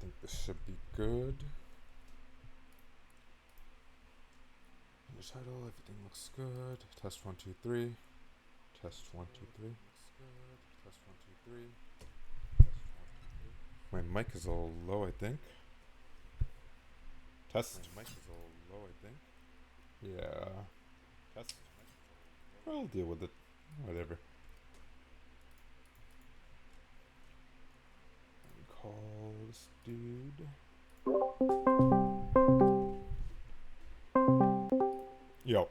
think this should be good. The title, everything looks good. Test 1, 2, 3. Test 1, 2, 3. Looks good. Test 1, 2, 3. Test 1, 2, 3. My mic is a little low, I think. Test. My mic is a little low, I think. Yeah. Test. I'll deal with it. Whatever. Call this dude. Yo.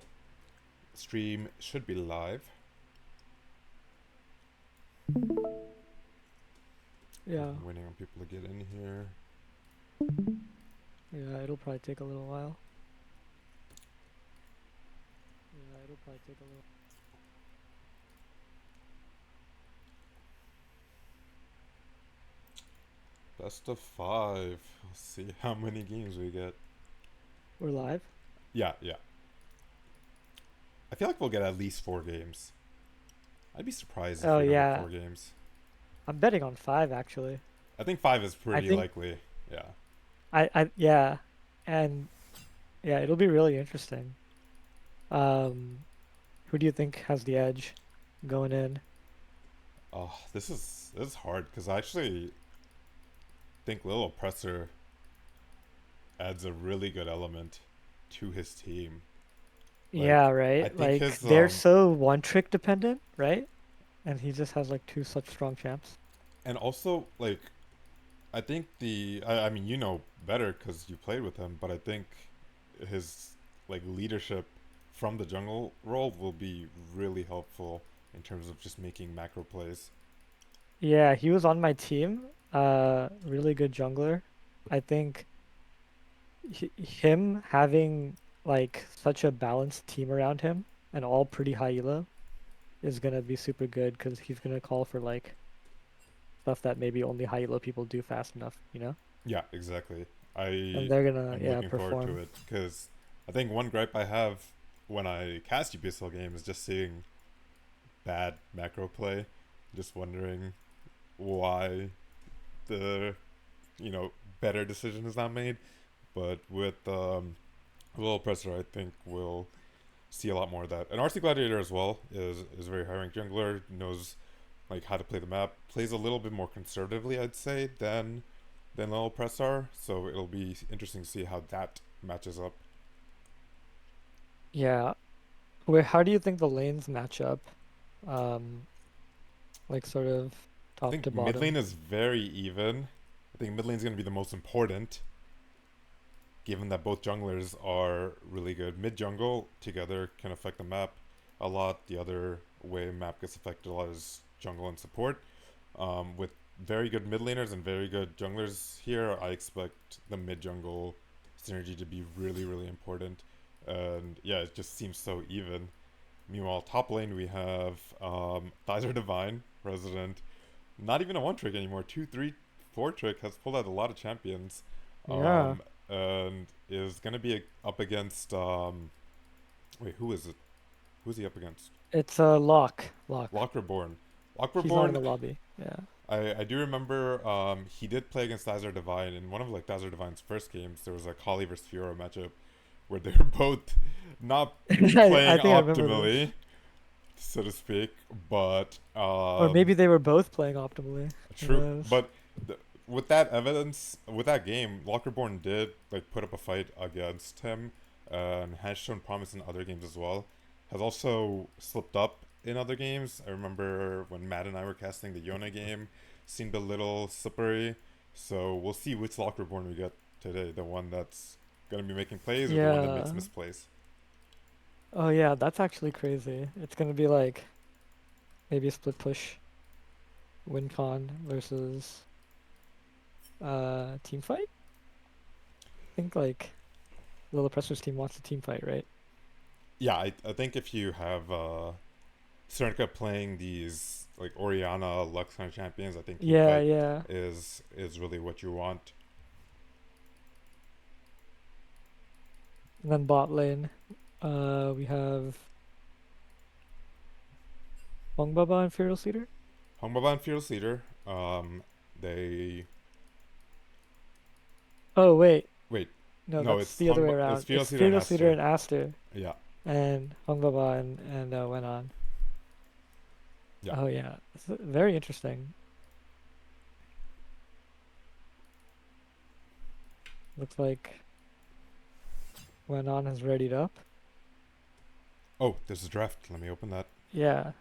Stream should be live. Yeah. I'm waiting on people to get in here. Yeah, it'll probably take a little while. Yeah, it'll probably take a little. Best of 5. Let's see how many games we get. We're live? Yeah. I feel like we'll get at least 4 games. I'd be surprised if Oh we don't get yeah. 4 games. I'm betting on 5 actually. I think 5 is I pretty think likely. Yeah. yeah. And yeah, it'll be really interesting. Um who do you think has the edge going in? Oh, this is hard because I actually think Lil Oppressor adds a really good element to his team. Like, Yeah, I right? think Like his they're so one trick dependent, right? And he just has like two such strong champs. and also like I think I mean you know better because you played with him, but I think his like leadership from the jungle role will be really helpful in terms of just making macro plays. Yeah, he was on my team. Really good jungler. I think him having like such a balanced team around him and all pretty high elo is gonna be super good because he's gonna call for like stuff that maybe only high elo people do fast enough, you know? Yeah, exactly. And I they're gonna am yeah looking forward to perform. it because I think one gripe I have when I cast UPSL game is just seeing bad macro play. Just wondering why the better decision is not made. But with Little Presser, I think we'll see a lot more of that. And RC Gladiator as well is a very high ranked jungler, knows like how to play the map, plays a little bit more conservatively, I'd say, than Little Pressar. So it'll be interesting to see how that matches up. Yeah. Where how do you think the lanes match up? Um, like sort of I top to think mid lane bottom. is very even. I think mid lane is going to be the most important, given that both junglers are really good. Mid jungle together can affect the map a lot. The other way map gets affected a lot is jungle and support. With very good mid laners and very good junglers here, I expect the mid jungle synergy to be really, really important. And yeah, it just seems so even. Meanwhile, top lane we have Thyzer Divine, Resident. Not even a one trick anymore. Two, three, four trick has pulled out a lot of champions. Yeah. Um, and is gonna be up against wait, who is it? Who's he up against? It's a lock. Lock. Lockreborn. He's not in Lockreborn. the lobby. Yeah. I do remember he did play against Thyzer Divine in one of like Thyzer Divine's first games. There was a Kali versus Fiora matchup where they were both not I playing think I remember this. optimally, so to speak. But Or maybe they were both playing optimally. Who true. knows? But with that evidence, with that game, Lockerborn did like put up a fight against him, and has shown promise in other games as well. Has also slipped up in other games. I remember when Matt and I were casting the Yona game, seemed a little slippery. So we'll see which Lockerborn we get today. The one that's gonna be making plays, or the one that makes Yeah. misplays. Oh yeah, that's actually crazy. It's gonna be like maybe a split push win con versus team fight. I think like Lil Oppressor's team wants a team fight, right? Yeah, I think if you have Cernica playing these like Oriana Lux kind of champions, I think team Yeah, fight yeah. is really what you want. And then bot lane, we have Hong Baba and Fearless Leader. Hongbaba and Fearless Leader, they Oh wait, Wait, no, no, that's it's the other way It's around. Fearless It's Leader and Fearless Leader Aster. and Aster, Yeah, and Hongbaba and went on. yeah. Oh yeah, it's very interesting. Looks like went on has readied up. Oh, there's a draft. Let me open that. Yeah.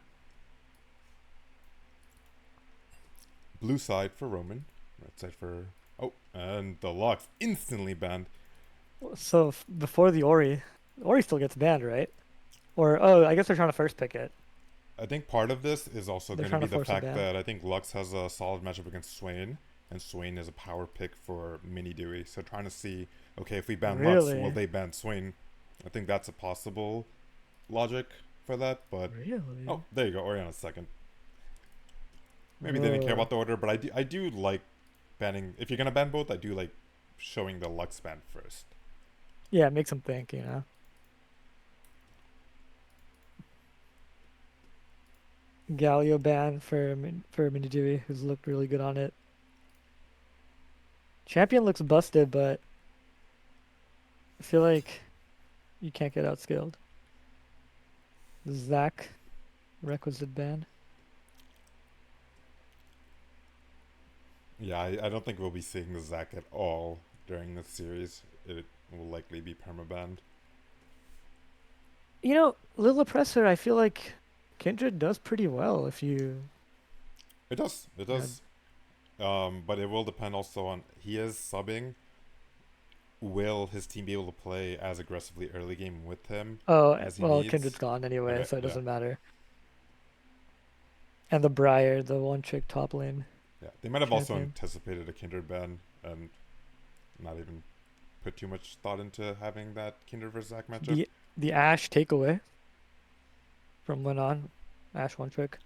Blue side for Roman. Red side for. Oh, and the Lux instantly banned. So before the Ori still gets banned, right? Or oh, I guess they're trying to first pick it. I think part of this is also They're going to trying be to the force a fact ban. that I think Lux has a solid matchup against Swain, and Swain is a power pick for Mini Dewey. So trying to see, okay, if we ban Lux, will Really? they ban Swain? I think that's a possible logic for that, but oh, Really? there you go. Oriana's second. Maybe they didn't care Whoa. about the order, but I do like banning. If you're gonna ban both, I do like showing the Lux ban first. Yeah, it makes them think. Galio ban for Minidui, who's looked really good on it. Champion looks busted, but I feel like you can't get outskilled. Zach, requisite ban. Yeah, I don't think we'll be seeing the Zac at all during this series. It will likely be permabanned. Lil Oppressor, I feel like Kindred does pretty well if you, It does. It you know, does. But it will depend also on he is subbing. Will his team be able to play as aggressively early game with him oh, as he well, Kindred's needs? gone anyway, Okay, so it yeah, doesn't matter. And the Briar, the one trick top lane yeah. They might have also champion. anticipated a Kindred ban and not even put too much thought into having that Kindred versus Zac matchup. The Ashe takeaway from went on. Ashe one trick.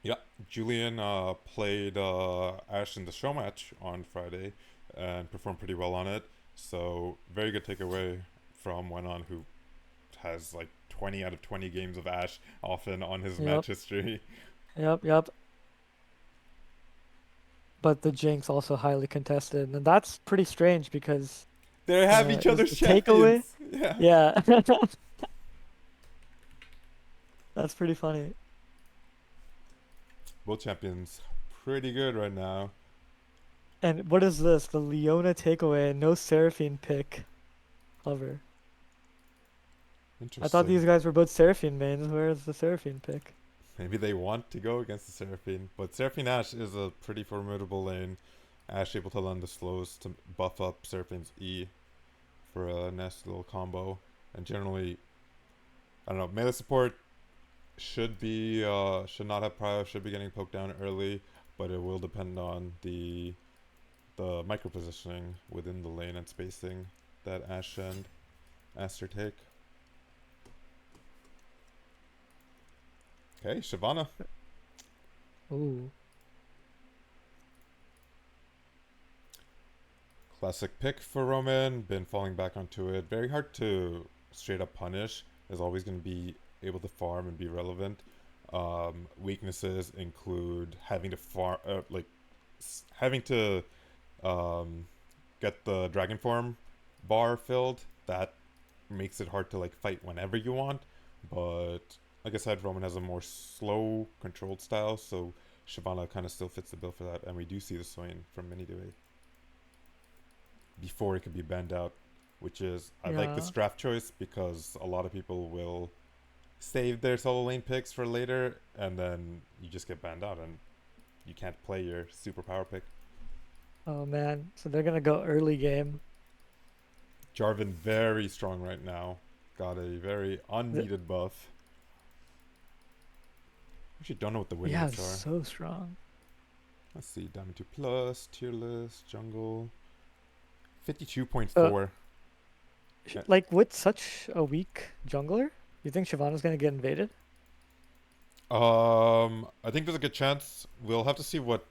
Yeah, Julian played Ash in the show match on Friday and performed pretty well on it. So very good takeaway from Wenon, who has like 20 out of 20 games of Ash often on his Yep, match history. yep. But the Jinx also highly contested, and that's pretty strange because They have each it was other's the takeaway. champions. Yeah. Yeah, that's pretty funny. Both champions pretty good right now. And what is this? The Leona takeaway, no Seraphine pick. Clever. I thought Interesting. these guys were both Seraphine mains. Where's the Seraphine pick? Maybe they want to go against the Seraphine. But Seraphine Ash is a pretty formidable lane. Ash able to land the slows to buff up Seraphine's E for a nasty little combo. And generally, I don't know, melee support should not have prio, should be getting poked down early, but it will depend on the micro positioning within the lane and spacing that Ash and Aster take. Okay, Shyvana. Ooh. Classic pick for Roman. Been falling back onto it. Very hard to straight up punish. Is always going to be able to farm and be relevant. Weaknesses include having to farm, having to um, get the dragon form bar filled. That makes it hard to like fight whenever you want. But like I said, Roman has a more slow, controlled style, so Shyvana kind of still fits the bill for that. And we do see the Swain from Mini Dewey before it could be banned out, which is I like this Yeah. draft choice because a lot of people will save their solo lane picks for later, and then you just get banned out and you can't play your super power pick. Oh man. So they're gonna go early game. Jarvan very strong right now. Got a very Th- unneeded buff. Actually, don't know what the win yeah, rates it's are. so strong. Let's see. Diamond 2 plus, tier list, jungle. Uh, 52.4. like with such a weak jungler, you think Shyvana's gonna get invaded? I think there's a good chance. We'll have to see what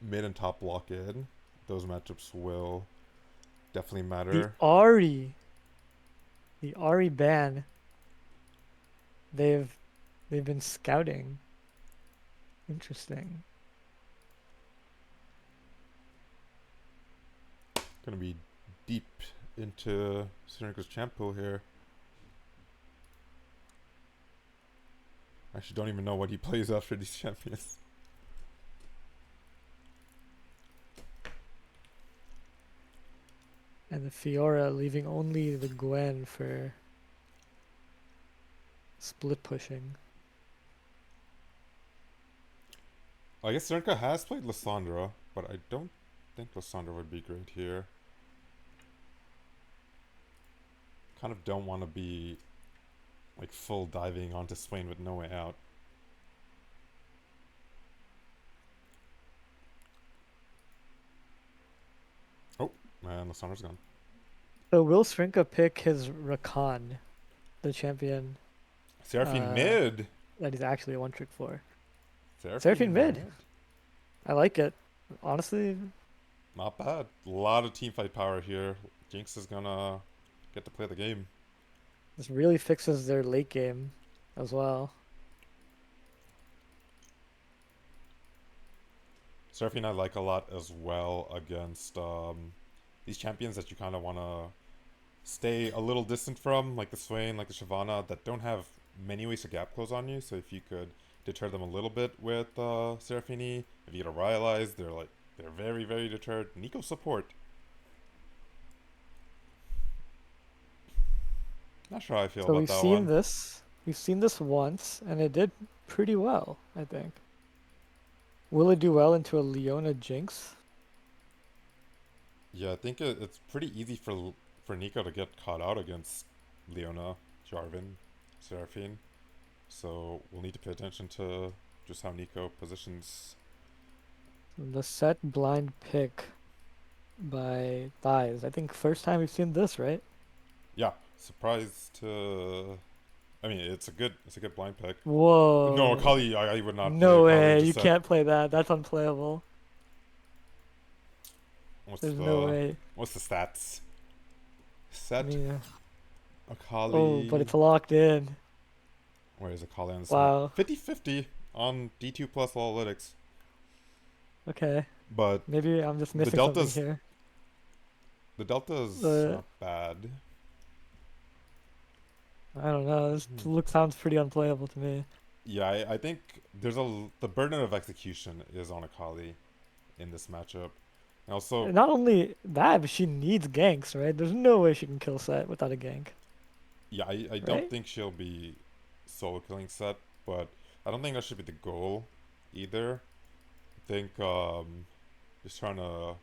mid and top lock in. Those matchups will definitely The matter. Ari, the Ari ban. They've they've been scouting. Interesting. Gonna be deep into Serenka's champ pool here. I actually don't even know what he plays after these champions. And the Fiora leaving only the Gwen for split pushing. I guess Serenka has played Lissandra, but I don't think Lissandra would be great here. Kind of don't want to be like full diving onto Swain with no way out. Oh, man, Lissandra's gone. So will Srinka pick his Rakan, the champion Seraphine uh, mid! that he's actually a one trick for? Seraphine Seraphine mid. mid. I like it. Honestly, Not bad. A lot of team fight power here. Jinx is gonna get to play the game. this really fixes their late game as well. Seraphine I like a lot as well against these champions that you kind of want to stay a little distant from, like the Swain, like the Shyvana, that don't have many ways to gap close on you. So if you could deter them a little bit with Seraphine, if you get a Ryalize, they're very, very deterred. Nico support. Not sure how I feel So about we've that seen one. this. We've seen this once, and it did pretty well, I think. Will it do well into a Leona Jinx? Yeah, I think it's pretty easy for Nico to get caught out against Leona, Jarvan, Seraphine. So we'll need to pay attention to just how Nico positions. The set blind pick by Thighs. I think first time we've seen this, right? Yeah, surprised to. I mean, it's a good blind pick. No, Whoa. Akali, I would not play No Akali. way. Just You said, can't play that. That's unplayable. what's There's no the way. what's the stats? I Set mean, oh, but Akali. it's locked in. Where is Akali on this map? Wow. 50-50 on D2 plus analytics. Okay. But Maybe I'm just the missing something delta's here. the delta's Uh, not bad. I don't know. This Hmm. look sounds pretty unplayable to me. Yeah, I think the burden of execution is on Akali in this matchup. And also, Not only that, but she needs ganks, right? There's no way she can kill Set without a gank, yeah, I don't right? think she'll be solo killing Set, but I don't think that should be the goal either. I think just trying to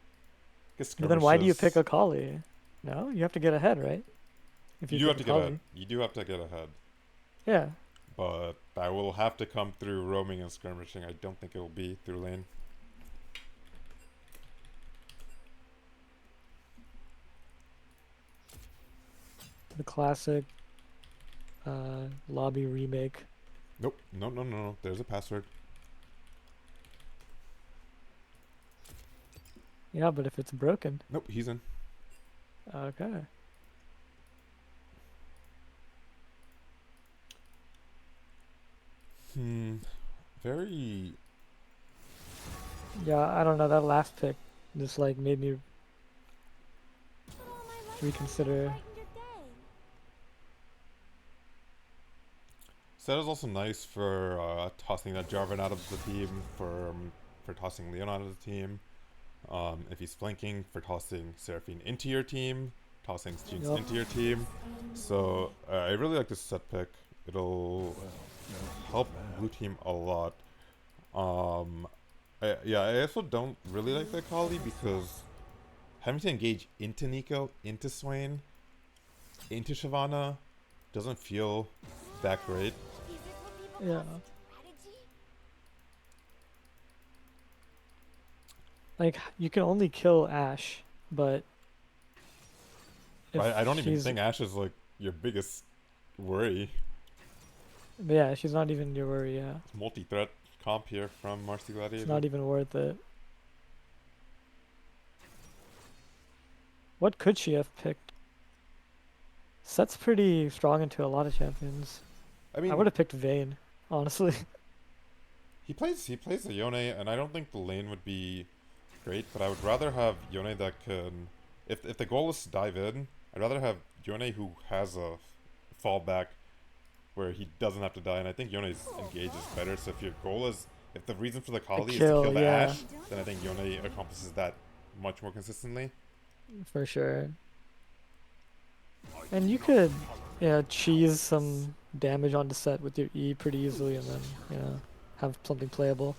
get But then why do you pick skirmishes. Akali? No, you have to get ahead, right? If You you do pick have to get ahead. Akali. You do have to get ahead. Yeah. But that will have to come through roaming and skirmishing. I don't think it will be through lane. The classic lobby remake. Nope. No, no, no, no. There's a password. Yeah, but if it's broken. Nope, he's in. Okay. Very. Yeah, I don't know. That last pick just like made me reconsider. Set is also nice for tossing that Jarvan out of the team, for tossing Leon out of the team. If he's flanking, for tossing Seraphine into your team, tossing Jinx Yup. into your team. So I really like this set pick. It'll help blue team a lot. Yeah, I also don't really like the Akali because having to engage into Nico, into Swain, into Shyvana doesn't feel that great. Yeah. Like you can only kill Ashe, but if I don't even she's think Ashe is like your biggest worry. yeah, she's not even your worry. Yeah, Multi-threat comp here from it's rcgladiator. not even worth it. What could she have picked? Set's pretty strong into a lot of champions. I I would mean, have picked Vayne, honestly. he plays a Yone, and I don't think the lane would be great, but I would rather have Yone that can. if the goal is to dive in, I'd rather have Yone who has a fallback where he doesn't have to die, and I think Yone's engage is better. So if your goal is, if the reason for the A Kali is to kill kill, the yeah, Ashe, then I think Yone accomplishes that much more consistently. for sure. And you could, yeah, cheese some damage onto set with your E pretty easily, and then have something playable.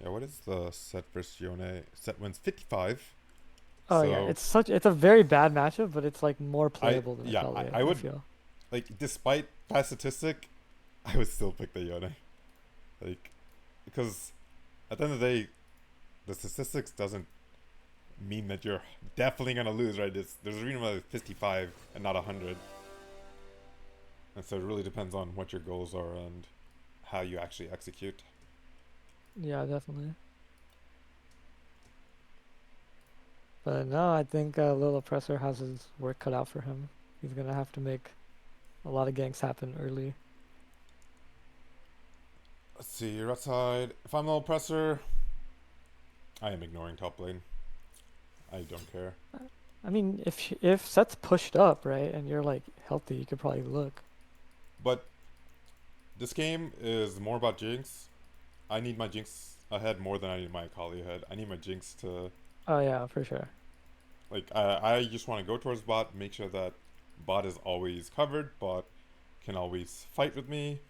Yeah, what is the set versus Yone? Set wins 55. Oh yeah, So it's a very bad matchup, but it's like more I playable than yeah Akali, I I would feel. like despite that statistic, I would still pick the Yone. Like because at the end of the day, the statistics doesn't mean that you're definitely gonna lose, right? There's a reason why it's 55 and not 100, and so it really depends on what your goals are and how you actually execute. Yeah, definitely. But no, I think Lil Oppressor has his work cut out for him. He's gonna have to make a lot of ganks happen early. Let's see, right side. If I'm the oppressor, I am ignoring top lane. I don't care. I mean, if set's pushed up, right, and you're like healthy, you could probably look. But this game is more about Jinx. I need my Jinx ahead more than I need my Akali ahead. I need my Jinx to Oh yeah, for sure. like. I just want to go towards bot, make sure that bot is always covered. Bot can always fight with me.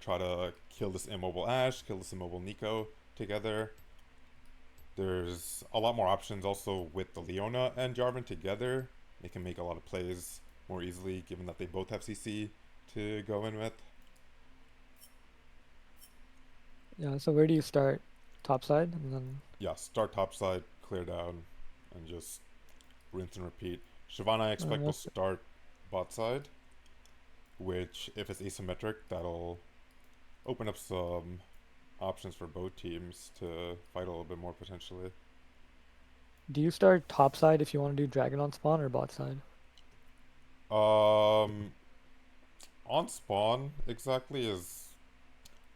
Try to kill this immobile Ashe, kill this immobile Nico together. There's a lot more options also with the Leona and Jarvan together. They can make a lot of plays more easily given that they both have CC to go in with. Yeah. So where do you start? Top side, and then Yeah, start top side, clear down, and just rinse and repeat. Shyvana, I expect, will that's start bot side, which, if it's asymmetric, that'll open up some options for both teams to fight a little bit more potentially. do you start top side if you want to do dragon on spawn or bot side? Um, on spawn exactly is.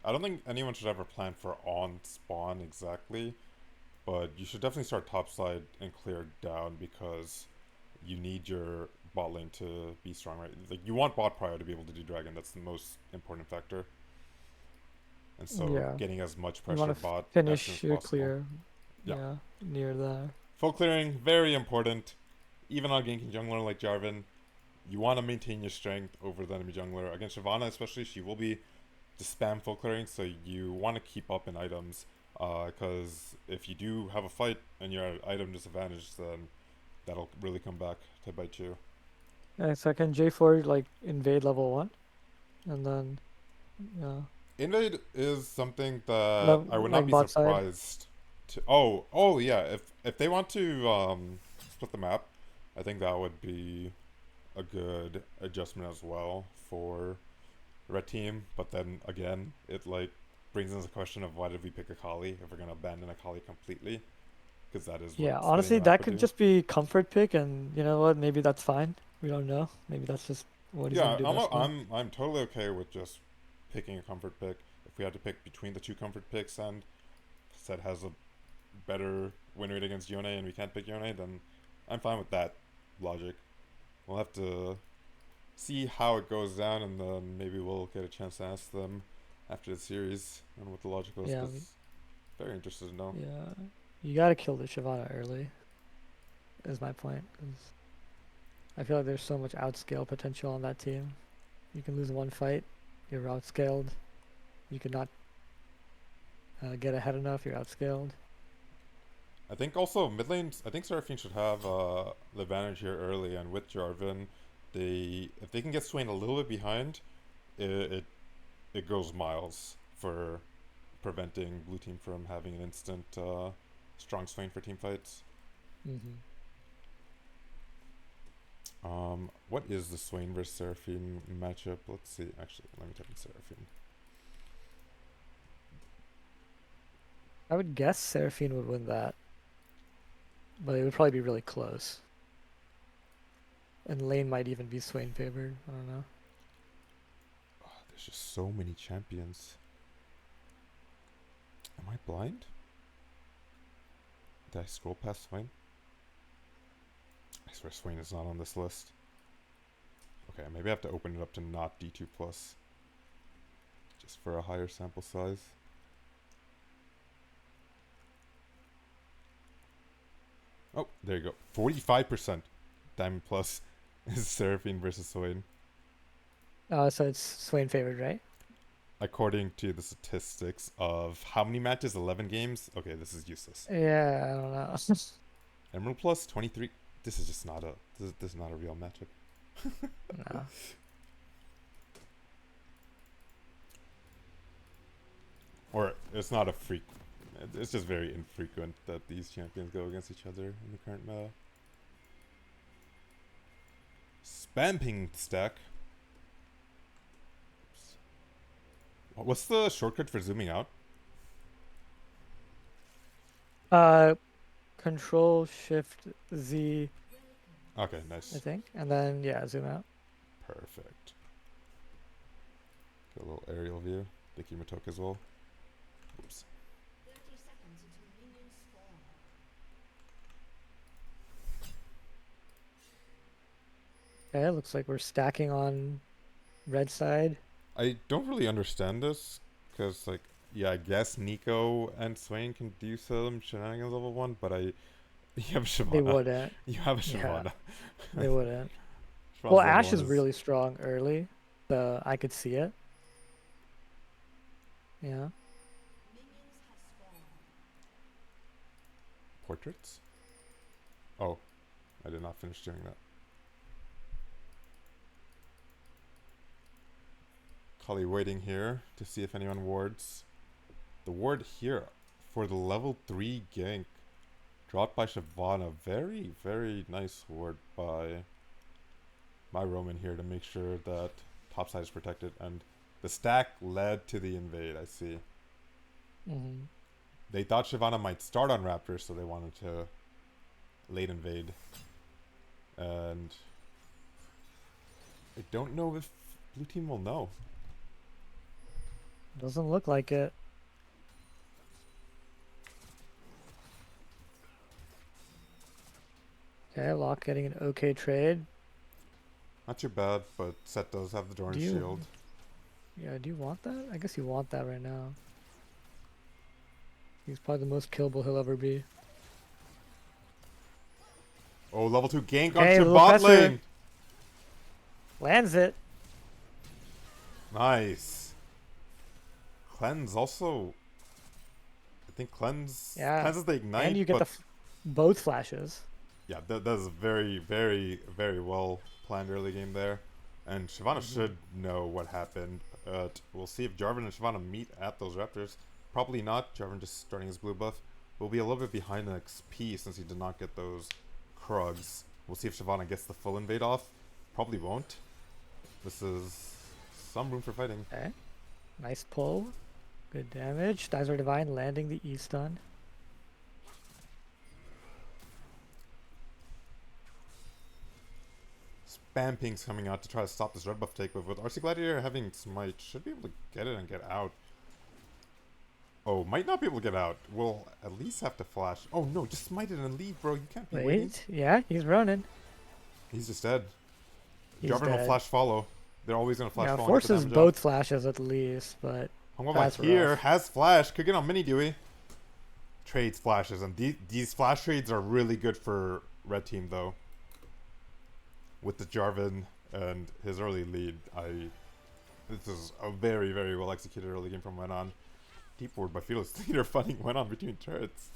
I don't think anyone should ever plan for on spawn exactly, but you should definitely start top side and clear down because you need your bot lane to be strong, right? Like you want bot prior to be able to do dragon. That's the most important factor. And so Yeah. getting as much You pressure want to bot as soon as finish your possible. clear, Yeah. yeah, near there. Full clearing, very important. Even on ganking jungler like Jarvan, you want to maintain your strength over the enemy jungler. Against Shyvana especially, she will be just spam full clearing, so you want to keep up in items. Because if you do have a fight and you're at item disadvantage, then that'll really come back to bite you. Yeah, so I can J4 like invade level 1, and then yeah, Invade is something that I would not like be bot side. surprised to. Oh yeah. If they want to split the map, I think that would be a good adjustment as well for the red team. But then again, it like brings into the question of why did we pick Akali if we're gonna abandon Akali completely? Because that is what Yeah, splitting honestly, the map that would could do. just be comfort pick, and you know what? Maybe that's fine. We don't know. Maybe that's just what he's gonna Yeah, do best for him. I'm totally okay with just picking a comfort pick. If we had to pick between the two comfort picks and Set has a better win rate against Yone and we can't pick Yone, then I'm fine with that logic. We'll have to see how it goes down, and then maybe we'll get a chance to ask them after the series and what the logic was, Yeah, because very interested to know. yeah. You gotta kill the Shyvana early, is my point. 'Cause I feel like there's so much outscale potential on that team. You can lose one fight, you're outscaled. You could not get ahead enough, you're outscaled. I think also mid lane. I think Seraphine should have the advantage here early, and with Jarvan, they if they can get Swain a little bit behind, it it goes miles for preventing blue team from having an instant strong Swain for team fights. Hmm. What is the Swain versus Seraphine matchup? Let's see. Actually, let me type in Seraphine. I would guess Seraphine would win that, but it would probably be really close. And lane might even be Swain favored. I don't know. Oh, there's just so many champions. Am I blind? Did I scroll past Swain? I swear Swain is not on this list. Okay, maybe I have to open it up to not D2 plus. Just for a higher sample size. Oh, there you go. 45% Diamond Plus is Seraphine versus Swain. So it's Swain favored, right? According to the statistics of how many matches? 11 games? Okay, this is useless. Yeah, I don't know. Emerald Plus 23. This is just not a this is not a real matchup. No. Or it's not a freak. It's just very infrequent that these champions go against each other in the current meta. Spam ping stack. What's the shortcut for zooming out? Uh, Control Shift Z, Okay, I nice. think, and then yeah, zoom out. Perfect. Get a little aerial view. Diki Matok as well. Oops. Okay, looks like we're stacking on red side. I don't really understand this, because, like, yeah, I guess Nico and Swain can do some shenanigans level 1, but you have They Shyvana. wouldn't. You have a Yeah, Shyvana. they wouldn't. Well, Shyvana's level Ash 1 is is really strong early, so I could see it. Yeah. portraits? Oh, I did not finish doing that. Kali waiting here to see if anyone wards. The ward here for the level 3 gank dropped by Shyvana. Very, very nice ward by my Roman here to make sure that topside is protected. And the stack led to the invade, I see. Mm-hmm. They thought Shyvana might start on Raptors, so they wanted to late invade. And I don't know if blue team will know. Doesn't look like it. Okay, Locke getting an okay trade. Not too bad, but Set does have the Doran Do you? shield. Yeah, do you want that? I guess you want that right now. He's probably the most killable he'll ever be. Oh, level 2 gank Okay, onto little bot pressure. lane. Lands it. Nice. Cleanse also. I think cleanse Yeah. cleanses the ignite, And you get but both flashes. yeah, that is very, very, very well planned early game there. And Shyvana should know what happened. But we'll see if Jarvan and Shyvana meet at those Raptors. Probably not. Jarvan just starting his blue buff. Will be a little bit behind in XP since he did not get those Krugs. We'll see if Shyvana gets the full invade off. Probably won't. This is some room for fighting. Okay. Nice pull. Good damage. Dinosaur Divine landing the E-stun. Spam ping's coming out to try to stop this red buff take, but with rcgladiator having smite, should be able to get it and get out. Oh, might not be able to get out. We'll at least have to flash. Oh no, just smite it and leave, bro. You can't be waiting. Wait. Yeah, he's running. He's just dead. He's Jarvan will dead. flash follow. They're always gonna flash Yeah, follow. And get the forces damage both off. flashes at least, but Hongwaba that's here rough. has flash. Could get on mini Dewey. Trades flashes, and these flash trades are really good for red team though. With the Jarvan and his early lead, this is a very, very well executed early game from Wenon. Deep ward by Fearless Leader fighting Wenon between turrets.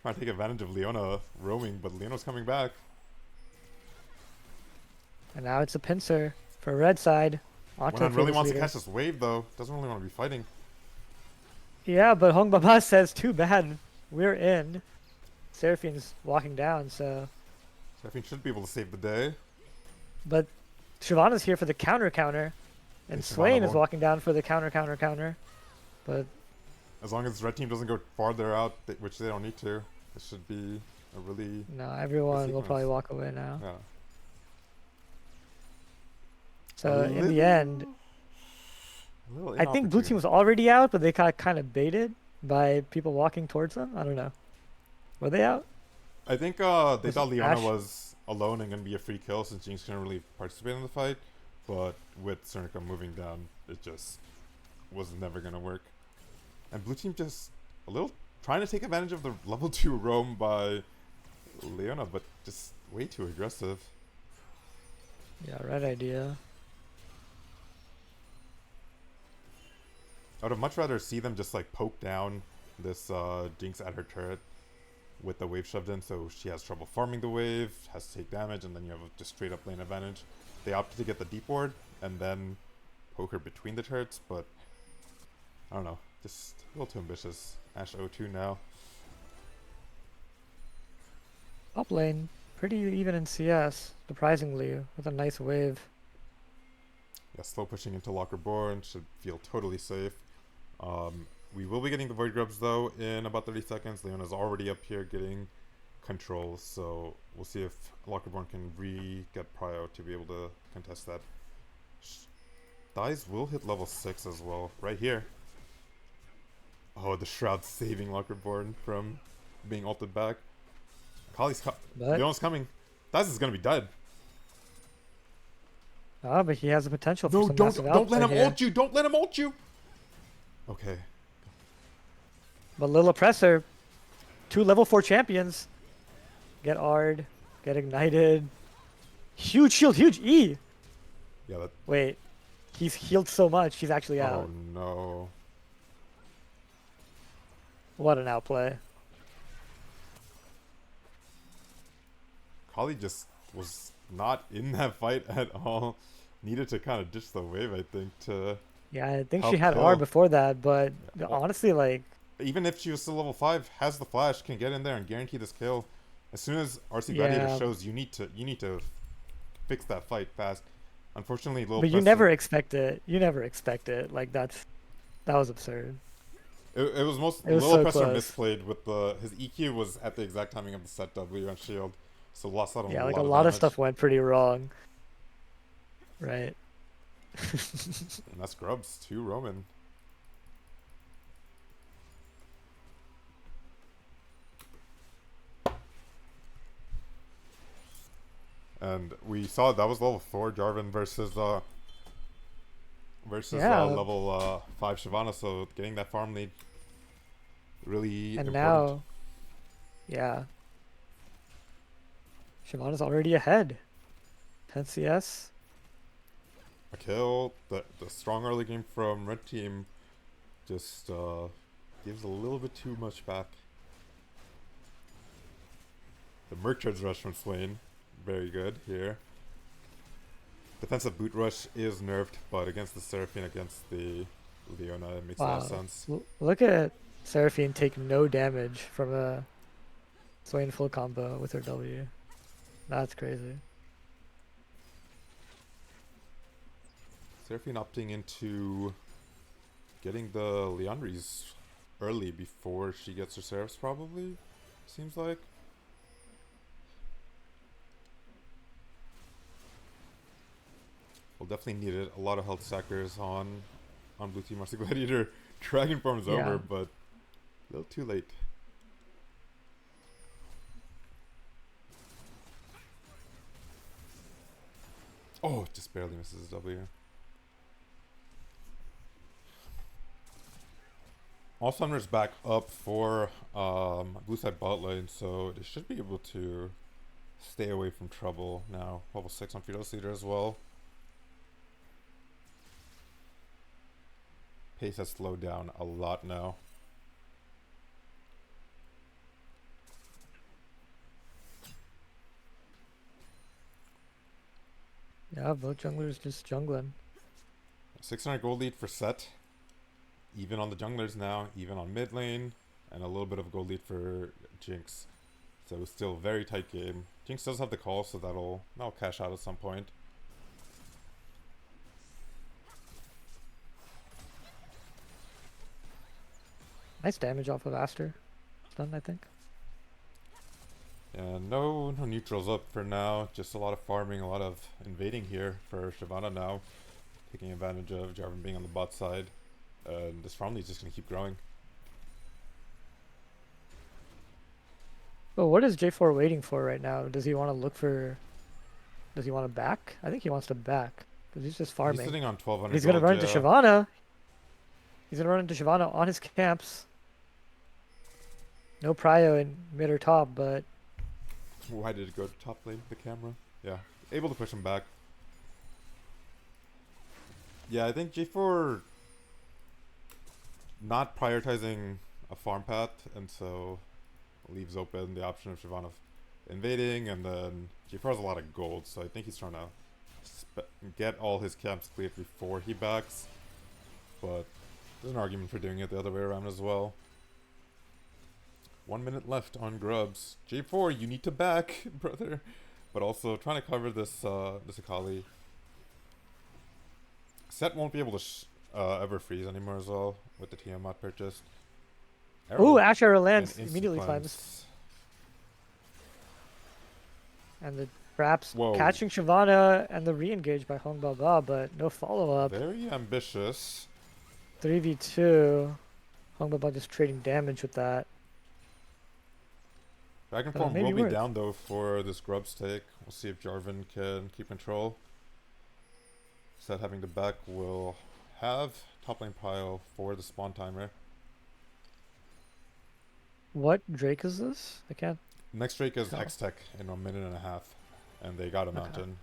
Trying to take advantage of Leona roaming, but Leona's coming back. And now it's a pincer for red side. Onto Wenon really Fearless wants to Leader. catch this wave though. Doesn't really want to be fighting. Yeah, but Hong Baba says, too bad. We're in. Seraphine's walking down, so... Seraphine should be able to save the day. But Shyvana's here for the counter. And Yeah, Shyvana Swain is won't. walking down for the counter. But As long as red team doesn't go farther out, which they don't need to, it should be a really no, everyone will sequence. probably walk away now. yeah. So A in the little- end, a little I think blue inopportune. team was already out, but they got kind of baited. by people walking towards them. I don't know. Were they out? I think they Was it thought Leona Ash? was alone and gonna be a free kill since Jinx couldn't really participate in the fight, but with Cernica moving down, it just was never gonna work. And blue team just a little trying to take advantage of the level 2 roam by Leona, but just way too aggressive. Yeah, right idea. I would have much rather see them just like poke down this Jinx at her turret with the wave shoved in, so she has trouble farming the wave, has to take damage, and then you have just straight up lane advantage. They opted to get the deep ward and then poke her between the turrets, but I don't know, just a little too ambitious. Ash O2 now. Top lane, pretty even in CS, surprisingly, with a nice wave. Yeah, slow pushing into Locker Born should feel totally safe. We will be getting the Void Grubs though in about 30 seconds. Leona's already up here getting control, so we'll see if Lockerborn can get Prio to be able to contest that. Dies will hit level 6 as well, right here. Oh, the Shroud saving Lockerborn from being ulted back. But Leona's coming. Dies is gonna be dead. but he has the potential for No, some massive don't let outplay him here. ult you! Don't let him ult you! Okay. But Lil Oppressor, 2 level 4 champions, get R'd, get ignited. Huge shield, huge E. Yeah, that. Wait, he's healed so much, he's actually Oh out. no. What an outplay. Kali just was not in that fight at all. Needed to kind of ditch the wave, I think, to Yeah, I think she help had R kill. before that, but Yeah. honestly, like, Even if she was still level 5, has the flash, can get in there and guarantee this kill. As soon as RC Gladiator yeah, shows, you need to fix that fight fast. Unfortunately, Lil but you Presser. never expect it. You never expect it. Like, that was absurd. It was most It was Lil so Presser close. misplayed with the his EQ was at the exact timing of the set W on shield, so lost out on a Yeah, like a lot of lot of damage. stuff went pretty wrong, right? And that's Grubs too, Roman. And we saw that was level 4 Jarvan versus Yeah, level 5 Shyvana, so getting that farm lead really and important. now, yeah, Shyvana's already ahead. 10 CS. A kill, the strong early game from red team just gives a little bit too much back. The Merc Treads rush from Swain, very good here. Defensive boot rush is nerfed, but against the Seraphine, against the Leona, it makes a lot of Wow, sense. look at Seraphine take no damage from a Swain full combo with her W. That's crazy. Seraphine opting into getting the Leandries early before she gets her Seraphs, probably, seems like. We'll definitely need it. A lot of health stackers on blue team. RC Gladiator Dragon Form's over, Yeah, but a little too late. Oh, just barely misses a W. All Summoner's back up for blue side bot lane, so they should be able to stay away from trouble now. Level 6 on Feudalist Leader as well. Pace has slowed down a lot now. yeah, both junglers just jungling. 600 gold lead for Set. Even on the junglers now, even on mid lane, and a little bit of gold lead for Jinx. So it's still a very tight game. Jinx does have the call, so that'll cash out at some point. Nice damage off of Aster. Done, I think. And no neutrals up for now. Just a lot of farming, a lot of invading here for Shyvana now. Taking advantage of Jarvan being on the bot side. And this farm lead is just going to keep growing. But what is J4 waiting for right now? Does he want to look for? Does he want to back? I think he wants to back because he's just He's farming. sitting on But 1200 he's gonna gold, run into yeah. Shyvana. He's gonna run into Shyvana on his camps. No prio in mid or top, but Why did it go to top lane, the camera? Yeah. Able to push him back. Yeah, I think J4 not prioritizing a farm path, and so leaves open the option of Shyvana invading, and then J4 has a lot of gold, so I think he's trying to get all his camps cleared before he backs, but there's an argument for doing it the other way around as well. 1 minute left on Grubs. J4, you need to back, brother. But also trying to cover this Akali. Set won't be able to ever freeze anymore as well with the TM mod purchased. oh, Arrow Asher and lands instant immediately cleansed, cleanse. and the perhaps Whoa, catching Shyvana and the re-engage by Hong Baba, but no follow up. very ambitious. 3v2. Hong Baba just trading damage with that. Dragon But it Form may will be be worth. down though for this Grubs take. We'll see if Jarvan can keep control. Set having to back will have top lane pile for the spawn timer. What Drake is this? I can't Next Drake is tell. Hextech in 1.5 minutes, and they got a Okay. mountain.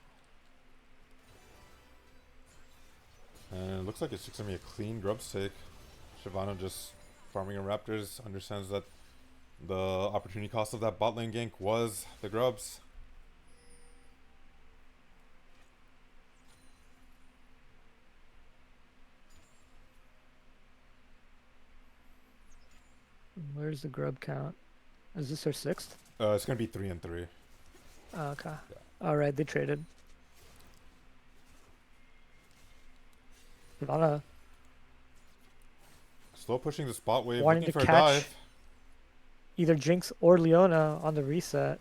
And it looks like it's just gonna be a clean Grubs take. Shyvana just farming in Raptors, understands that the opportunity cost of that bot lane gank was the Grubs. Where's the grub count? Is this our sixth? It's gonna be 3 and 3. Okay. Yeah. All right, they traded. Shyvana Slow pushing the spot wave, wanting looking to for a catch dive. either Jinx or Leona on the reset.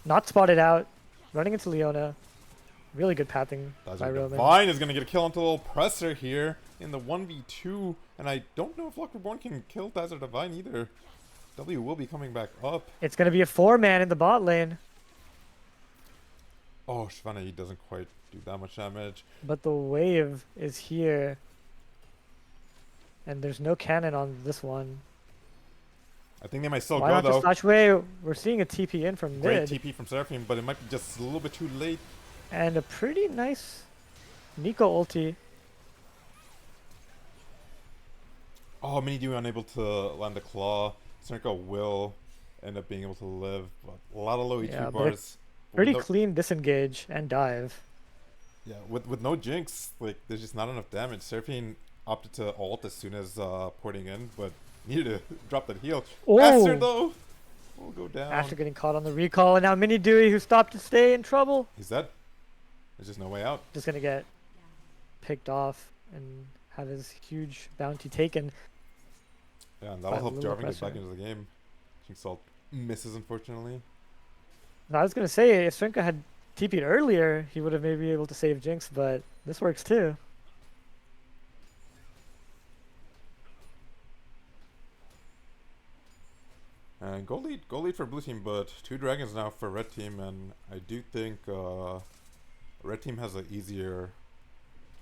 Not spotted out. Running into Leona. Really good pathing by Dazzler Roman. Divine is gonna get a kill onto the little presser here in the 1v2, and I don't know if Lock Reborn can kill Dazzler Divine either. W will be coming back up. It's going to be a 4-man in the bot lane. Oh, Shyvana, he doesn't quite do that much damage. But the wave is here. And there's no cannon on this one. I think they might still Why go not just though. flash away? We're seeing a TP in from Great mid. TP from Seraphim, but it might be just a little bit too late. And a pretty nice Nico ulti. Oh, Mini Dewey unable to land a claw. Snurko will end up being able to live, but a lot of low HP Yeah, but a bars. pretty clean disengage and dive. Yeah, with no Jinx, like there's just not enough damage. Seraphine opted to ult as soon as porting in, but needed to drop that heal. Aster Oh! though will go down. After getting caught on the recall, and now Mini Dewey, who stopped to stay in trouble, He's dead. There's just no way out. just gonna get picked off and have his huge bounty taken. Yeah, and that'll But help little Jarvan get back pressure. into the game. Jinx ult misses unfortunately. Now, I was gonna say if Strenka had TP'd earlier, he would have maybe able to save Jinx, but this works too. And goal lead for blue team, but 2 dragons now for red team, and I do think red team has an easier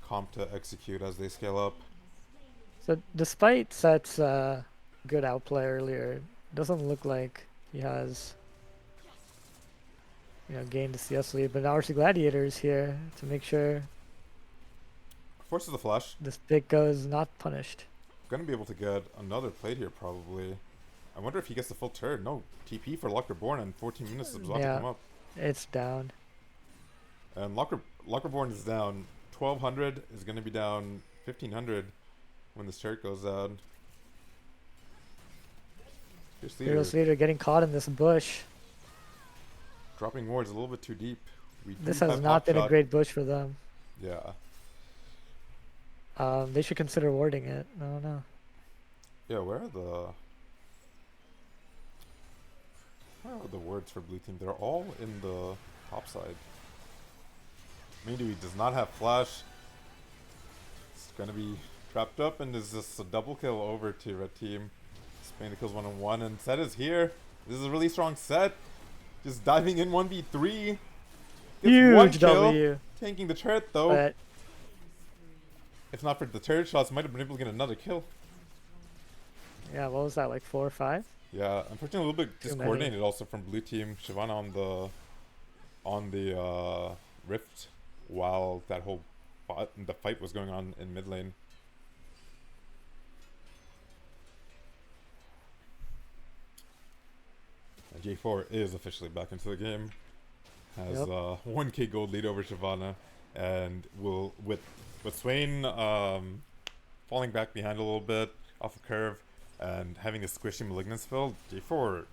comp to execute as they scale up. So despite Set's good outplay earlier, it doesn't look like he has gained the CS lead. But now rcgladiator is here to make sure Forces the flash. this pick goes not punished. Gonna be able to get another plate here probably. I wonder if he gets the full turn. No, TP for Lock Reborn, and 14 minutes is about to Yeah, come up. it's down. And Lock Reborn is down 1200, is gonna be down 1500 when this turret goes down. Fierce Leader Fearless leader getting caught in this bush. dropping wards a little bit too deep. We This do has have not been a Hotshot. great bush for them. Yeah. They should consider warding it. I don't know. Yeah, where are the words for blue team? They're all in the top side. Midui does not have flash. It's gonna be trapped up, and there's just a double kill over to red team. Spain kills 1-on-1, and Set is here. This is a really strong set. Just diving in 1v3. Gets one Huge kill. W. Tanking the turret though. But If not for the turret shots, might have been able to get another kill. yeah, what was that, like 4 or 5? Yeah, unfortunately a little bit Too many. discoordinated also from blue team. Shyvana on the rift while that whole the fight was going on in mid lane. And J4 is officially back into the game. Has Yep. 1k gold lead over Shyvana, and will with Swain falling back behind a little bit off the curve and having a squishy malignance build, J4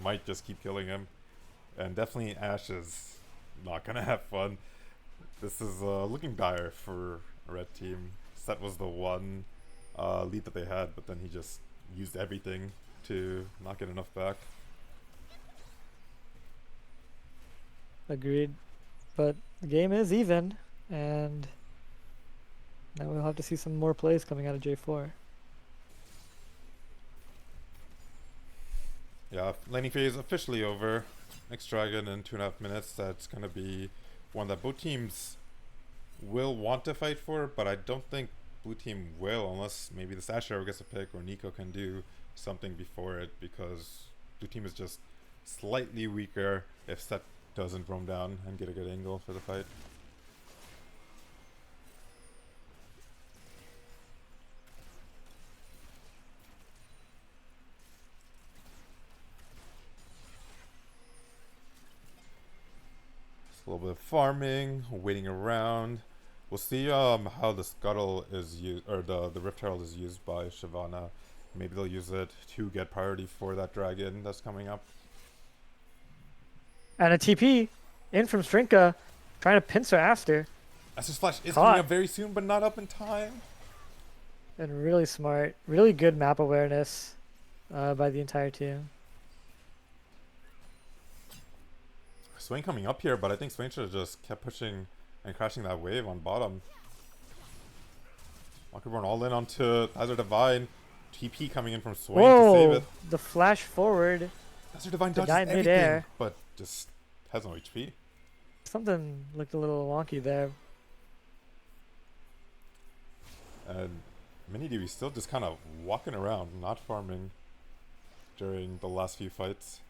might just keep killing him. And definitely Ashe is not gonna have fun. This is looking dire for a red team. Set was the one lead that they had, but then he just used everything to not get enough back. Agreed. But the game is even, and now we'll have to see some more plays coming out of J4. Yeah, laning phase officially over. Next dragon in 2.5 minutes. That's gonna be one that both teams will want to fight for, but I don't think blue team will, unless maybe the Sash Arrow gets a pick or Nico can do something before it, because blue team is just slightly weaker if Set doesn't roam down and get a good angle for the fight. Just a little bit of farming, waiting around. We'll see how the scuttle is used, or the Rift Herald is used by Shyvana. Maybe they'll use it to get priority for that dragon that's coming up. And a TP in from Strinka, trying to pincer after. Estus Flash is Caught. coming up very soon, but not up in time. And really smart, really good map awareness by the entire team. Swain coming up here, but I think Swain should have just kept pushing and crashing that wave on bottom. Walkerborn all in onto Hazard Divine. TP coming in from Swain to save Whoa! it. The flash forward. Hazard Divine The dodges guy everything, midair. but just has no HP. Something looked a little wonky there. And MiniDB still just kind of walking around, not farming during the last few fights.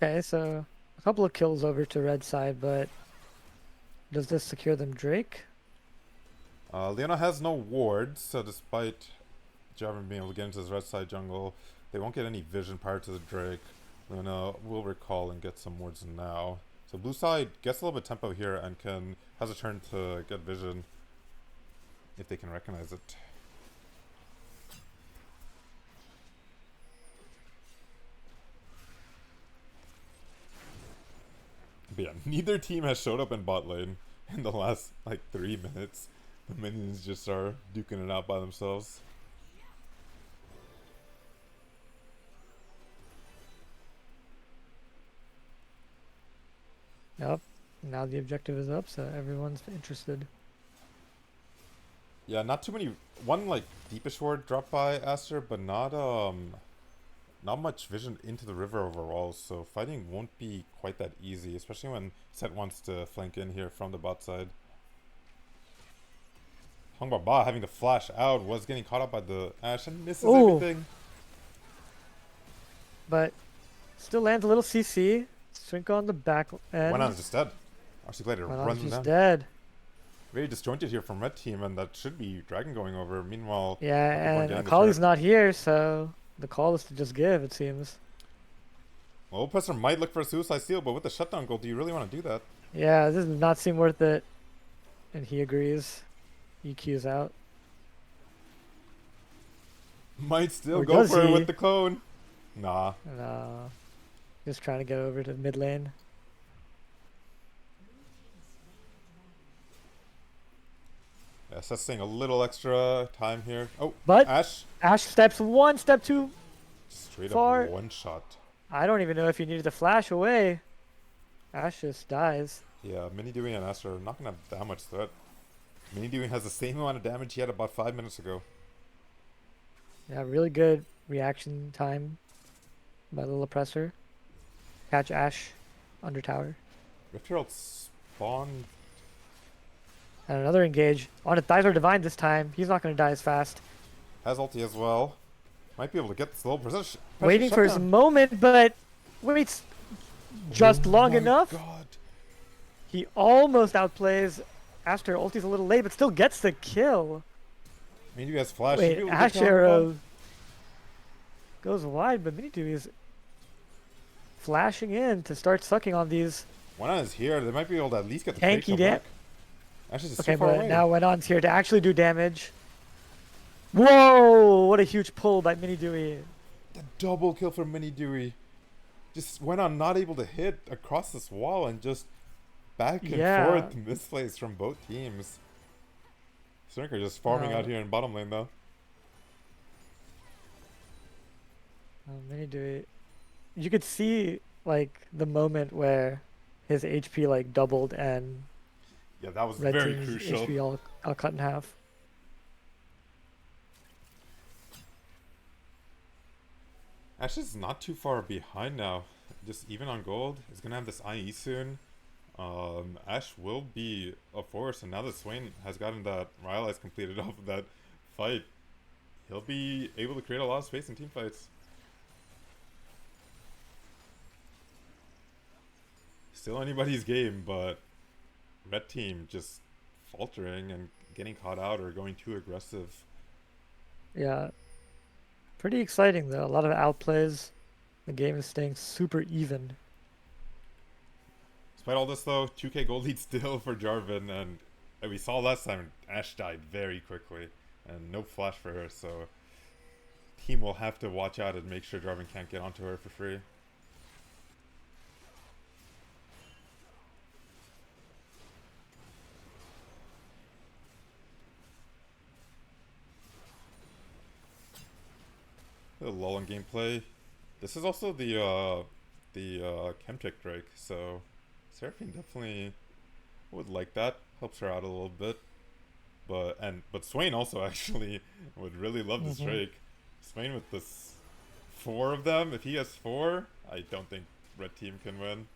Okay, so a couple of kills over to red side, but does this secure them Drake? Leona has no wards, so despite Javin being able to get into his red side jungle, they won't get any vision prior to the Drake. Leona will recall and get some wards now. So blue side gets a little bit tempo here and has a turn to get vision if they can recognize it. But yeah, neither team has showed up in bot lane in the last like 3 minutes. The minions just are duking it out by themselves. Yep. Now the objective is up, so everyone's interested. Yeah, not too many. One like deepish ward dropped by Aster, but not much vision into the river overall. So fighting won't be quite that easy, especially when Set wants to flank in here from the bot side. Hong Ba having to flash out was getting caught up by the Ashe and misses Ooh. everything. But still lands a little CC. Strinka on the back end. Went on just dead. rcgladiator runs him He's down. dead. Very disjointed here from red team, and that should be dragon going over. Meanwhile, Yeah, Walkerborn and getting the Akali's turret. not here, so the call is to just give, it seems. Well, Oppressor might look for a suicide steal, but with the shutdown goal, do you really want to do that? Yeah, this does not seem worth it. And he agrees. EQ's out. Might still Or go does for it he? with the clone. Nah. No. Just trying to get over to mid lane. Yeah, assessing a little extra time here. Oh, But Ashe. Ashe steps 1, step 2. Straight Far. up one shot. I don't even know if he needed to flash away. Ashe just dies. Yeah, Mini Dewey and Aster are not going to have that much threat. Mini Dewey has the same amount of damage he had about 5 minutes ago. Yeah, really good reaction time by Little Oppressor. Catch Ash under tower. Rift Herald spawned. And another engage. On a Thyzer Divine this time. He's not going to die as fast. Has ulti as well. Might be able to get this little pressure Waiting for his shutdown. moment, but waits Oh just long my enough. god. He almost outplays. Aster ulti's a little late, but still gets the kill. Mini Dewey has flash. Should Wait, be able to get Ash to Hunger Bomb. Arrow goes wide, but Minidu is flashing in to start sucking on these One on is here. They might be able to at least get the trade tanky kill damage. back. Ash is just Okay, too far but away. now Wenon's here to actually do damage. Whoa! What a huge pull by Mini Dewey. The double kill for Mini Dewey. Just went on not able to hit across this wall and just back and Yeah. forth misplays from both teams. Snicker just farming out here in bottom lane though. Mini Dewey. You could see like the moment where his HP like doubled and Yeah, that was red very team's crucial. HP all cut in half. Ash is not too far behind now. Just even on gold. He's gonna have this IE soon. Ash will be a force, and now that Swain has gotten that Rylai's completed off of that fight, he'll be able to create a lot of space in team fights. Still anybody's game, but red team just faltering and getting caught out or going too aggressive. Yeah. Pretty exciting though. A lot of outplays. The game is staying super even. Despite all this though, 2k gold lead still for Jarvan, and we saw last time Ash died very quickly, and no flash for her, so team will have to watch out and make sure Jarvan can't get onto her for free. A lull in gameplay. This is also the Chemtech Drake, so Seraphine definitely would like that. Helps her out a little bit. But Swain also actually would really love this Drake. Swain with this 4 of them, if he has 4, I don't think red team can win.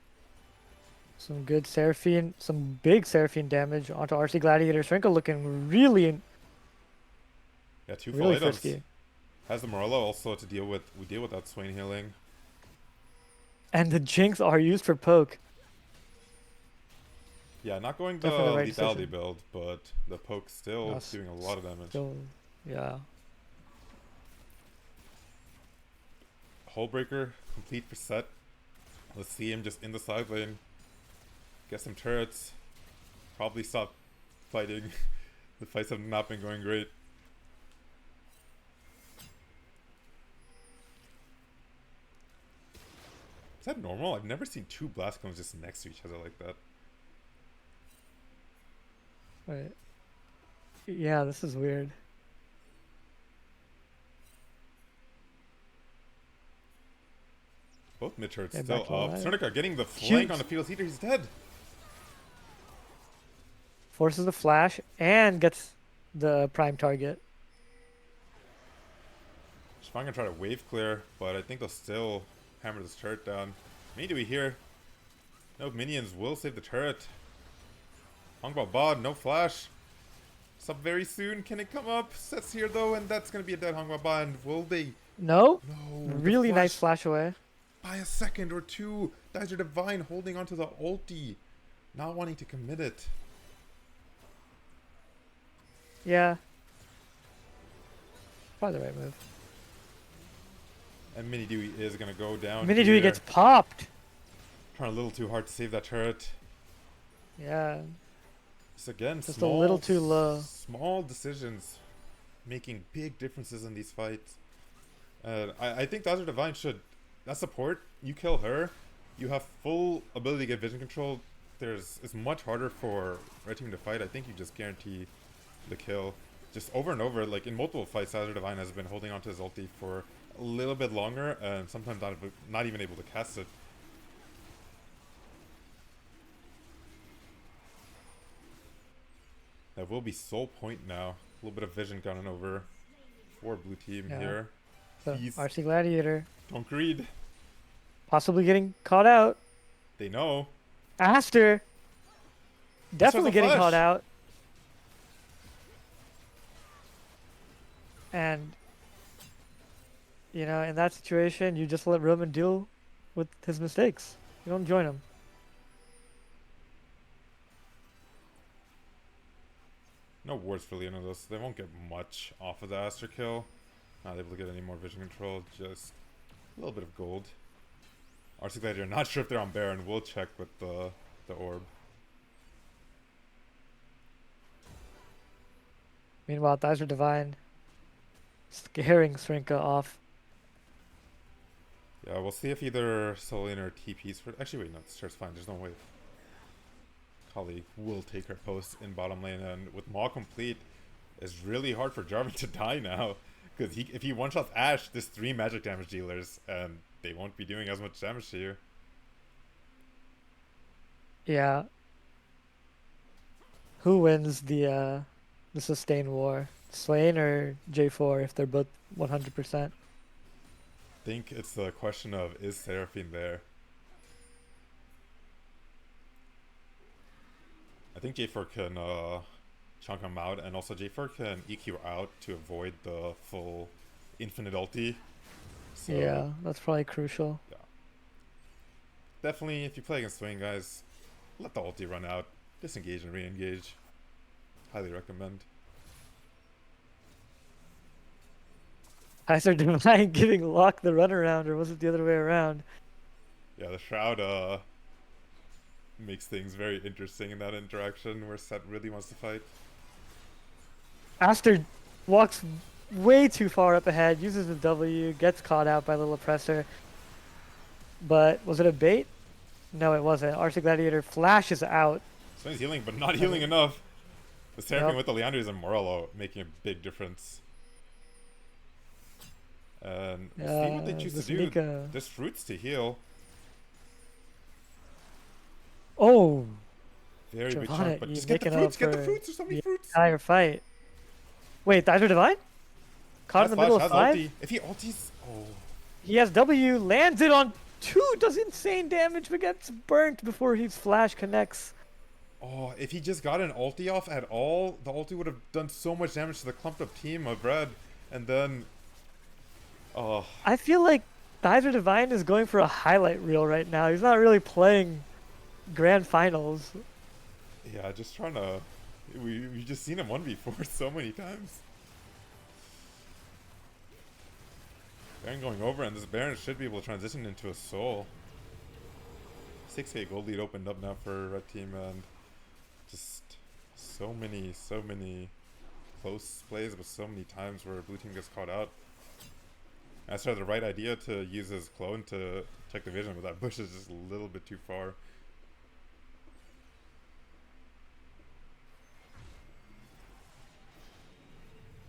Some good Seraphine, some big Seraphine damage onto rcgladiator. Shrinko looking really, Yeah, 2 full really items. frisky. Has the Morello also to deal with. We deal with that Swain healing. And the Jinx are used for poke. Yeah, not going the Definitely the right lethality decision. build, but the poke still doing a lot of damage. Still, yeah. Hullbreaker complete for set. Let's see him just in the side lane. Get some turrets. Probably stop fighting. The fights have not been going great. Is that normal? I've never seen 2 blast cones just next to each other like that. Right. Yeah, this is weird. Both mid turrets Yeah, still back up. alive. Cernica getting the flank Cute. on the Fetal Heater. He's dead. Forces the flash and gets the prime target. Just gonna try to wave clear, but I think they'll still hammer this turret down. Me, do we hear? No minions will save the turret. Hongbao bod, no flash. It's up very soon. Can it come up? Sets here though, and that's gonna be a dead Hongbao bod. And will they? No? No. Really nice flash away. By a second or 2. Dizer Divine holding onto the ulti. Not wanting to commit it. Yeah. Probably the right move. And Mini Dewey is gonna go down. Mini Dewey here. gets popped. Trying a little too hard to save that turret. Yeah. Just again, Just small, a little too low. Small decisions making big differences in these fights. I think Dazzler Divine should. That support, you kill her, you have full ability to get vision control. It's much harder for red team to fight. I think you just guarantee the kill. Just over and over, like in multiple fights, Dazzler Divine has been holding onto his ulti for a little bit longer and sometimes not even able to cast it. That will be soul point now. A little bit of vision gunning over for blue team Yeah. here. So Please RC Gladiator don't greed. possibly getting caught out. They know. Aster Astro has definitely a getting caught flash. out. And, in that situation, you just let Roman deal with his mistakes. You don't join him. No wards for Leonidas. They won't get much off of the Aster kill. Not able to get any more vision control. Just a little bit of gold. RC Gladiator, not sure if they're on Baron. We'll check with the orb. Meanwhile, Thizer Divine scaring Srinka off. Yeah, we'll see if either Solian or TP's for. Actually, wait, no, this chair's fine. There's no way. Kali will take her post in bottom lane, and with Maw complete, it's really hard for Jarvan to die now. Because if he one-shots Ashe, there's 3 magic damage dealers, and they won't be doing as much damage to you. Yeah. Who wins the sustain war? Swain or J4 if they're both 100%? I think it's the question of, is Seraphine there? I think J4 can chunk him out, and also J4 can EQ out to avoid the full infinite ulti. So, Yeah, that's probably crucial. yeah. Definitely, if you play against Swain, guys, let the ulti run out. Disengage and re-engage. Highly recommend. Thizer Divine giving Locke the runaround, or was it the other way around? Yeah, the Shroud makes things very interesting in that interaction where Set really wants to fight. Aster walks way too far up ahead, uses the W, gets caught out by the oppressor. But was it a bait? No, it wasn't. RC Gladiator flashes out. Swain's healing, but not healing enough. The Seraphine Yep. with the Leandries and Morello making a big difference. And we'll see what they choose to This do. Mika. There's fruits to heal. Oh, Very big Giovanna, chunk, but you just get the making up fruits, get the for fruits, there's so many the fruits. entire fight. Wait, Thizer Divine? Caught in Has the flash, middle of has 5? ulti. If he ultis, oh. He has W, lands it on 2, does insane damage, but gets burnt before his flash connects. Oh, if he just got an ulti off at all, the ulti would have done so much damage to the clumped up team of red. And then, oh, I feel like Thizer Divine is going for a highlight reel right now. He's not really playing grand finals. yeah, just trying to. We just seen him 1v4 so many times. Baron going over, and this Baron should be able to transition into a soul. 6k gold lead opened up now for red team, and just so many close plays, but so many times where blue team gets caught out. I started the right idea to use his clone to check the vision, but that bush is just a little bit too far.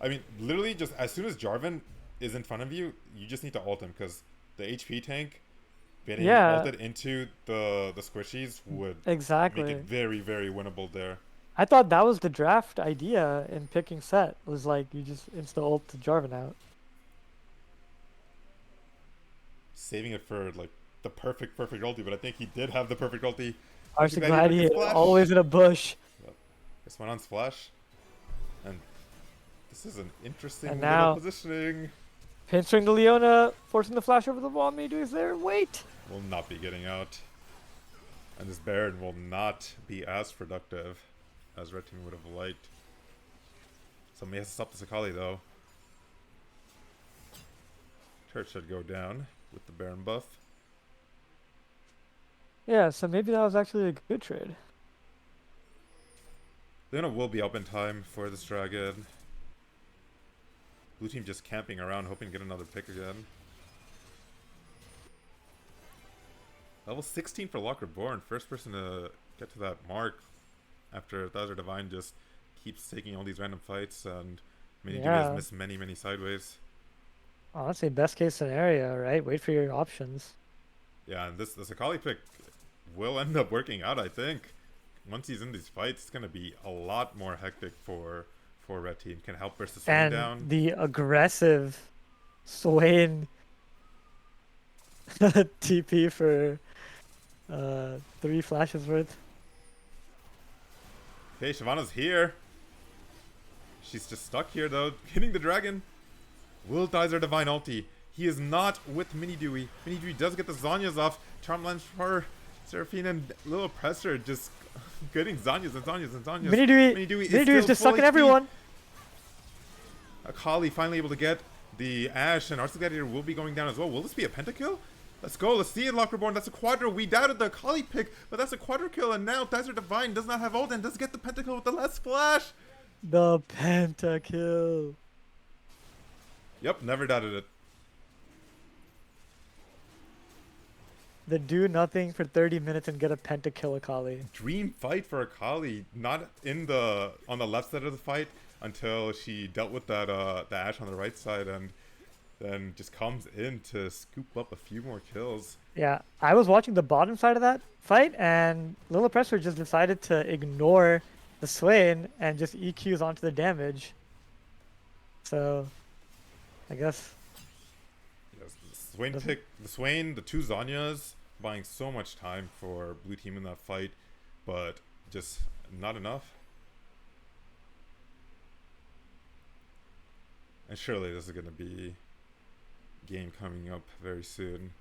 I mean, literally, just as soon as Jarvan is in front of you, you just need to ult him, because the HP tank getting Yeah, ulted into the squishies would make it exactly. very winnable there. I thought that was the draft idea in picking set, was like you just insta ult to Jarvan out. Saving it for like the perfect ulti, but I think he did have the perfect ulti. Arctic RC Gladiator gets Gladiator flash. always in a bush. Yep. This went on splash, and this is an interesting And little now positioning. pinstring to Leona, forcing the flash over the wall. Maybe is there. Wait. Will not be getting out, and this Baron will not be as productive as red team would have liked. Somebody has to stop the Sakali though. Turret should go down with the Baron buff. Yeah, so maybe that was actually a good trade. Leona will be up in time for this dragon. Blue team just camping around, hoping to get another pick again. Level 16 for Locker Born. First person to get to that mark after Thizer Divine just keeps taking all these random fights, and many duos Yeah. miss many sideways. Honestly, best case scenario, right? Wait for your options. Yeah, and this Akali pick will end up working out, I think. once he's in these fights, it's gonna be a lot more hectic for red team. Can help burst the Swain And down. the aggressive Swain TP for 3 flashes worth. Okay, Shyvana's here. She's just stuck here though, hitting the dragon. Will dies her divine ulti. He is not with Mini Dewey. Mini Dewey does get the Zanyas off. Charm Lens for Seraphine and Little Oppressor just getting Zanyas and Zanyas and Zanyas. Mini Dewey Mini is Dewey is still just full sucking HP. everyone. Akali finally able to get the Ashe, and rcgladiator will be going down as well. Will this be a pentakill? Let's go. Let's see it, Lockerborn. That's a quadra. We doubted the Akali pick, but that's a quadra kill, and now Desert Divine does not have ult and does get the pentakill with the last flash. The pentakill. Yep, never doubted it. The do nothing for 30 minutes and get a pentakill Akali. Dream fight for Akali, not in the on the left side of the fight until she dealt with that the Ashe on the right side, and then just comes in to scoop up a few more kills. Yeah, I was watching the bottom side of that fight, and Lil Oppressor just decided to ignore the Swain and just EQs onto the damage. So, I guess. Yes, the Swain, the two Zanyas, buying so much time for blue team in that fight, but just not enough. And surely this is going to be game coming up very soon.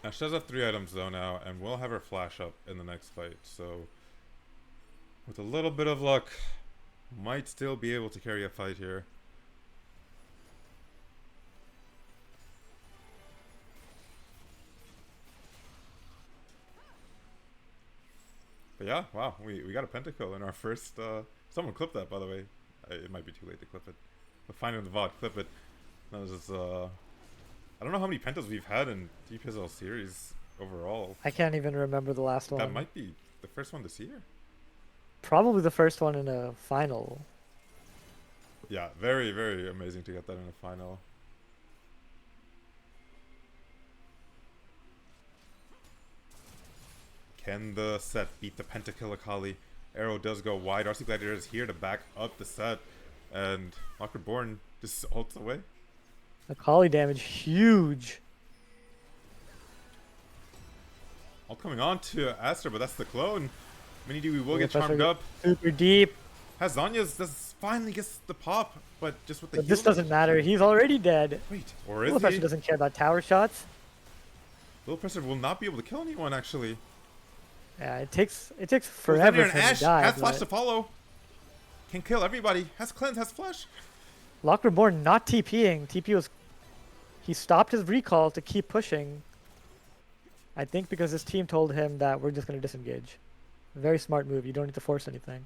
Now she does have 3 items though now, and we'll have her flash up in the next fight, so with a little bit of luck, might still be able to carry a fight here. But yeah, wow, we got a pentakill in our first, someone clip that by the way. It might be too late to clip it. But find it in the VOD, clip it. That was just, I don't know how many pentas we've had in UPSL series overall. I can't even remember the last one. That might be the first one this year. Probably the first one in a final. Yeah, very, very amazing to get that in a final. Can the set beat the pentakill Akali? Arrow does go wide. rcgladiator is here to back up the set. And Lockerborn just ults away. Akali damage, huge. Ult coming on to Aster, but that's the clone. Mini Dewey will get charmed up. Super deep. Has Zanya's does finally gets the pop, but just with the But this doesn't matter. He's already dead. Wait, or is Little Oppressor he? doesn't care about tower shots. Little Oppressor will not be able to kill anyone actually. Yeah, it takes forever for him Ashe to die. has flash to follow. Can kill everybody. Has cleanse, has flash. Lockerborn not TPing. TP was... He stopped his recall to keep pushing. I think because his team told him that we're just going to disengage. Very smart move. You don't need to force anything.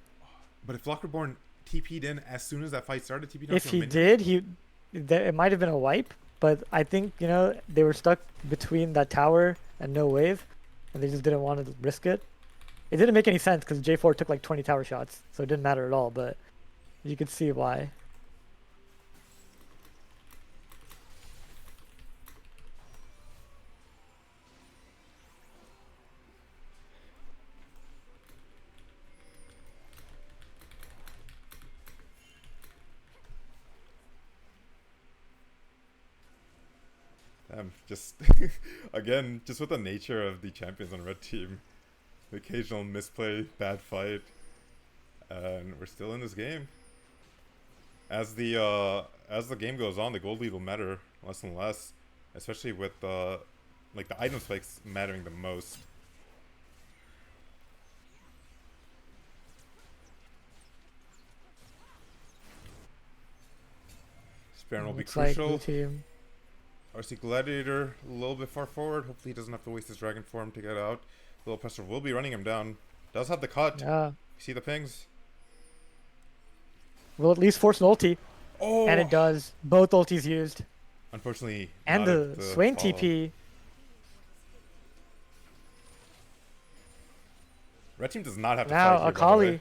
But if Lockerborn TP'd in as soon as that fight started, TP'd If he did, it might have been a wipe. But I think, you know, they were stuck between that tower and no wave. And they just didn't want to risk it. It didn't make any sense because J4 took like 20 tower shots. So it didn't matter at all. But you could see why. Just again, just with the nature of the champions on red team, the occasional misplay, bad fight, and we're still in this game. As the game goes on, the gold lead will matter less and less, especially with like the item spikes mattering the most. Sparon will be crucial. rcgladiator a little bit far forward. Hopefully he doesn't have to waste his dragon form to get out. Little Oppressor will be running him down. Does have the cut. Yeah. See the pings? Will at least force an ulti. Oh! And it does. Both ultis used. Unfortunately, and the Swain follow. TP. Red team does not have to now fight here, Akali.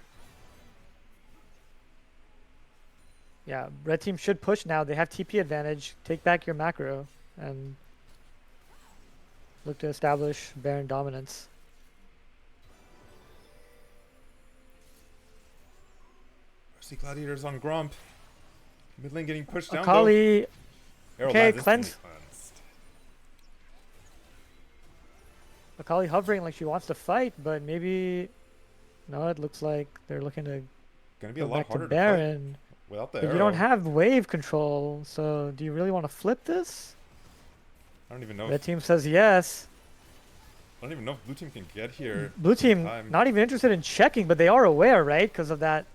Yeah, red team should push now. They have TP advantage. Take back your macro and look to establish Baron dominance. rcgladiator's on Grump. Mid lane getting pushed down though. Akali, Arrow okay, lands instantly cleanse. cleansed. Akali hovering like she wants to fight, but maybe no. It looks like they're looking to Gonna be a go lot back to harder to fight Baron. without the But you don't arrow. have wave control, so do you really want to flip this? I don't even know Red if team says yes. I don't even know if blue team can get here Blue in team time. not even interested in checking, but they are aware, right? Because of that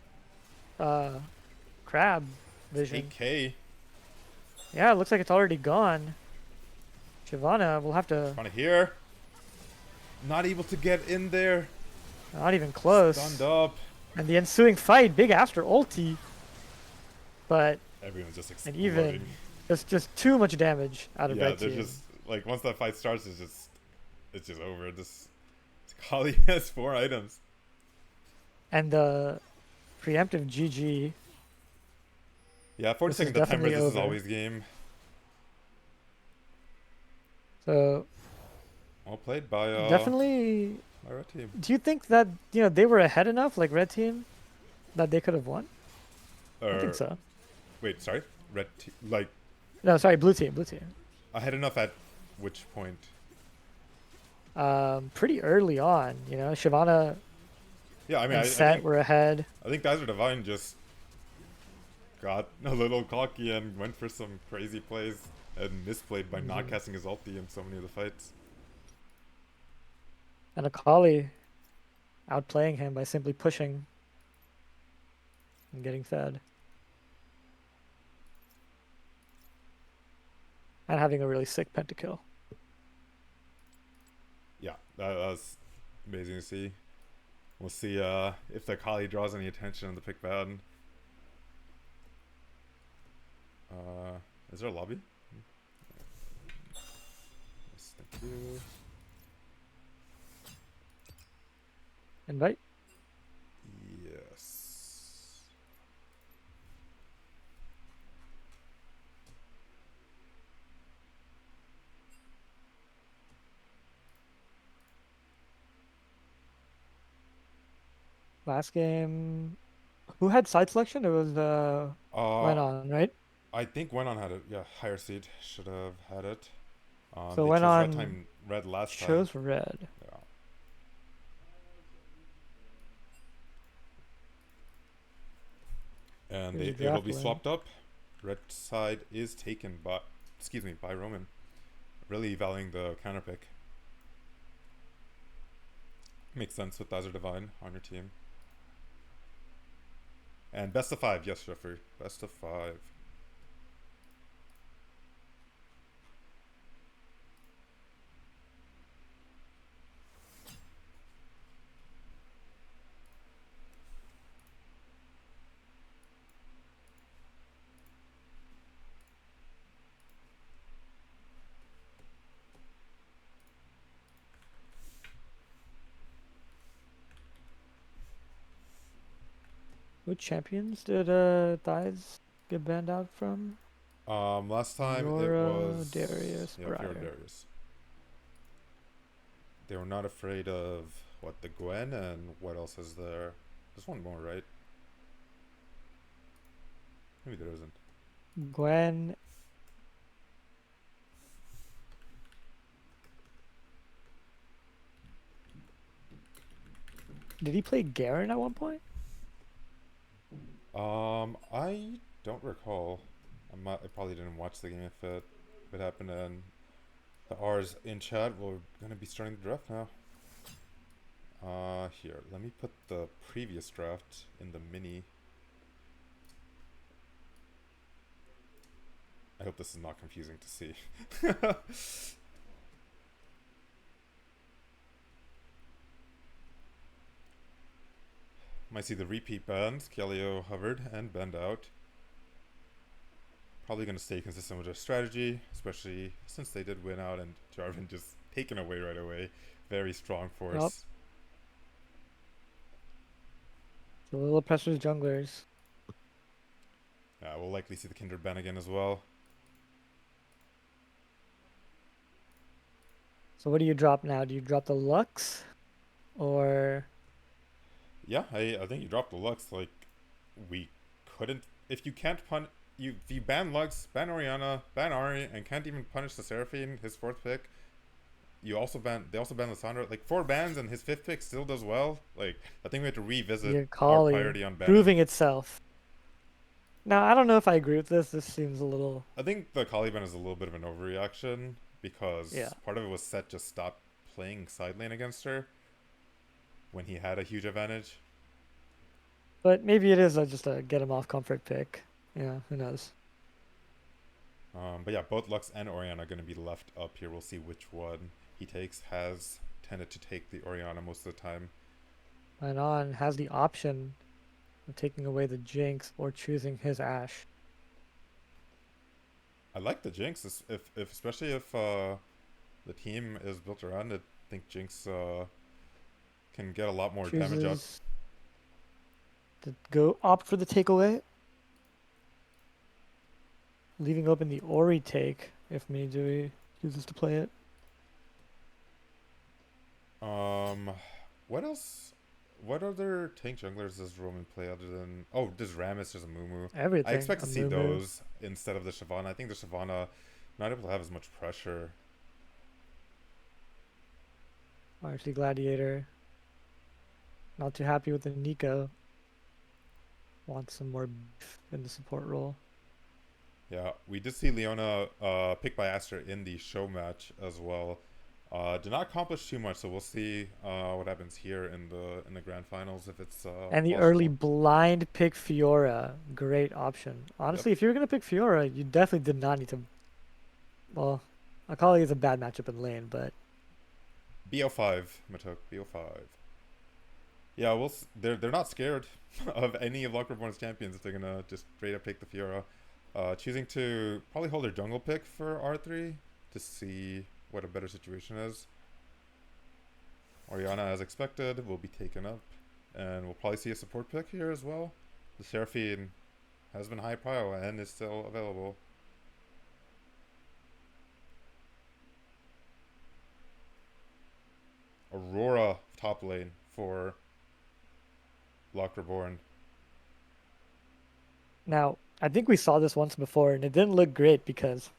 uh, crab It's vision. 8k. Yeah, it looks like it's already gone. Shyvana will have to. Trying to here. Not able to get in there. Not even close. Stunned up. And the ensuing fight, big Aster ulti. But Everyone's just and exploding. even just too much damage out of Yeah, red they're team. just like once that fight starts, it's just over. This Kali has 4 items. And the preemptive GG. Yeah, This is 42nd September. definitely This is over. always game. So Well played by definitely. red team. Do you think that they were ahead enough, like red team, that they could have won? I think Or so. wait, sorry, red team. Like No, sorry, blue team, blue team. ahead enough at which point? Pretty early on, Shyvana Yeah, I mean, and I Set think were ahead. Dazzler Divine just got a little cocky and went for some crazy plays and misplayed by not casting his ulti in so many of the fights. And Akali outplaying him by simply pushing and getting fed. And having a really sick pentakill. Yeah, that was amazing to see. We'll see if the Kali draws any attention on the pick bad. Is there a lobby? Yes, thank you. Invite? Yes. Last game. Who had side selection? It was Uh, went on, right? I think Wenon had it. Yeah, higher seed should have had it. So They went chose on red last time. chose red. Yeah. And Here's a it'll draft be win. swapped up. Red side is taken by, by Roman. Really valuing the counter pick. Makes sense with Dazzler Divine on your team. And best of 5, yes, Jeffrey. Best of 5. What champions did Thighs get banned out from? Last time it Fiora, was Darius, Fiora Briar. Darius. They were not afraid of what the Gwen and what else is there? There's one more, right? Maybe there isn't. Gwen. Did he play Garen at one point? I don't recall. I probably didn't watch the game if it happened. And the R's in chat. We're gonna be starting the draft now. Here, let me put the previous draft in the mini. I hope this is not confusing to see. Might see the repeat bans. Kelio hovered and banned out. Probably going to stay consistent with their strategy, especially since they did win out and Jarvan just taken away right away. Very strong Yep. force. The little pressures junglers. Yeah, we'll likely see the Kindred ban again as well. So what do you drop now? Do you drop the Lux or Yeah, I think you dropped the Lux. Like, we couldn't. If you can't pun. If you ban Lux, ban Oriana, ban Ari, and can't even punish the Seraphine, his fourth pick, you also ban. They also ban Lissandra. Like, four bans and his fifth pick still does well. Like, I think we have to revisit your our Kali priority on banning. proving itself? Now, I don't know if I agree with this. This seems a little, I think the Kali ban is a little bit of an overreaction yeah. because part of it was Set just stopped playing side lane against her when he had a huge advantage. But maybe it is just a get him off comfort pick. Yeah, who knows? But yeah, both Lux and Oriana are going to be left up here. We'll see which one he takes. Has tended to take the Oriana most of the time. And on has the option of taking away the Jinx or choosing his Ash. I like the Jinx, if especially if the team is built around it. I think Jinx can get a lot more damage up. Chooses to go opt for the takeaway, leaving open the Ori take if Minidui chooses to play it. Um, what else? What other tank junglers does Roman play other than there's Rammus, there's a Mumu. I Everything. expect A to see Mumu, those instead of the Shyvana. I think the Shyvana not able to have as much pressure. rcgladiator. Not too happy with the Nico. Wants some more beef in the support role. Yeah, we did see Leona picked by Aster in the show match as well. Did not accomplish too much, so we'll see what happens here in the grand finals if it's And the early possible. blind pick Fiora. Great option. Yep. Honestly, if you were going to pick Fiora, you definitely did not need to. Well, Akali is a bad matchup in lane, but BO5, Matok, BO5. Yeah, they're not scared of any of Lockreborn's champions if they're gonna just straight up take the Fiora. Choosing to probably hold their jungle pick for R3 to see what a better situation is. Oriana, as expected, will be taken up, and we'll probably see a support pick here as well. The Seraphine has been high prio and is still available. Aurora top lane for Lockreborn. now I think we saw this once before, and it didn't look great because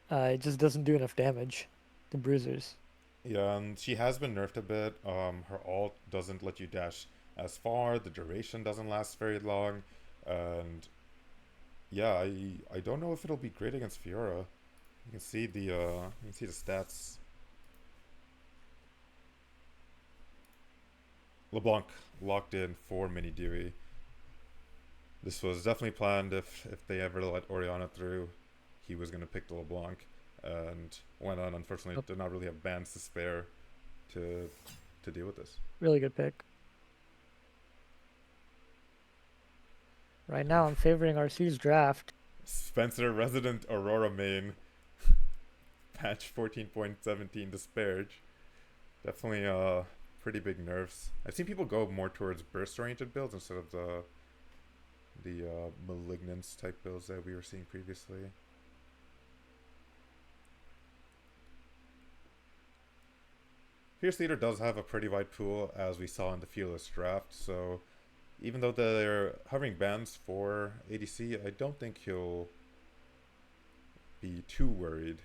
it just doesn't do enough damage to bruisers. Yeah, and she has been nerfed a bit. Her ult doesn't let you dash as far. The duration doesn't last very long, and yeah, I don't know if it'll be great against Fiora. You can see the stats. LeBlanc locked in for Mini Dewey. This was definitely planned. If they ever let Oriana through, he was gonna pick the LeBlanc, and went on. Unfortunately, Oh, did not really have bans to spare to to deal with this. really good pick. Right now, I'm favoring RC's draft. Spencer Resident Aurora main patch 14.17 disparage. Definitely pretty big nerfs. I've seen people go more towards burst oriented builds instead of the malignance type builds that we were seeing previously. Fierce Leader does have a pretty wide pool as we saw in the Fearless draft, so even though they're hovering bans for ADC, I don't think he'll be too worried.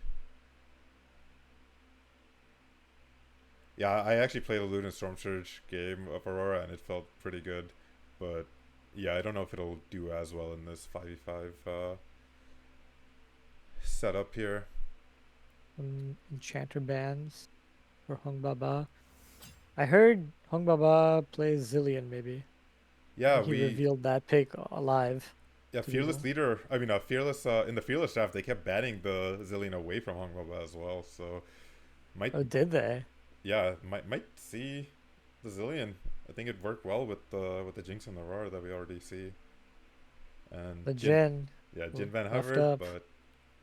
Yeah, I actually played a Loot and Storm Surge game of Aurora and it felt pretty good. But yeah, I don't know if it'll do as well in this 5v5 setup here. Some enchanter bans for Hung Baba. I heard Hung Baba plays Zillion maybe. I Yeah, think he we revealed that pick alive yeah, to Fearless people. Leader. I mean, Fearless in the Fearless draft, they kept banning the Zillion away from Hongmoba as well. So might Oh, did they? might see the Zillion. I think it worked well with the Jinx and the Roar that we already see. And The Jin, Jin yeah, Jin Van buffed Hovered, up. but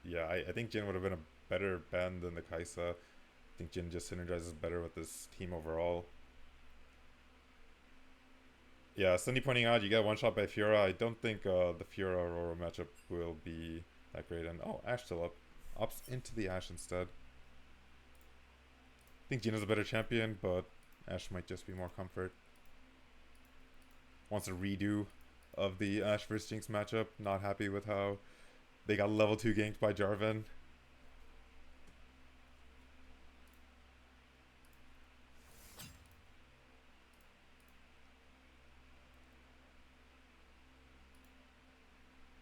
yeah, I think Jin would have been a better ban than the Kaisa. I think Jin just synergizes better with this team overall. Yeah, Cindy pointing out you get one shot by Fiora. I don't think the Fiora Aurora matchup will be that great. And oh, Ashe still up. Opts into the Ashe instead. I think Gina's a better champion, but Ashe might just be more comfort. Wants a redo of the Ashe vs Jinx matchup. Not happy with how they got level 2 ganked by Jarvan.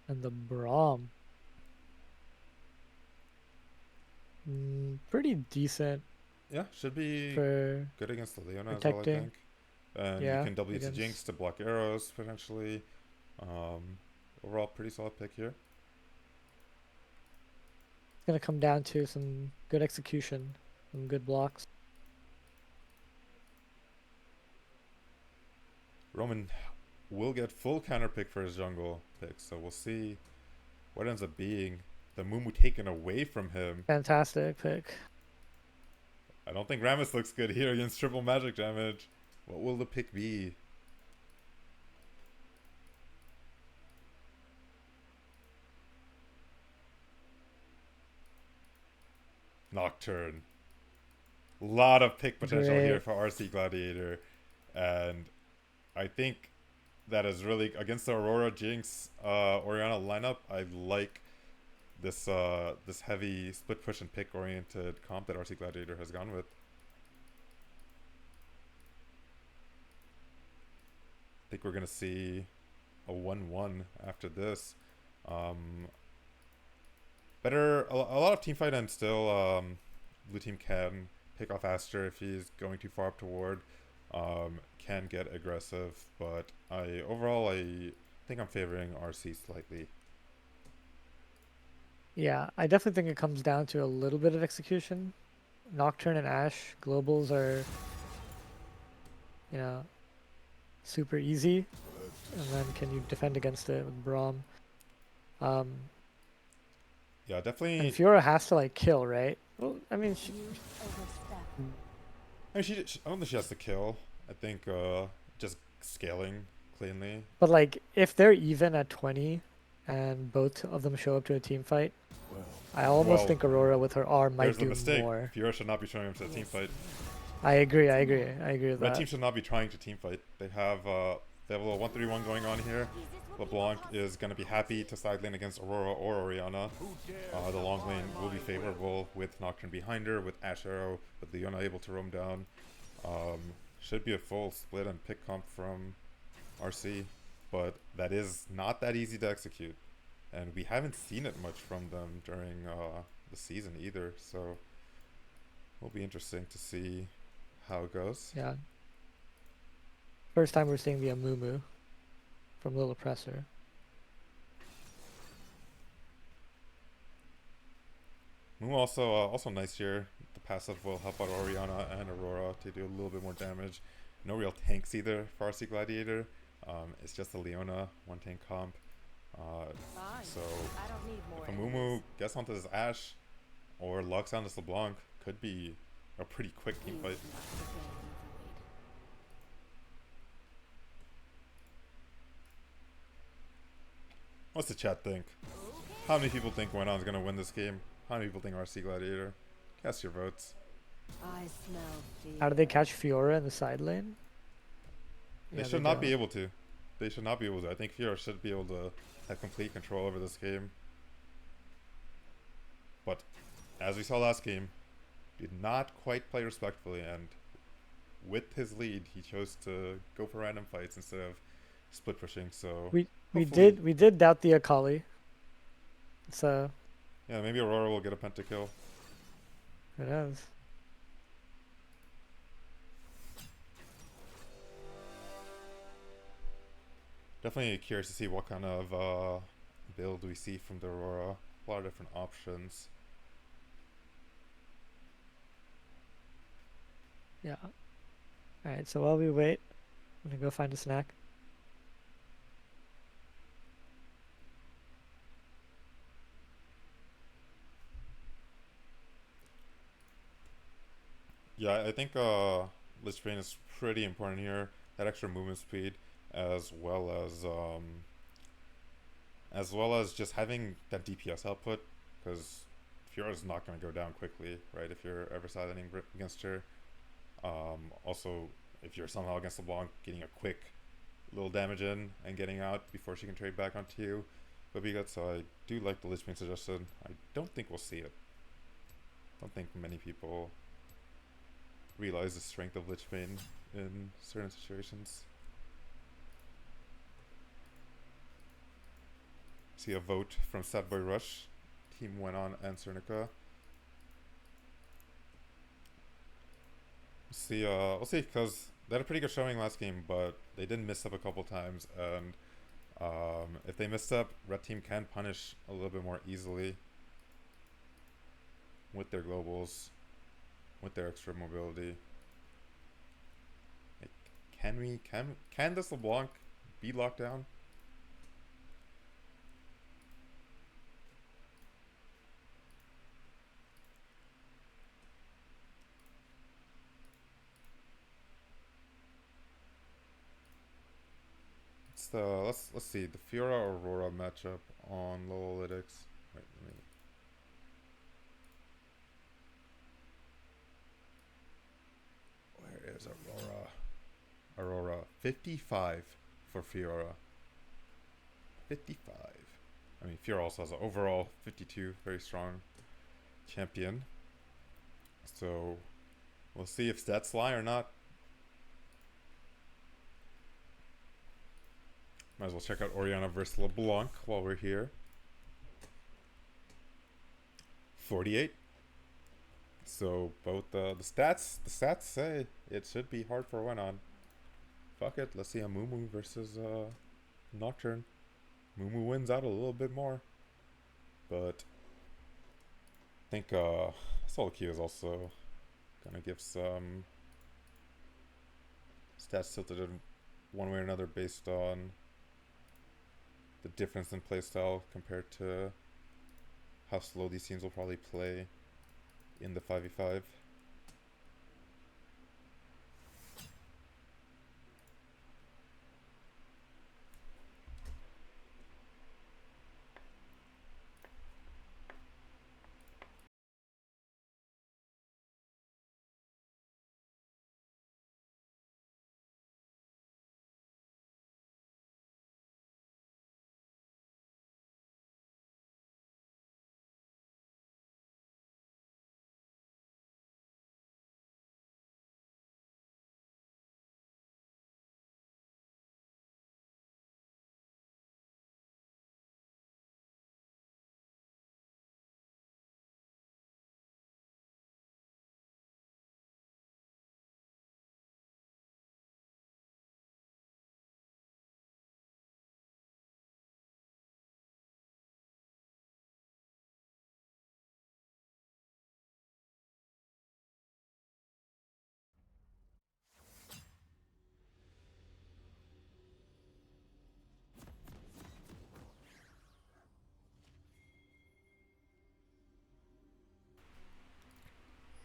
And the Braum. Pretty decent Yeah, should be for good against the Leona as well, I protecting. think. And you Yeah, can W to Jinx against. to block arrows, potentially. Um, Overall, pretty solid pick here. It's gonna come down to some good execution, some good blocks. Roman will get full counter pick for his jungle pick, so we'll see what ends up being. The Mumu taken away from him. Fantastic pick. I don't think Rammus looks good here against triple magic damage. What will the pick be? Nocturne. Lot of pick potential here Great. for RC Gladiator. And I think that is really against the Aurora Jinx Orianna lineup. I like this heavy split push and pick oriented comp that RC Gladiator has gone with. I think we're gonna see a 1-1 after this. Um, a lot of team fight and still blue team can pick off Aster if he's going too far up toward. Can get aggressive, but I think I'm favoring RC slightly. Yeah, I definitely think it comes down to a little bit of execution. Nocturne and Ashe globals are, you know, super easy, and then can you defend against it with Braum? Um, Yeah, and definitely. Fiora has to like kill, right? Well, I mean, I mean, I don't think she has to kill. I think just scaling cleanly. but like if they're even at 20, and both of them show up to a team fight, I almost Well, think Aurora with her R there's might the do mistake. more. Fiora should not be showing up to a team fight. I agree. I agree. I agree with Red team that. should not be trying to team fight. They have a little 1-3-1 going on here. LeBlanc is going to be happy to side lane against Aurora or Orianna. The long lane will be favorable with Nocturne behind her, with Ashe Arrow, with Leona able to roam down. Should be a full split and pick comp from RC, but that is not that easy to execute. And we haven't seen it much from them during the season either, so it'll be interesting to see how it goes. Yeah. First time we're seeing the Amumu from Lil Oppressor. Moo also nice here. The passive will help out Orianna and Aurora to do a little bit more damage. No real tanks either for RC Gladiator. It's just a Leona one tank comp. So if a Mumu gets onto this Ashe or locks down this LeBlanc, could be a pretty quick team fight. What's the chat think? How many people think Wenon's gonna win this game? How many people think RC Gladiator? Cast your votes. How do they catch Fiora in the side lane? They Yeah, they should not be don't. able to. They should not be able to. I think Fiora should be able to have complete control over this game. But as we saw last game, did not quite play respectfully, and with his lead, he chose to go for random fights instead of split pushing. So We we hopefully, did we did doubt the Akali. So yeah, maybe Aurora will get a pentakill. who knows? Definitely curious to see what kind of build we see from the Aurora. A lot of different options. Yeah. Alright, so while we wait, I'm gonna go find a snack. Yeah, I think Lich Bane is pretty important here. That extra movement speed as well as just having that DPS output, because Fiora's not going to go down quickly, right? If you're ever siding against her. Also, if you're somehow against LeBlanc, getting a quick little damage in and getting out before she can trade back onto you would be good. So I do like the Lich Bane suggestion. I don't think we'll see it. I don't think many people realize the strength of Lich Bane in certain situations. See a vote from Sadboy Rush, Team went on and Cernica. We'll see, because they had a pretty good showing last game, but they did miss up a couple times, and if they missed up, red team can punish a little bit more easily with their globals, with their extra mobility. Like, can this LeBlanc be locked down? Let's see the Fiora Aurora matchup on low analytics. Wait, where is Aurora? Aurora 55 for Fiora. 55. I mean, Fiora also has an overall 52, very strong champion. So we'll see if stats lie or not. Might as well check out Oriana versus LeBlanc while we're here. 48. So both the stats say it should be hard for a win on. Fuck it, let's see a Mumu versus Nocturne. Mumu wins out a little bit more, but I think Solo Q is also gonna give some stats tilted in one way or another based on the difference in playstyle compared to how slow these teams will probably play in the 5v5.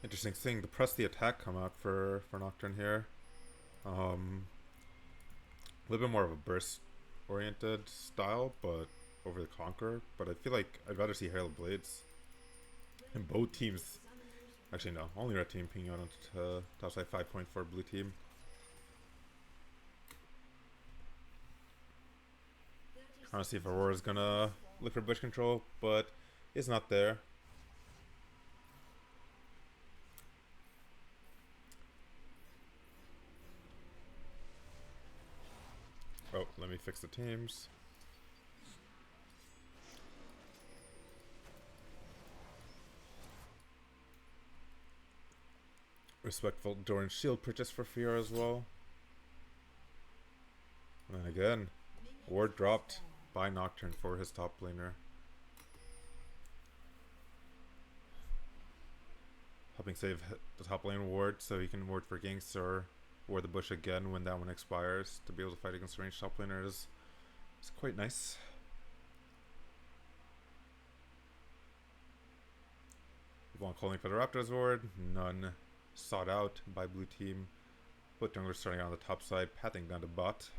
Interesting seeing the press the attack come out for Nocturne here. A little bit more of a burst oriented style, but over the Conqueror. But I feel like I'd rather see Hail of Blades. And both teams, actually no, only red team pinging out onto topside 5 point for blue team. Trying to see if Aurora's gonna look for bush control, but it's not there. Oh, let me fix the teams. Respectful Doran shield purchase for Fiora as well. And then again, ward dropped by Nocturne for his top laner. Helping save the top lane ward so he can ward for ganks or ward the bush again when that one expires to be able to fight against ranged top laners. It's quite nice. One calling for the Raptors ward, none sought out by blue team. Both junglers starting on the top side, pathing down to bot.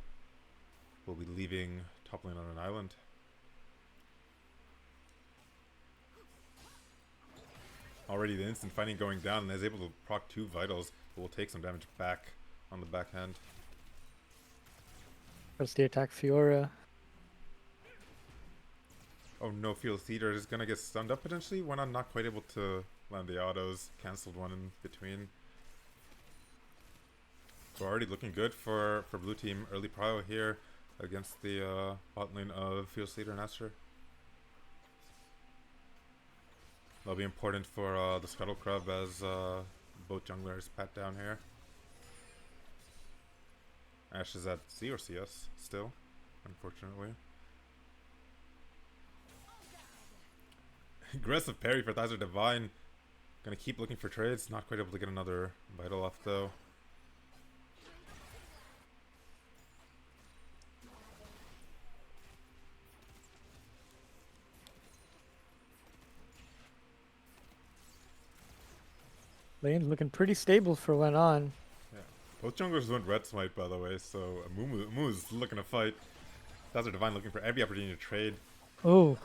will be leaving top lane on an island. Already the instant fighting going down and is able to proc 2 vitals, but will take some damage back on the backhand. Press the attack Fiora. Oh no, Field Theater is gonna get stunned up potentially. Went on not quite able to land the autos. Cancelled one in between. So already looking good for blue team. Early prio here against the bot lane of Field Theater and Aster. That'll be important for the Scuttle Crab as both junglers pat down here. Ash is at C or CS still, unfortunately. Aggressive parry for Thizer Divine. Gonna keep looking for trades. Not quite able to get another vital off though. Lane's looking pretty stable for when on. Yeah. Both junglers went red smite by the way, so Amuumu's looking to fight. Thizer Divine looking for every opportunity to trade. Oh.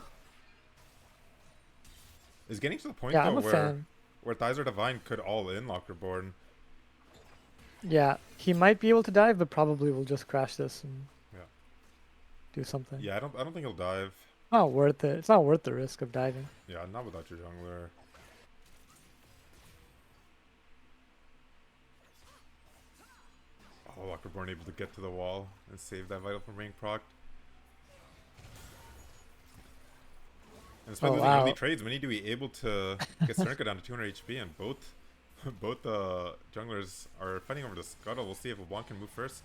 Is getting to the point Yeah, though I'm a fan. where Thizer Divine could all in Lockerborn. Yeah, he might be able to dive, but probably will just crash this and do something. Yeah, I don't think he'll dive. Not worth it. It's not worth the risk of diving. Yeah, not without your jungler. Oh, Lockerborn able to get to the wall and save that vital from being procced. And despite losing early trades, we need to be able to get Cernica down to 200 HP, and both junglers are fighting over the scuttle. We'll see if LeBlanc can move first.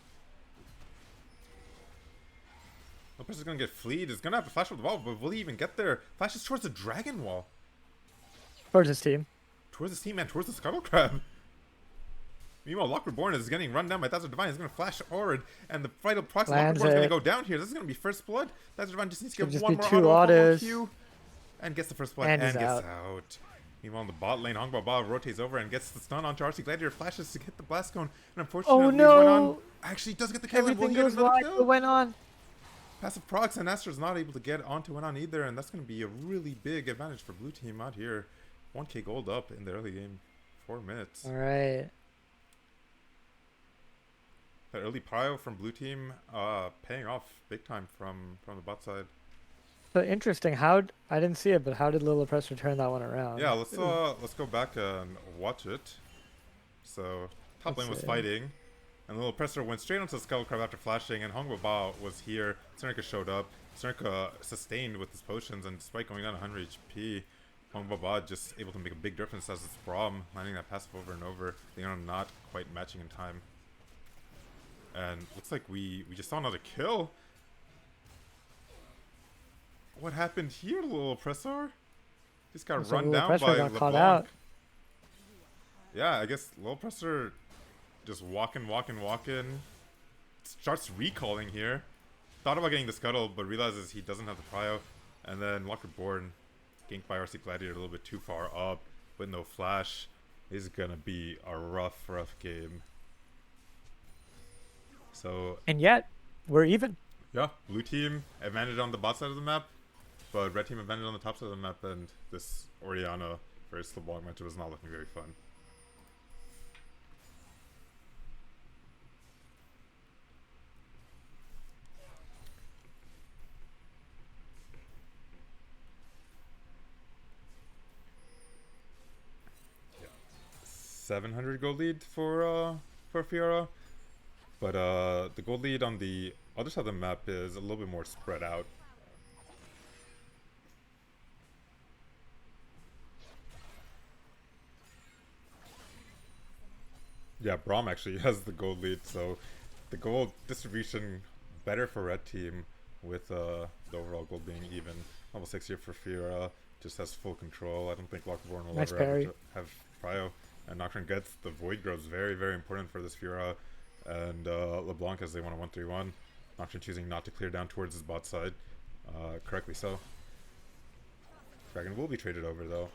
Lopez is gonna get fleed. Is gonna have to flash over the wall, but will he even get there? Flashes towards the dragon wall. Towards his team. Towards his team and towards the scuttle crab. Meanwhile, Lock Reborn is getting run down by Thizer Divine. He's going to flash forward, and the vital procs Lock Reborn is going to go down here. This is going to be first blood. Thizer Divine just needs to get one more auto Q, and gets the first blood and gets out. Meanwhile, in the bot lane, Hongbaba rotates over and gets the stun onto RC Gladiator, flashes to get the blast cone, and unfortunately, went on. Actually, does get the kill. Everything goes wide, but went on. Passive procs, and Astra's not able to get onto went on either, and that's going to be a really big advantage for blue team out here. 1k gold up in the early game. 4 minutes. All right. That early prio from blue team paying off big time from the bot side. So interesting. I didn't see it, but how did Lil Oppressor turn that one around? Yeah, let's go back and watch it. So top lane was fighting, and Lil Oppressor went straight onto the Skull Crab after flashing, and Hongbo Bao was here. Cernica showed up. Cernica sustained with his potions, and despite going down 100 HP, Hongbo Bao just able to make a big difference as it's Braum landing that passive over and over. They are not quite matching in time. And looks like we just saw another kill. What happened here, Lil Oppressor? Just got run down by LeBlanc. Yeah, I guess Lil Oppressor just walking. Starts recalling here. Thought about getting the scuttle, but realizes he doesn't have the prio. And then Lockerborn ganked by RC Gladiator a little bit too far up with no flash. This is gonna be a rough game. So and yet we're even. Yeah, blue team advantage on the bot side of the map, but red team advantage on the top side of the map, and this Orianna versus LeBlanc matchup is not looking very fun. Yeah, 700 gold lead for Fiora. But the gold lead on the other side of the map is a little bit more spread out. Yeah, Braum actually has the gold lead, so the gold distribution better for red team with the overall gold being even. Level 6 here for Fiora, just has full control. I don't think Lockborn will ever have prio. And Nocturne gets the Void Grubs, very, very important for this Fiora. And LeBlanc as they want a 1-3-1. Nocturne choosing not to clear down towards his bot side. Correctly so. Dragon will be traded over though.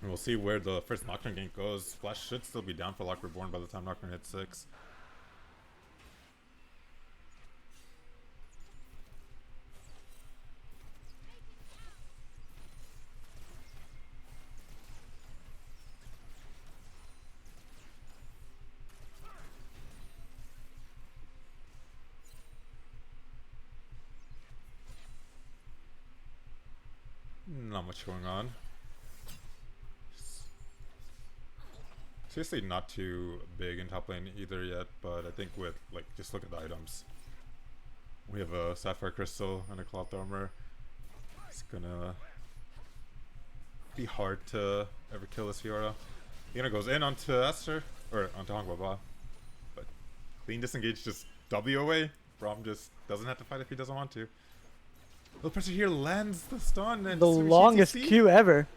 And we'll see where the first Nocturne gank goes. Flash should still be down for Lock Reborn by the time Nocturne hits 6. Not much going on. Seriously, not too big in top lane either yet, but I think with, like, just look at the items. We have a Sapphire Crystal and a Cloth Armor. It's gonna be hard to ever kill this Fiora. Fiona goes in onto Esther, or onto Hong Baba. But clean disengage, just W away. Braum just doesn't have to fight if he doesn't want to. The pressure here lands the stun and The longest Q ever.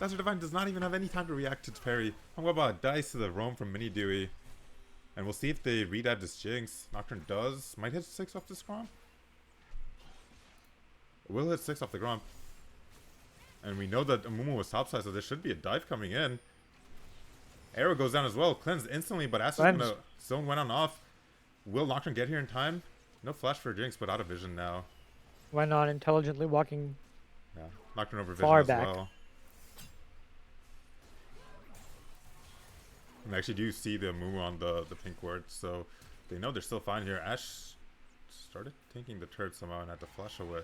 Dazzler Divine does not even have any time to react to its parry. Hong Baba dies to the roam from Mini Dewey. And we'll see if they read this Jinx. Nocturne does. Might hit 6 off this Gromp. Will hit 6 off the Gromp. And we know that Amumu was topside, so there should be a dive coming in. Arrow goes down as well. Cleansed instantly, but Astra's gonna zone went on off. Will Nocturne get here in time? No flash for Jinx, but out of vision now. Went on intelligently walking. Yeah, Nocturne over vision far as back. well. And I actually do see the Amumu on the pink ward, so they know they're still fine here. Ashe started tanking the turret somehow and had to flash away.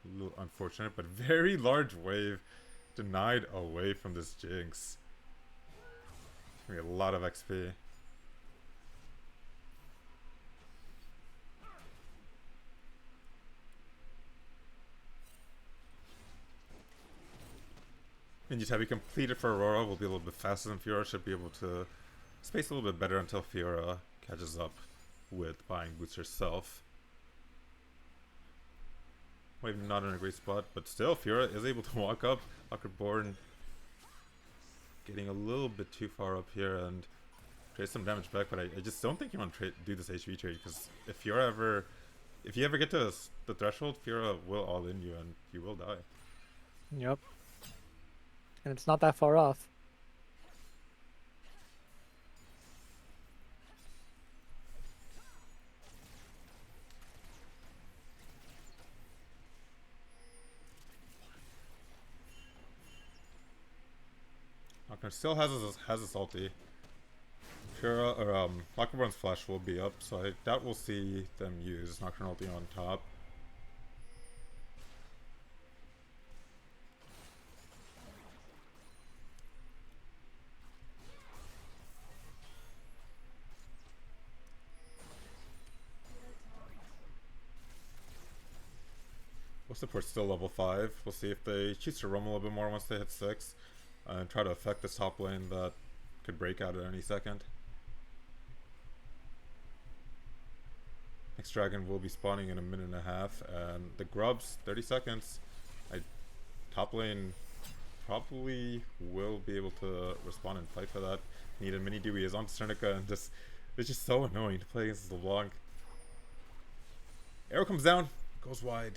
A little unfortunate, but very large wave denied away from this Jinx. We get a lot of XP. Ninja Tabby completed for Aurora. Will be a little bit faster than Fiora. Should be able to space a little bit better until Fiora catches up with buying boots herself. Wave not in a great spot, but still Fiora is able to walk up. Lock Reborn getting a little bit too far up here and trade some damage back, but I just don't think you want to do this HV trade, because if you ever get to the threshold, Fiora will all in you and you will die. Yep. And it's not that far off. Nocturne still has his ulti. Fiora or Lock Reborn's flash will be up, so I doubt we'll see them use Nocturne ulti on top. We'll support still level 5. We'll see if they choose to roam a little bit more once they hit 6. And try to affect this top lane that could break out at any second. Next dragon will be spawning in a minute and a half. And the grubs, 30 seconds. Top lane probably will be able to respond and fight for that. Needed Mini Dewey is on Sternica, and it's just so annoying to play against LeBlanc. Arrow comes down, goes wide.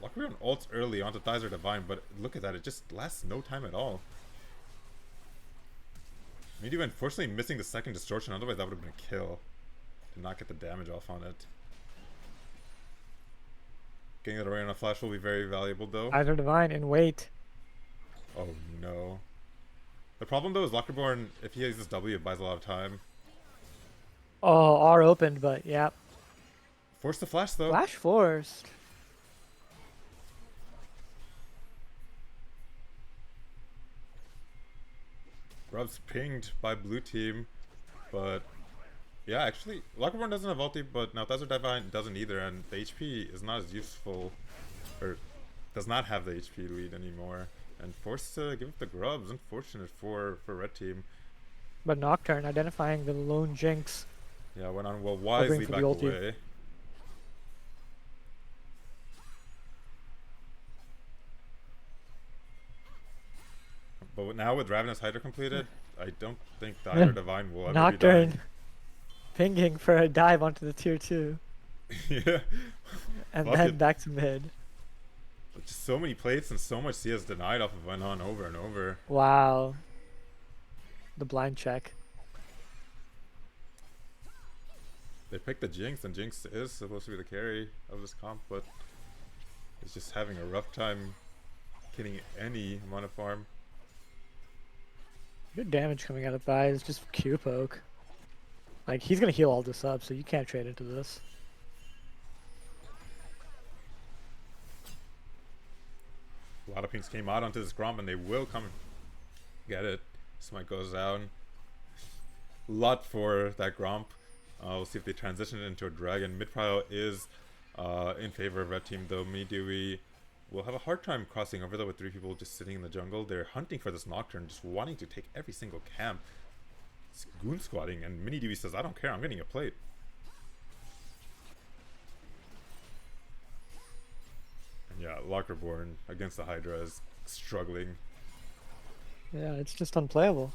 Lock Reborn ults early onto Dazzler Divine, but look at that, it just lasts no time at all. Mini Dewey unfortunately missing the second distortion, otherwise that would have been a kill. Did not get the damage off on it. Getting that array on a flash will be very valuable though. Dazzler Divine in wait. Oh no. The problem though is Lock Reborn, if he uses W, it buys a lot of time. Oh, R opened, but yeah. Force the flash though. Flash forced. Grub's pinged by blue team, but yeah, actually, Lock Reborn doesn't have ulti, but now Dazzler Divine doesn't either, and the HP is not as useful, or does not have the HP lead anymore, and forced to give up the grubs. Unfortunate for red team. But Nocturne identifying the lone Jinx. Yeah, went on well wisely back away. But now with Ravenous Hydra completed, I don't think the Hydra Divine will ever Nocturne be dying. pinging for a dive onto the tier 2. Yeah. And Fuck then it. back to mid. Just so many plates and so much CS denied off of went on over and over. Wow. The blind check. They picked the Jinx, and Jinx is supposed to be the carry of this comp, but it's just having a rough time getting any mana farm. Good damage coming out of thighs, just Q poke. Like, he's gonna heal all this up, so you can't trade into this. A lot of pinks came out onto this Gromp, and they will come and get it. Smite goes down. Lot for that Gromp. We'll see if they transition it into a dragon. Mid prio is in favor of red team, though. Dewey will have a hard time crossing over, though, with 3 people just sitting in the jungle. They're hunting for this Nocturne, just wanting to take every single camp. It's goon squatting, and Dewey says, I don't care, I'm getting a plate. And yeah, Lockerborn against the Hydra is struggling. Yeah, it's just unplayable.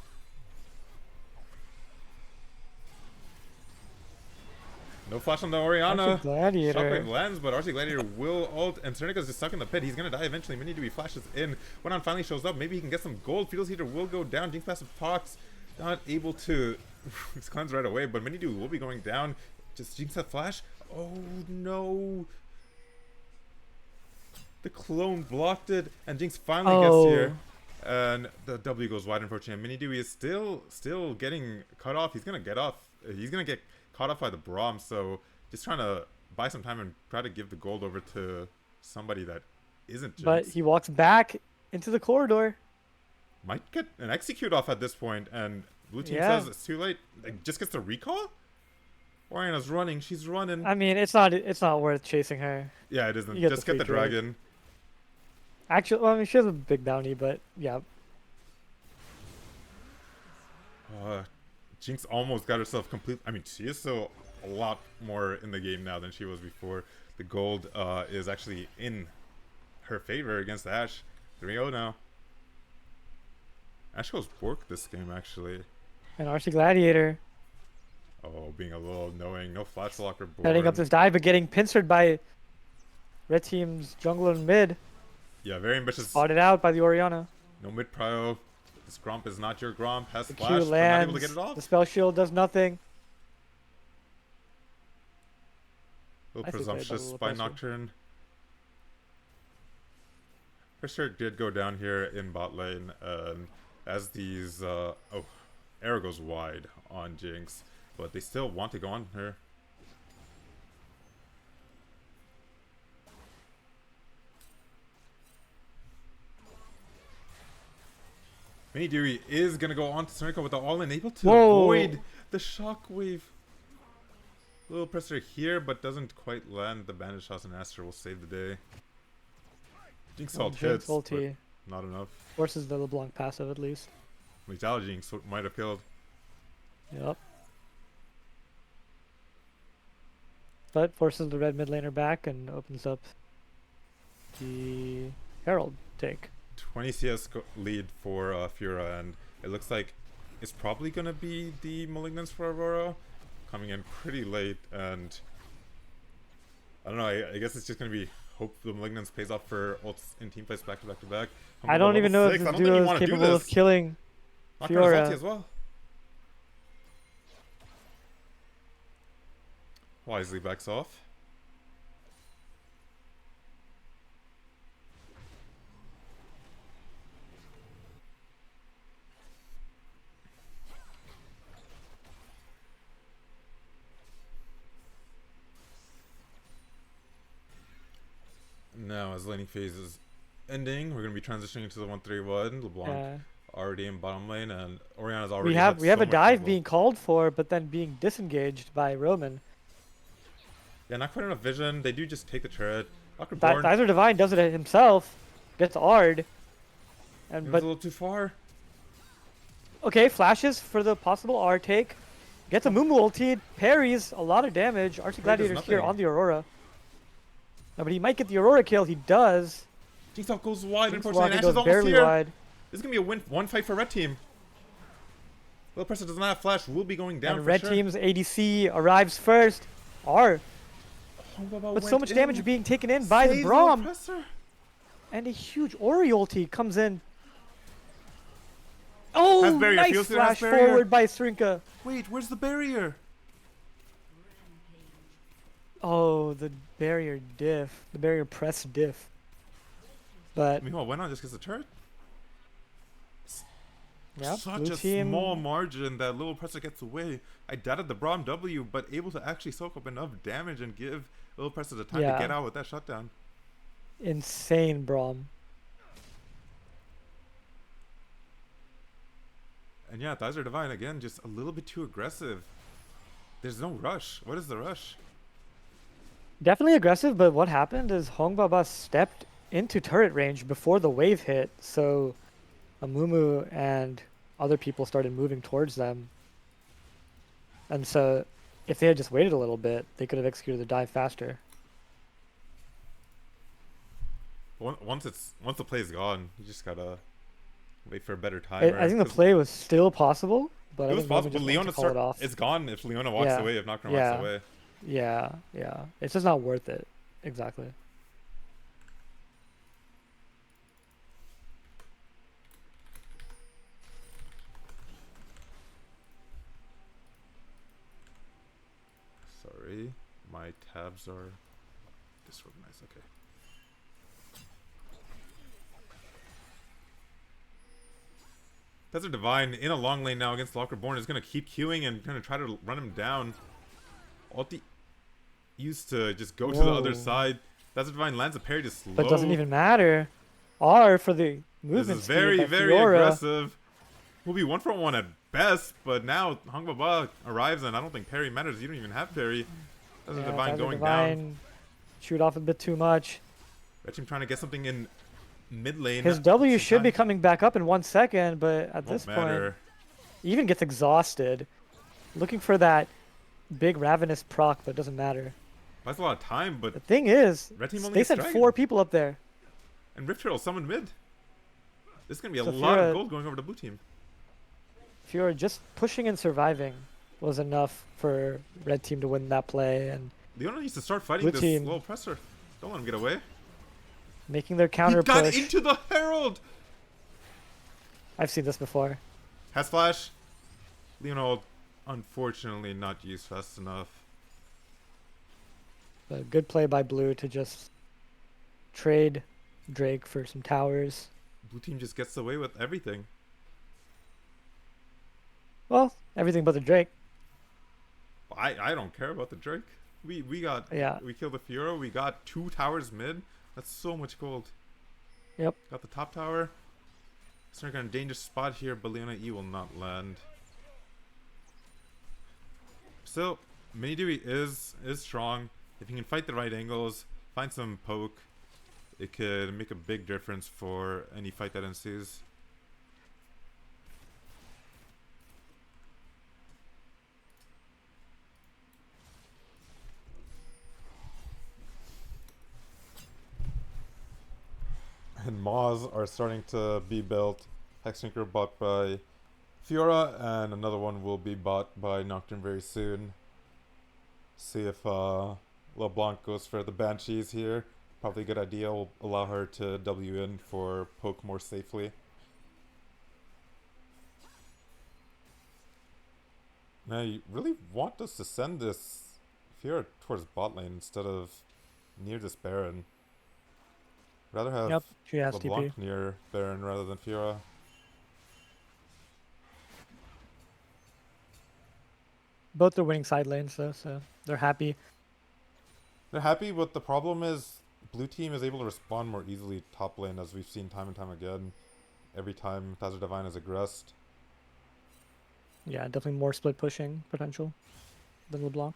No flash on the Orianna. Gladiator. Shockwave lands, but RC Gladiator will ult, and Serenica's just stuck in the pit. He's gonna die eventually. Dewey flashes in. When on finally shows up, maybe he can get some gold. Feels Heater will go down. Jinx passive Fox not able to cleanse right away, but Dewey will be going down. Just Jinx that flash. Oh no. The clone blocked it, and Jinx finally gets here. And the W goes wide, unfortunately. Dewey is still getting cut off. He's gonna get off. He's gonna get caught off by the Braum, so just trying to buy some time and try to give the gold over to somebody that isn't Jinx. But he walks back into the corridor. Might get an execute off at this point, and blue team says it's too late. Like, just gets the recall? Oriana's running, she's running. I mean, it's not worth chasing her. Yeah, it isn't. Just get the dragon. Actually, well, I mean, she has a big bounty, but yeah. Jinx almost got herself complete. I mean, she is still a lot more in the game now than she was before. The gold is actually in her favor against Ashe. 3-0 now. Ashe goes Bork this game, actually. And RC Gladiator. Oh, being a little knowing. No flash locker board. Heading up this dive, but getting pincered by red team's jungler and mid. Yeah, very ambitious. Spotted out by the Orianna. No mid prio. This Gromp is not your Gromp. Has The flash, Q but not lands. able to get it off. The spell shield does nothing. A little presumptuous by Nocturne. For sure did go down here in bot lane. As these... arrow goes wide on Jinx. But they still want to go on her. Dewey is going to go on to Seneca with the all-in, able to avoid the shockwave. Little pressure here, but doesn't quite land. The bandage toss, and Aster will save the day. Jinx ult hits, ulti. But not enough. Forces the LeBlanc passive at least. Lethality Jinx might have killed. Yep. But forces the red mid laner back and opens up the Herald take. 20 CS lead for Fura, and it looks like it's probably going to be the Malignance for Aurora. Coming in pretty late, and I don't know, I guess it's just going to be hope the Malignance pays off for ults in team fights back to back to back. I don't even know if this duo is capable of killing Fiora. As well. Wisely backs off. Now, as laning phase is ending, we're going to be transitioning into the 1-3-1. LeBlanc already in bottom lane, and Oriana's already. We have a dive being called for, but then being disengaged by Roman. Yeah, not quite enough vision. They do just take the turret. Either Divine does it himself, gets Ard, and but a little too far. Okay, flashes for the possible R take. Gets a Mumu ulti, parries a lot of damage. RC Gladiator's here on the Aurora. No, but he might get the Aurora kill. He does. Jinx ult goes wide, unfortunately. Ashe is almost barely here. Wide. This is going to be a one fight for red team. Little Presser does not have flash. Will be going down and for red sure. team's ADC arrives first. R. Oh, but so much damage being taken in by the Braum. And a huge Ori ulti comes in. Has Oh, barrier. nice Feels it has flash barrier. forward by Srinka. Wait, where's the barrier? Oh, the barrier diff. The barrier press diff. But Meanwhile, why not just gets the turret? yeah, Such blue a small team. margin that little presser gets away. I doubted the Braum W, but able to actually soak up enough damage and give little presser the time to get Yeah, out with that shutdown. insane Braum. And yeah, Thizer Divine again, just a little bit too aggressive. There's no rush. What is the rush? Definitely aggressive, but what happened is Hong Baba stepped into turret range before the wave hit, so Amumu and other people started moving towards them. And so if they had just waited a little bit, they could have executed the dive faster. Once the play's gone, you just gotta wait for a better I timer. think the Because play was still possible, but it I was think Roman possible. just But wanted to Leona call it start. off. It's gone if Leona walks Yeah, away. If Nocturne walks yeah, away. yeah. It's just not worth it. Exactly. Sorry, my tabs are disorganized. Okay. Desert Divine in a long lane now against Lockerborn is going to keep queuing and going to try to run him down. Ulti used to just go to the other Whoa. side. Desert Divine lands a parry to But it doesn't slow. even matter. R for the This movement is speed very, by very Fiora. aggressive. Will be 1-for-1 at best, but now Hong Baba arrives and I don't think parry matters. You don't even have parry. Desert Yeah, Divine Tyler going down. Divine shoot off a bit too much. Red Team trying to get something in mid lane His at W the same should be time. coming back up in 1 second, but at Won't this point, matter. he even gets exhausted. Looking for that big Ravenous proc, but it doesn't matter. That's a lot of time, but The thing is, Red Team only they gets sent Dragon. 4 people up there. And Rift Turtle summoned mid. This is going to be a So lot of Fiora, gold going over to blue team. Fiora just pushing and surviving was enough for red team to win that play, and Leona needs to start fighting blue this team little presser. Don't let him get away. making their He counter got push. into the Herald! I've seen this before. Has flash. Leona will unfortunately not use fast enough. A good play by blue to just trade Drake for some towers. Blue team just gets away with everything. Well, everything but the Drake. I don't care about the Drake. We Yeah. killed the Fiora. We got 2 towers mid. That's so much gold. Yep. Got the top tower. Starting on a dangerous spot here, but Leona E will not land. Still, Mini Dewey is strong. If he can fight the right angles, find some poke, it could make a big difference for any fight that ensues. And Maws are starting to be built. Hexanchor bought by Fiora, and another one will be bought by Nocturne very soon. See if LeBlanc goes for the Banshees here. Probably a good idea. Will allow her to W in for poke more safely. Now you really want us to send this Fiora towards bot lane instead of near this Baron. Rather have Yep. She has TP. LeBlanc near Baron rather than Fiora. Both are winning side lanes though, so they're happy. They're happy, but the problem is blue team is able to respond more easily top lane, as we've seen time and time again. Every time Tazir Divine is aggressed. Yeah, definitely more split pushing potential than LeBlanc.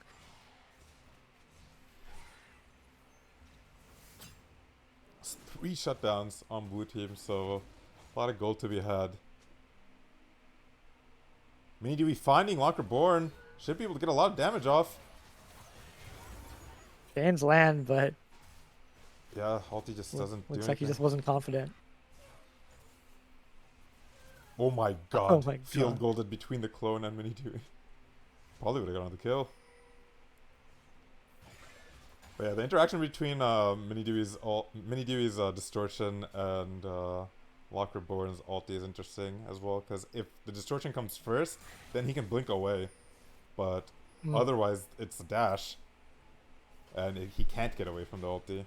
It's 3 shutdowns on blue team, so a lot of gold to be had. Mini Dewey finding Locker Born. Should be able to get a lot of damage off. Fans land, but Yeah, ulti just doesn't do looks anything. like he just wasn't confident. Oh my god. Oh my Field god. golded between the clone and Mini Dewey. Probably would have gotten the kill. But yeah, the interaction between Mini Dewey's distortion and Lockerborn's ulti is interesting as well. Because if the distortion comes first, then he can blink away. But Mm. otherwise, it's a dash, and he can't get away from the ulti.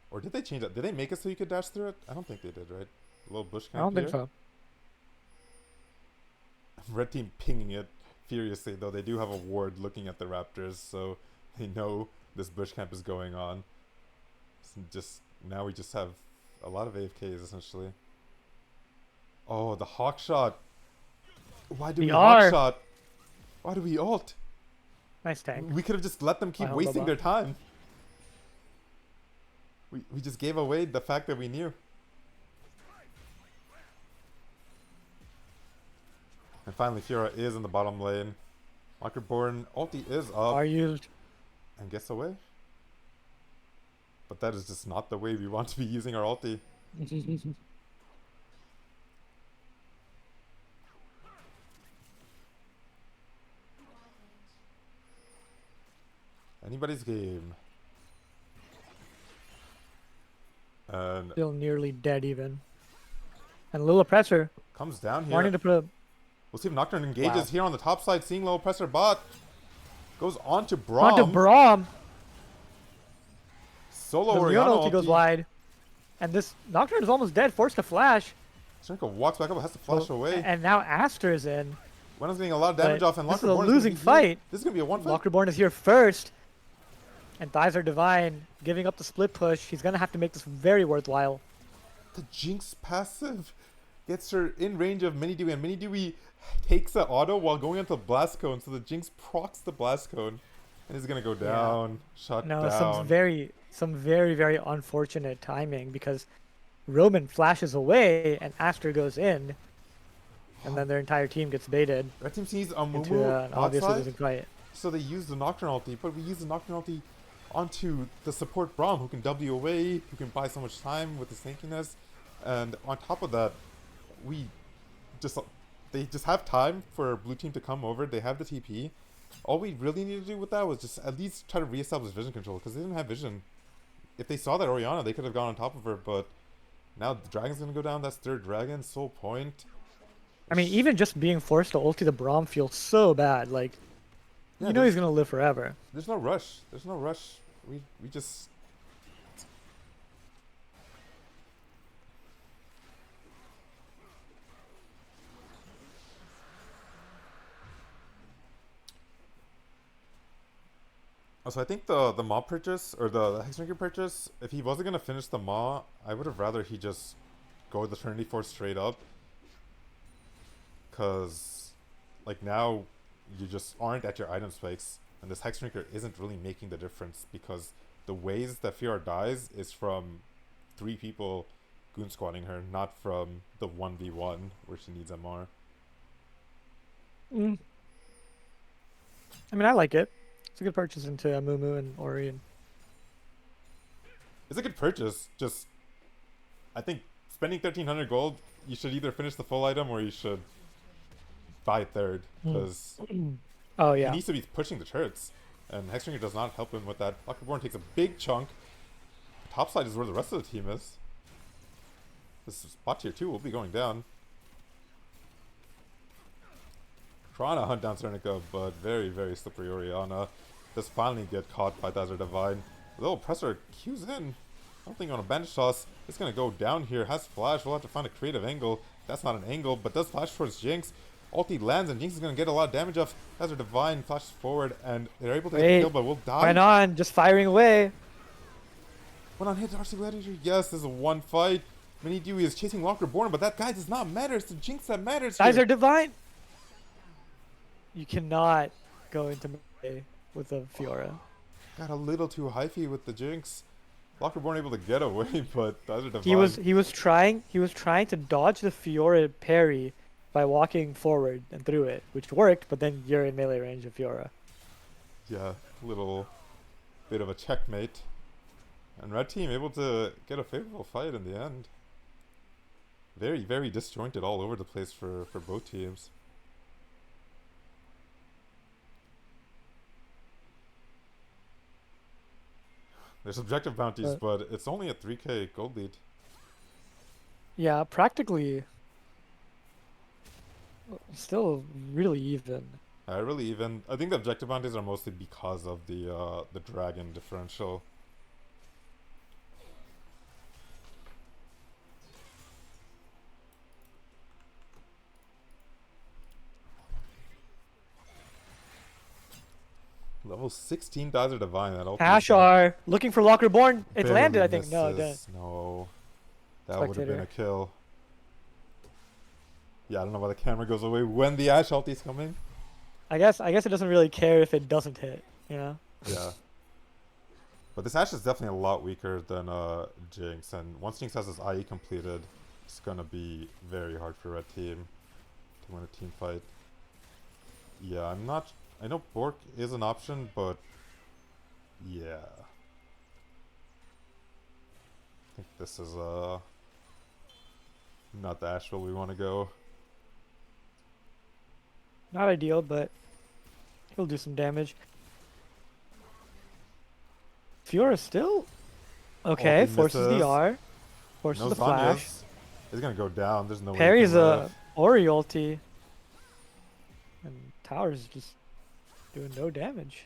Or did they change that? Did they make it so you could dash through it? I don't think they did, right? A little bush I camp don't think here. so. Red team pinging it furiously, though they do have a ward looking at the Raptors, so they know this bush camp is going on. So just now we just have a lot of AFKs essentially. Oh, the hawk shot. Why do The we hawk R. shot? Why do we ult? Nice tank. We could have just let them keep wasting their time. We just gave away the fact that we knew. And finally, Fiora is in the bottom lane. Lockerborn ulti is up R used. and gets away. But that is just not the way we want to be using our ulti. Anybody's game. And Still nearly dead even. And a little oppressor. comes down here. Wanting to put a... We'll see if Nocturne engages Wow. here on the top side, seeing low oppressor bot. Goes on to Braum. Onto Braum. Solo The Orianna Leon ulti goes ulti. wide. And this Nocturne is almost dead, forced to flash. Shenko walks back up, has to flash away. And now Aster is in. Wenon's getting a lot of damage But off, and this is a Lockerborn losing fight. This is going to be a one fight. Lockerborn is here first. And Thighs are Divine, giving up the split push. He's going to have to make this very worthwhile. The Jinx passive gets her in range of Mini Dewey, and Mini Dewey takes the auto while going into the Blast Cone, so the Jinx procs the Blast Cone. And he's going to go down, shut No, down. some very, very unfortunate timing because Roman flashes away and Aster goes in. And then their entire team gets baited Red team sees into Amumu an obviously outside, losing fight. so they use the Nocturne ulti, but we use the Nocturne ulti onto the support Braum, who can W away, who can buy so much time with his tankiness, and on top of that, they just have time for blue team to come over. They have the TP. All we really needed to do with that was just at least try to reestablish vision control, because they didn't have vision. If they saw that Orianna, they could have gone on top of her, but now the dragon's gonna go down. That's their dragon, Soul Point. I mean, even just being forced to ulti the Braum feels so bad. Like, Yeah, you know he's going to live forever. There's no rush. There's no rush. We just... So I think the Maw purchase, or the Hexdrinker purchase, if he wasn't going to finish the Maw, I would have rather he just go with the Trinity Force straight up. Because, like, now you just aren't at your item spikes, and this Hexdrinker isn't really making the difference, because the ways that Fiora dies is from 3 people goon squatting her, not from the 1v1 where she needs MR. Mm. I mean, I like it. It's a good purchase into Amumu and Ori. It's a good purchase, just I think spending 1300 gold, you should either finish the full item or you should buy third, because Oh, he yeah. needs to be pushing the turrets, and Hexdrinker does not help him with that. Lockerborn takes a big chunk. Top side is where the rest of the team is. This spot tier 2 will be going down. Trying to hunt down Cernica, but very, very slippery Orianna. Does finally get caught by Dazzler Divine. The little presser cues in. I don't think on a bandage toss. It's going to go down here. Has flash. We'll have to find a creative angle. That's not an angle, but does flash towards Jinx. Ulti lands, and Jinx is going to get a lot of damage off. Dazzler Divine flashes forward, and they're able to get the kill, but will die. Went on, just firing away. Went on hit rcgladiator. Yes, this is a one fight. Mini Dewey is chasing Lockerborn, but that guy does not matter. It's the Jinx that matters Guys here. are Divine. You cannot go into melee with a Fiora. Got a little too hyphy with the Jinx. Lockerborn able to get away, but Dazzler Divine. He was trying to dodge the Fiora parry by walking forward and through it, which worked, but then you're in melee range of Fiora. Yeah, little bit of a checkmate. And red team able to get a favorable fight in the end. Very, very disjointed all over the place for both teams. There's objective bounties, But but it's only a 3k gold lead. yeah, practically still really even. Really even. I think the objective bounties are mostly because of the dragon differential. Level 16 Dazzler Divine. That ulti is gonna Ashar looking for Locker Born. It landed, barely I think. No, it didn't. misses. No, that would have been a Spectator. kill. Yeah, I don't know why the camera goes away when the Ashe ulti is coming. I guess it doesn't really care if it doesn't hit. You know. Yeah. But this Ashe is definitely a lot weaker than Jinx, and once Jinx has his IE completed, it's gonna be very hard for Red Team to win a team fight. Yeah, I'm not. I know Bork is an option, but yeah, I think this is not the Asheville we want to go. Not ideal, but he'll do some damage. Fiora still okay. Ulti Forces the misses. R. Forces No the flash. Zanyas. He's gonna go down. There's no way he Parries can live. a Ori ulti. And Tower's just doing no damage.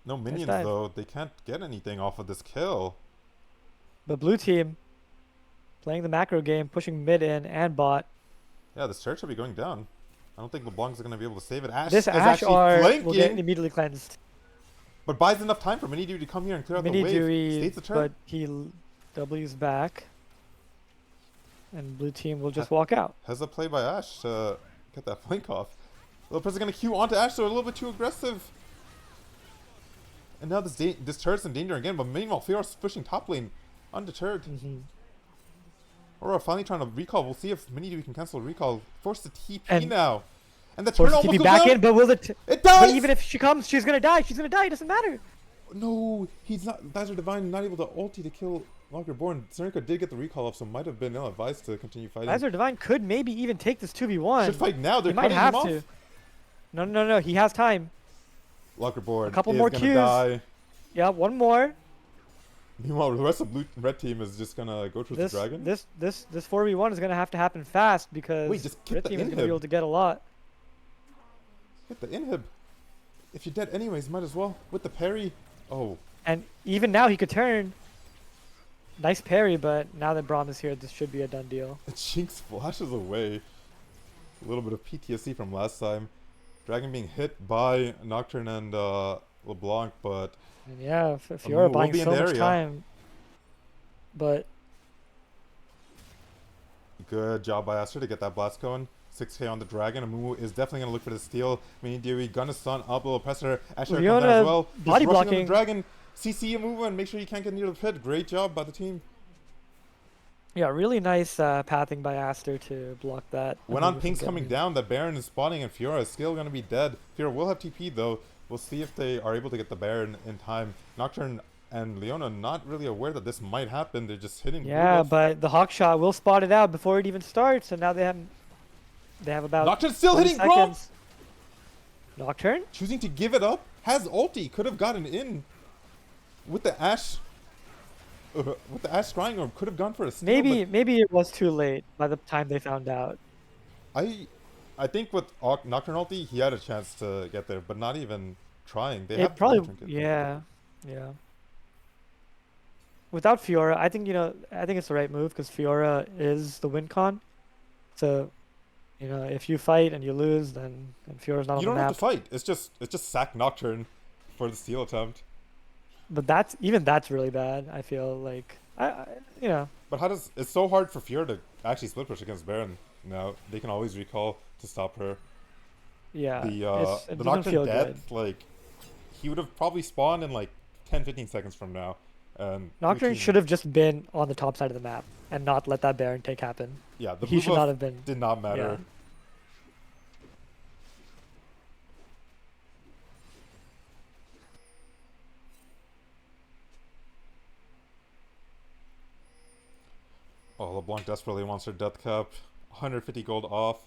No Nice minions dive. though. They can't get anything off of this kill. But blue team playing the macro game, pushing mid in and bot. Yeah, this turret should be going down. I don't think LeBlanc's gonna be able to save it. Ashe This is Ash actually R will get flanking, immediately cleansed. but buys enough time for Mini Dude to come here and clear out the Mini wave. Dewey, Stays the but turret. he W's back. And blue team will just walk out. Has a play by Ashe to get that flank off. Little person gonna queue onto Ashe, so a little bit too aggressive. And now this turret's in danger again, but meanwhile, Fiora's pushing top lane, undeterred. Hmm. Aurora finally trying to recall. We'll see if Mini Dude can cancel recall. Force the TP And now. And the turret forces almost TP goes back down. in, but will It but does! even if she comes, she's gonna die. She's gonna die. It doesn't matter. No, he's not. Dazzler Divine not able to ulti to kill Locker Born. Seneca did get the recall off, so might have been ill-advised to continue fighting. Azure Divine could maybe even take this 2v1. Should fight now. They're He might cutting have him to. off. No. He has time. Locker Born A couple is more gonna Qs. die. Yeah, one more. Meanwhile, the rest of Red Team is just gonna go towards This the dragon. this 4v1 is gonna have to happen fast because Wait, just get Red the team is gonna inhib. be able to get a lot. Hit the inhib. If you're dead anyways, might as well. With the parry. Oh, And even now he could turn. Nice parry, but now that Braum is here, this should be a done deal. Jinx flashes away. A little bit of PTSD from last time. Dragon being hit by Nocturne and LeBlanc, but And yeah, Amu Fiora will buying be in so the much area. time. But good job by Aster to get that blast going. 6k on the dragon. Amu is definitely going to look for the steal. Mini Dewey, gonna stun up, little oppressor. Asher comes down Leona as well. Just body rushing on blocking. the dragon. CC Amu and make sure you can't get near the pit. Great job by the team. yeah, really nice pathing by Aster to block that. When Amu on from ping's coming getting- down, that Baron is spawning and Fiora is still going to be dead. Fiora will have TP though. We'll see if they are able to get the Baron in time. Nocturne and Leona not really aware that this might happen. They're just hitting. Yeah, blue buff. but the hawk shot will spot it out before it even starts, and now they have about Nocturne still 20 hitting Grom. seconds. Nocturne? Choosing to give it up. Has ulti. Could have gotten in with the Ashe. With the Ashe Scrying Orb, could have gone for a steal. Maybe it was too late by the time they found out. But I think with Nocturne ulti, he had a chance to get there, but not even trying. They It have probably trinket. yeah. Without Fiora, I think it's the right move because Fiora is the win con. So, if you fight and you lose, then Fiora's not on You the don't have map. to fight. It's just sack Nocturne for the steal attempt. But that's really bad. I feel like But how does it's so hard for Fiora to actually split push against Baron now? They can always recall to stop her. yeah. The It the doesn't Nocturne feel death, good. like he would have probably spawned in like 10-15 seconds from now. And Nocturne should have just been on the top side of the map and not let that Baron take happen. Yeah, the He blue should buff not have been. did not matter. Yeah. Oh, LeBlanc desperately wants her death cap. 150 gold off.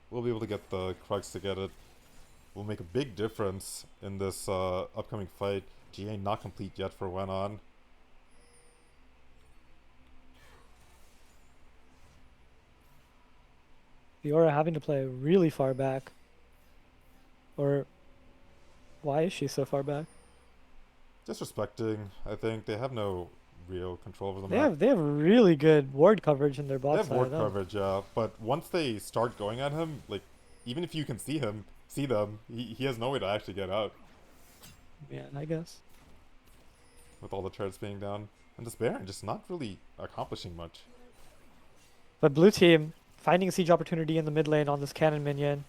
We'll be able to get the Krugs to get it. Will make a big difference in this upcoming fight. GA not complete yet for Wenon. Fiora having to play really far back. Or why is she so far back? Disrespecting, I think. They have no real control over the They map. have they have really good ward coverage in their They bot have side. ward That, coverage, yeah, but once they start going at him, like, even if you can see them, he has no way to actually get out yeah, I guess. with all the turrets being down. And this Baron just not really accomplishing much. But blue team finding a siege opportunity in the mid lane on this cannon minion.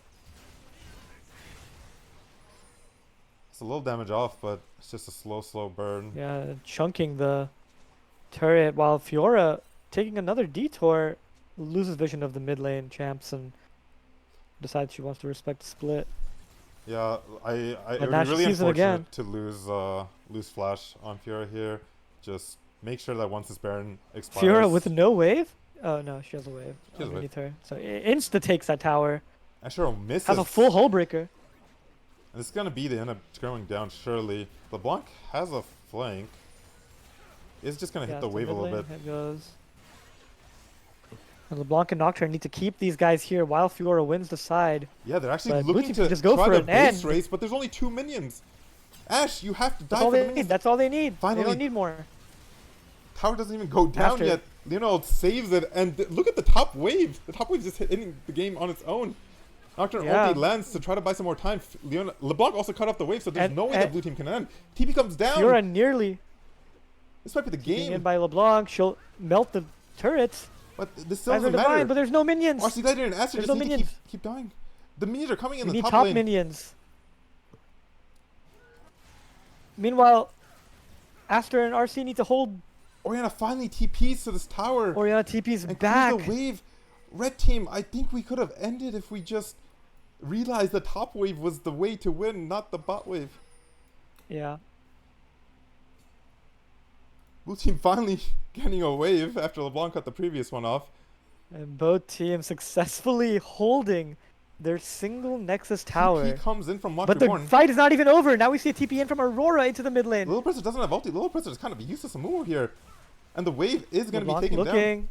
It's a little damage off, but it's just a slow burn. Yeah, chunking the turret while Fiora taking another detour loses vision of the mid lane champs and decides she wants to respect the split. Yeah, it But would be now she really sees him again. unfortunate to lose flash on Fiora here. Just make sure that once this Baron Fiora with expires, no wave? Oh no, she has a wave she has a wave. underneath her. So insta takes that tower. Ashero Has a full misses. hull breaker. And it's gonna be the end of going down surely. LeBlanc has a flank. It's just gonna hit Yeah, the it's the wave a mid little lane. bit. It goes. And LeBlanc and Nocturne need to keep these guys here while Fiora wins the side. Yeah, they're actually But blue looking team can to just go try for to an base end. race, but there's only 2 minions. Ash, you have to That's die all for the they need. minions. That's all they need. Finally, They don't need more. tower doesn't even go down After. yet. Leonard saves it, and look at the top wave. The top wave just hitting the game on its own. Nocturne Yeah. ulti lands to try to buy some more time. LeBlanc also cut off the wave, so there's no way that blue team can end. TP comes down. Fiora nearly This might be the getting in game, by LeBlanc. She'll melt the turrets. but this still Eyes are doesn't divine, matter. but there's no minions. rcgladiator and Aster There's just no need to minions. keep dying. The minions are coming in We the need top top lane. minions. Meanwhile, Aster and RC need to hold Orianna finally TPs to this tower. Orianna TP's And back. clear the wave. Red team, I think we could have ended if we just realized the top wave was the way to win, not the bot wave. Yeah. Blue team finally getting a wave after LeBlanc cut the previous one off. And both teams successfully holding their single Nexus tower. TP comes in from But the Reborn. fight is not even over. Now we see a TP in from Aurora into the mid lane. Little Presser doesn't have ulti. Little Presser is kind of a useless move here. And the wave is going to be LeBlanc taken down. looking.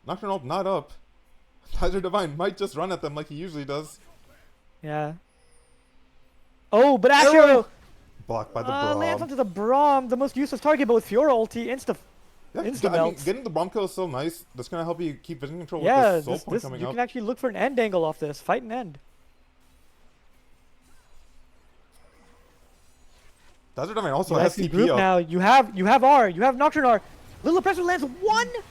Nocturne ult not up. Tizer Divine might just run at them like he usually does. Yeah. Oh, but Asher Arrow! Blocked by the lands Braum. onto the Braum, the most useless target, but with Fiora ulti, Yeah, insta I mean, melts. getting the Braum kill is so nice. That's going to help you keep vision control with Yeah, this soul point coming you up. can actually look for an end angle off this. Fight and end. Tizer Divine also You has guys TP group up. now. You have R. You have Nocturne R. Little Oppressor lands one. Tizer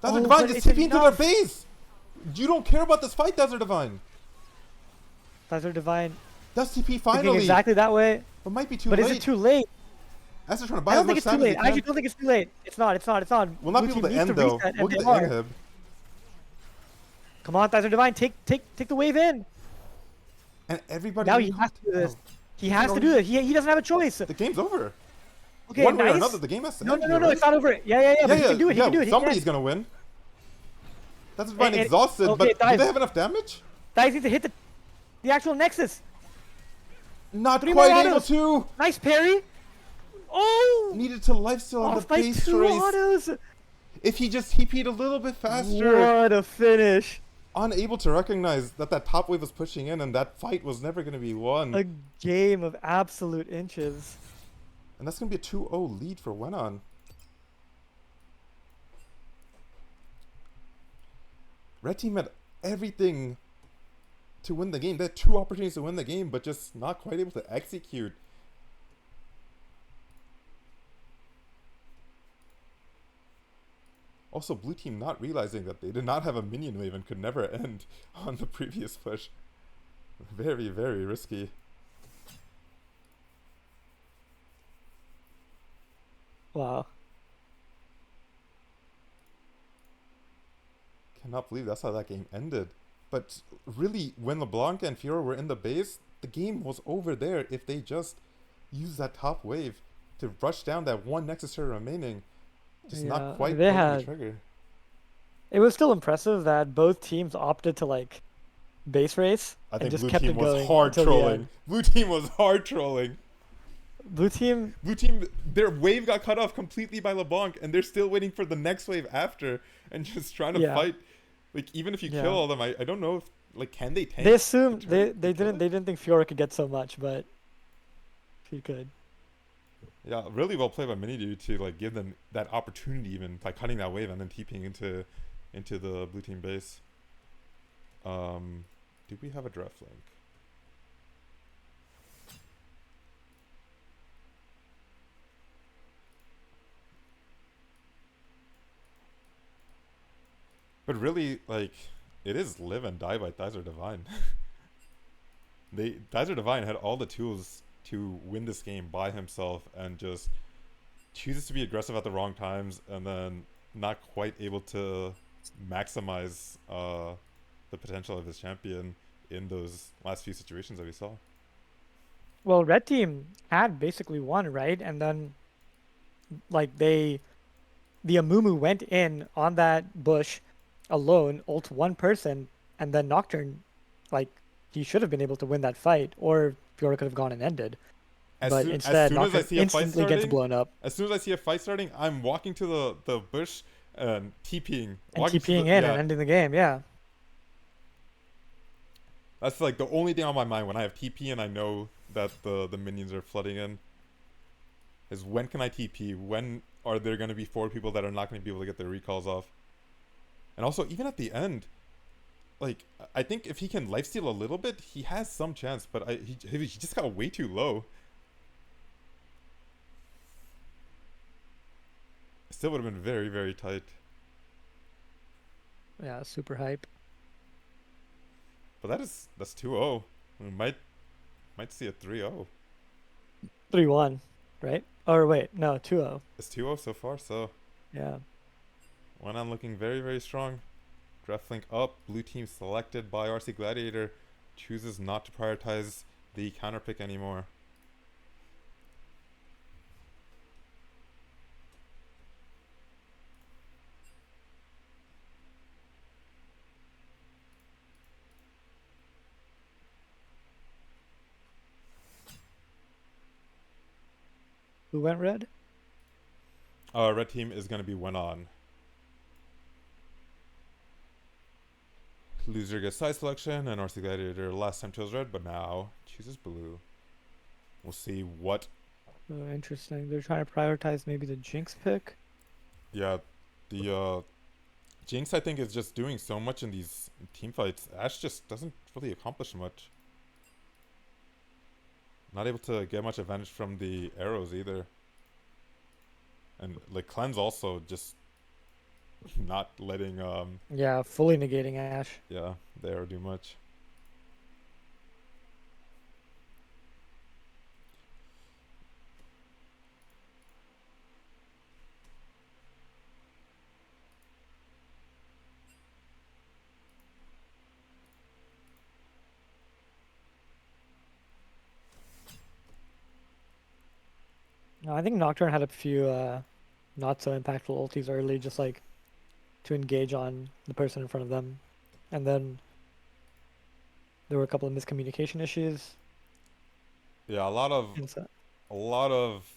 Oh, Divine but just it's TP into their enough. base. You don't care about this fight, Tizer Divine. Tizer Divine. Does TP Thinking finally. exactly that way. But might be too But late. is it too late? Aster's trying to buy I as don't think much it's too time as late. he I actually can. don't think it's too late. It's not. It's not. We'll not Blue be able team to needs end though. reset We'll and get they the are. inhib. Come on, Tizer Divine. Take the wave in. And everybody. Now in he has to do this. oh, He has No, to do it. He doesn't have a choice. The game's over. Okay, One way or nice. another, the game has to No, end no, here, no, right? it's not over. Yeah, but he can do it. He can do it. He Somebody's can. gonna win. That's Divine And- exhausted, okay, but do dive. they have enough damage? Guys need to hit the actual Nexus. Not 3 more quite able autos. to. Nice parry. Oh! Needed to lifesteal on the Off by base 2 race. autos. If he just TP'd a little bit faster. What a finish. Unable to recognize that top wave was pushing in and that fight was never going to be won. A game of absolute inches. And that's going to be a 2-0 lead for Wenon. Red team had everything to win the game. They had 2 opportunities to win the game, but just not quite able to execute. Also, blue team not realizing that they did not have a minion wave and could never end on the previous push. Very, very risky. Wow. Cannot believe that's how that game ended. But really, when LeBlanc and Fiora were in the base, the game was over there if they just used that top wave to rush down that one Nexus turret remaining. Just Yeah, not quite they pulling the had- trigger. It was still impressive that both teams opted to like base race I and think just blue kept team it was going hard until the trolling. end. Blue team was hard trolling. Blue team, Blue team, their wave got cut off completely by LeBlanc, and they're still waiting for the next wave after, and just trying to Yeah. fight Like even if you kill Yeah. all of them, I don't know if like can they They tank the assumed turn to they kill didn't it? they didn't think Fiora could get so much, but he could. Yeah, really well played by Minidu to like give them that opportunity even by cutting that wave and then TPing into the blue team base. Um, do we have a draft link? But really, like, it is live and die by Dizer Divine. They Dizer Divine had all the tools to win this game by himself and just chooses to be aggressive at the wrong times and then not quite able to maximize the potential of his champion in those last few situations that we saw. Well, red team had basically won, right? And then like the Amumu went in on that bush alone, ult one person, and then Nocturne, like he should have been able to win that fight, or Fiora could have gone and ended. As But soon as instead, soon as I Nocturne see a fight instantly gets starting, blown up as soon as I see a fight starting, I'm walking to the bush and TPing, and walking to TPing the in and yeah. ending the game. Yeah. That's like the only thing on my mind when I have TP and I know that the minions are flooding in is when can I TP? When are there going to be 4 people that are not going to be able to get their recalls off? And also, even at the end, like I think if he can lifesteal a little bit, he has some chance. But he just got way too low. Still would have been very very tight. Yeah, super hype. But that's 2-0. We might see a 3-0. 3-1, right? Or wait, no, 2-0. It's 2-0 so far. So Yeah. one on looking very very strong. Draft link up. Blue team selected by RC Gladiator. Chooses not to prioritize the counter pick anymore. Who went red? Red team is going to be one on. Loser gets side selection, and RC Gladiator last time chose red, but now chooses blue. We'll see what. Oh, interesting. They're trying to prioritize maybe the Jinx pick. Yeah, the Jinx I think is just doing so much in these team fights. Ash just doesn't really accomplish much. Not able to get much advantage from the arrows either. And like cleanse also just not letting Yeah, fully negating Ash. yeah the arrow do much. No, I think Nocturne had a few not so impactful ultis early, just like to engage on the person in front of them. And then there were a couple of miscommunication issues. Yeah, And so, a lot of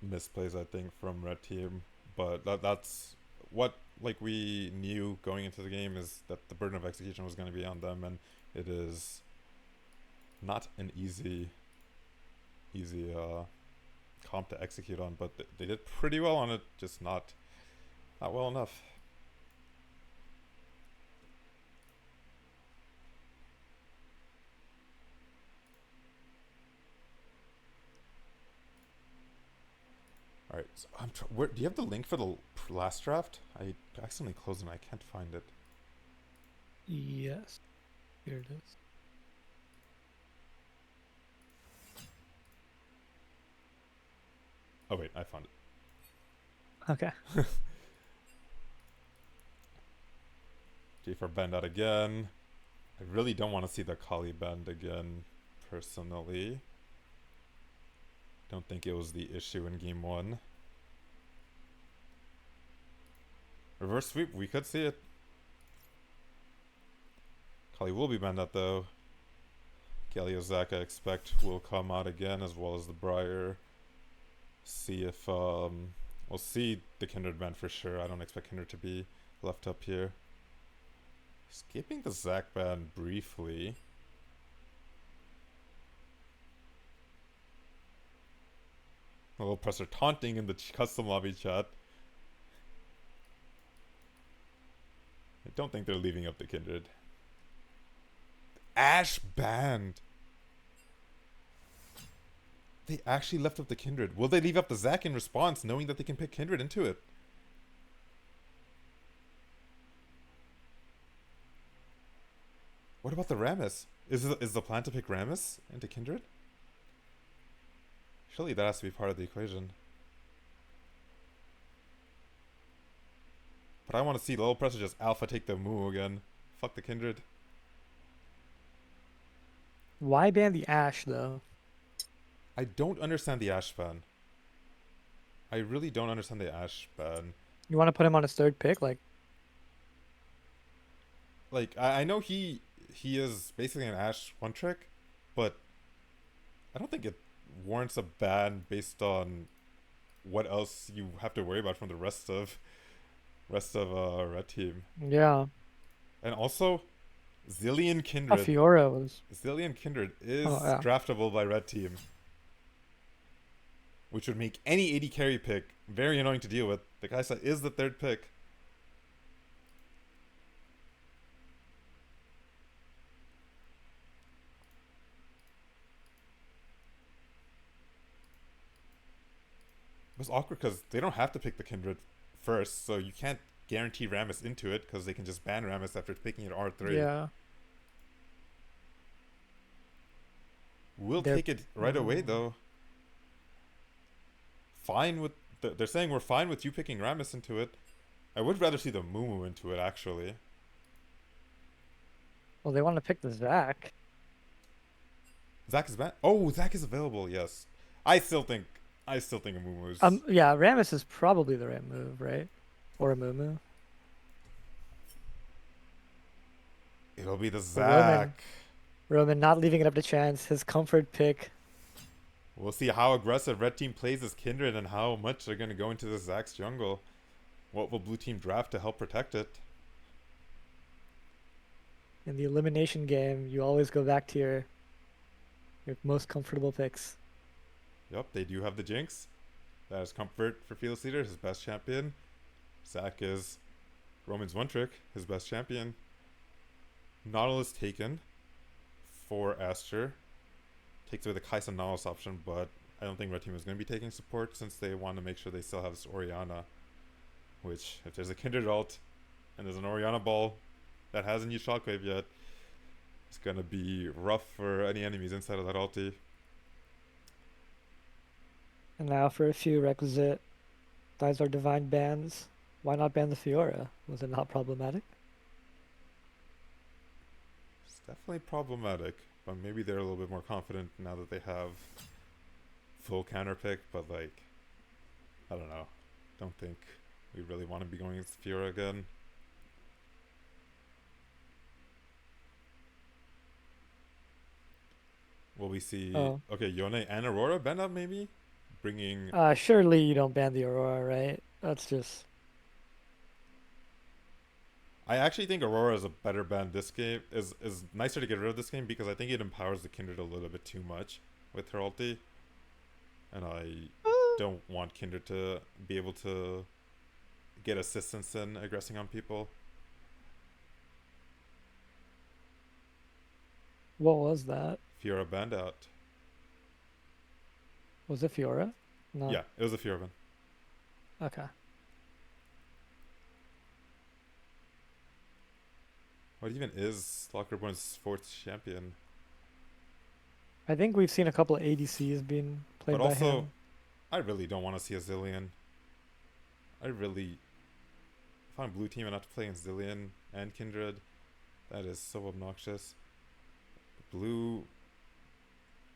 misplays I think from red team, but that's what like we knew going into the game is that the burden of execution was going to be on them, and it is not an easy comp to execute on, but they did pretty well on it, just not well enough. All right, so where do you have the link for the last draft? I accidentally closed it and I can't find it. yes, here it is. Oh wait, I found it. Okay. J for bend out again. I really don't want to see the Kali bend again, personally. Don't think it was the issue in game 1. Reverse sweep, we could see it. Kali will be banned out though. Galeozak, I expect, will come out again, as well as the Briar. See if, we'll see the Kindred ban for sure. I don't expect Kindred to be left up here. Skipping the Zac ban briefly. A little presser taunting in the custom lobby chat. I don't think they're leaving up the Kindred. Ash banned. They actually left up the Kindred. Will they leave up the Zac in response, knowing that they can pick Kindred into it? What about the Rammus? Is the plan to pick Rammus into Kindred? Surely that has to be part of the equation. But I want to see Little Pressure just alpha take the Moo again. Fuck the Kindred. Why ban the Ash though? I don't understand the Ash ban. I really don't understand the Ash ban. You want to put him on his third pick? Like I know he is basically an Ash one trick, but I don't think it warrants a ban based on what else you have to worry about from the rest of red team. Yeah. And also, Zillion Oh, Kindred. Fiora was. Zillion Kindred is Oh yeah. draftable by red team, which would make any AD carry pick very annoying to deal with. The Kaisa is the third pick. It was awkward because they don't have to pick the Kindred first, so you can't guarantee Rammus into it because they can just ban Rammus after picking it R3. Yeah. We'll They're take it right away though. Fine with they're saying we're fine with you picking Rammus into it. I would rather see the Mumu into it actually. Well, they want to pick the Zac. Zac is banned. Oh, Zac is available. Yes, I still think a Mumu's. Yeah, Rammus is probably the right move, right? Or a Mumu. It'll be the But Roman, Zac. Roman not leaving it up to chance. His comfort pick. We'll see how aggressive red team plays as Kindred and how much they're gonna go into the Zac's jungle. What will blue team draft to help protect it? In the elimination game, you always go back to your most comfortable picks. Yep, they do have the Jinx. That is comfort for Fearless Leader, his best champion. Zac is Roman's one trick, his best champion. Nautilus taken for Aster. Takes away the Kaisa Nautilus option, but I don't think red team is going to be taking support since they want to make sure they still have this Orianna. Which, if there's a Kindred ult and there's an Orianna ball that hasn't used Shockwave yet, it's going to be rough for any enemies inside of that ulti. And now for a few requisite Dizar Divine bans. Why not ban the Fiora? Was it not problematic? It's definitely problematic, but maybe they're a little bit more confident now that they have full counter pick, but like, I don't know. Don't think we really want to be going against Fiora again. Will we see... Oh. Okay, Yone and Aurora banned up maybe? Bringing... Surely you don't ban the Aurora, right? That's just... I actually think Aurora is a better ban this game. Is nicer to get rid of this game because I think it empowers the Kindred a little bit too much with her ulti. And I don't want Kindred to be able to get assistance in aggressing on people. What was that? Fiora banned out. Was it Fiora? No. Yeah, it was a Fiora ban. Okay. What even is Lockerborn's fourth champion? I think we've seen a couple of ADCs being played But by also, him. I really don't want to see a Zillion. I really... If I'm blue team and have to play in Zillion and Kindred, that is so obnoxious. Blue...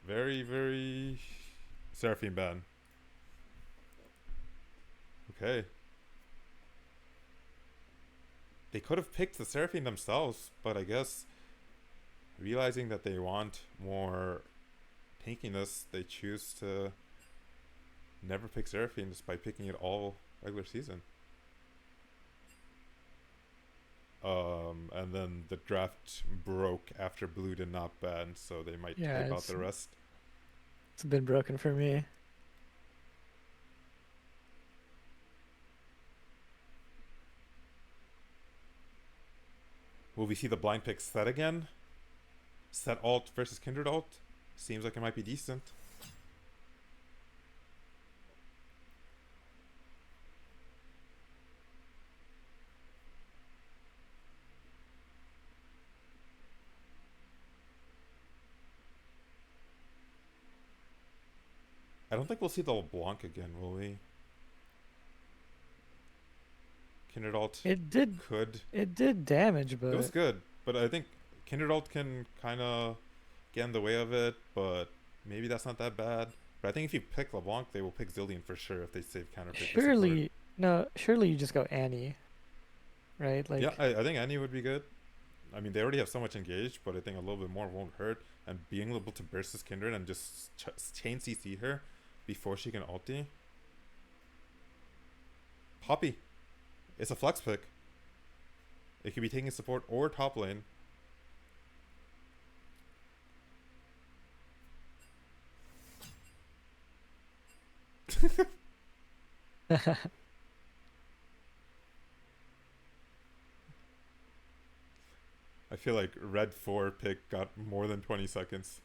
Very, very... Seraphine ban. Okay. They could have picked the Seraphine themselves, but I guess realizing that they want more tankiness, they choose to never pick Seraphine despite picking it all regular season. And then the draft broke after blue did not ban, so they might Yeah, type out the rest. it's been broken for me. Will we see the blind pick set again? Set alt versus Kindred alt? Seems like it might be decent. I don't think we'll see the LeBlanc again, will we? Kindred alt It did could. it did damage, It was but good, but I think Kindred alt can kind of get in the way of it, but maybe that's not that bad. But I think if you pick LeBlanc, they will pick Zillion for sure if they save counterpick for support. surely no, surely you just go Annie, right? Yeah, Like I think Annie would be good. I mean, they already have so much engaged, but I think a little bit more won't hurt. And being able to burst this Kindred and just chain CC her before she can ulti. Poppy. It's a flex pick. It could be taking support or top lane. I feel like red 4 pick got more than 20 seconds.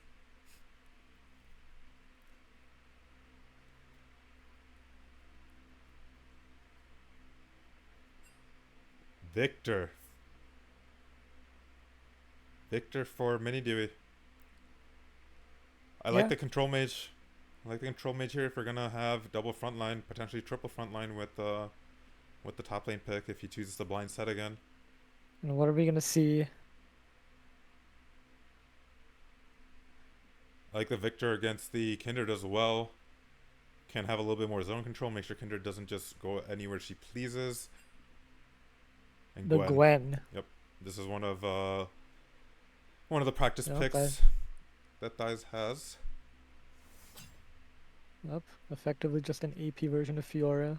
Victor. Victor for Mini Dewey. I like yeah. the control mage. I like the control mage here if we're gonna have double frontline, potentially triple frontline with the top lane pick if he chooses the blind set again. And what are we gonna see? I like the Victor against the Kindred as well. Can have a little bit more zone control, make sure Kindred doesn't just go anywhere she pleases. And The Gwen. Gwen. Yep. This is one of the practice Yep, picks that Dice has. Yep, effectively just an AP version of Fiora.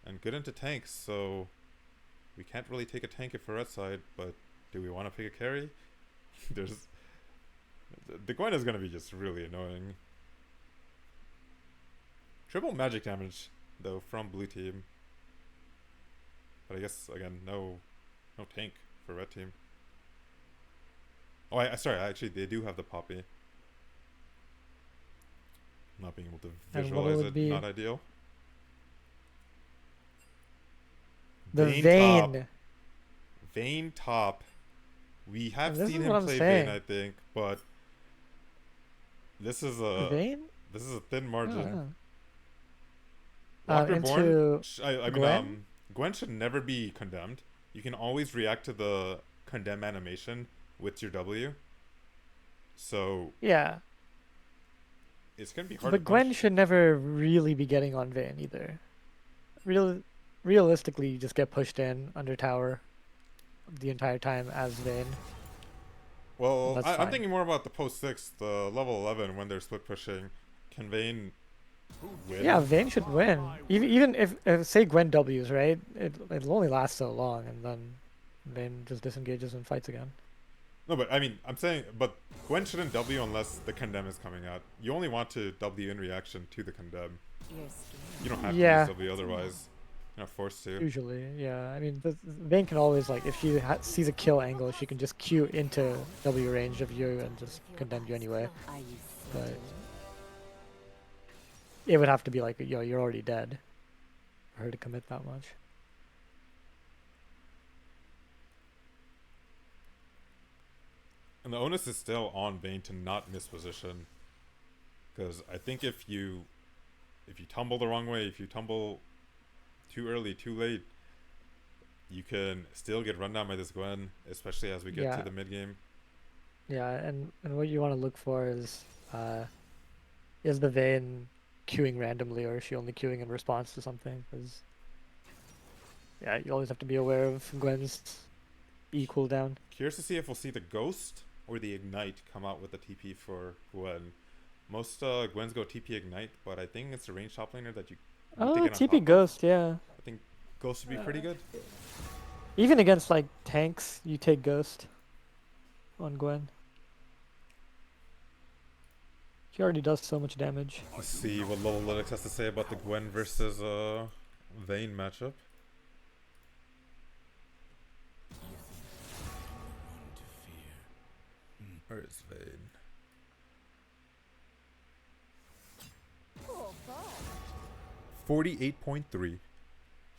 And good into tanks, so we can't really take a tank if we're red side, but do we want to pick a carry? There's the Gwen is gonna be just really annoying. Triple magic damage though from blue team. But I guess again no tank for red team. Oh sorry, actually they do have the Poppy. Not being able to And what visualize would it, be not ideal. the Vayne top. Vayne. Vayne top. We have And this seen is what him I'm play Vayne, saying. I think, but this is Vayne? a thin margin. Oh, Walk Reborn. into I mean, Gwen? Gwen should never be condemned. You can always react to the condemn animation with your W. So Yeah. it's gonna be hard to But Gwen punish. should never really be getting on Vayne either. Realistically, you just get pushed in under tower the entire time as Vayne. Well, That's I'm fine. thinking more about the post 6, the level 11 when they're split pushing. Can Vayne win? Yeah, Vayne should win. Even if say Gwen W's, right? It'll only last so long, and then Vayne just disengages and fights again. No, but I mean, I'm saying, but Gwen shouldn't W unless the condemn is coming out. You only want to W in reaction to the condemn. You don't have to Yeah, use W otherwise. You're not forced to. usually. Yeah, I mean, Vayne can always like if she sees a kill angle, she can just Q into W range of you and just condemn you anyway. But it would have to be like, yo, you're already dead for her to commit that much. And the onus is still on Vayne to not miss position. Because I think if you tumble the wrong way, if you tumble too early, too late, you can still get run down by this Gwen, especially as we get to the mid game. Yeah, and what you want to look for is the Vayne queuing randomly, or is she only queuing in response to something? Because yeah, you always have to be aware of Gwen's E cooldown. Curious to see if we'll see the Ghost or the Ignite come out with the TP for Gwen. Most Gwens go TP Ignite, but I think it's a range top laner that you need to get on top TP of. Ghost, yeah. I think Ghost would be pretty good. Even against like tanks, you take Ghost on Gwen. She already does so much damage. Let's see what Level Linux has to say about the Gwen versus Vayne matchup. Where is Vayne? 48.3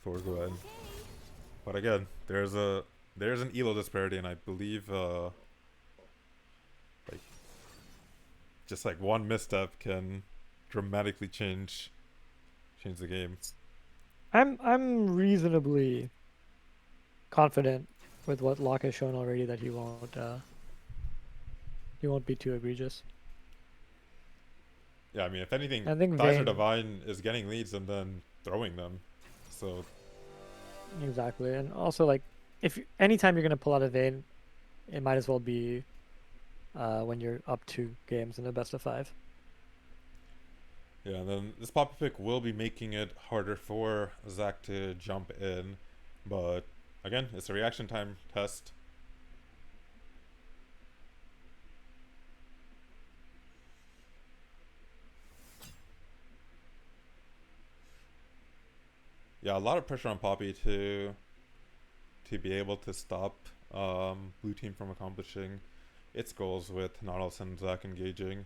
for Gwen. But again, there's an elo disparity, and I believe like just like one misstep can dramatically change the game. I'm reasonably confident with what Locke has shown already that he won't be too egregious. Yeah, I mean, if anything, I think Thizer Vayne Divine is getting leads and then throwing them. So exactly, and also like if anytime you're gonna pull out a Vayne, it might as well be when you're up 2 games in a best of 5. yeah, and then this poppy pick will be making it harder for Zach to jump in, but again, it's a reaction time test. Yeah, a lot of pressure on Poppy to be able to stop blue team from accomplishing its goals with Nautilus and Zach engaging.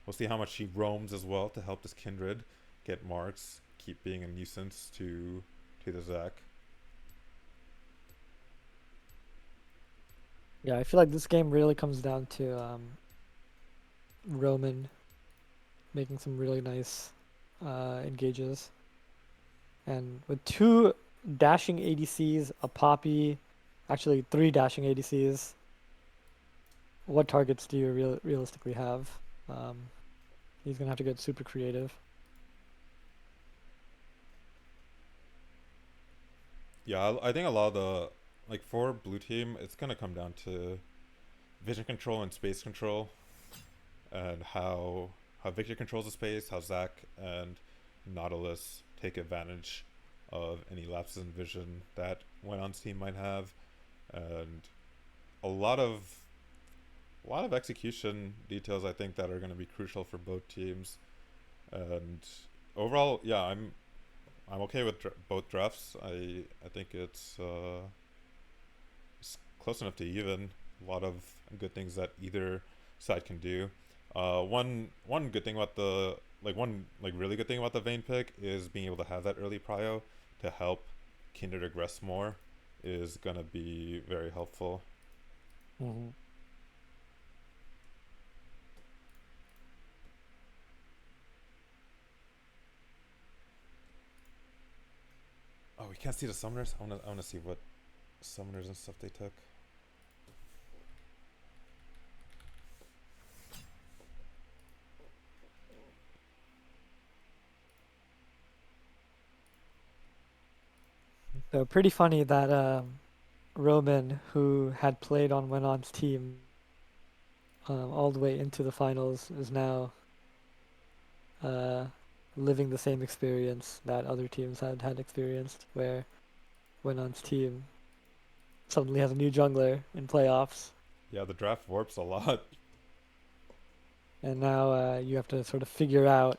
We'll see how much she roams as well to help this Kindred get marks, keep being a nuisance to the Zach. Yeah, I feel like this game really comes down to Roman making some really nice engages. And with 2 dashing ADCs, a Poppy, actually 3 dashing ADCs, what targets do you realistically have? He's going to have to get super creative. Yeah, I think a lot of the like for blue team, it's gonna come down to vision control and space control, and how Victor controls the space, how Zach and Nautilus take advantage of any lapses in vision that Wenon's team might have, and a lot of execution details I think that are going to be crucial for both teams. And overall, yeah, I'm okay with both drafts. I think it's close enough to even. A lot of good things that either side can do. One good thing about the one really good thing about the Vayne pick is being able to have that early prio to help Kindred regress more is gonna be very helpful. Mm-hmm. Oh, we can't see the summoners. I wanna see what summoners and stuff they took. So pretty funny that Roman, who had played on Wenon's team all the way into the finals, is now uh, living the same experience that other teams had experienced, where Wenon's team suddenly has a new jungler in playoffs, Yeah, the draft warps a lot. and now you have to sort of figure out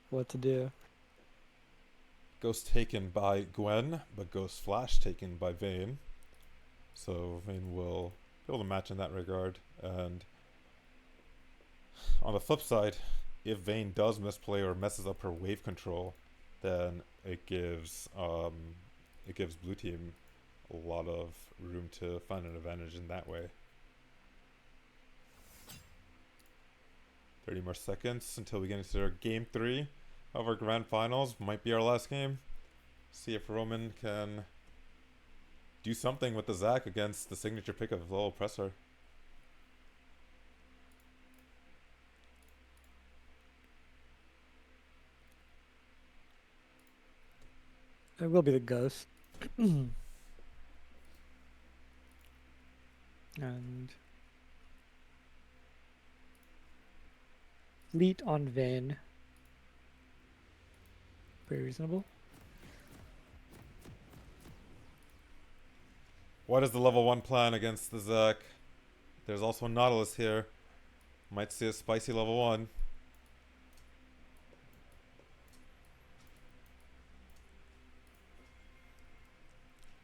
what to do. Ghost taken by Gwen, but Ghost Flash taken by Vayne. So Vayne will be able to match in that regard. And on the flip side, if Vayne does misplay or messes up her wave control, then it gives blue team a lot of room to find an advantage in that way. 30 more seconds until we get into our game 3 of our grand finals. Might be our last game. See if Roman can do something with the Zac against the signature pick of Low Oppressor. It will be the ghost. And fleet on Vayne. Pretty reasonable. What is the level 1 plan against the Zac? There's also a Nautilus here. Might see a spicy level 1.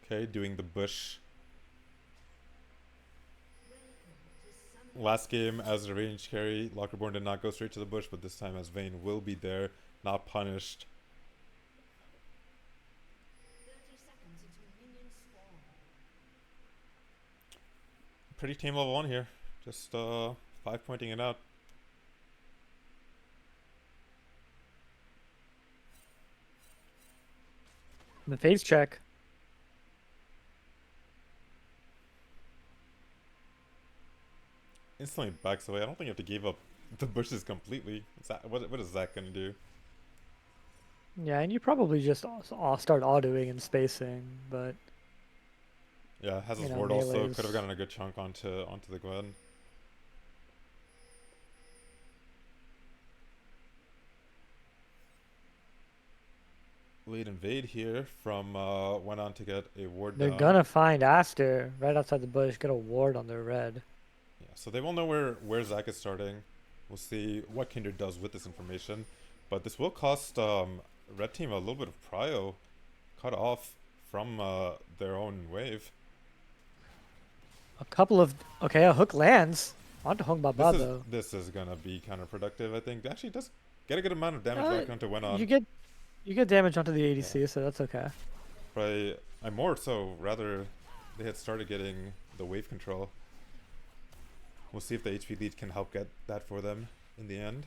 Okay, doing the bush. Last game as a range carry, Lockerborn did not go straight to the bush, but this time as Vayne will be there, not punished. Pretty tame level 1 here. Just 5 pointing it out. The phase check. Instantly backs away. I don't think you have to give up the bushes completely. What is that gonna do? Yeah, and you probably just start autoing and spacing, but Yeah, has you his know, ward also. Could have melee's gotten a good chunk onto the Gwen. Late invade here from went on to get a ward they're down. gonna find Aster right outside the bush, get a ward on their red. Yeah, so they will know where Zac is starting. We'll see what Kindred does with this information, but this will cost red team a little bit of prio cut off from their own wave. A couple of okay, a hook lands onto Hong This Baba is though. this is gonna be counterproductive. I think actually it does get a good amount of damage Uh, back onto Wenon. you get you get damage onto the Yeah, ADC, so that's okay. but I'm more so rather they had started getting the wave control. We'll see if the HP lead can help get that for them in the end.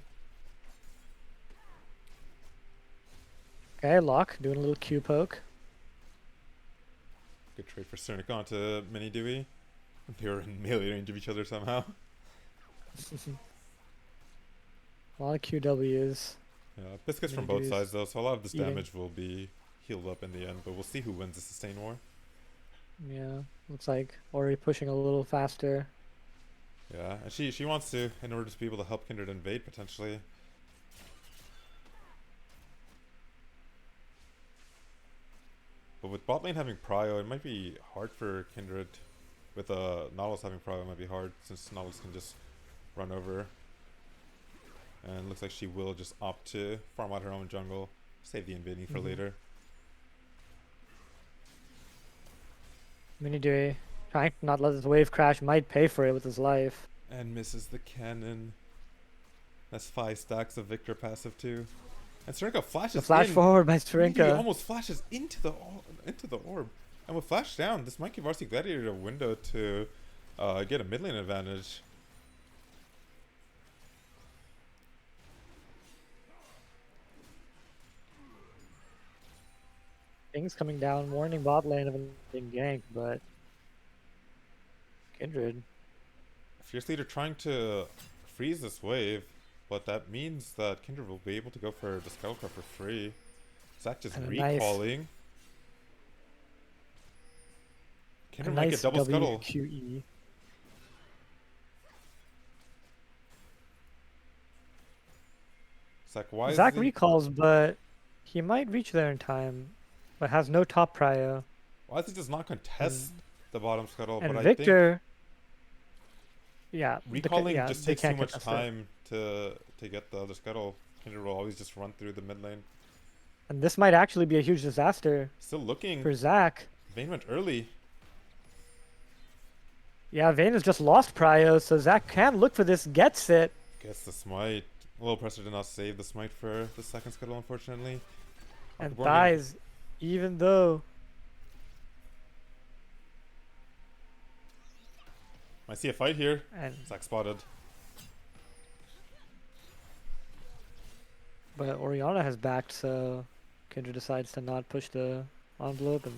Okay, Lock doing a little Q poke. Good trade for Cernic onto Mini Dewey. They were in melee range of each other somehow. A lot of QWs. Yeah, biscuits from Mini both Dewey's sides though, so a lot of this eating. damage will be healed up in the end, but we'll see who wins the sustain war. Yeah, looks like Ori pushing a little faster. Yeah, and she wants to in order to be able to help Kindred invade potentially. But with bot lane having prio, it might be hard for Kindred. With Nautilus having prio, it might be hard since Nautilus can just run over. And looks like she will just opt to farm out her own jungle, save the invading for later. Mini Dewey trying to not let this wave crash, might pay for it with his life. And misses the cannon. That's 5 stacks of Victor passive too. And Serenka The flashes flash in. forward by He Strinka. almost flashes into the orb. And with flash down, this might give rcgladiator a window to get a mid lane advantage. Things coming down, warning bot lane of being ganked, but Kindred. Fierce Leader trying to freeze this wave, but that means that Kindred will be able to go for the Scuttle Craft for free. Zac just And a recalling. Kindred might nice get double Scuttle. WQE. Zac, why is Zac he? recalls, but he might reach there in time, but has no top prio. Why does he just not contest the bottom Scuttle? And But I think Victor, yeah, recalling just they takes too can't much contest it. time to get the other Scuttle. Kindred will always just run through the mid lane. And this might actually be a huge disaster Still looking. for Zac. Vayne went early. Yeah, Vayne has just lost prio, so Zac can look for this, gets it. Gets the smite. A little pressure did not save the smite for the second Scuttle, unfortunately. And Lockerborn dies, even though. I see a fight here. And Zac spotted. but Oriana has backed, so Kindred decides to not push the envelope, and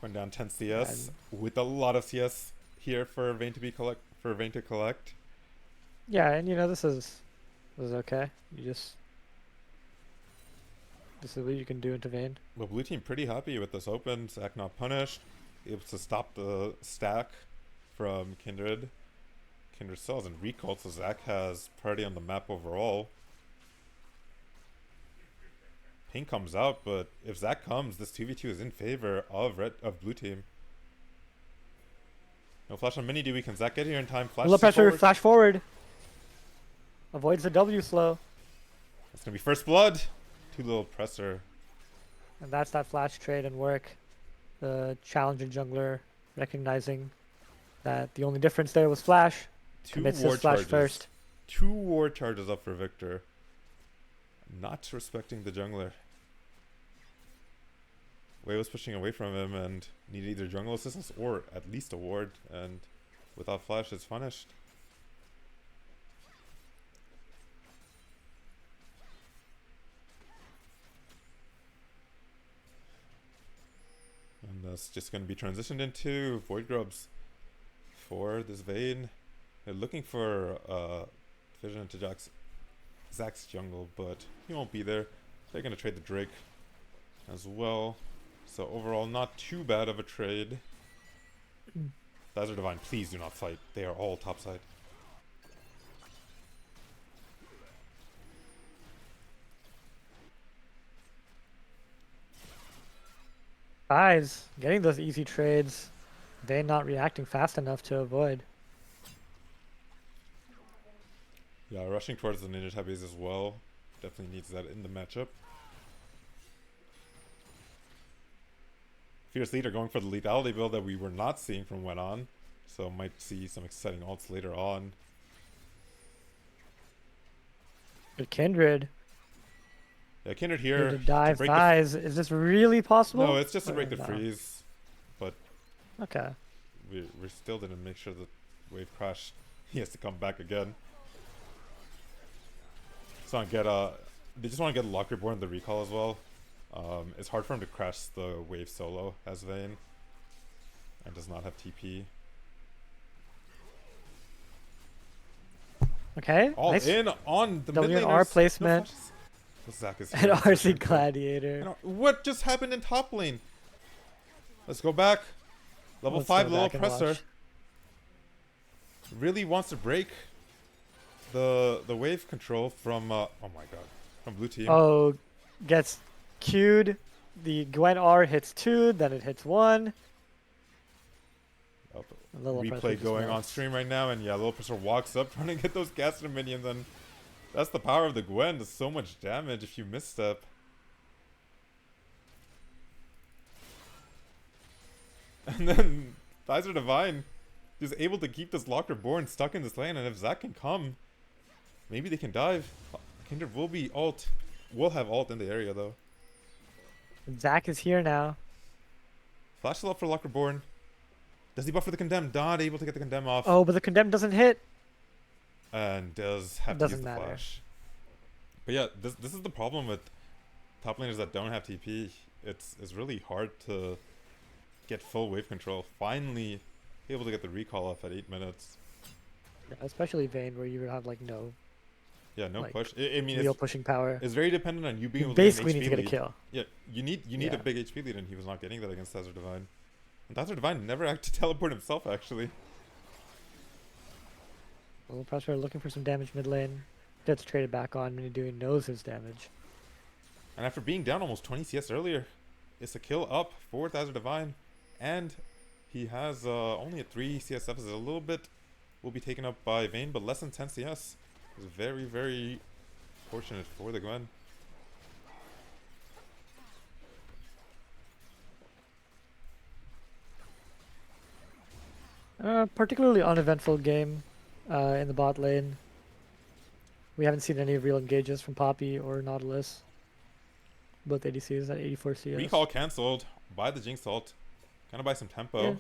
Went down 10 CS with a lot of CS here for Vayne to collect. yeah, and you know this is okay. This is what you can do into Vayne. Well, blue team pretty happy with this open. Zac not punished. Able to stop the stack from Kindred. Kindred still hasn't recalled, so Zac has priority on the map overall. Pink comes out, but if Zac comes, this 2v2 is in favor of blue team. No flash on mini. Do we can Zac get here in time? Low Flashes it pressure, forward. flash forward. Avoids the W slow. It's gonna be first blood. Too little presser. And that's that flash trade and work. The challenger jungler recognizing that the only difference there was flash. Two Commits war his flash charges. first. 2 war charges up for Victor. Not respecting the jungler. Wei was pushing away from him and needed either jungle assistance or at least a ward, and without flash it's punished. And that's just going to be transitioned into Void Grubs for this Vayne. They're looking for vision into Zac's jungle, but he won't be there. They're going to trade the Drake as well. So overall, not too bad of a trade. Dazzler Divine, please do not fight. They are all topside. Guys, getting those easy trades. They not reacting fast enough to avoid. Yeah, rushing towards the Ninja Tabbies as well. Definitely needs that in the matchup. Fierce Leader going for the lethality build that we were not seeing from Went On. So might see some exciting ults later on. But Kindred. Yeah, Kindred here. To dive dies. Is this really possible? No, it's just to break the no? freeze. But okay. we still didn't make sure the wave crashed. He has to come back again. So they just want to get Locker Born the recall as well. It's hard for him to crash the wave solo as Vayne, and does not have TP. Okay. All nice. in on the mid WR placement. No Zac is And RC Gladiator. What just happened in top lane? Let's go back. Level 5 little presser. Really wants to break the wave control from oh my god, from blue team. Oh, gets queued. The Gwen R hits 2, then it hits 1. Replay going on stream right now, and yeah, Little Presser walks up trying to get those Gaster minions, and that's the power of the Gwen. Does so much damage if you misstep. And then Dazzler Divine is able to keep this Locker Born stuck in this lane, and if Zac can come, maybe they can dive. Kindred will be ult. Will have ult in the area though. Zac is here now. Flash up for Locker Born. Does he buff for the Condemn? Not able to get the Condemn off. Oh, but the Condemn doesn't hit. And does have to use the flash. But yeah, this is the problem with top laners that don't have TP. It's really hard to get full wave control. Finally able to get the recall off at 8 minutes. Yeah, especially Vayne, where you would have like no. Yeah, no like, push. I mean, real pushing power. It's very dependent on you being able basically to need to get a kill. Yeah, you need a big HP lead, and he was not getting that against Dazzler Divine. And Dazzler Divine never actually teleport himself, actually. Little Pressure looking for some damage mid lane. Gets traded back on when he knows his damage. And after being down almost 20 CS earlier, it's a kill up for Dazzler Divine. And he has only a 3 CS deficit. A little bit will be taken up by Vayne, but less than 10 CS. It's very, very fortunate for the Gwen. Particularly uneventful game in the bot lane. We haven't seen any real engages from Poppy or Nautilus. Both ADCs at 84 CS. Recall cancelled by the Jinx ult. Gonna buy some tempo. Yeah.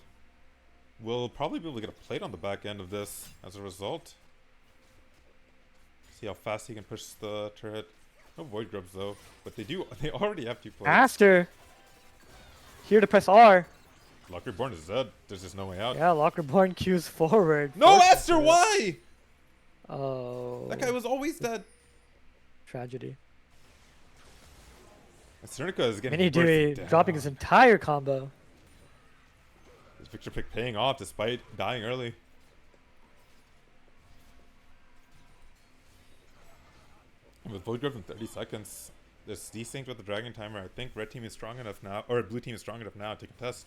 We'll probably be able to get a plate on the back end of this as a result. See how fast he can push the turret. No Void Grubs though, but they already have 2 plates. Aster! Here to press R. Locker Born is dead. There's just no way out. Yeah, Lockerborn queues forward. No, Aster, why? Oh. That guy was always dead. Tragedy. And Cernica is getting Mini Dewey dropping his entire combo. His picture pick paying off despite dying early. With Void Grub in 30 seconds, It's desynced with the Dragon Timer. I think red team is strong enough now, or blue team is strong enough now to contest.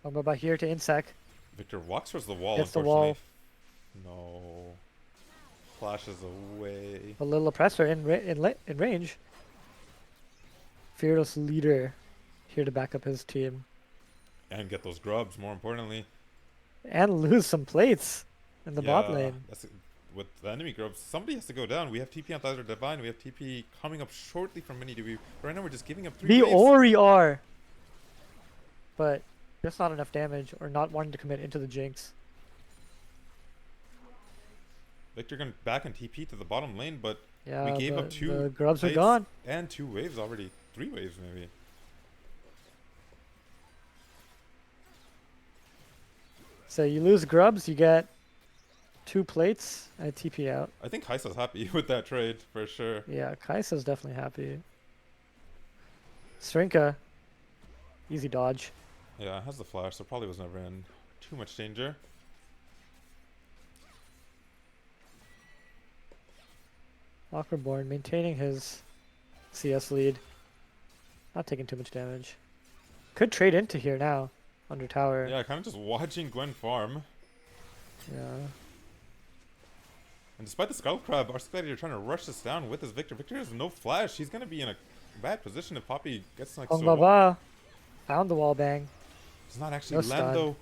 Hongbaba here to Insec. Victor walks towards the wall, Hits the unfortunately. wall. No. Flashes away. A little oppressor in range. Fearless leader here to back up his team. And get those grubs, more importantly. And lose some plates in the bot Yeah, lane. that's with the enemy grubs. Somebody has to go down. We have TP on Thizar Divine. We have TP coming up shortly from Mini DB. Right now we're just giving up 3 The waves. Ori are. But just not enough damage or not wanting to commit into the Jinx. Victor going back and TP to the bottom lane, but Yeah, we gave but up 2 the grubs are plates gone. and 2 waves already. 3 waves maybe. So you lose grubs, you get 2 plates and a TP out. I think Kaisa's happy with that trade for sure. Yeah, Kaisa's definitely happy. Srinka, easy dodge. Yeah, has the flash, so probably was never in too much danger. Awkwardborn maintaining his CS lead. Not taking too much damage. Could trade into here now. Under tower. Yeah, kind of just watching Gwen farm. Yeah. And despite the Skull Crab, rcgladiator trying to rush this down with his Victor. Victor has no flash. He's going to be in a bad position if Poppy gets like Hong so... Baba found the wall bang. Does not actually No land stun. though.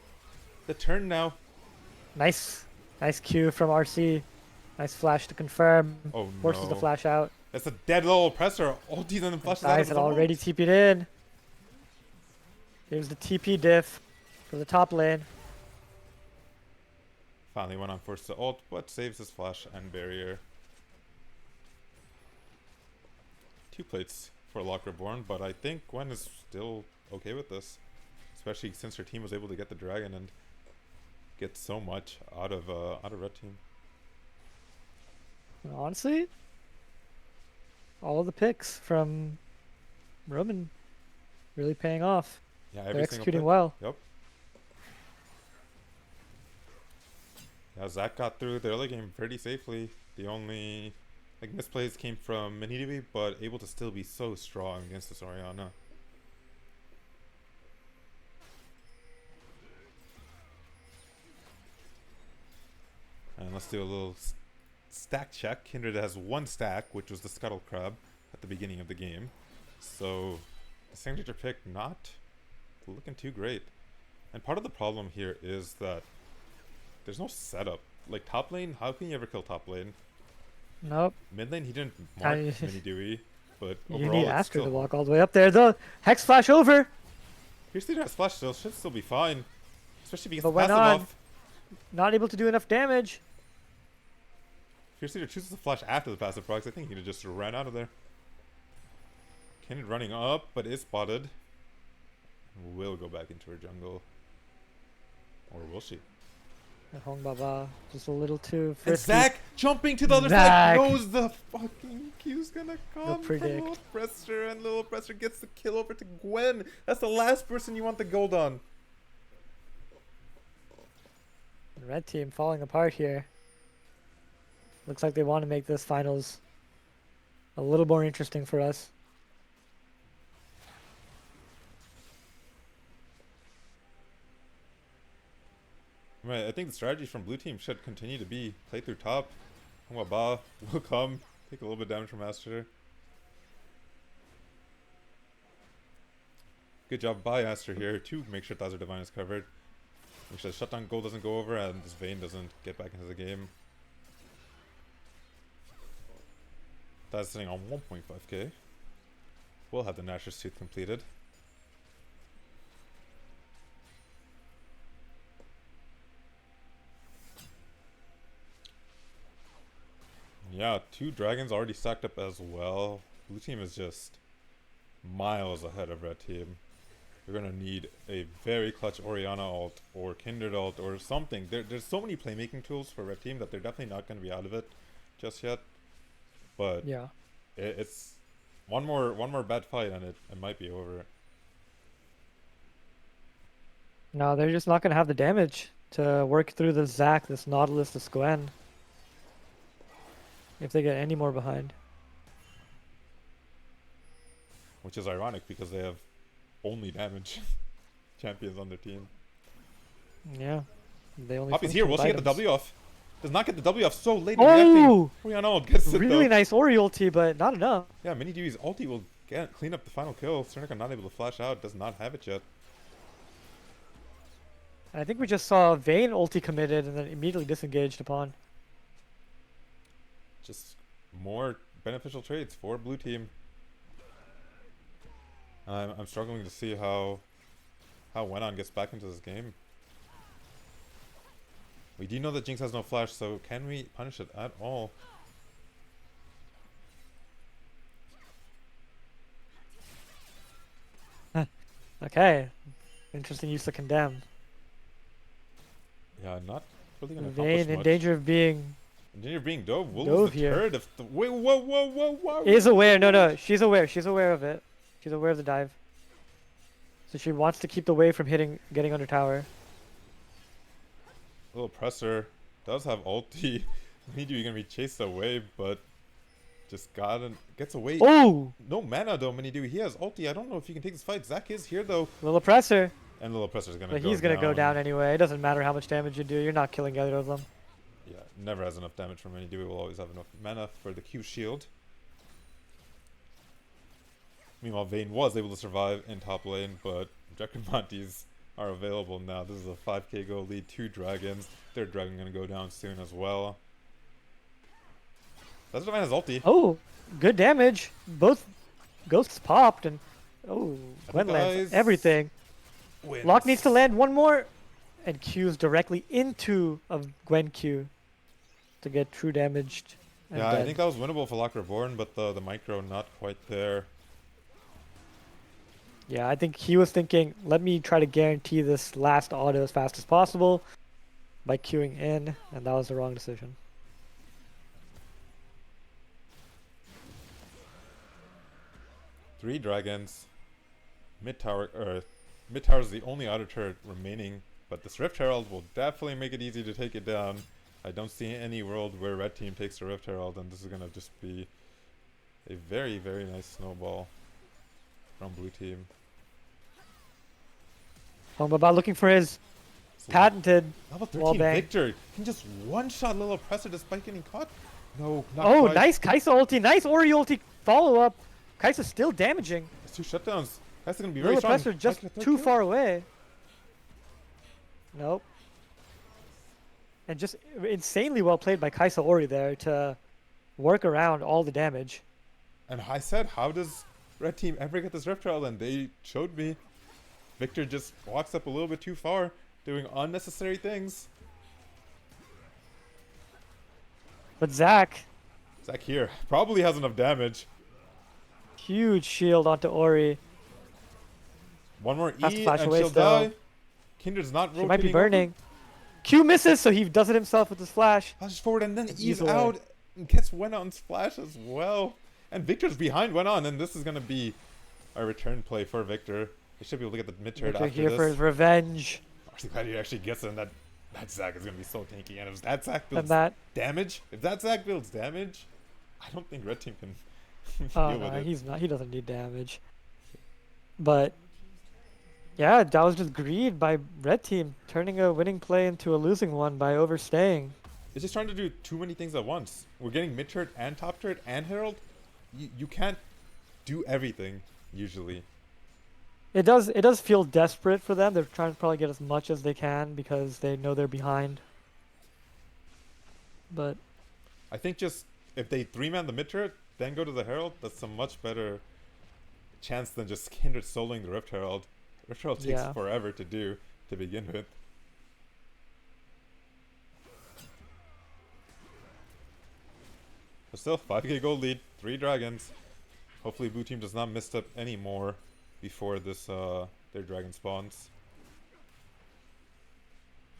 The turn now. Nice. Nice Q from RC. Nice flash to confirm. Oh Forces the no. flash out. That's a dead little oppressor. Ulties and then flashes out of Guys his had own already ult. TP'd in. Here's the TP diff for the top lane. Finally went on force to ult, but saves his flash and barrier. 2 plates for Lockerborn, but I think Gwen is still okay with this. Especially since her team was able to get the dragon and get so much out of red team. And honestly, all of the picks from Roman really paying off. Yeah, They're every single executing pick. well. Yep. Yeah, Zach got through the early game pretty safely. The only misplays came from Minidibi, but able to still be so strong against this Orianna. And let's do a little stack check. Kindred has 1 stack, which was the Scuttle Crab at the beginning of the game. So the signature pick not looking too great. And part of the problem here is that there's no setup. Like top lane, how can you ever kill top lane? Nope. Mid lane, he didn't mark you- Mini Dewey, but You overall need it's Aster still... to walk all the way up there. The Hex Flash over. Here's the splash still, should still be fine. Especially because But the went passive on. off. Not able to do enough damage. Fierce Leader chooses to flash after the passive procs. I think he just ran out of there. Kindred running up, but is spotted. Will go back into her jungle. Or will she? And Hong Baba just a little too And frisky. Zach jumping to the other Zach. side knows the fucking Q's gonna come. predict. From Little Oppressor, and Little Oppressor gets the kill over to Gwen. That's the last person you want the gold on. Red team falling apart here. Looks like they want to make this finals a little more interesting for us. Right, I think the strategy from blue team should continue to be play through top. Ba will come, take a little bit of damage from Aster. Good job by Aster here to make sure Thazar Divine is covered. Make sure the shutdown goal doesn't go over and this Vayne doesn't get back into the game. That's sitting on 1.5k. We'll have the Nashor's Tooth completed. Yeah, 2 dragons already stacked up as well. Blue team is just miles ahead of red team. You're gonna need a very clutch Orianna ult or Kindred ult or something. There's so many playmaking tools for red team that they're definitely not gonna be out of it just yet. But Yeah. it's one more bad fight and it might be over. No, they're just not going to have the damage to work through this Zac, this Nautilus, this Gwen. If they get any more behind. which is ironic because they have only damage champions on their team. Yeah. They only Poppy's function here. Will with she get the items. W off? Does not get the W off so late in reacting. Oh! Oriana gets it though. Really nice Ori ulti, but not enough. Yeah, Mini Dewey's ulti will clean up the final kill. Cernica not able to flash out. Does not have it yet. I think we just saw Vayne ulti committed and then immediately disengaged upon. Just more beneficial trades for blue team. I'm struggling to see how Wenon gets back into this game. We do know that Jinx has no flash, so can we punish it at all? Okay. Interesting use of condemn. Yeah, not really gonna accomplish Vayne in much. danger of being In danger of being dove. We'll dove lose the here. turret if the wait, whoa. Is aware. No. She's aware. She's aware of it. She's aware of the dive. So she wants to keep the wave from getting under tower. Little presser does have ulti. Mini gonna be chased away, but just gets away. Oh! No mana though, Mini He has ulti. I don't know if he can take this fight. Zac is here though. Little oppressor. And Little Presser's gonna But go he's gonna down. go down anyway. It doesn't matter how much damage you do. You're not killing either of them. Yeah, never has enough damage from Mini Dewey. Will always have enough mana for the Q shield. Meanwhile, Vayne was able to survive in top lane, but Dracomantes are available now. This is a 5k go lead, 2 dragons. Third dragon gonna go down soon as well. That's Divine has ulti. Oh, good damage. Both ghosts popped and oh, I Gwen think lands Eyes everything. wins. Locke needs to land one more and Q's directly into a Gwen Q to get true damaged. And Yeah, dead. I think that was winnable for Locke Reborn, but the micro not quite there. Yeah, I think he was thinking, let me try to guarantee this last auto as fast as possible by queuing in, and that was the wrong decision. Three dragons. Mid tower is the only auto turret remaining, but this Rift Herald will definitely make it easy to take it down. I don't see any world where red team takes the Rift Herald, and this is gonna just be a very, very nice snowball from blue team. About looking for his So patented level wall 13 bang. Victor can just one-shot Little Oppressor despite getting caught. No, not Oh, quite. nice Kaisa ulti, nice Ori ulti follow-up. Kaisa's still damaging. It's 2 shutdowns. That's gonna be very Little strong. Oppressor just Might get a third too kill. far away. Nope. And just insanely well played by Kaisa Ori there to work around all the damage. And I said, how does red team ever get this Rift Herald? And they showed me. Victor just walks up a little bit too far, doing unnecessary things. But Zac, Zac here probably has enough damage. huge shield onto Ori. One more Has to E flash and away she'll still. die. Kindred's not rotating. She might be over. burning. Q misses, so he does it himself with his flash. Flashes forward and then Ease E's away. out and gets Wenon's flash as well. And Victor's behind Wenon, and this is going to be a return play for Victor. He should be able to get the mid turret Victor after here this. for his revenge. I'm glad he actually gets it, and that Zac is going to be so tanky. And if that Zac And builds that, damage, I don't think red team can oh deal no, with it. he's not. He doesn't need damage. But yeah, that was just greed by red team, turning a winning play into a losing one by overstaying. It's just trying to do too many things at once. We're getting mid turret and top turret and herald. You can't do everything usually. It does feel desperate for them. They're trying to probably get as much as they can because they know they're behind. But I think just if they 3-man the mid turret, then go to the herald, that's a much better chance than just Kindred soloing the Rift Herald. Rift Herald takes Yeah. forever to do to begin with. But still, 5k gold lead, 3 dragons. Hopefully blue team does not misstep any more before this their dragon spawns.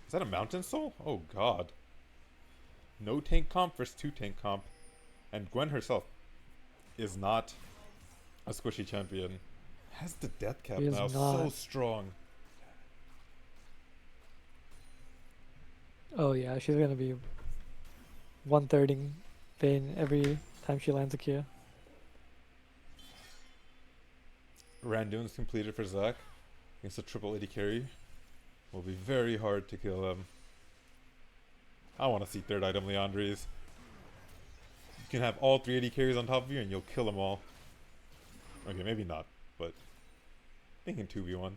Is that a mountain soul? Oh god. No tank comp versus 2 tank comp. And Gwen herself is not a squishy champion. Has the death cap She is now, so not. strong. oh yeah, she's gonna be 130 Vayne every time she lands a Q. Randoon's completed for Zac against a triple AD carry. Will be very hard to kill him. I want to see third item Leandries. You can have all 3 AD carries on top of you and you'll kill them all. Okay, maybe not, but thinking 2v1.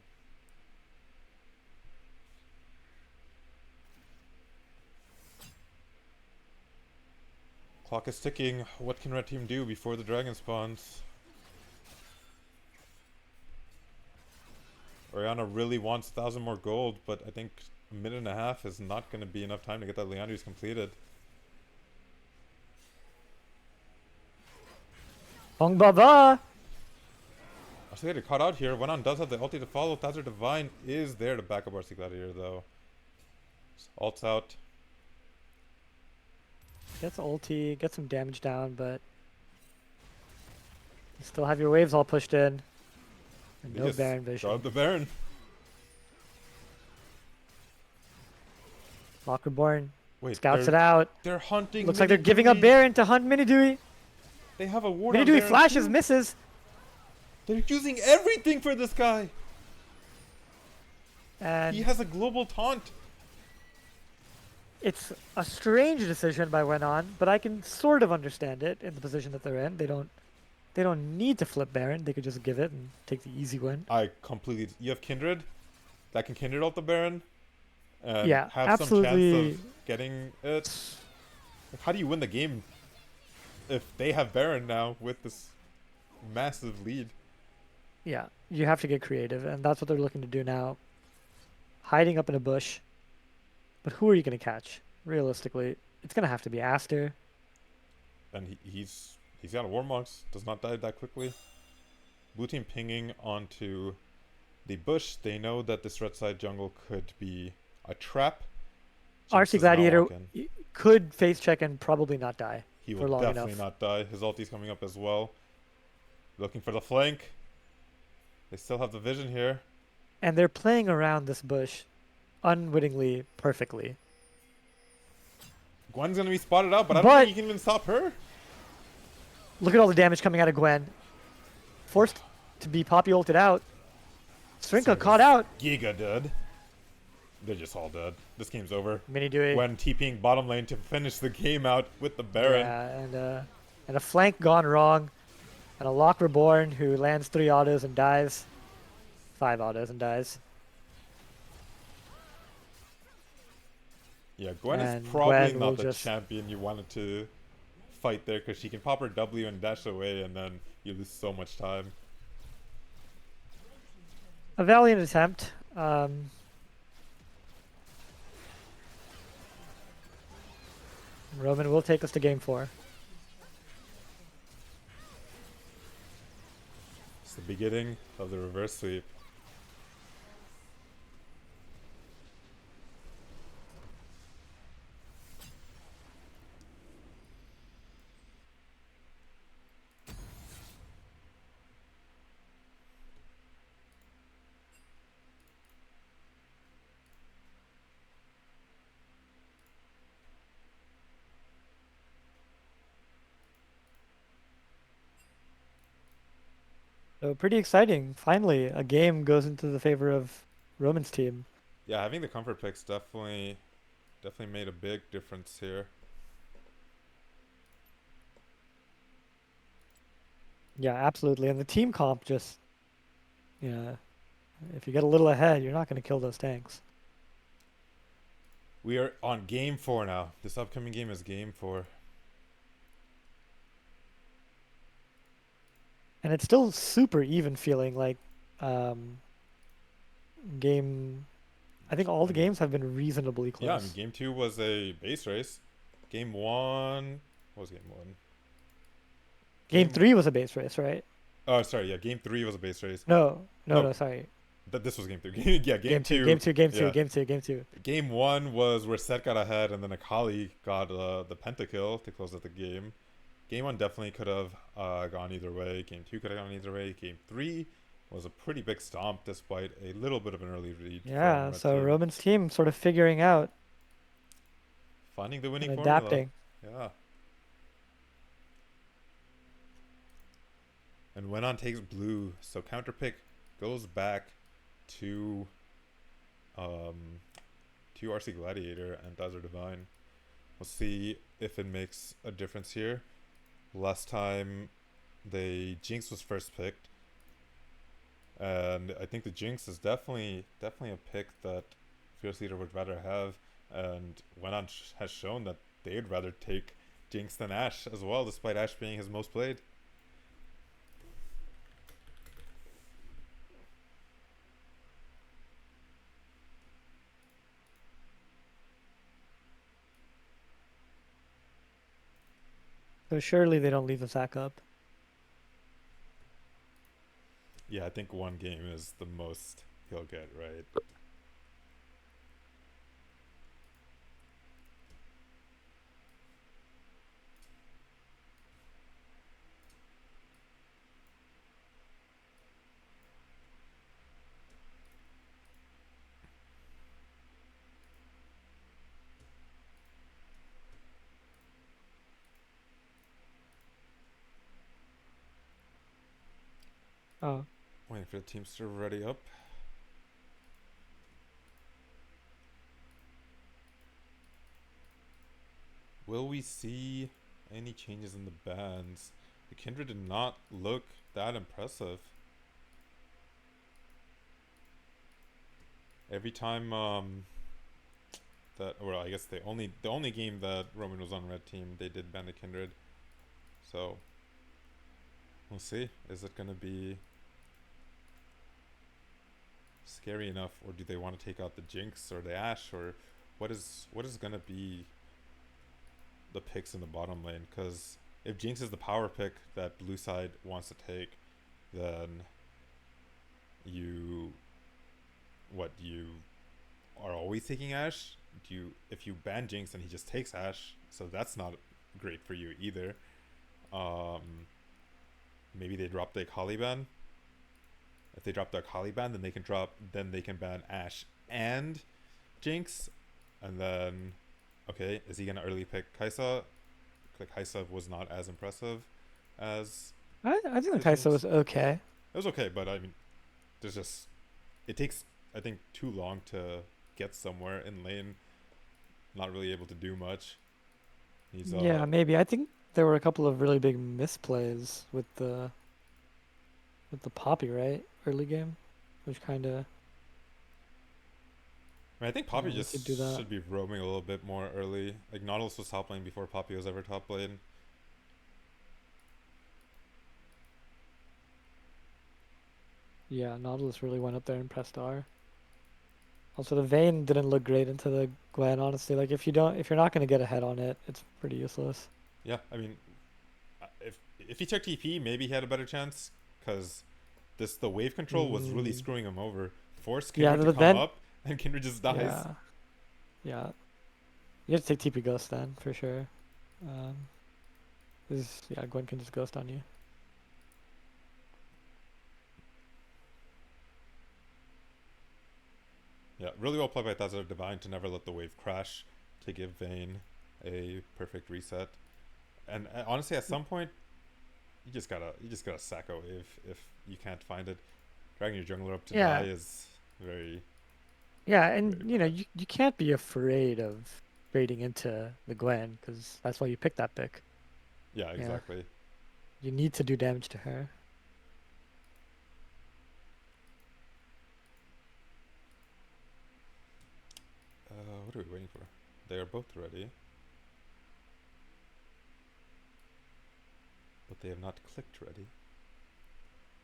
Clock is ticking. What can red team do before the dragon spawns? Oriana really wants 1,000 more gold, but I think a minute and a half is not going to be enough time to get that Leandries completed. Hong Baba! RcGladiator caught out here. Wenon does have the ulti to follow. Thazzer Divine is there to back up RcGladiator though. Ult's out. Gets ulti, gets some damage down, but you still have your waves all pushed in. And no Baron vision. Draw up the Baron. Lock Reborn Wait, scouts it out. They're hunting. Looks like they're giving up Baron to hunt Minidui. They have a ward on Minidui Baron flashes, too. misses. They're using everything for this guy. And he has a global taunt. it's a strange decision by Wenon, but I can sort of understand it in the position that they're in. They don't need to flip Baron. They could just give it and take the easy win. I completely. You have Kindred that can Kindred ult the Baron. And Yeah, have absolutely. some chance of getting it. How do you win the game if they have Baron now with this massive lead? Yeah, you have to get creative, and that's what they're looking to do now. Hiding up in a bush. But who are you going to catch? Realistically, it's going to have to be Aster. And he's got a Warmox. Does not die that quickly. Blue team pinging onto the bush. They know that this red side jungle could be a trap. rcGladiator could face check and probably not die. He for will long definitely enough. not die. His ulti's coming up as well. Looking for the flank. They still have the vision here. And they're playing around this bush unwittingly perfectly. Gwen's gonna be spotted out, but I don't think you can even stop her. Look at all the damage coming out of Gwen. Forced to be poppy ulted out. Strinka caught out. Giga dead. They're just all dead. This game's over. Minidui. Gwen TPing bottom lane to finish the game out with the Baron. Yeah, and a flank gone wrong. And a Lock Reborn who lands 3 autos and dies. 5 autos and dies. Yeah, Gwen and is probably Gwen not the champion you wanted to fight there because she can pop her W and dash away and then you lose so much time. A valiant attempt. Roman will take us to game 4. It's the beginning of the reverse sweep. So pretty exciting. Finally, a game goes into the favor of Roman's team. Yeah, having the comfort picks definitely made a big difference here. Yeah, absolutely. And the team comp just, if you get a little ahead, you're not going to kill those tanks. We are on game 4 now. This upcoming game is game 4. And it's still super even feeling like game. I think all the games have been reasonably close. Yeah, I mean, game 2 was a base race. Game 1, what was game 1? Game 3 was a base race, right? Oh, sorry. Yeah, game 3 was a base race. No, sorry. This was game 3. Yeah, game 2. Game 2. Game 1 was where Seth got ahead and then Akali got the pentakill to close out the game. Game 1 definitely could have gone either way. Game 2 could have gone either way. Game 3 was a pretty big stomp despite a little bit of an early lead. Yeah, so Roman's team sort of figuring out. Finding the winning and formula. Adapting. Yeah. And Wenon takes blue, so counter pick goes back to um to RC Gladiator and Dazzler Divine. We'll see if it makes a difference here. Last time the Jinx was first picked, and I think the Jinx is definitely a pick that Fierce Leader would rather have, and Wenon has shown that they'd rather take Jinx than Ashe as well, despite Ashe being his most played. So surely they don't leave the sack up. Yeah, I think one game is the most he'll get, right? Oh, Waiting for the teams to ready up. Will we see any changes in the bans? The Kindred did not look that impressive. Every time that, or I guess the only game that Roman was on red team, they did ban the Kindred. So we'll see. Is it gonna be scary enough, or do they want to take out the Jinx or the Ashe, or what is gonna be the picks in the bottom lane? Because if Jinx is the power pick that blue side wants to take, then you you are always taking Ashe. Do you if you ban Jinx then he just takes Ashe, so that's not great for you either. Um, maybe they drop the Akali ban. If they drop the Akali ban, then they can ban Ashe and Jinx, and then okay, is he gonna early pick Kaisa? Like Kaisa was not as impressive as I think the the Kai'Sa Jinx. was okay. It was okay, but I mean, there's just it takes I think too long to get somewhere in lane. Not really able to do much. He's Yeah, maybe. I think there were a couple of really big misplays with the Poppy, right? Early game, which kind of, I mean, I think you Poppy know, we could do just that. should be roaming a little bit more early. Like Nautilus was top lane before Poppy was ever top lane. Yeah, Nautilus really went up there and pressed R. Also, the Vayne didn't look great into the Gwen, honestly. Like, if you're not gonna get ahead on it, it's pretty useless. Yeah, I mean, if he took TP, maybe he had a better chance. Cause the wave control was really Mm, screwing him over. Force yeah, Kindred to the come vent. up, and Kindred just dies. Yeah, yeah. You have to take TP Ghost then for sure. Um, yeah, Gwen can just Ghost on you. Yeah, really well played by Dazzler Divine to never let the wave crash, to give Vayne a perfect reset. And honestly, at some point, you just gotta sack a wave if you can't find it. Dragging your jungler up to die Yeah, is very yeah, very and you know bad. you can't be afraid of trading into the Gwen because that's why you picked that pick. Yeah, Yeah, exactly. you need to do damage to her. What are we waiting for? They are both ready, but they have not clicked ready.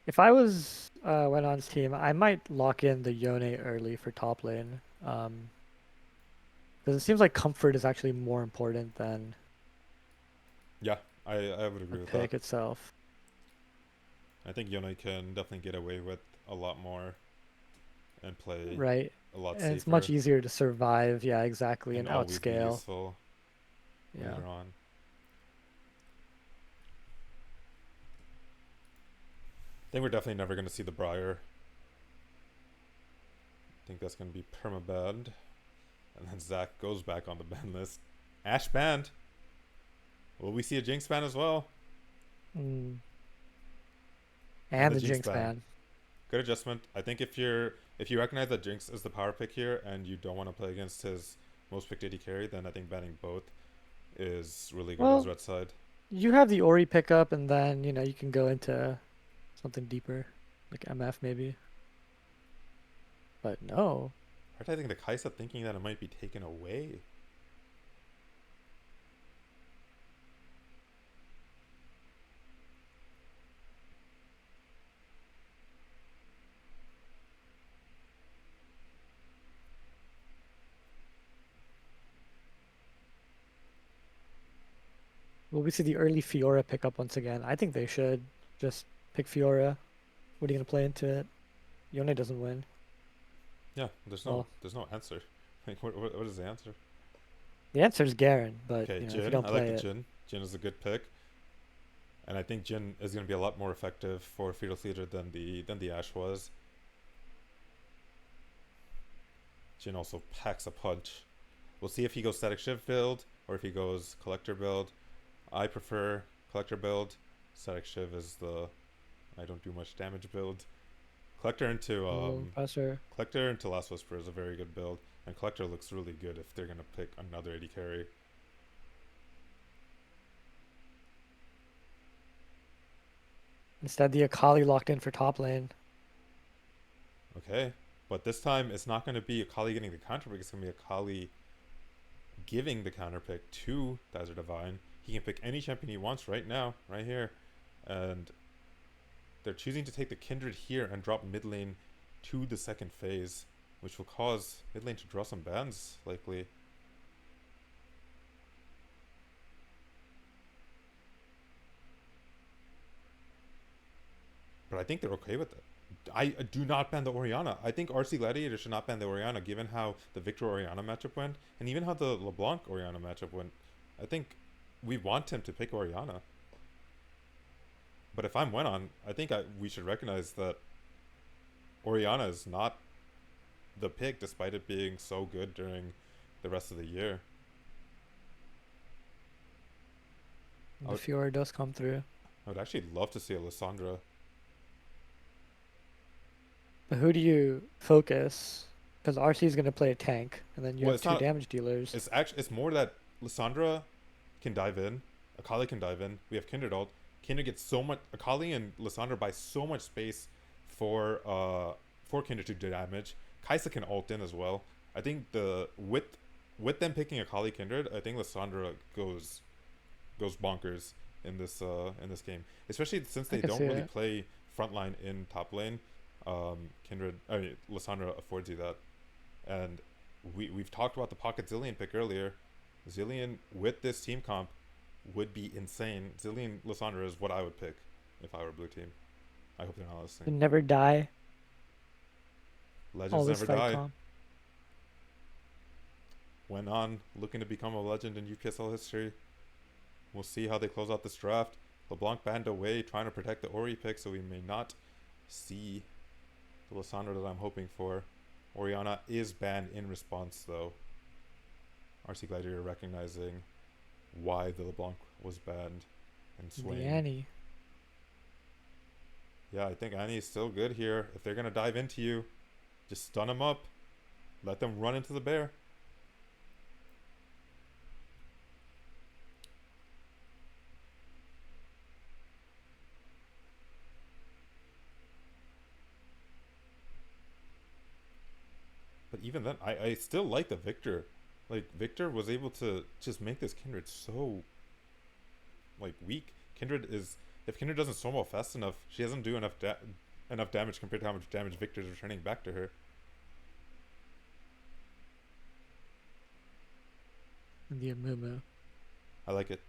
If I was Wenon's team, I might lock in the Yone early for top lane. Because it seems like comfort is actually more important than Yeah, I would the agree with that. pick itself, I think Yone can definitely get away with a lot more and play right? a lot And it's much safer easier to survive. Yeah, exactly, and and always be outscale. useful Yeah. later on. I think we're definitely never going to see the Briar. I think that's going to be permabanned. And then Zach goes back on the ban list. Ashe banned. Will we see a Jinx ban as well? Mm. and And the the Jinx Jinx ban. ban. Good adjustment. I think if you recognize that Jinx is the power pick here and you don't want to play against his most picked AD carry, then I think banning both is really good as Well, red side. you have the Ori pickup, and then you can go into something deeper, like MF maybe. But no, Aren't I think the Kaisa thinking that it might be taken away? will we see the early Fiora pickup once again? I think they should just pick Fiora. What are you gonna play into it? Yone doesn't win. Yeah, Well, there's no answer. Like what is the answer? the answer is Garen, but Okay, if you Jin. don't I like play the it, Jin. Jin is a good pick, and I think Jin is going to be a lot more effective for Fetal Theater than the Ash was. Jin also packs a punch. We'll see if he goes Static Shiv build or if he goes Collector build. I prefer Collector build. Static Shiv is the I don't do much damage build. Collector into oh, Pressure. Collector into Last Whisper is a very good build, and Collector looks really good if they're gonna pick another AD carry. Instead, the Akali locked in for top lane. Okay, but this time it's not gonna be Akali getting the counter pick. It's gonna be Akali giving the counter pick to Dazzler Divine. He can pick any champion he wants right now, right here, and they're choosing to take the Kindred here and drop mid lane to the second phase, which will cause mid lane to draw some bans likely. But I think they're okay with it. I do not ban the Orianna. I think RC Gladiator should not ban the Orianna, given how the Victor Orianna matchup went, and even how the LeBlanc Orianna matchup went. I think we want him to pick Orianna. But if I'm Wenon, I think we should recognize that Orianna is not the pick, despite it being so good during the rest of the year. I The would, Fiora does come through. I would actually love to see a Lissandra. But who do you focus? Because RC is going to play a tank, and then you Well, have it's two not. damage dealers. It's more that Lissandra can dive in. Akali can dive in. We have Kindred ult. Kindred gets so much. Akali and Lissandra buy so much space for Kindred to do damage. Kaisa can ult in as well. I think the with them picking Akali Kindred, I think Lissandra goes bonkers in this game, especially since I they can see don't really it. play frontline in top lane. Kindred, I mean Lissandra affords you that, and we've talked about the pocket Zillion pick earlier. Zillion with this team comp would be insane. Zillion Lissandra is what I would pick if I were blue team. I hope they're not To listening. never die. All Legends this never fight die. comp. Went on looking to become a legend in UPSL history. We'll see how they close out this draft. LeBlanc banned away, trying to protect the Ori pick, so we may not see the Lissandra that I'm hoping for. Oriana is banned in response, though. RC Gladiator recognizing why the LeBlanc was banned and The swaying. Annie. Yeah, I think Annie is still good here. If they're gonna dive into you, just stun them up. Let them run into the bear. But even then, I still like the Victor. Like Victor was able to just make this Kindred so like weak. Kindred is if Kindred doesn't snowball fast enough, she doesn't do enough damage compared to how much damage Victor's returning back to her. And the Amumu. I like it.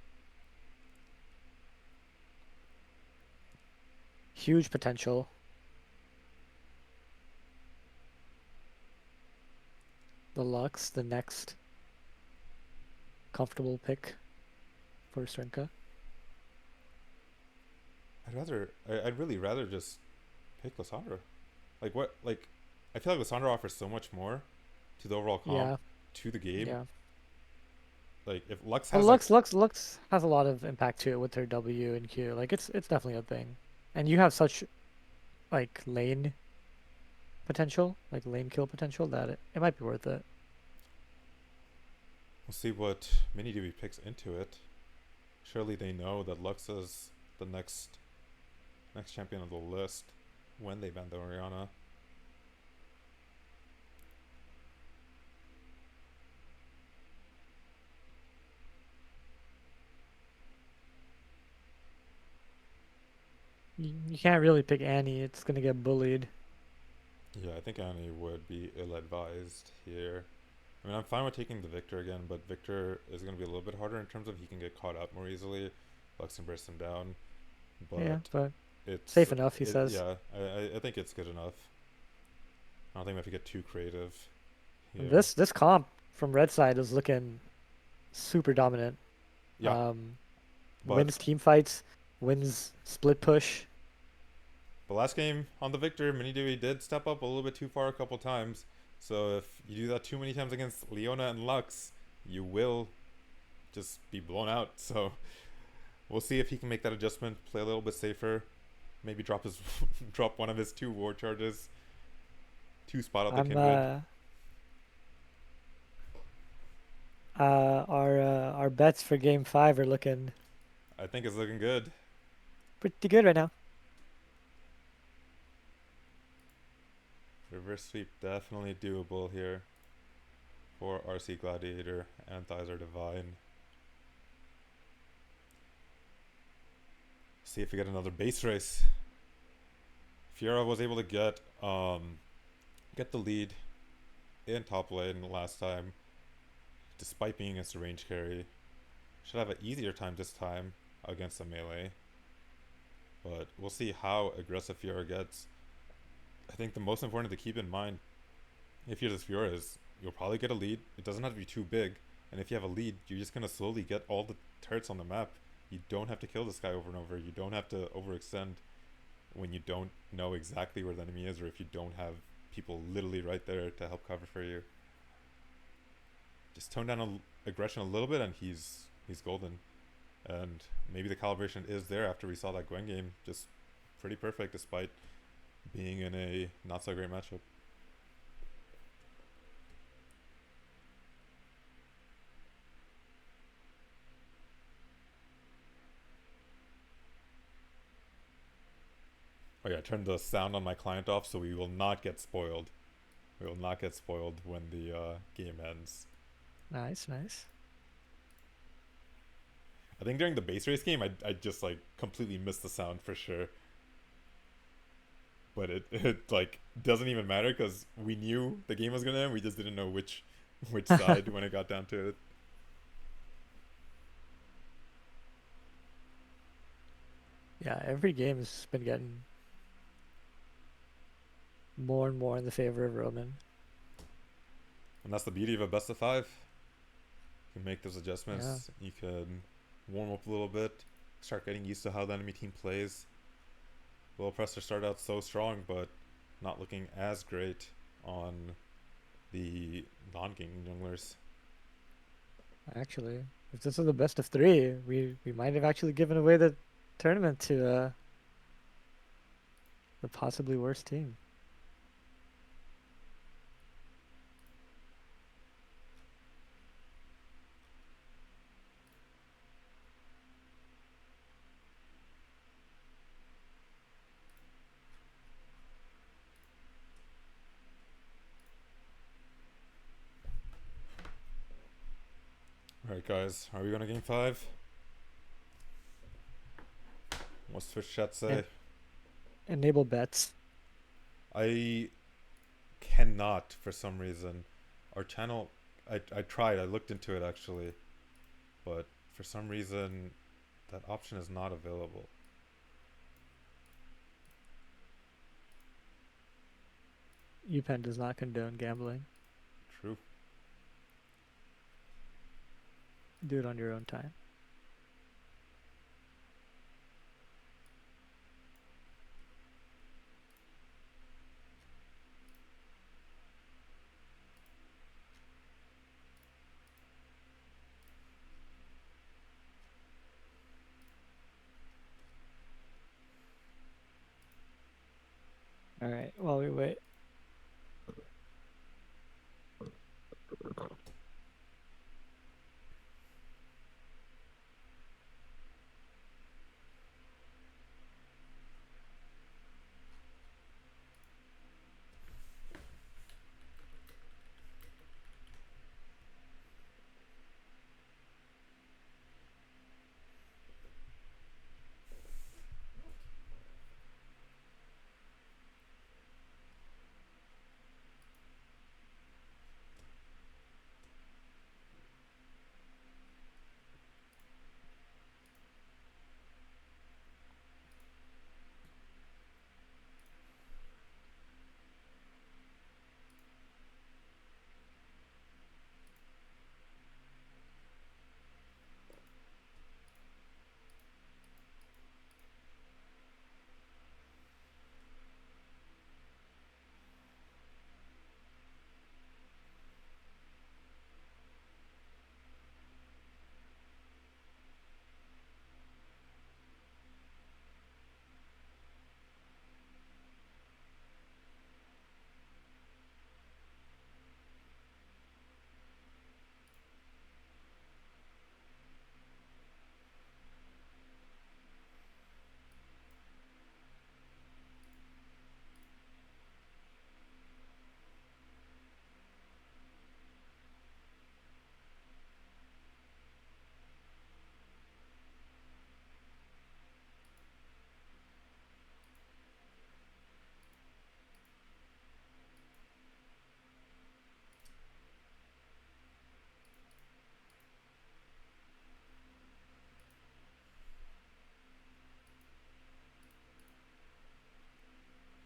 Huge potential. The Lux, the next comfortable pick for Srinka. I'd really rather just pick Lissandra. Like what like I feel like Lissandra offers so much more to the overall comp, Yeah, to the game. yeah. Like if Lux Well, has like Lux has a lot of impact to it with her W and Q. Like it's definitely a thing. And you have such like lane potential, like lane kill potential, that it might be worth it. We'll see what Mini DB picks into it. Surely they know that Lux is the next champion of the list when they ban the Oriana. You can't really pick Annie. It's gonna get bullied. Yeah, I think Annie would be ill-advised here. I mean, I'm fine with taking the Victor again, but Victor is going to be a little bit harder in terms of he can get caught up more easily. Lux can burst him down, Yeah, but but it's safe enough, he says. yeah. I think it's good enough. I don't think we have to get too creative And here. this comp from red side is looking super dominant. Yeah, Um, but wins team fights, wins split push. the last game on the Victor, Mini Dewey did step up a little bit too far a couple times. So if you do that too many times against Leona and Lux, you will just be blown out. So we'll see if he can make that adjustment, play a little bit safer, maybe drop his drop one of his two war charges to spot out the I'm Kindred. our bets for game 5 are looking I think it's looking good. pretty good right now. Reverse sweep definitely doable here for RC Gladiator and Thighs are Divine. See if we get another base race. Fiora was able to get the lead in top lane last time, despite being against a range carry. Should have an easier time this time against a melee. But we'll see how aggressive Fiora gets. I think the most important to keep in mind if you're this Fiora is you'll probably get a lead. It doesn't have to be too big. And if you have a lead, you're just going to slowly get all the turrets on the map. You don't have to kill this guy over and over. You don't have to overextend when you don't know exactly where the enemy is or if you don't have people literally right there to help cover for you. Just tone down aggression a little bit and he's golden. And maybe the calibration is there after we saw that Gwen game. Just pretty perfect despite being in a not so great matchup. Oh yeah, I turned the sound on my client off so we will not get spoiled. We will not get spoiled when the game ends. Nice, nice. I think during the base race game, I just like completely missed the sound for sure. But it like doesn't even matter because we knew the game was gonna end. We just didn't know which side when it got down to it. Yeah, every game has been getting more and more in the favor of Roman. And that's the beauty of a best of five. You can make those Yeah, adjustments. You can warm up a little bit, start getting used to how the enemy team plays. Will Presser started out so strong, but not looking as great on the non-gaming junglers. actually, if this is the best of 3, we might have actually given away the tournament to the possibly worst team. Alright guys, are we going to game 5? What's Twitch chat say? And enable bets. I cannot for some reason. Our channel, I tried, I looked into it actually, but for some reason that option is not available. UPenn does not condone gambling. True. Do it on your own time. Alright, while we wait.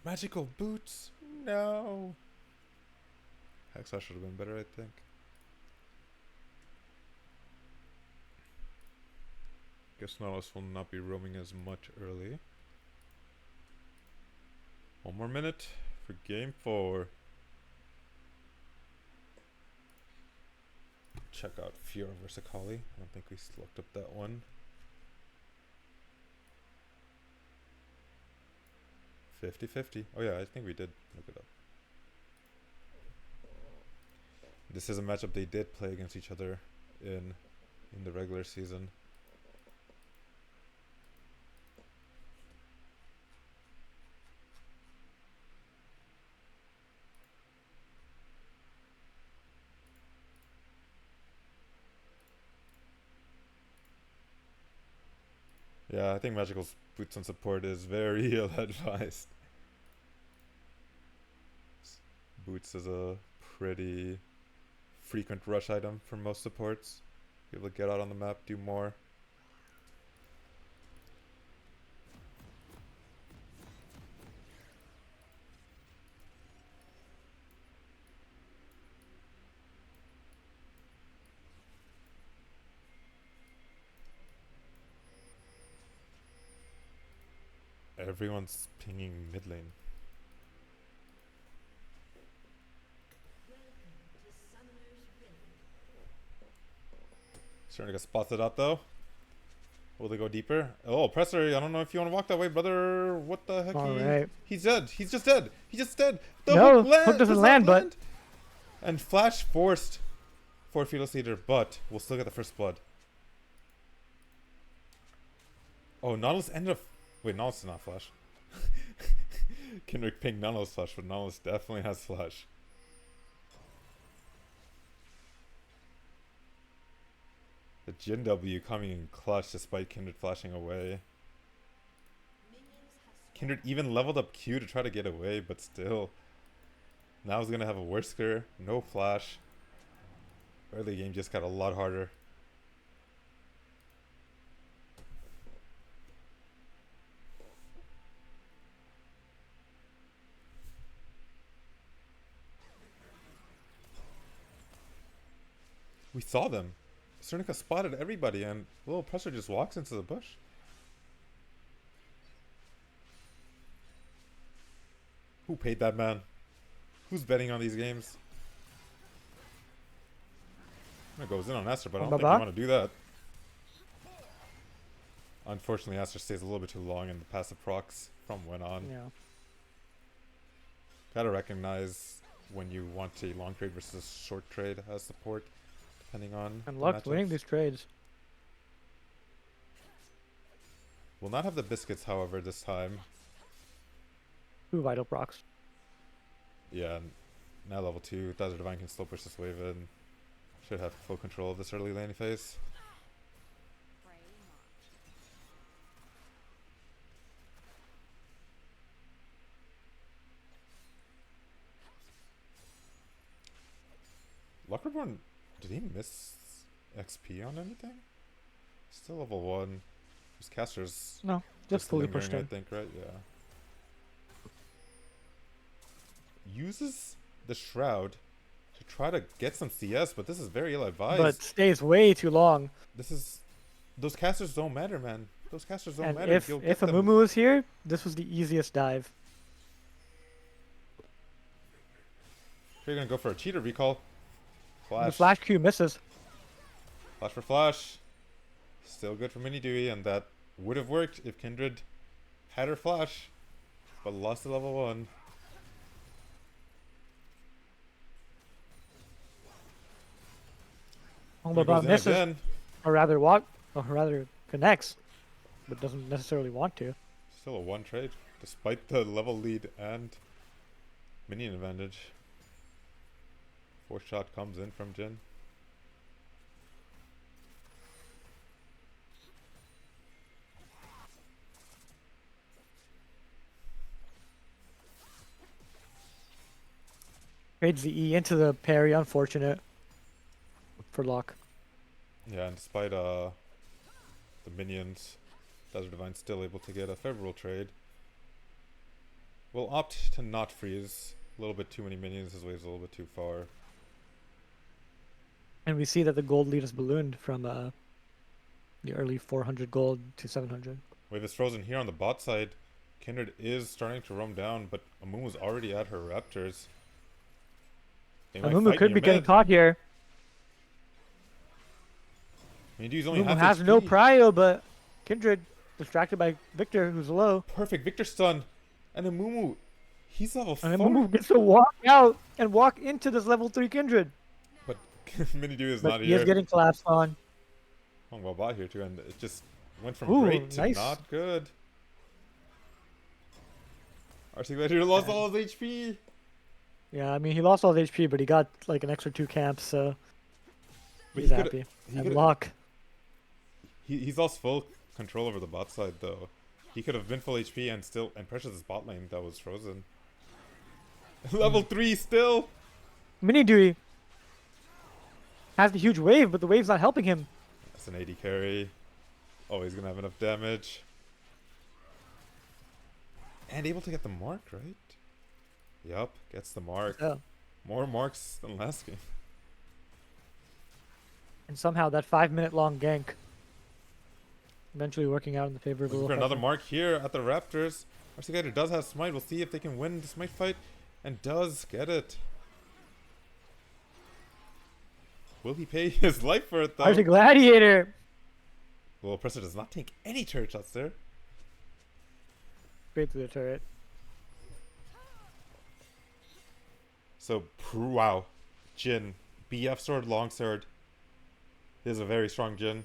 Magical boots? No. Hexa should have been better, I think. Guess Nautilus will not be roaming as much early. One more minute for game 4. Check out Fiora vs. Akali. I don't think we looked up that one. 50-50. Oh yeah, I think we did look it up. This is a matchup they did play against each other in the regular season. Yeah, I think Magical's boots on support is very ill-advised. Boots is a pretty frequent rush item for most supports. Be able to get out on the map, do more. Everyone's pinging mid lane. Starting to get spotted out though. Will they go deeper? Oh, Presser, I don't know if you want to walk that way, brother. What the heck? Alright. He's dead. He's just dead. He's just dead. The No, hook, hook doesn't does land, not but And Flash forced for Fearless Leader, but we'll still get the first blood. Oh, Nautilus ended up... Wait, Nautilus is not Flash. Kendrick pinged Nautilus Flash, but Nautilus definitely has Flash. The Jin W coming in clutch despite Kindred flashing away. Kindred even leveled up Q to try to get away, but still. Now he's gonna have a Whisker, no flash. Early game just got a lot harder. We saw them. Cernica spotted everybody and little Pressure just walks into the bush. Who paid that man? Who's betting on these games? It goes in on Aster, but I don't think you want to do that. Unfortunately, Aster stays a little bit too long and the passive procs from went on. yeah. Gotta recognize when you want a long trade versus short trade as support, depending on And the Luck's winning matchups. these trades. Will not have the biscuits, however, this time. 2 vital procs. Yeah, now level 2. Dazzler Divine can still push this wave in. Should have full control of this early laning phase. Luckerborn, did he miss XP on anything? Still level 1. His caster's No, just just fully lingering, pushed I him. think, right? Yeah. Uses the Shroud to try to get some CS, but this is very ill But advised. stays way too long. This is... Those casters don't matter, man. Those casters don't And matter. You'll if get a them. Mumu was here, this was the easiest dive. You're gonna go for a cheater recall. The Flash. flash Q misses. Flash for flash. Still good for Mini Dewey, and that would have worked if Kindred had her flash, but lost to level 1. There goes Hongbaba in misses, again. or rather connects, but doesn't necessarily want to. Still a 1 trade, despite the level lead and minion advantage. 4th shot comes in from Jin. Trades the E into the parry, unfortunate for Locke. Yeah, and despite the minions, Desert Divine's still able to get a favorable trade. Will opt to not freeze. A little bit too many minions, his wave's a little bit too far. And we see that the gold lead is ballooned from the early 400 gold to 700. Wave is frozen here on the bot side. Kindred is starting to roam down, but Amumu's already at her raptors. They might Mumu fight could near be getting mid. caught here. Mindu's only Mumu half has HP. no prio, but Kindred distracted by Victor, who's low. Perfect Victor stun. And then Mumu, he's level 4. And then Mumu gets to walk out and walk into this level 3 Kindred. But Minidu is But not he is here. getting collapsed on. Well bot here too, and it just went from Ooh, great to nice. not good. rcgladiator lost all his HP. Yeah, I mean, he lost all his HP, but he got like an extra 2 camps, so But he's he coulda- happy. he And coulda- Luck. He's lost full control over the bot side though. He could have been full HP and still and pressured his bot lane that was frozen. Level 3 still. Mini Dewey has the huge wave, but the wave's not helping him. That's an 80 carry. Oh, he's gonna have enough damage. And able to get the mark, right? Yup, gets the mark. So, More marks than last game. and somehow that 5-minute long gank eventually working out in the favor of Looking for Little another Pepper. mark here at the Raptors. rcgladiator does have smite. We'll see if they can win the smite fight. And does get it. Will he pay his life for it though? rcgladiator! Well, Oppressor does not take any turret shots there. Straight through the turret. So, wow. Jin. BF sword, long sword. This is a very strong Jin.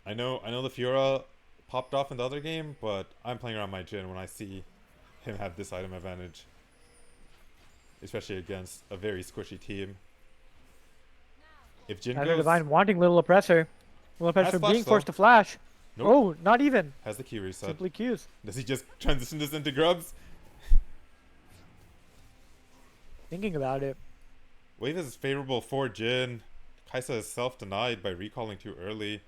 I know the Fiora popped off in the other game, but I'm playing around my Jin when I see him have this item advantage. Especially against a very squishy team. If Jin Dazzler goes... Divine wanting Little Oppressor. Little Oppressor flash, being though. forced to flash. Nope. Oh, not even. Has the key reset. Simply Qs. Does he just transition this into grubs? Thinking about it. Wave is favorable for Jin. Kaisa is self-denied by recalling too early.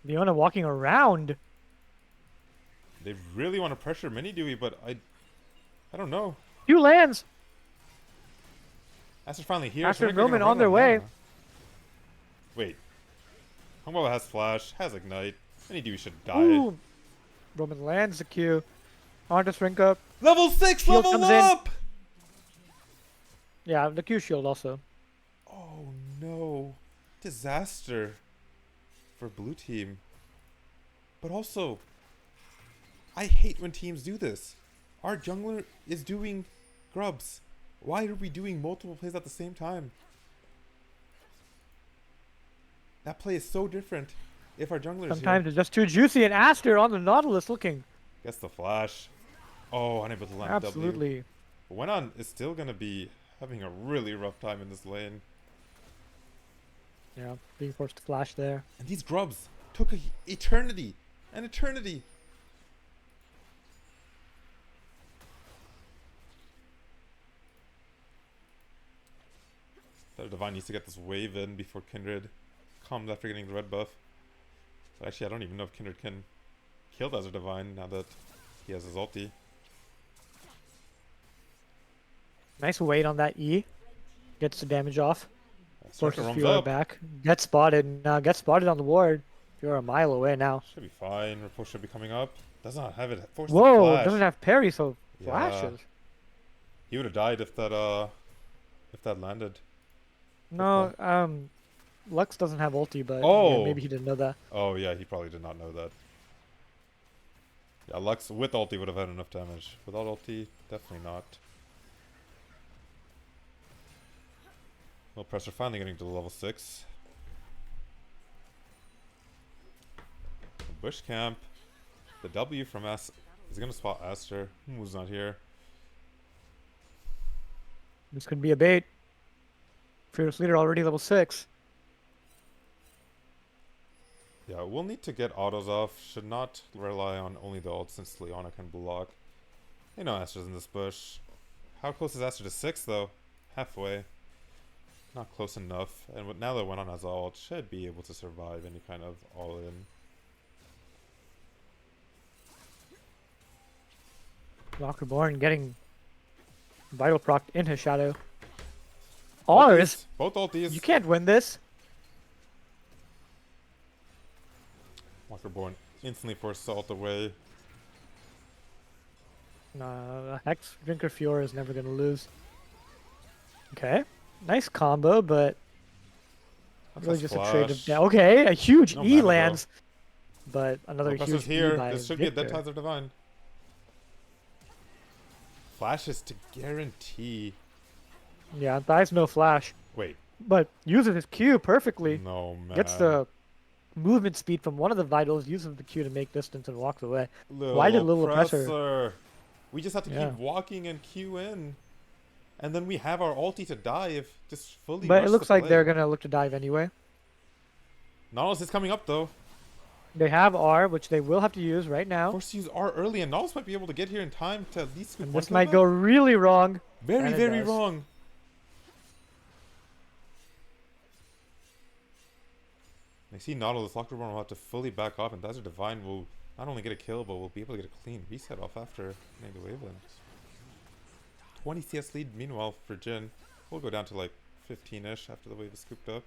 Leona walking around. They really want to pressure Mini Dewey, but I don't know. 2 lands. Aster's finally here. Aster so and they're gonna Roman run on their out of way. mana. Wait. Hongbaba has flash, has ignite. Mini Dewey should die. Ooh. Roman lands the Q. On to shrink up. Level 6, Shield level comes in. up! Yeah, the Q shield also. Oh no. Disaster for blue team. But also, I hate when teams do this. Our jungler is doing grubs. Why are we doing multiple plays at the same time? That play is so different if our jungler is here. Sometimes it's just too juicy. And Aster on the Nautilus looking Gets the flash. Oh, unable to land W. absolutely. But Wenon is still going to be having a really rough time in this lane. Yeah, being forced to flash there. And these grubs took an eternity. An eternity. That Divine needs to get this wave in before Kindred comes after getting the red buff. But actually, I don't even know if Kindred can kill Desert Divine now that he has his ulti. Nice weight on that E. Gets the damage off. Forces Runs Fiora up. back. Gets spotted. Now gets spotted on the ward. Fiora a mile away now. Should be fine. Riposte should be coming up. Does not have it. Forced Whoa, the flash. doesn't have parry, so Yeah. flashes. He would have died if that landed. No, Lux doesn't have ulti, but Oh. yeah, maybe he didn't know that. Oh yeah, he probably did not know that. Yeah, Lux with ulti would have had enough damage. Without ulti, definitely not. Well, pressure finally getting to level 6. Bush camp. The W from S is gonna spot Aster. Who's not here. This could be a bait. Fearless Leader already level 6. Yeah, we'll need to get autos off. Should not rely on only the ult since Leona can block. You know Aster's in this bush. How close is Aster to 6 though? Halfway. Not close enough. And now that Wenon has ult, should be able to survive any kind of all-in. Lockerborn getting Vital proc in his shadow. Ours? Both ultis. You can't win this. Walkerborn instantly forced ult away. Nah, Hex Drinker Fiora is never going to lose. Okay. Nice combo, but That's really a just splash. a trade of... Yeah, okay, a huge No E mana, bro. lands. But another Pressure's huge E here. by This should be a Victor. Dead Tides of Divine. Flashes to guarantee. Yeah, dies no flash. Wait. But uses his Q perfectly. No, man. Gets the movement speed from one of the vitals, uses the Q to make distance and walks away. Little Why did Little Oppressor? We just have to Yeah. keep walking and Q in. And then we have our ulti to dive. Just fully But rush it looks the like play. they're going to look to dive anyway. Nautilus is coming up though. They have R, which they will have to use right now. Forced to use R early, and Nautilus might be able to get here in time to at least scoop And one this kill might back. go really wrong. Very, and it very does. wrong. I see Nautilus. Lockerborn will have to fully back off, and Desert Divine will not only get a kill, but will be able to get a clean reset off after getting the wavelength. 20 CS lead, meanwhile, for Jin. We'll go down to like 15-ish after the wave is scooped up.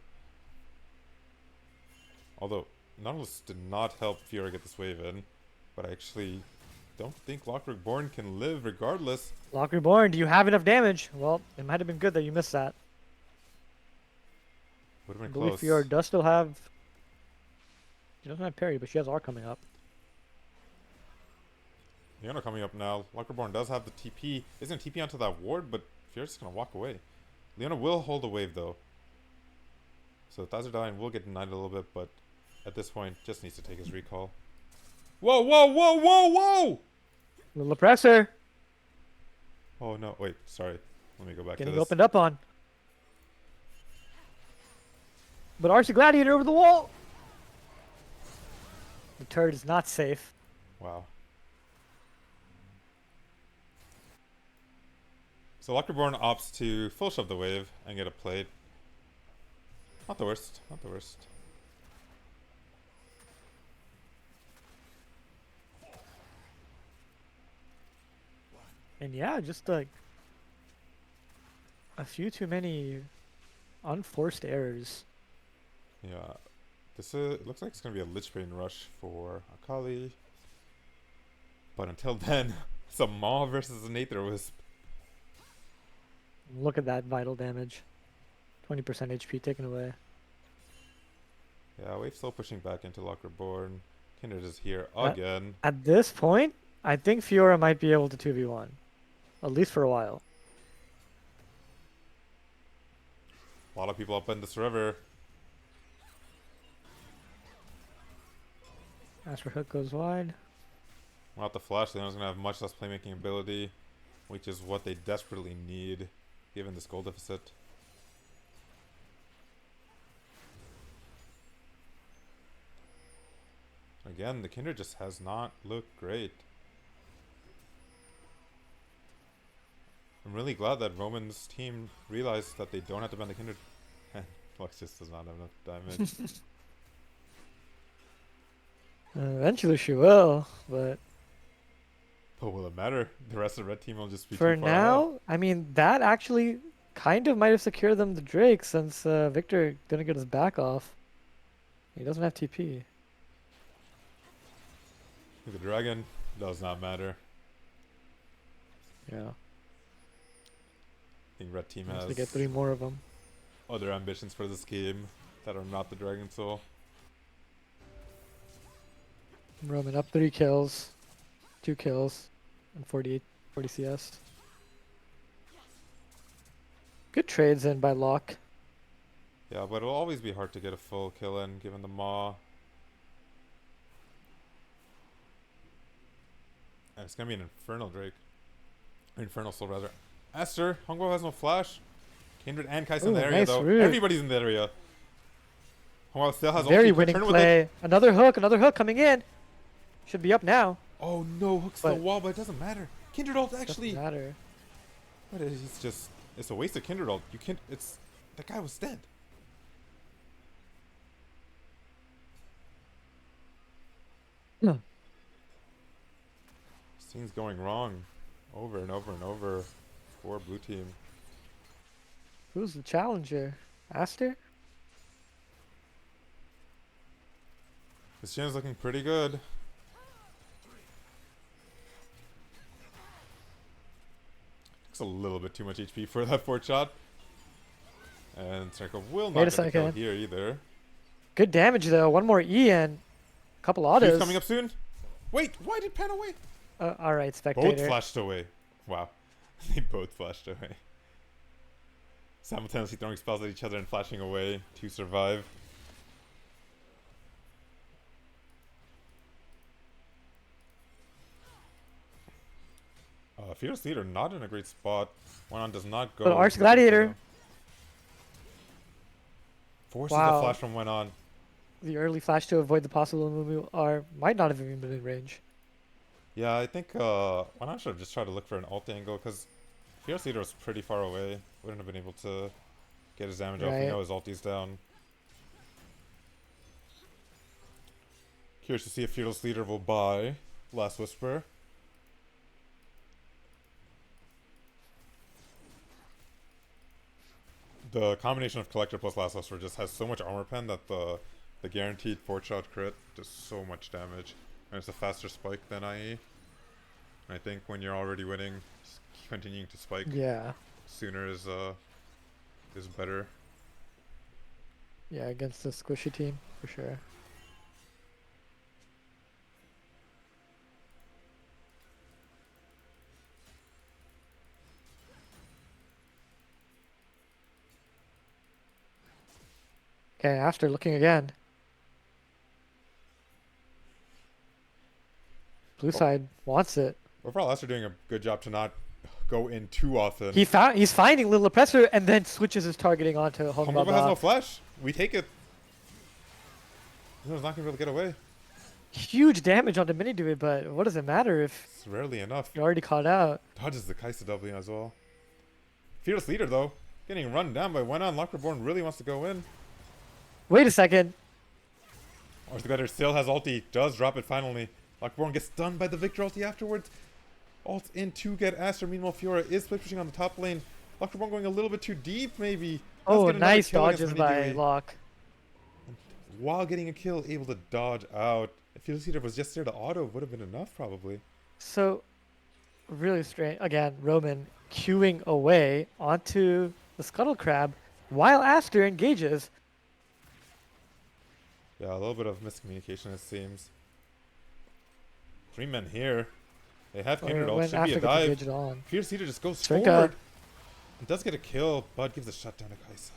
Although, Nautilus did not help Fiora get this wave in, but I actually don't think Lockerborn can live regardless. Lock Reborn, do you have enough damage? Well, it might have been good that you missed that. Would I have been believe close. Fiora does still have... She doesn't have parry, but she has R coming up. Leona coming up now. Lockerborn does have the TP. Isn't TP onto that ward, but Fiora's just gonna walk away. Leona will hold a wave though. So Tazardine will get denied a little bit, but at this point just needs to take his recall. Whoa, whoa, whoa, whoa, whoa! Little Oppressor Oh no, wait, sorry. Let me go back getting to this. opened up on. But rcgladiator over the wall! The turret is not safe. Wow. So Lockerborn opts to full shove the wave and get a plate. Not the worst, not the worst. And yeah, just like a few too many unforced errors. Yeah. This it looks like it's gonna be a Lich Bane rush for Akali. But until then, it's a Maw versus an Aether Wisp. Look at that vital damage. 20% HP taken away. Yeah, Wave still pushing back into Lockerborn. Kindred is here At, again. at this point, I think Fiora might be able to 2v1. At least for a while. A lot of people up in this river. Astro Hook goes wide. Without the flash, they're not going to have much less playmaking ability, which is what they desperately need, given this goal deficit. Again, the Kindred just has not looked great. I'm really glad that Roman's team realized that they don't have to ban the Kindred. Lux just does not have enough damage. Eventually she will, but But will it matter? The rest of the red team will just be too for far ahead. now, I mean, that actually kind of might have secured them the Drake since Victor didn't get his back off. He doesn't have TP. The dragon does not matter. Yeah. I think red team Once has they get 3 more of them. other ambitions for this game that are not the Dragon Soul. Roman up 3 kills, 2 kills, and 40 CS. Good trades in by Locke. Yeah, but it'll always be hard to get a full kill in given the Maw. And it's gonna be an Infernal Drake. Infernal Soul, rather. Aster, Hongbo has no flash. Kindred and Kai'Sa in the area, Nice though. route. Everybody's in the area. Hongbo still has Very ulti. winning Turn with it. play. Another hook coming in. Should be up now. Oh no, hooks the But wall, but it doesn't matter. Kindred ult actually. doesn't matter. But it's just, it's a waste of Kindred ult. You can't, it's, that guy was dead. No. Scene's going wrong over and over and over for blue team. Who's the challenger? Aster? This gen's looking pretty good. It's a little bit too much HP for that 4th shot. And Circle will not Wait a get the kill second. here either. Good damage though. One more E and a couple autos. He's coming up soon. Wait, why did Pan away? Alright, Spectator. Both flashed away. Wow. They both flashed away. Simultaneously throwing spells at each other and flashing away to survive. Fearless Leader not in a great spot. One on does not go. But rcgladiator. Forces Wow. the flash from went on. The early flash to avoid the possible Mumu are might not have even been in range. Yeah, I think why not should have just tried to look for an alt angle because Fearless Leader was pretty far away. Wouldn't have been able to get his damage off. We Right. know his ulti's down. Curious to see if Fearless Leader will buy Last Whisper. The combination of Collector plus Last Whisper just has so much armor pen that the guaranteed 4th shot crit does so much damage. And it's a faster spike than IE. And I think when you're already winning, just continuing to spike Yeah. sooner is better. Yeah, against the squishy team, for sure. Okay, after looking again. Blue side wants it. Overall, us are doing a good job to not go in too often. He's finding Little Oppressor and then switches his targeting onto Hongbaba has no Hongbaba. flash. We take it. He's not gonna be able to get away. Huge damage onto Mini Dude, but what does it matter if It's rarely enough. you're already caught out? Dodges the Kai'Sa W as well. Fearless Leader though, getting run down by Wenon. Lockerborn really wants to go in. Wait a second. Arthur still has ulti. Does drop it finally. Lockerborn gets stunned by the Victor ulti afterwards. Ult in to get Aster. Meanwhile, Fiora is split pushing on the top lane. Lockerborn going a little bit too deep, maybe. Does Oh, get another nice kill against dodges by Minidui. Locke. While getting a kill, able to dodge out. If Fearless Leader was just there to auto, would have been enough probably. So, really strange. Again, Roman queuing away onto the Scuttle Crab while Aster engages. Yeah, a little bit of miscommunication it seems. 3 men here. They have Or Kindred ult. when Should be a After gets dive. engaged on. Fierce Eater just goes Strinka, forward. It does get a kill, but gives a shutdown to Kaisa.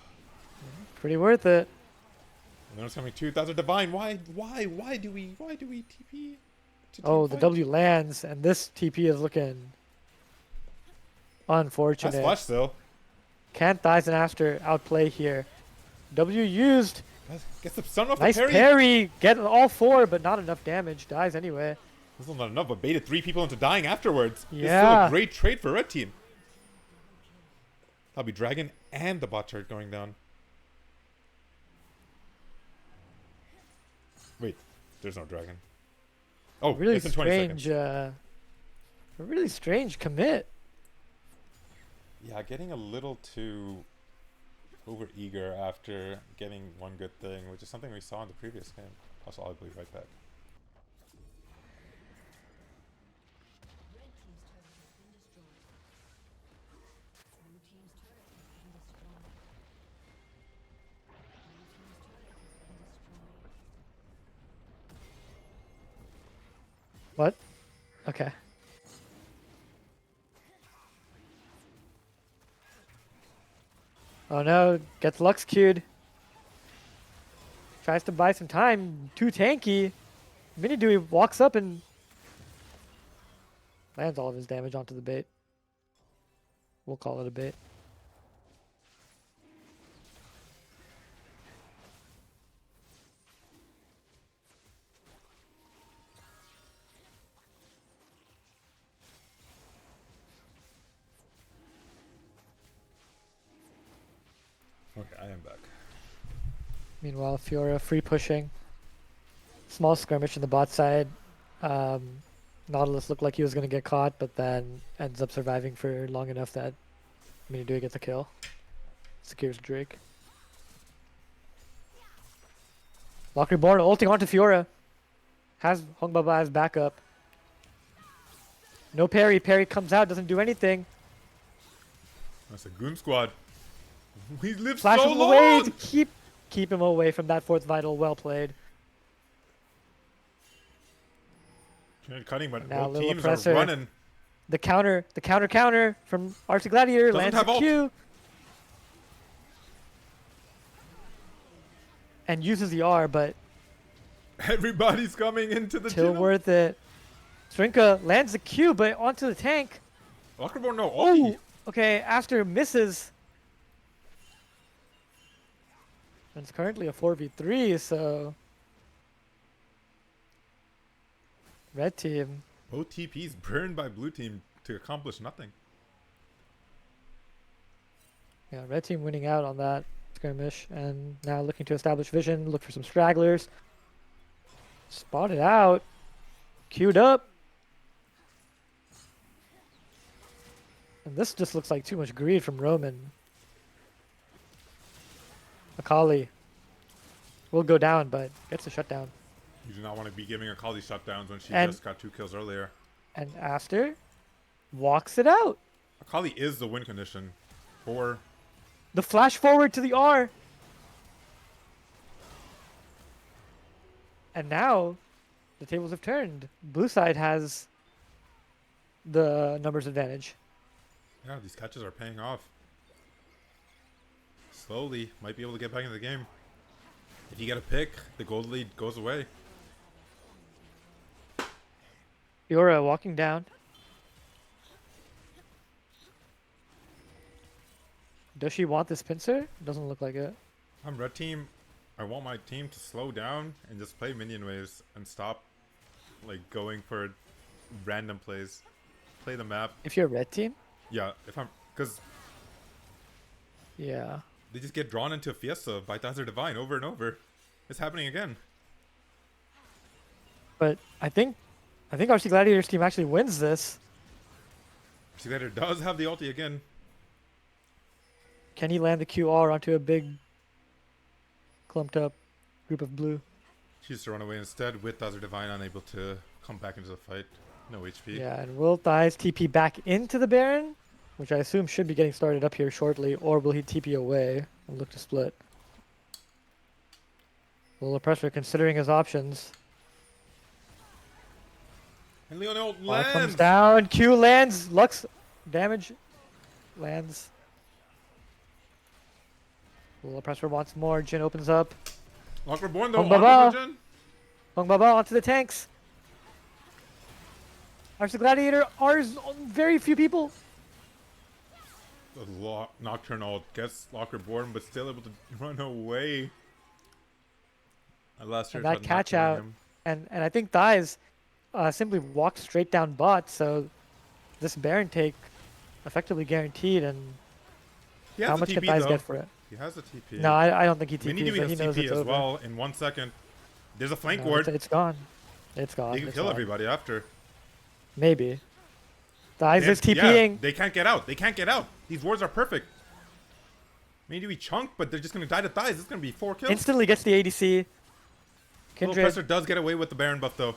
pretty worth it. And then it's coming 2,000 Divine. Why do we TP to team Oh, the fight? W lands, and this TP is looking Nice unfortunate. flash still. Can't Thighs and Aster outplay here. W used. Gets the stun off Nice the parry. parry. Get all 4, but not enough damage. Dies anyway. This is not enough, but baited 3 people into dying afterwards. It's still Yeah. a great trade for red team. That'll be Dragon and the bot turret going down. Wait, there's no Dragon. Oh, Really it's in 20 strange. seconds. A really strange commit. Yeah, getting a little too over eager after getting one good thing, which is something we saw in the previous game. Also, I'll be right back. What? Okay. Oh no, gets Lux queued. Tries to buy some time. Too tanky. Mini Dewey walks up and lands all of his damage onto the bait. We'll call it a bait. Okay, I am back. Meanwhile, Fiora free pushing. Small skirmish in the bot side. Nautilus looked like he was going to get caught, but then ends up surviving for long enough that Mini Dewey gets a kill. Secures Drake. Lock Reborn ulting onto Fiora. Has Hong Baba as backup. No parry. Parry comes out, doesn't do anything. That's a Goon Squad. We lived Flash so him away long! to keep him away from that fourth vital. Well played. Trying cutting, but Now both little teams oppressor. are running. The counter from rcgladiator Doesn't lands have the ult. Q. And uses the R, but Everybody's coming into the still tunnel. worth it. Strinka lands the Q, but onto the tank. Lockerborn, no Oh, ulti. okay. Aster misses. And it's currently a 4v3, so red team. Both TPs burned by blue team to accomplish nothing. Yeah, red team winning out on that skirmish, and now looking to establish vision, look for some stragglers. Spotted out, queued up. And this just looks like too much greed from Roman. Akali will go down, but gets a shutdown. You do not want to be giving Akali shutdowns when she And- just got 2 kills earlier. And Aster walks it out. Akali is the win condition for... The flash forward to the R. And now the tables have turned. Blue side has the numbers advantage. Yeah, these catches are paying off. Slowly, might be able to get back into the game. If you get a pick, the gold lead goes away. Fiora walking down. Does she want this pincer? Doesn't look like it. I'm red team. I want my team to slow down and just play minion waves and stop like going for random plays. Play the map. If you're red team? Yeah, if I'm... Because Yeah. they just get drawn into a fiesta by Dazzler Divine over and over. It's happening again. But I think RC Gladiator's team actually wins this. Rcgladiator does have the ulti again. Can he land the QR onto a big clumped up group of blue? Chooses to run away instead with Dazzler Divine unable to come back into the fight. No HP. Yeah, and will Thighs TP back into the Baron? Which I assume should be getting started up here shortly, or will he TP away and look to split? A little pressure considering his options. And Leonel Ball comes lands! down. Q lands. Lux damage lands. A little pressure wants more. Jin opens up. Lock Reborn though, Hung armor for Baba. Jin. Hung Baba onto the tanks. rcgladiator. R's very few people. The Nocturnal gets Lock Reborn, but still able to run away. Last year And tried that catch not killing out. him. And I think Thighs simply walked straight down bot. So this Baron take effectively guaranteed. And He has how a much can TP Thighs though. get for it? He has a TP. No, I don't think he I mean, Nidoii TPs. has He knows TP it's as over. well in 1 second. There's a flank No, ward. it's gone. It's gone. He can It's kill gone. everybody after. Maybe. Thighs is Yeah, TPing. they can't get out. They can't get out. These wards are perfect. Maybe chunk, but they're just gonna die to Thighs. It's gonna be 4 kills. Instantly gets the ADC. Little Kindred. Presser does get away with the Baron buff though.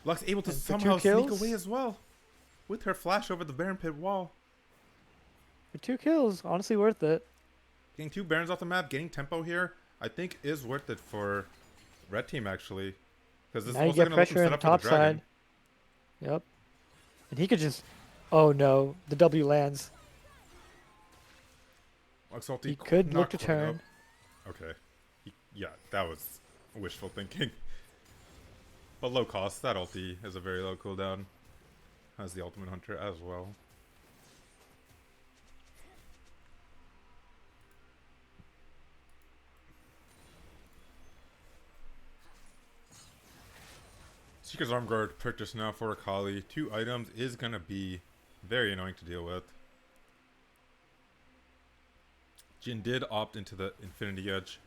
Lux able to And for somehow 2 sneak kills? away as well. With her flash over the Baron pit wall. For 2 kills, honestly worth it. Getting 2 Barons off the map, getting tempo here, I think is worth it for Red Team actually. Because this is Now you also get gonna let them pressure in set the up for top the dragon. side. Yep. And he could just... Oh no, the W lands. Lux ulti He could not look to quite turn. up. Okay. Yeah, that was wishful thinking. But low cost, that ulti is a very low cooldown. Has the Ultimate Hunter as well. Seeker's Arm Guard purchased now for Akali. 2 items is gonna be very annoying to deal with. Jin did opt into the Infinity Edge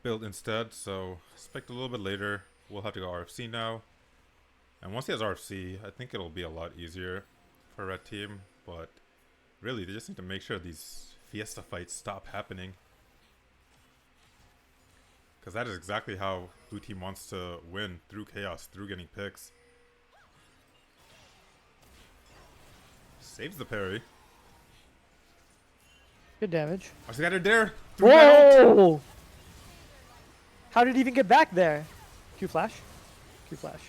build instead, so expect a little bit later. We'll have to go RFC now. And once he has RFC, I think it'll be a lot easier for Red Team, but really they just need to make sure these Fiesta fights stop happening. Because that is exactly how Blue Team wants to win, through chaos, through getting picks. Saves the parry. Good damage. I got her there. Through that ult. Whoa! How did he even get back there? Q flash? Q flash.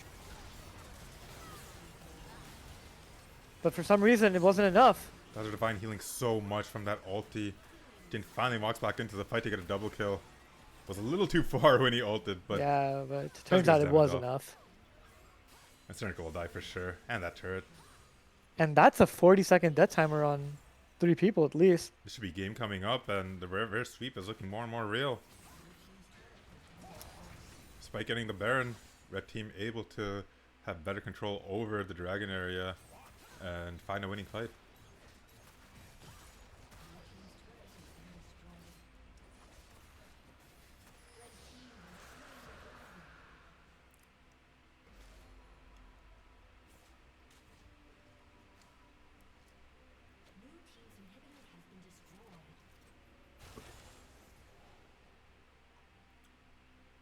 But for some reason, it wasn't enough. Dazzler Divine healing so much from that ulti. Jin finally walks back into the fight to get a double kill. Was a little too far when he ulted, but Yeah, but it turns out it was enough. that Cynical will die for sure. And that turret. And that's a 40-second death timer on 3 people at least. This should be game coming up, and the reverse sweep is looking more and more real. Despite getting the Baron, Red Team able to have better control over the Dragon area and find a winning fight.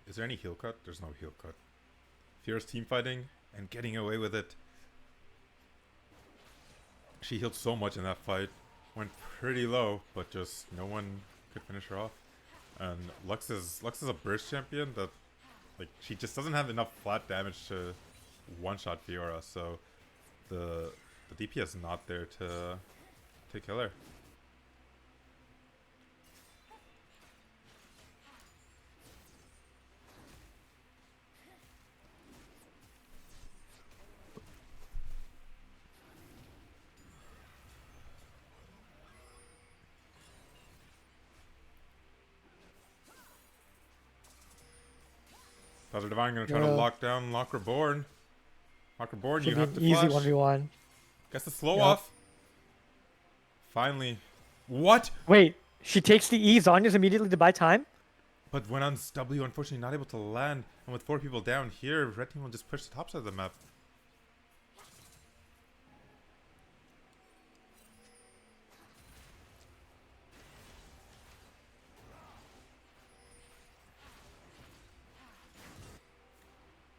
Is there any heal cut? There's no heal cut. Fierce team fighting and getting away with it. She healed so much in that fight. Went pretty low, but just no one could finish her off. And Lux is a burst champion that, like, she just doesn't have enough flat damage to one-shot Fiora, so the DP is not there to kill her. Dazzler Divine gonna try to lock down Lock Reborn. Lock Reborn, you have to easy flash. 1v1. Gets the slow off. Finally. What? Wait, she takes the E. Zonya's immediately to buy time? But when on W, unfortunately not able to land. And with 4 people down here, Red Team will just push the top side of the map.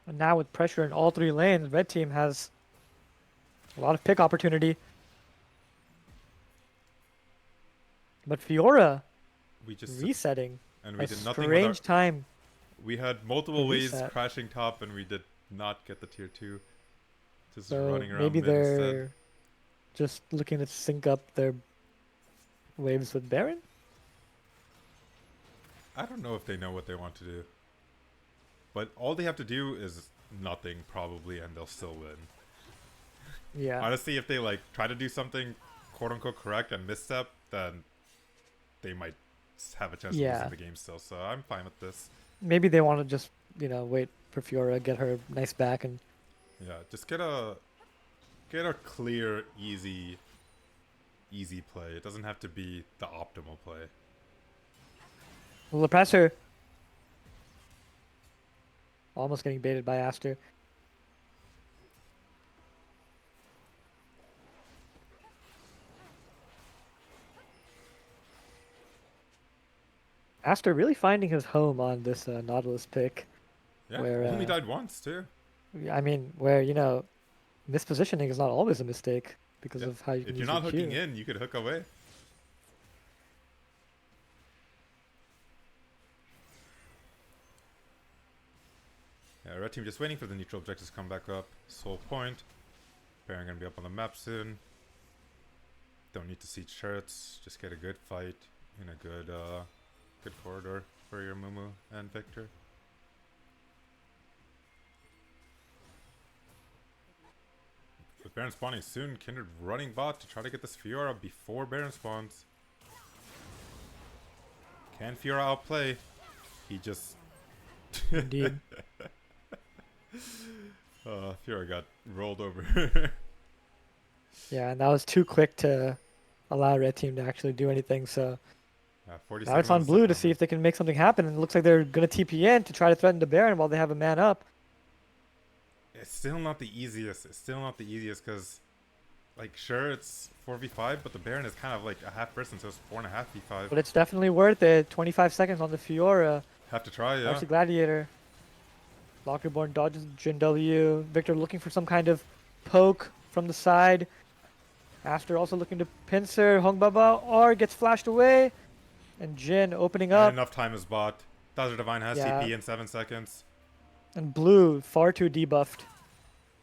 And now with pressure in all 3 lanes, Red Team has a lot of pick opportunity. But Fiora We just resetting. and we A did nothing strange with time. We had multiple ways reset. crashing top, and we did not get the tier 2 Just So running maybe around mid instead. they're just looking to sync up their waves with Baron? I don't know if they know what they want to do. But all they have to do is nothing, probably, and they'll still win. Yeah. Honestly, if they like try to do something quote unquote correct and misstep, then they might have a chance of losing Yeah. the game still. So I'm fine with this. Maybe they want to just, wait for Fiora, get her nice back, and Yeah, just get a clear, easy play. It doesn't have to be the optimal play. Lepresser almost getting baited by Aster. Aster really finding his home on this Nautilus pick, Yeah, where only died once too. I mean, where mispositioning is not always a mistake because Yeah, of how you can if you're use your not hooking Q. in, you could hook away. Yeah, red team just waiting for the neutral objectives to come back up. Soul point. Baron gonna be up on the map soon. Don't need to siege turrets. Just get a good fight in a good corridor for your Mumu and Victor. With Baron spawning soon, Kindred running bot to try to get this Fiora before Baron spawns. Can Fiora outplay? He just Indeed. Fiora got rolled over. Yeah, and that was too quick to allow red team to actually do anything. So 40 now it's seconds on on the blue second to see round. if they can make something happen. And it looks like they're gonna TP in to try to threaten the Baron while they have a man up. It's still not the easiest. It's still not the easiest because, like, sure, it's 4v5, but the Baron is kind of like a half person, so it's 4.5v5. But it's definitely worth it. 25 seconds on the Fiora. Have to try, yeah. rcgladiator. Lockerborn dodges Jin W. Victor looking for some kind of poke from the side. Aster also looking to pincer. Hong Baba or gets flashed away. And Jin opening And up. enough time is bought. Dazzler Divine has Yeah. TP in 7 seconds. And blue, far too debuffed.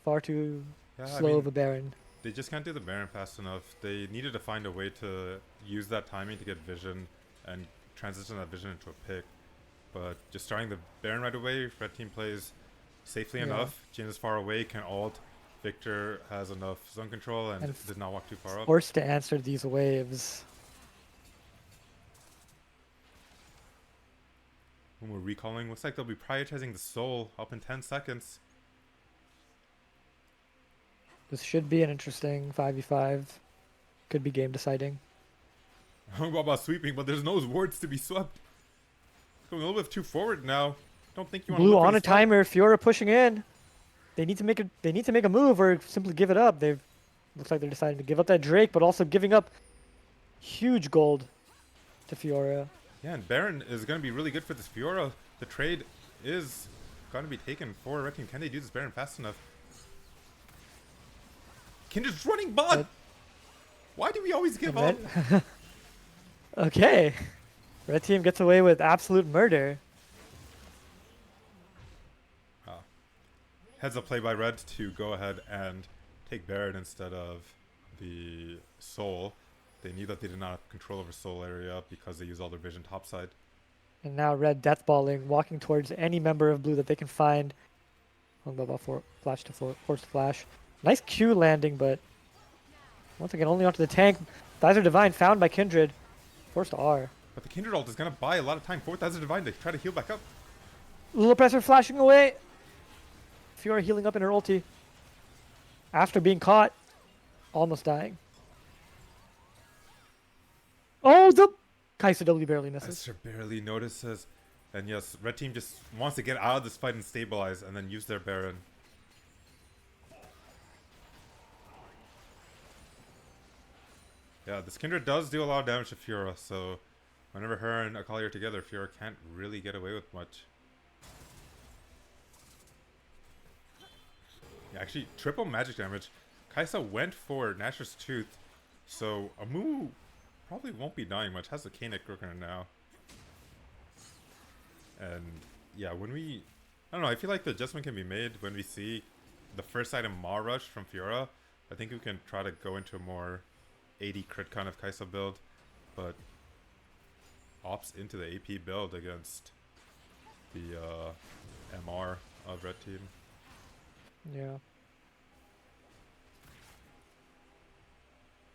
Far too Yeah, I slow of mean, a Baron. they just can't do the Baron fast enough. They needed to find a way to use that timing to get vision and transition that vision into a pick. But just starting the Baron right away, red team plays safely Yeah. enough. Jin is far away, can ult. Victor has enough zone control and And did not walk too far up. forced to answer these waves. When we're recalling, looks like they'll be prioritizing the soul up in 10 seconds. This should be an interesting 5v5. Could be game deciding. Hung about sweeping, but there's no wards to be swept. Going a little bit too forward now. Don't think you want to Blue look for on the a swipe. timer. Fiora pushing in. They need to make a move or simply give it up. They've looks like they're deciding to give up that Drake, but also giving up huge gold to Fiora. Yeah, and Baron is going to be really good for this Fiora. The trade is going to be taken for red team. Can they do this Baron fast enough? Kindred's running bot! Red, Why do we always give up? red okay. Red team gets away with absolute murder. Heads up play by red to go ahead and take Baron instead of the Soul. They knew that they did not have control over Soul area because they use all their vision topside. And now red deathballing, walking towards any member of blue that they can find. Flash to force flash. Nice Q landing, but once again only onto the tank. Dazzler Divine found by Kindred. Forced R. But the Kindred ult is going to buy a lot of time for Dazzler Divine to try to heal back up. Little Presser flashing away. Fiora healing up in her ulti. After being caught. Almost dying. Oh, the Kai'Sa W barely misses. Esther barely notices. And yes, red team just wants to get out of this fight and stabilize and then use their Baron. Yeah, this Kindred does do a lot of damage to Fiora, so whenever her and Akali are together, Fiora can't really get away with much. Yeah, actually, triple magic damage. Kai'Sa went for Nashor's Tooth, so Amu probably won't be dying much. Has the Kanek Rooker now. And yeah, when we... I don't know, I feel like the adjustment can be made when we see the first item Maw Rush from Fiora, I think we can try to go into a more 80 crit kind of Kai'Sa build, but opts into the AP build against the MR of red team. Yeah.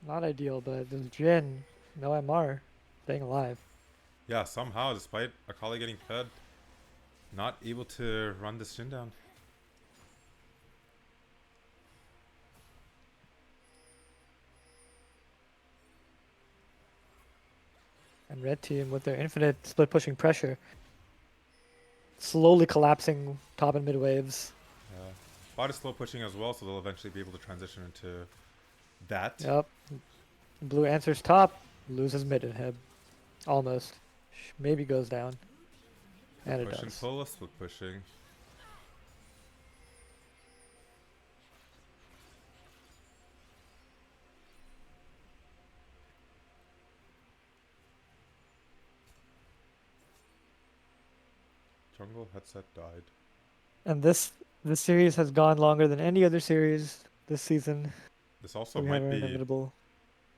Not ideal, but this Jin, no MR, staying alive. Yeah, somehow, despite Akali getting fed, not able to run this Jin down. And red team with their infinite split pushing pressure, slowly collapsing top and mid waves. Yeah. Bot is slow pushing as well, so they'll eventually be able to transition into that. Yep. Blue answers top, loses mid inhib. Almost. Maybe goes down. Split And it push and does. pull, split pushing. Jungle headset died. And this series has gone longer than any other series this season. This also We have might our be. inevitable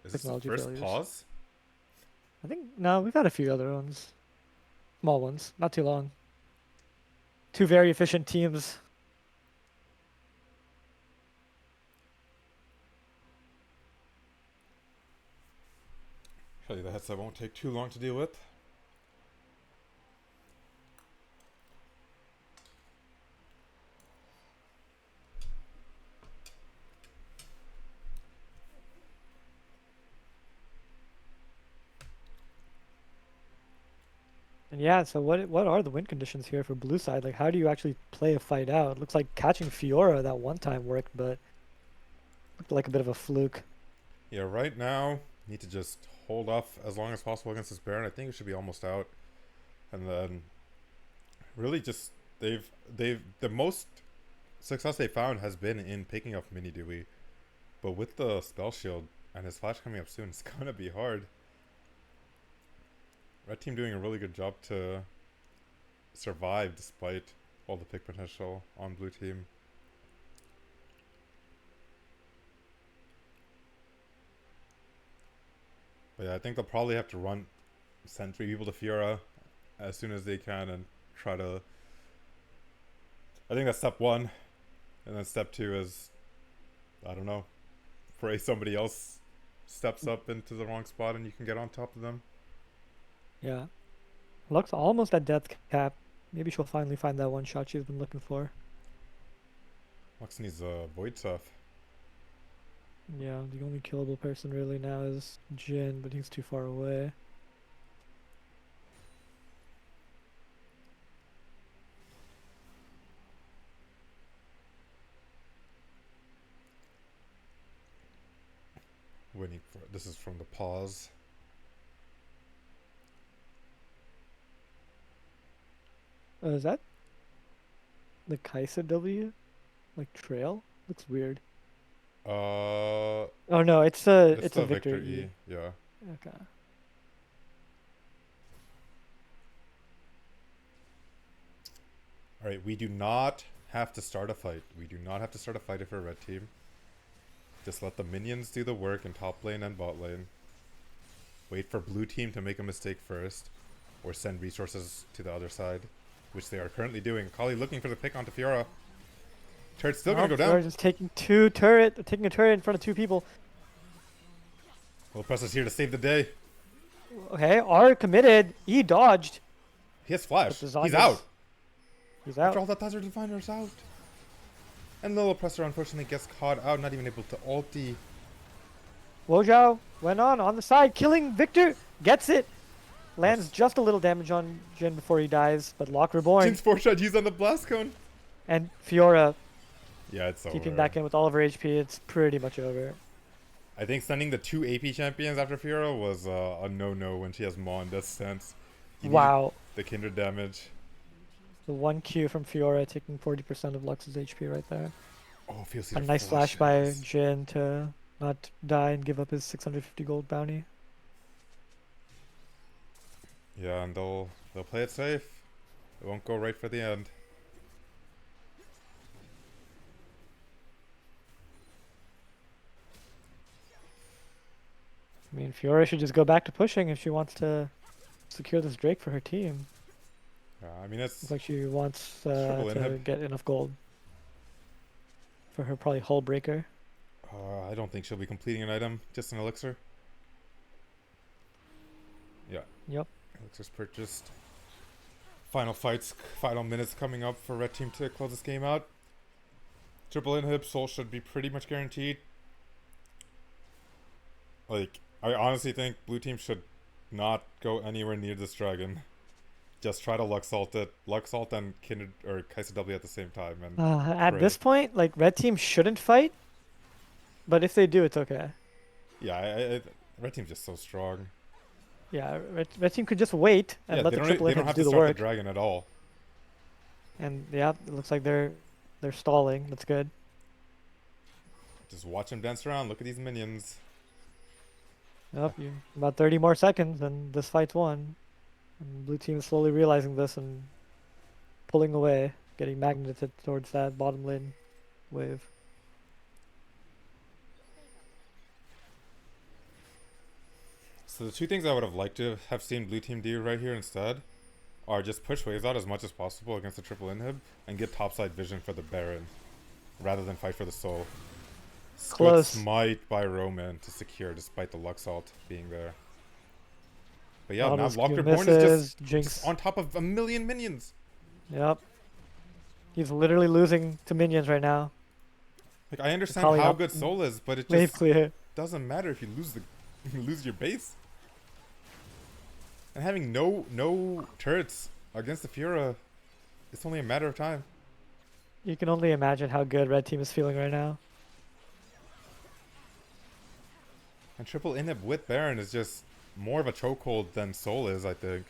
Is this the technology first failures. pause? I think no, we've had a few other ones. Small ones, not too long. Two very efficient teams. Surely the headset won't take too long to deal with. And yeah, so what are the win conditions here for blue side? Like how do you actually play a fight out? It looks like catching Fiora that one time worked, but looked like a bit of a fluke. Yeah, right now, need to just hold off as long as possible against this Baron. I think it should be almost out. And then really just they've the most success they found has been in picking up Mini Dewey. But with the spell shield and his flash coming up soon, it's gonna be hard. Red team doing a really good job to survive despite all the pick potential on blue team. But yeah, I think they'll probably have to send 3 people to Fiora as soon as they can and try to. I think that's step 1, and then step 2 is, I don't know, pray somebody else steps up into the wrong spot and you can get on top of them. Yeah. Lux almost at death cap. Maybe she'll finally find that one shot she's been looking for. Lux needs a void stuff. Yeah, the only killable person really now is Jin, but he's too far away. Waiting for this is from the pause. Oh, is that the Kai'Sa W? Like trail? Looks weird. Uh, Oh no, it's it's a the Victor Victor E. E. Yeah. Okay. All right, we do not have to start a fight. We do not have to start a fight if we're a red team. Just let the minions do the work in top lane and bot lane. Wait for blue team to make a mistake first, or send resources to the other side, which they are currently doing. Kali looking for the pick onto Fiora. Turret's still gonna go down. Just taking taking a turret in front of two people. Will Press is here to save the day. Okay, R committed. E dodged. He has But flash. the He's Zonya's out. He's After out. all that, Desert Diviner's out. And Lil Oppressor unfortunately gets caught out, not even able to ulti. Wojao went on the side, killing Victor. Gets it. Lands just a little damage on Jin before he dies, but Lock Reborn Jin's 4-shot used on the blast cone. and Fiora Yeah, it's keeping over. back in with all of her HP. It's pretty much over. I think sending the 2 AP champions after Fiora was a no-no when she has Maw in this sense. You needed Wow. the kindred damage. The 1Q from Fiora taking 40% of Lux's HP right there. Oh, feels A nice flash by Jin to not die and give up his 650 gold bounty. Yeah, and they'll play it safe. It won't go right for the end. I mean, Fiora should just go back to pushing if she wants to secure this Drake for her team. I mean, Looks it's, like she wants it's triple inhib. to get enough gold for her probably hull breaker. I don't think she'll be completing an item, just an elixir. Yeah, Yep. elixir's purchased. Final fights, final minutes coming up for red team to close this game out. Triple inhib, soul should be pretty much guaranteed. Like, I honestly think blue team should not go anywhere near this dragon. Just try to Luxalt it. Luxalt and Kindred or Kaisa W at the same time and At pray. this point, like red team shouldn't fight, but if they do, it's okay. Yeah, red team's just so strong. Yeah, red team could just wait and Yeah, let the triple they don't inhibs have do to the start the work. dragon at all. And yeah, it looks like they're stalling. That's good. Just watch him dance around. Look at these minions. Yep, you about 30 more seconds and this fight's won. And blue team is slowly realizing this and pulling away, getting magneted towards that bottom lane wave. So the two things I would have liked to have seen blue team do right here instead are just push waves out as much as possible against the triple inhib and get topside vision for the Baron rather than fight for the soul. Good Close. smite by Roman to secure despite the Luxalt being there. But yeah, now Auto skew Locker Born is misses. just Jinx. on top of a million minions. Yep. He's literally losing to minions right now. Like I understand Akali how up. good Soul is, but it Wave just clear. doesn't matter if you lose the you lose your base. And having no turrets against the Fiora, it's only a matter of time. You can only imagine how good red team is feeling right now. And triple inhib with Baron is just more of a chokehold than Soul is, I think.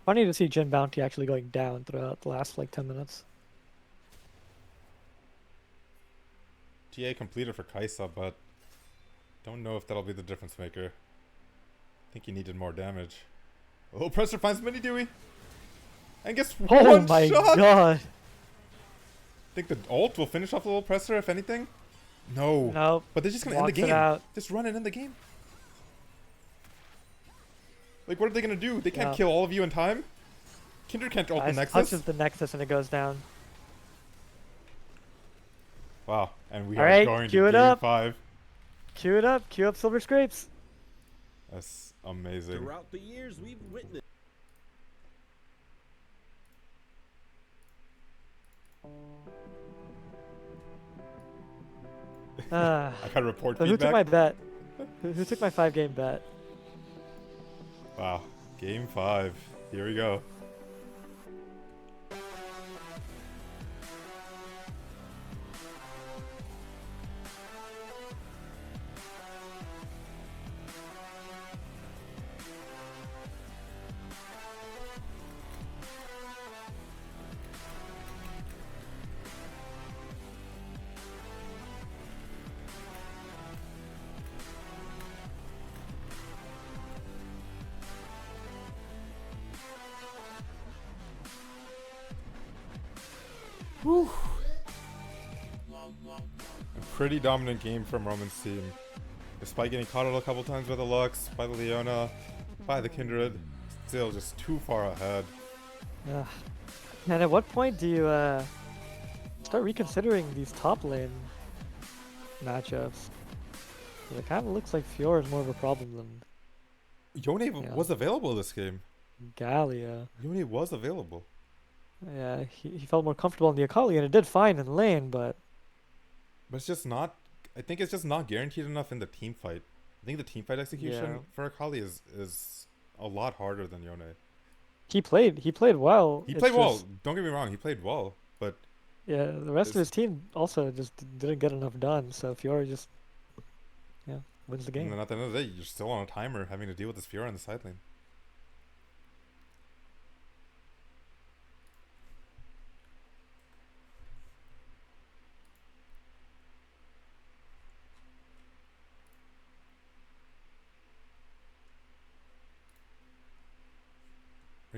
Funny to see Jin Bounty actually going down throughout the last like 10 minutes. TA completed for Kaisa, but don't know if that'll be the difference maker. I think he needed more damage. A little pressure finds Mini Dewey. And gets Oh one my shot! god! Think the ult will finish off the little presser if anything? No. Nope. But they're just gonna end the Walks it game. out. Just run it in the game. Like what are they gonna do? They can't Yeah. kill all of you in time? Kindred can't ult the Guys Nexus? touches the Nexus and it goes down. Wow. And we All are right, going cue to it game up. 5. Cue it up. Cue up Silver Scrapes. That's amazing. Throughout the years, we've witnessed. Ah. I gotta report So who took my feedback. bet? Who took my 5-game bet? Wow. Game 5. Here we go. Whew. A pretty dominant game from Roman's team. Despite getting caught out a couple times by the Lux, by the Leona, by the Kindred, still just too far ahead. Ugh. And at what point do you start reconsidering these top lane matchups? 'Cause it kind of looks like Fiora is more of a problem than Yone Yeah. was available this game. Gallia. Yone was available. Yeah, he felt more comfortable in the Akali, and it did fine in lane, but But it's just not. I think it's just not guaranteed enough in the team fight. I think the team fight execution Yeah. for Akali is a lot harder than Yone. he played well. He It's played well. just- Don't get me wrong. He played well, but Yeah, the rest of It's- his team also just didn't get enough done, so Fiora just wins the and game. then at the end of the day, you're still on a timer having to deal with this Fiora on the side lane.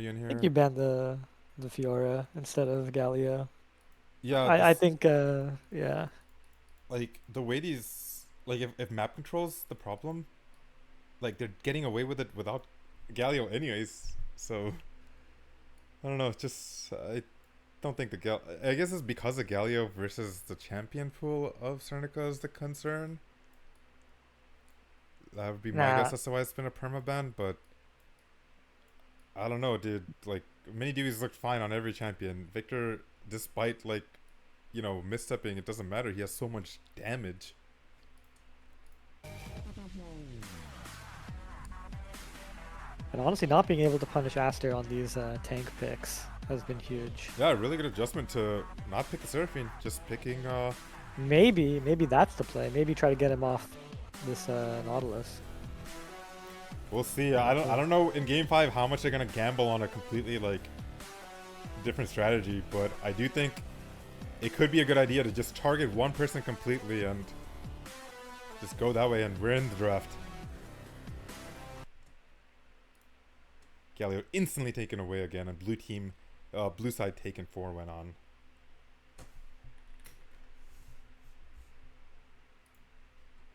you in I think here? you ban the Fiora instead of Galio. Yeah, I this think yeah. like the way these like if map controls the problem, like they're getting away with it without Galio anyways. So I don't know. It's just I don't think the Gal. I guess it's because of Galio versus the champion pool of Cernica is the concern. That would be my Nah, guess as to why it's been a permaban, but I don't know, dude. Like mini Deweys looked fine on every champion. Victor, despite like misstepping, it doesn't matter. He has so much damage. and honestly, not being able to punish Aster on these tank picks has been huge. Yeah, really good adjustment to not pick the Seraphine, just picking. Maybe that's the play. Maybe try to get him off this Nautilus. We'll see. I don't know in game 5 how much they're gonna gamble on a completely like different strategy, but I do think it could be a good idea to just target one person completely and just go that way, and we're in the draft. Galio instantly taken away again, and blue side taken 4 went on.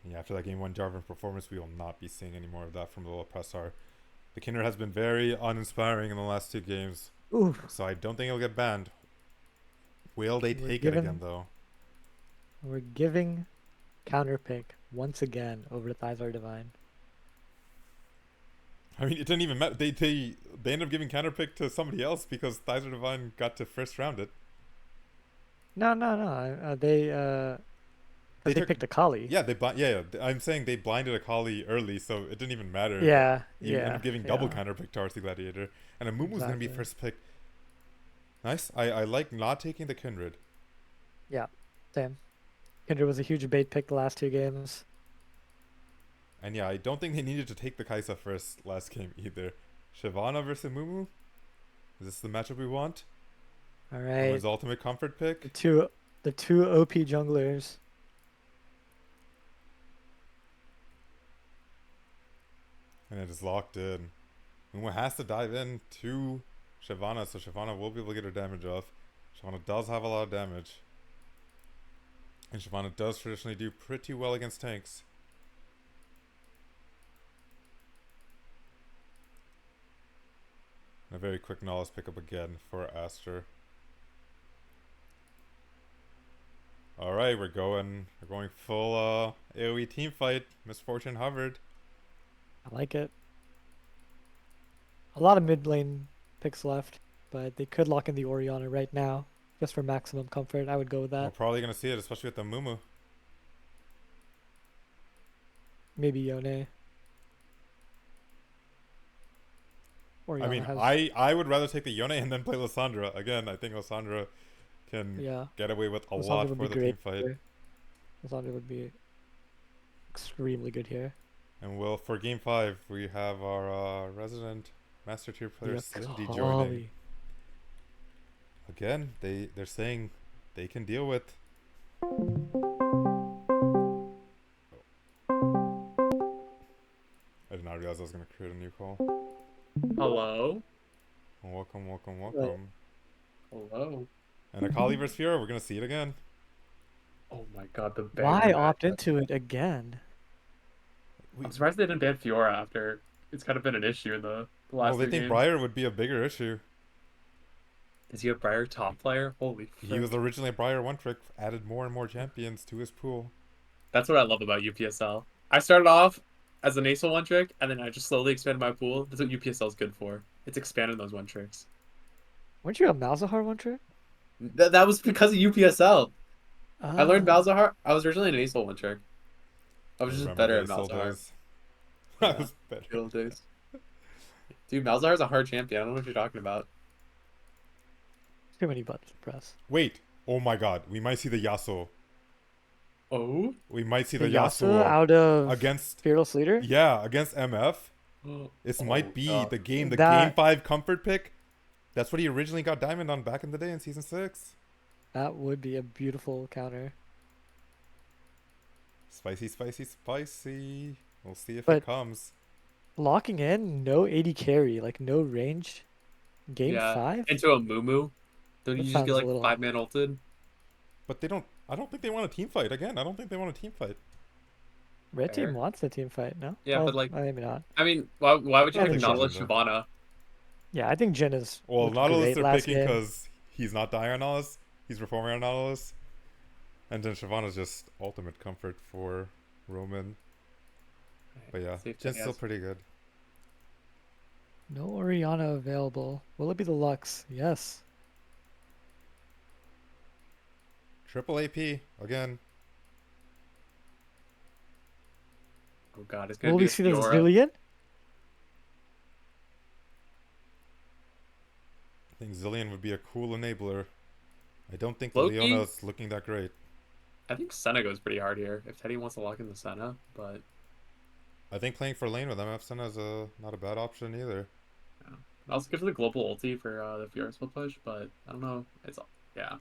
Yeah, after that game 1 Jarvan performance, we will not be seeing any more of that from the little Pressar. The Kinder has been very uninspiring in the last 2 games, Ooh, so I don't think it'll get banned. Will they take it again, though? we're giving counter pick once again over to Thizar Divine. I mean, it didn't even matter. They ended up giving counterpick to somebody else because Thizer Divine got to first round it. No. They They took, picked a Kali. yeah, yeah. I'm saying they blinded Akali early, so it didn't even matter. Yeah, You ended up giving double yeah. counterpick to RC Gladiator, and a Mumu's gonna be Exactly. first pick. Nice. I like not taking the Kindred. Yeah, same. Kindred was a huge bait pick the last 2 games. And yeah, I don't think they needed to take the Kaisa first last game either. Shyvana versus Mumu. Is this the matchup we want? All Someone's right, ultimate comfort pick. the two OP junglers. And it is locked in. Mumu has to dive in to Shyvana, so Shyvana will be able to get her damage off. Shyvana does have a lot of damage. And Shyvana does traditionally do pretty well against tanks. And a very quick knowledge pickup again for Aster. Alright, we're going full AoE team fight. Misfortune hovered. I like it. A lot of mid lane picks left, but they could lock in the Orianna right now, just for maximum comfort. I would go with We're that. probably gonna see it, especially with the Mumu. Maybe Yone. I Orianna mean, has I would rather take the Yone and then play Lysandra. Again, I think Lysandra can yeah. get away with a Lysandra lot would for be the great team fight. here. Lysandra would be extremely good here. And well, for game 5, we have our resident master tier player The Cindy joining. Akali. Again, they're saying they can deal with. I did not realize I was gonna create a new call. Hello? Welcome. Right. Hello? And Akali versus Fiora, we're gonna see it again. Oh my god, the Why banger opt matchup. into it again? I'm surprised they didn't ban Fiora after it's kind of been an issue in the Well, last they 3 think games. Briar would be a bigger issue. Is he a Briar top player? Holy He was frick. originally a Briar one trick, added more and more champions to his pool. That's what I love about UPSL. I started off as an Ace one trick, and then I just slowly expanded my pool. That's what UPSL is good for. It's expanding those one tricks. Weren't you a Malzahar one trick? That was because of UPSL. I learned Ah, Malzahar. I was originally an Ace one trick. I was just Remember better the at Ace old Malzahar. days? I Yeah, was better. the old days. Dude, Malzahar's a hard champion. I don't know what you're talking about. too many buttons to press. Wait, oh my god, we might see the Yasuo. Oh? We might see The the Yasuo Yasuo out of against Fearless Leader? yeah, against MF. This Oh, might be God. the game That 5 comfort pick. That's what he originally got diamond on back in the day in season 6. that would be a beautiful counter. Spicy. We'll see if But it comes. locking in, no AD carry, like no range, Game Yeah. 5? Into a Mumu. Don't That you just get sounds a like little. 5-man ulted? But they don't. I don't think they want a team fight again. I don't think they want a team fight. Red team Fair. wants a team fight, no? Yeah, Well, but like, maybe not. I mean, why would you I pick think Pick the Jhin. Nautilus Jhin though. Shyvana? Yeah, I think Jhin is Well, looked Nautilus great they're last picking game. because he's not dying on Nautilus. He's performing on Nautilus. And then Shyvana's just ultimate comfort for Roman. But yeah, See if Jin's Teddy still has- pretty good. No Oriana available. Will it be the Lux? Yes. Triple AP again. Oh god, it's gonna Will be we a see the Fiora. Zillion? I think Zillion would be a cool enabler. I don't think the Loki? Leona's looking that great. I think Senna goes pretty hard here if Teddy wants to lock in the Senna, but I think playing for lane with MF Senna is not a bad option either. yeah. Also good for the global ulti for the Fiora split push, but I don't know. It's yeah.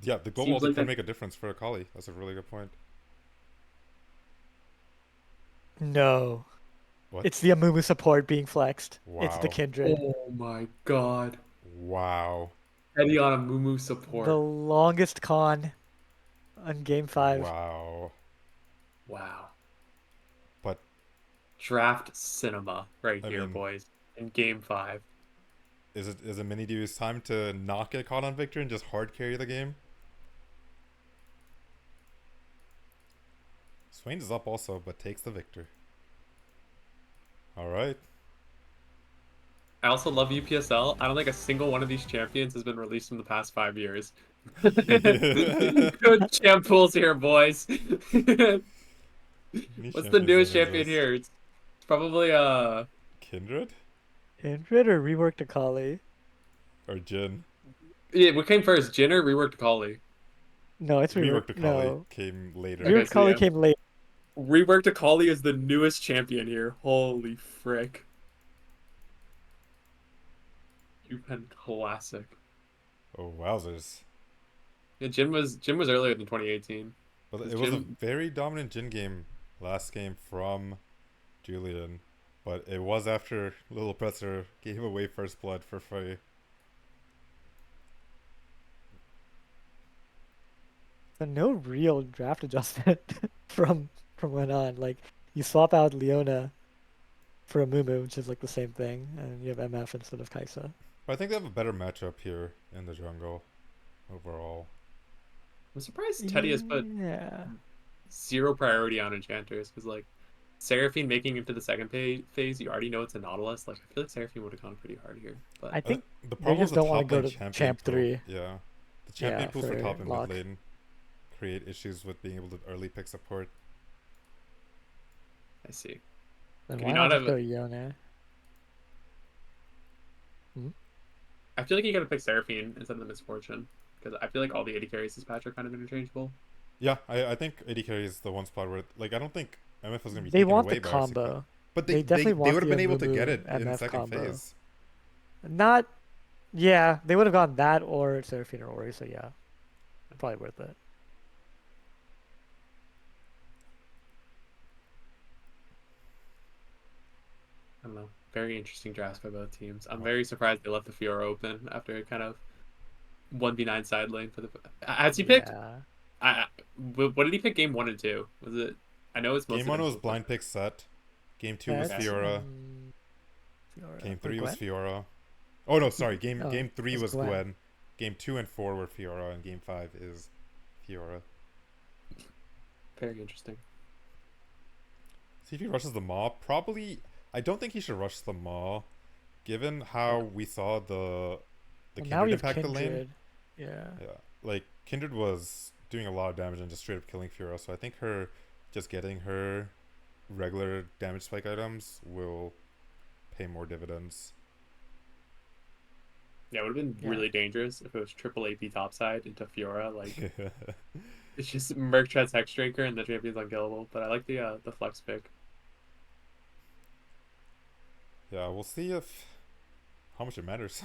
Yeah, the global Seems ulti like could that- make a difference for Akali. That's a really good point. No. What? It's the Amumu support being flexed. It's the Wow. Kindred. Oh my god. Wow. Teddy on a Mumu The support. longest con on game 5. Wow. Wow. But Draft cinema right I here, mean, boys. In game 5. is it mini D's time to not get caught on Victor and just hard carry the game? Swain is up also, but takes the Victor. Alright. I also love UPSL. I don't think a single one of these champions has been released in the past 5 years. Good champ pools here, boys. What's the newest champion here? It's probably Kindred? Kindred or reworked Akali? Or Jin? yeah, what came first, Jin or reworked Akali? No, it's Reworked reworked. Akali No. came later. Okay, Reworked so Akali yeah. came late. Reworked Akali is the newest champion here. Holy frick. UPenn classic. Oh, wowzers. Yeah, Jin was earlier than 2018. But Is it was a Jin- very dominant Jin game last game from Julian. But it was after Little Presser gave away first blood for free. So no real draft adjustment from when on. Like you swap out Leona for a Mumu, which is like the same thing, and you have MF instead of Kaisa. But I think they have a better matchup here in the jungle overall. I'm surprised Teddy has put Yeah. 0 priority on enchanters because like Seraphine making it to the second phase, you already know it's a Nautilus. Like I feel like Seraphine would have gone pretty hard here, but I think The problem just is the don't wanna top go lane to champion champ pool. 3. Yeah. The champion Yeah, pools for for top and lock. mid lane create issues with being able to early pick support. I see. then Can why we not not just have- go Yone? I feel like you gotta pick Seraphine instead of the Misfortune because I feel like all the AD carries this patch are kind of interchangeable. Yeah, I think AD carry is the one spot where like I don't think MF is gonna be They taken want away the by RCK. combo. But They they definitely want would have the been able to get Amumu it in MF second combo. phase. Not. Yeah, they would have gone that or Seraphine or Ori. So yeah, probably worth it. I don't know. Very interesting drafts by both teams. I'm very surprised they left the Fiora open after a kind of 1v9 side lane for the. Has he picked? Yeah. What did he pick? Game 1 and 2. Was it? I know it's mostly Game 1 been was full- blind pick set. Game 2 was That's, Fiora. Fiora. Game Or 3 was Gwen? Fiora. Oh no, sorry. Game Oh, game 3 it's was Gwen. Gwen. Game 2 and 4 were Fiora, and game 5 is Fiora. Very interesting. See if he rushes the Maw. Probably, I don't think he should rush the Maw, given how we saw the Well, now Kindred we have impact the lane. Kindred. Yeah. Yeah, like Kindred was doing a lot of damage and just straight up killing Fiora. So I think her just getting her regular damage spike items will pay more dividends. Yeah, it would have been Yeah. really dangerous if it was triple AP topside into Fiora. Like it's just Merc Tread's Hex Drinker and the champion's unkillable. But I like the flex pick. Yeah, we'll see if how much it matters.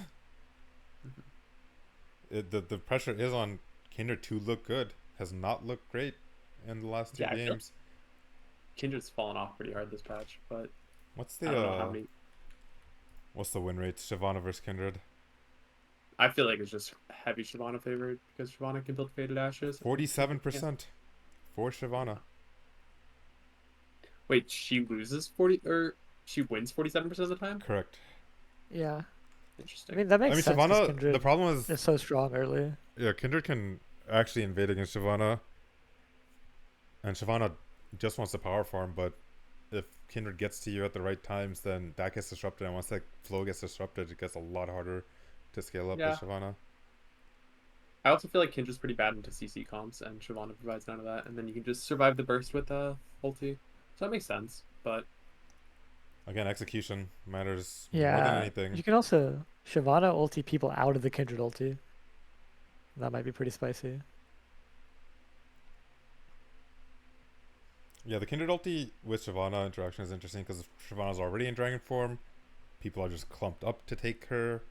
The pressure is on Kindred to look good. Has not looked great in the last 2 Yeah, I feel- games. Kindred's fallen off pretty hard this patch, but What's I the don't know how many. what's the win rate? Shyvana versus Kindred. I feel like it's just heavy Shyvana favored because Shyvana can build Faded Ashes. 47% for Shyvana. Wait, she loses 40 or she wins 47% of the time? Correct. Yeah. I Interesting. mean, that I makes mean, sense because Shyvana, the Kindred problem is, is so strong early. yeah, Kindred can actually invade against Shyvana, and Shyvana just wants the power farm, but if Kindred gets to you at the right times, then that gets disrupted, and once that flow gets disrupted, it gets a lot harder to scale up Yeah. with Shyvana. I also feel like Kindred's pretty bad into CC comps, and Shyvana provides none of that, and then you can just survive the burst with ulti. So that makes sense, but Again, execution matters more than Yeah. anything. You can also Shyvana ulti people out of the Kindred ulti. That might be pretty spicy. Yeah, the Kindred ulti with Shyvana interaction is interesting because Shyvana's already in Dragon form. People are just clumped up to take her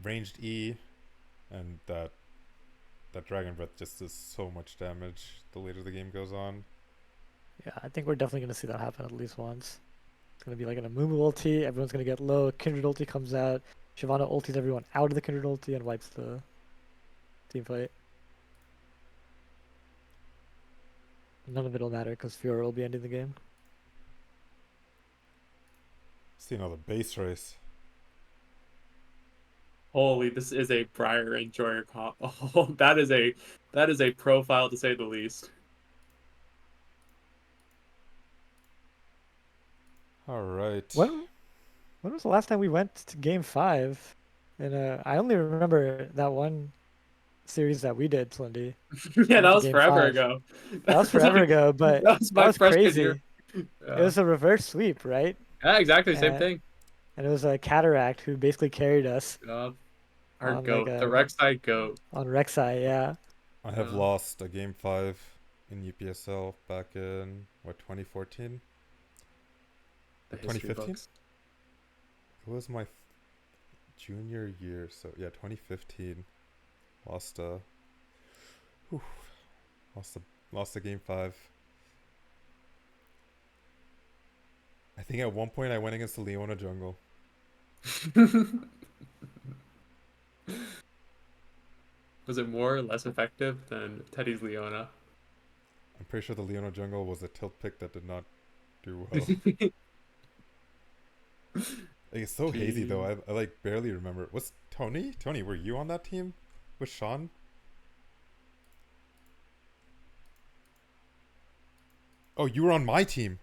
ranged E, and that Dragon Breath just does so much damage the later the game goes on. Yeah, I think we're definitely gonna see that happen at least once. It's gonna be like an Amumu ulti, everyone's gonna get low, Kindred ulti comes out, Shyvana ultis everyone out of the Kindred ulti and wipes the team fight. None of it'll matter because Fiora will be ending the game. See another base race. holy, this is a Briar Enjoyer comp. Oh, that is a profile to say the least. All right. When was the last time we went to game 5? And I only remember that one series that we did, Slendy. Yeah, Went that to was game forever 5. ago. That was forever ago, but That was that my was freshman year. crazy. It Yeah, was a reverse sweep, right? yeah, exactly, same And thing. and it was a Cataract who basically carried us Our on like goat, the a Rek'Sai goat. on Rek'Sai, yeah. I have lost a game 5 in UPSL back in what 2014, The or history 2015. books. It was my junior year, so yeah, 2015. Lost a, whew, lost a game 5. I think at one point I went against the Leona jungle. Was it more or less effective than Teddy's Leona? I'm pretty sure the Leona jungle was a tilt pick that did not do well. Like, it's so hazy though. I like barely remember. Was Tony? Tony, were you on that team with Sean? Oh, you were on my team.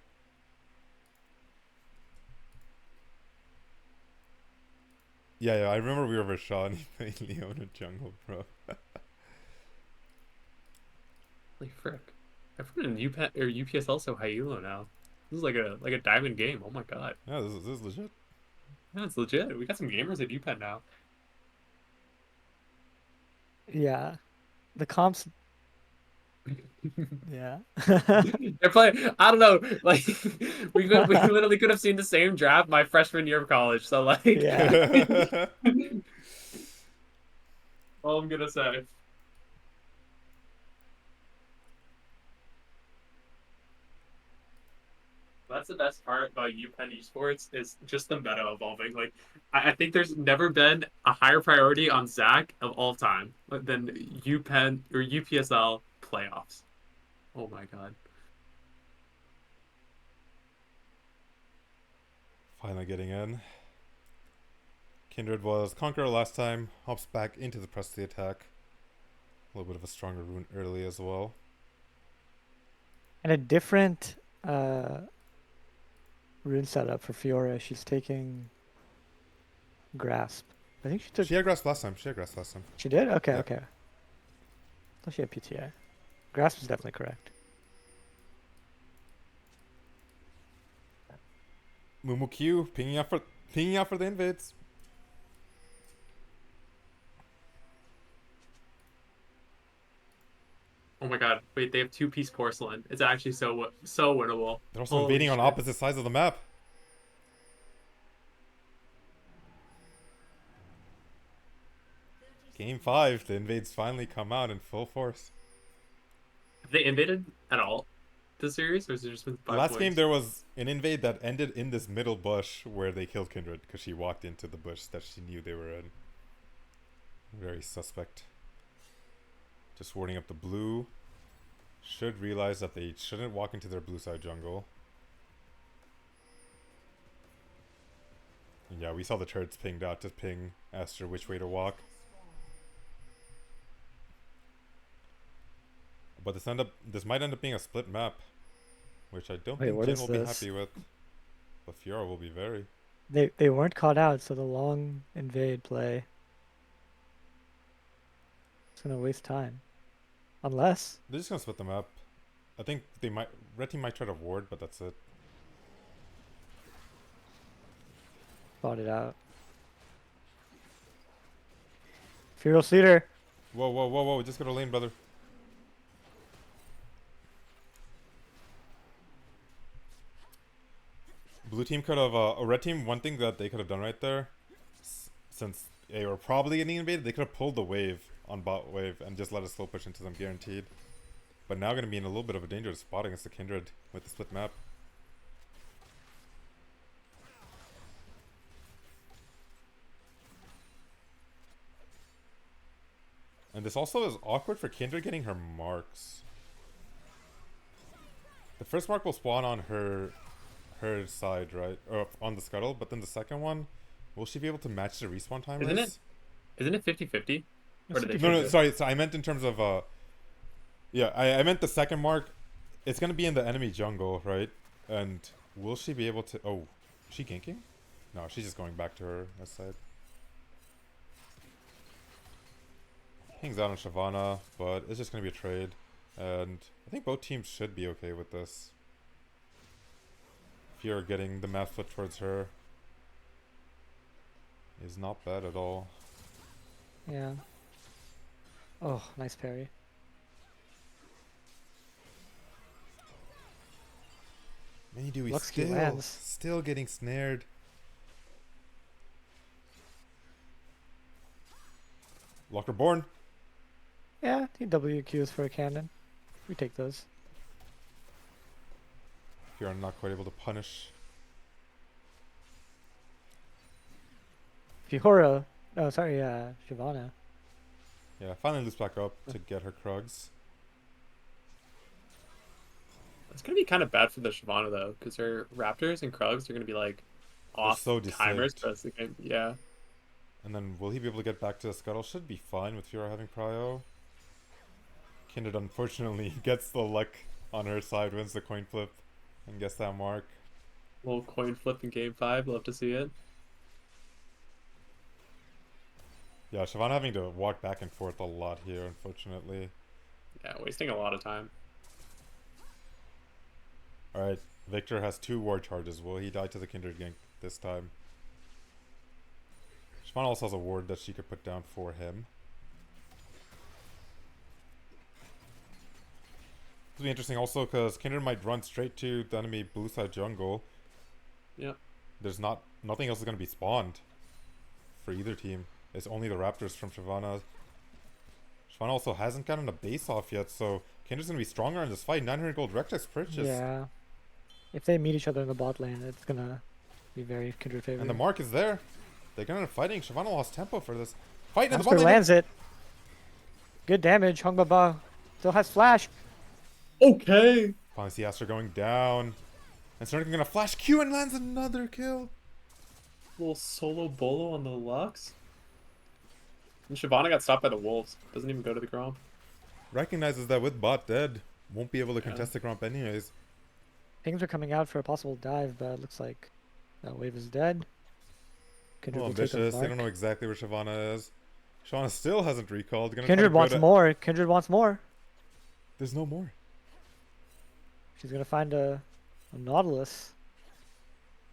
Yeah, I remember we were with Sean. He played Leona jungle, bro. Holy frick! Everyone in UP or UPSL so high elo now. This is like a diamond game. Oh my god. Yeah, this is legit. Yeah, it's legit. We got some gamers at UPenn now. Yeah. The comps yeah. They're playing. I don't know. Like we literally could have seen the same draft my freshman year of college. So like, Yeah. all I'm gonna say. That's the best part about UPenn esports is just the meta evolving. Like, I think there's never been a higher priority on Zach of all time than UPenn or UPSL playoffs. Oh my god. Finally getting in. Kindred was Conqueror last time. Hops back into the press of the attack. A little bit of a stronger rune early as well. And a different rune setup for Fiora. She's taking Grasp. I think she took. She had grass last time. She did? Okay, Yeah. okay. I thought she had PTI. Grasp is definitely correct. Mumu Q pinging out for the invades. Oh my god. Wait, they have two-piece porcelain. It's actually so winnable. They're also Holy invading on shit. opposite sides of the map. Game 5, the invades finally come out in full force. Have they invaded at all this series, or has it just been 5 Last points? game there was an invade that ended in this middle bush where they killed Kindred because she walked into the bush that she knew they were in. Very suspect. Just warding up the blue. Should realize that they shouldn't walk into their blue side jungle. And yeah, we saw the turrets pinged out to ping Aster which way to walk. But this might end up being a split map, which I don't Wait, think what Jin is will be this? happy with. But Fiora will be very. They weren't caught out, so the long invade play. It's gonna waste time. Unless They're just gonna split the map. I think they might. Red team might try to ward, but that's it. bought it out. Fearless leader. Whoa, whoa, whoa, whoa! Just go to lane, brother. Blue team could have, a red team, one thing that they could have done right there, since they were probably getting invaded, they could have pulled the wave on bot wave and just let a slow push into them guaranteed. But now going to be in a little bit of a dangerous spot against the Kindred with the split map. And this also is awkward for Kindred getting her marks. The first mark will spawn on her side, right? Or on the scuttle, but then the second one, will she be able to match the respawn timers? Isn't it 50-50? Or did they No, change no, it? sorry. So I meant in terms of yeah, I meant the second mark. It's gonna be in the enemy jungle, right? And will she be able to? Oh, is she ganking? No, she's just going back to her side. Hangs out on Shyvana, but it's just gonna be a trade, and I think both teams should be okay with this. Fiora getting the map flipped towards her is not bad at all. Yeah. Oh, nice parry. Many do we Luxky lands. still getting snared. Locker born. Yeah, I think WQs for a cannon. We take those. Fiora not quite able to punish. Fiora. Oh, sorry, Shyvana. Yeah, finally loops back up to get her Krugs. It's gonna be kind of bad for the Shyvana though, because her Raptors and Krugs are gonna be like off so timers deceived. for us again. Yeah. And then will he be able to get back to the scuttle? Should be fine with Fiora having prio. Kindred unfortunately gets the luck on her side, wins the coin flip, and gets that mark. Little coin flip in game 5. Love to see it. Yeah, Shyvana having to walk back and forth a lot here, unfortunately. Yeah, wasting a lot of time. Alright, Victor has 2 ward charges. Will he die to the Kindred gank this time? Shyvana also has a ward that she could put down for him. This will be interesting also because Kindred might run straight to the enemy blue side jungle. Yep. There's nothing else is going to be spawned for either team. It's only the Raptors from Shyvana. Shyvana also hasn't gotten a base off yet, so Kindred's going to be stronger in this fight. 900 gold Rectex purchase. Yeah. If they meet each other in the bot lane, it's gonna be very Kindred favorite. And the mark is there. They're going to fighting. Shyvana lost tempo for this. Fight in the bot Aster lane. lands it. Good damage. Hung Baba still has flash. Okay. Finally see Aster going down. And Snurkin going to flash Q and lands another kill. Little solo bolo on the Lux. And Shyvana got stopped by the Wolves. Doesn't even go to the Gromp. Recognizes that with bot dead, won't be able to contest the Gromp anyways. Things are coming out for a possible dive, but it looks like that wave is dead. Kindred Well, will take a ambitious. They mark. don't know exactly where Shyvana is. Shyvana still hasn't recalled. Gonna try to Kindred go wants to- more. Kindred wants more. There's no more. She's gonna find a Nautilus.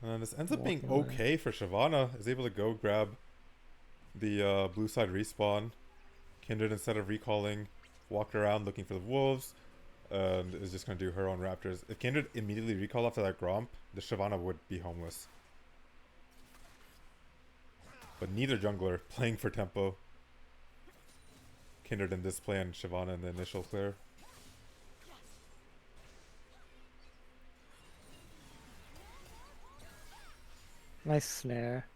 And this ends up being Walking away. okay for Shyvana. Is able to go grab the blue side respawn. Kindred, instead of recalling, walked around looking for the wolves. And is just going to do her own Raptors. If Kindred immediately recalled after that Gromp, the Shyvana would be homeless. But neither jungler playing for tempo. Kindred in this play and Shyvana in the initial clear. Nice snare.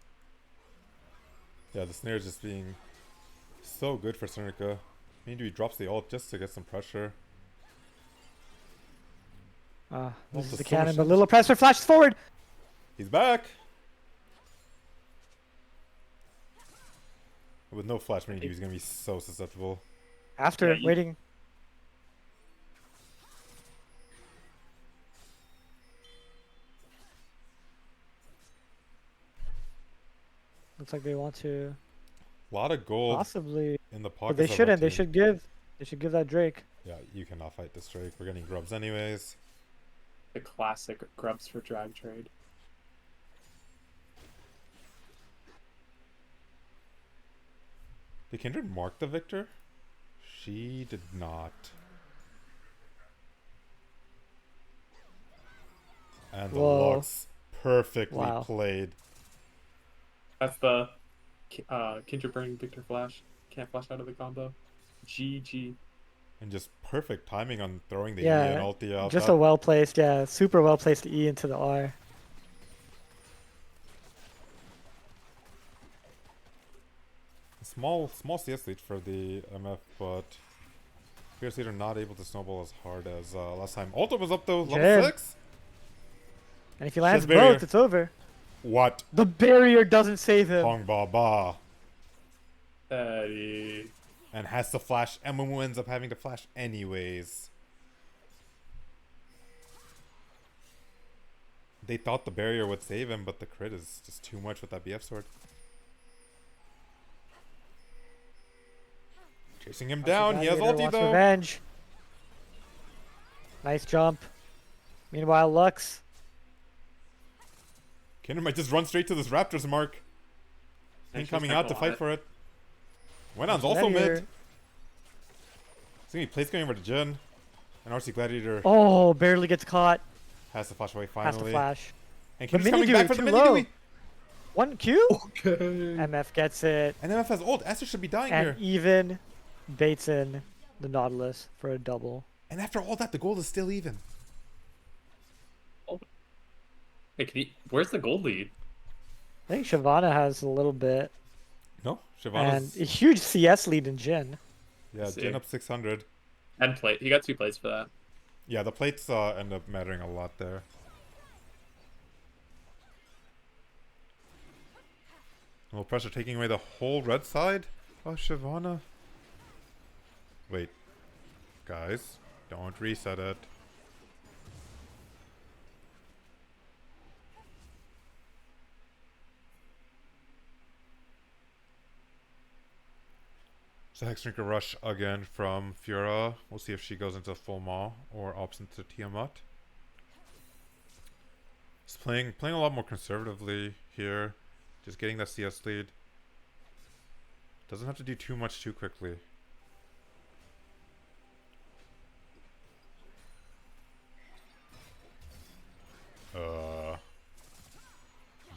Yeah, the snare is just being So good for Seneca. Maybe he drops the ult just to get some pressure. This Ult is does the so much cannon, but damage. little presser flashes forward. He's back! With no flash, maybe he's gonna be so susceptible. After Yeah, waiting. Looks like they want to A lot of gold possibly, in the but pockets they of our shouldn't. They team. should give. They should give that Drake. Yeah, you cannot fight this Drake. We're getting grubs anyways. the classic grubs for drag trade. Did Kindred mark the victor? She did not. And the Whoa. Lux perfectly Wow. played. That's the Kindred Burning Victor Flash. Can't flash out of the combo. GG. And just perfect timing on throwing the E Yeah, and ulti out. just That- a well placed, yeah, super well placed E into the R. small CS lead for the MF, but Fierce Leader not able to snowball as hard as last time. Ulti was up though, level Jim. 6? And if he lands Shit barrier. both, it's over. What? The barrier doesn't save him. Hong Ba Ba. Eddie. And has to flash. Emumu ends up having to flash anyways. They thought the barrier would save him, but the crit is just too much with that BF sword. Chasing him down. He has Gladiator ulti wants though. Revenge. Nice jump. Meanwhile, Lux. Kinder might just run straight to this Raptors mark. And Ain't she's coming not out to gonna fight want for it. Wenon's also Gladiator. mid. It's gonna be place going over to Jin. And RC Gladiator Oh, barely gets caught. has to flash away Has to finally. flash. And The Kinder's coming mini back Dewey, for the too mini low. Dewey. 1Q? Okay. MF gets it. And MF has ult. Esther should be dying And here. even baits in the Nautilus for a double. And after all that, the gold is still even. Hey, where's the gold lead? I think Shyvana has a little bit. No? And Shyvana's... a huge CS lead in Jin. Yeah, See. Jin up 600. And plate. He got 2 plates for that. Yeah, the plates end up mattering a lot there. Little pressure taking away the whole red side. Oh, Shyvana. Wait. Guys, don't reset it. So Hexdrinker rush again from Fura. We'll see if she goes into full maw or opts into Tiamat. He's playing a lot more conservatively here. Just getting that CS lead. Doesn't have to do too much too quickly.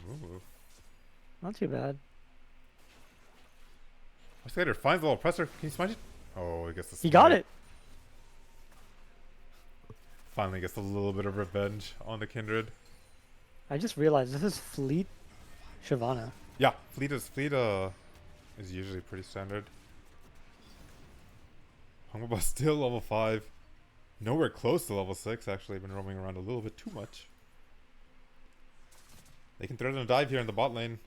Ooh. Not too bad. Escalator finds the little presser. Can you smite it? Oh, I guess the He got it. Finally gets a little bit of revenge on the Kindred. I just realized this is Fleet Shyvana. Yeah, fleet is usually pretty standard. Hungbaba still level 5. Nowhere close to level 6, actually. Been roaming around a little bit too much. They can threaten a dive here in the bot lane.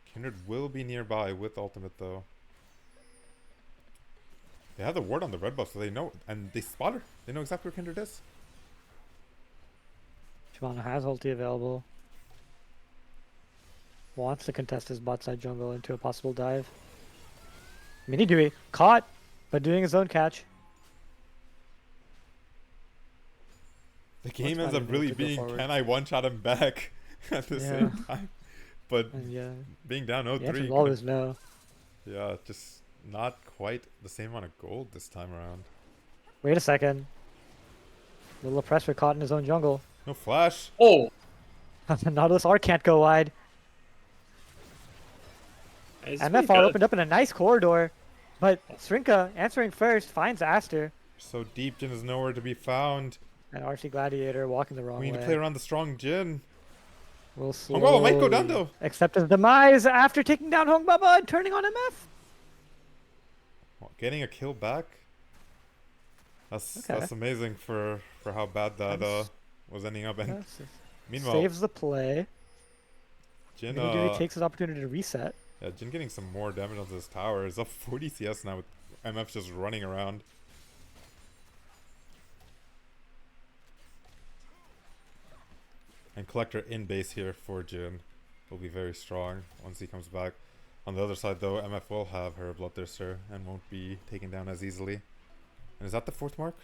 Kindred will be nearby with ultimate though. They have the ward on the red buff, so they know, and they spot her. They know exactly where Kindred is. Shyvana has ulti available. Wants to contest his bot side jungle into a possible dive. Mini Dewey caught, but doing his own catch. The game What's ends up Vladimir really to go being, forward? can I one-shot him back at the Yeah. same time? But And yeah, being down the answer 0-3, is always no. yeah, just not quite the same amount of gold this time around. Wait a second. Little oppressor caught in his own jungle. No flash. Oh! The Nautilus R can't go wide. It's MF pretty all good. opened up in a nice corridor, but Srinka answering first finds Aster, So deep, Jin is nowhere to be found. and RC Gladiator walking the wrong We need way. to play around the strong Jin. Will Hongbaba might go down slowly though. accept his demise after taking down Hongbaba and turning on MF. getting a kill back. Okay. That's amazing for how bad that Nice. was ending up. And Yes, meanwhile, saves the play. Jin Mini Dewey takes his opportunity to reset. yeah, Jin getting some more damage on this tower. Is up 40 CS now with MF just running around. And Collector in base here for Jin will be very strong once he comes back. On the other side though, MF will have her Bloodthirster and won't be taken down as easily. And is that the 4th mark?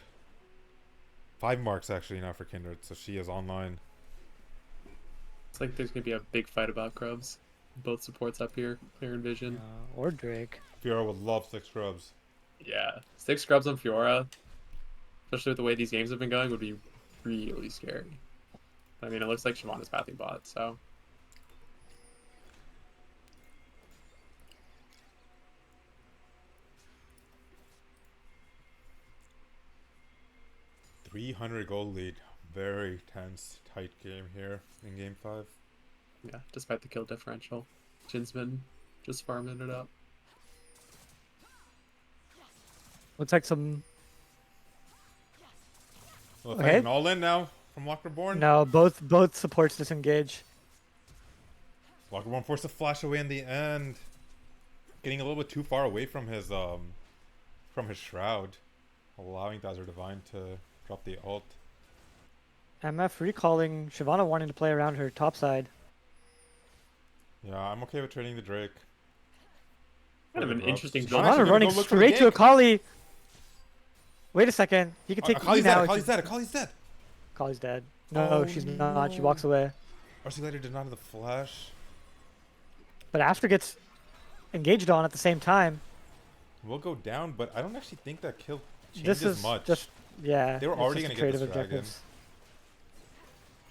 5 marks actually now for Kindred, so she is online. It's like there's gonna be a big fight about Grubs. Both supports up here, clear and vision. Or Drake. Fiora would love 6 scrubs. Yeah, 6 Grubs on Fiora, especially with the way these games have been going, would be really scary. I mean, it looks like Shyvana's pathing bot, so 300 gold lead. Very tense, tight game here in game 5. yeah, despite the kill differential, Jin's been just farming it up. Looks like some. Well, Okay. an all in now from Lockerborn. No, both supports disengage. Lockerborn forced to flash away in the end. Getting a little bit too far away from his shroud. Allowing Dazzler Divine to drop the ult. MF recalling Shyvana wanting to play around her top side. Yeah, I'm okay with trading the Drake. Kind of an interesting build. build. Actually Shyvana gonna running go look for the straight to gank. Akali. Wait a second. He can take E Akali's now. dead. Akali's dead. Akali's dead. Akali's dead. No, Oh, she's not. She no. walks away. rcgladiator did not have the flash. But Aster gets engaged on at the same time. Will go down, but I don't actually think that kill This changes is much. just yeah. They were it's already just a gonna get trade this of dragon. objectives.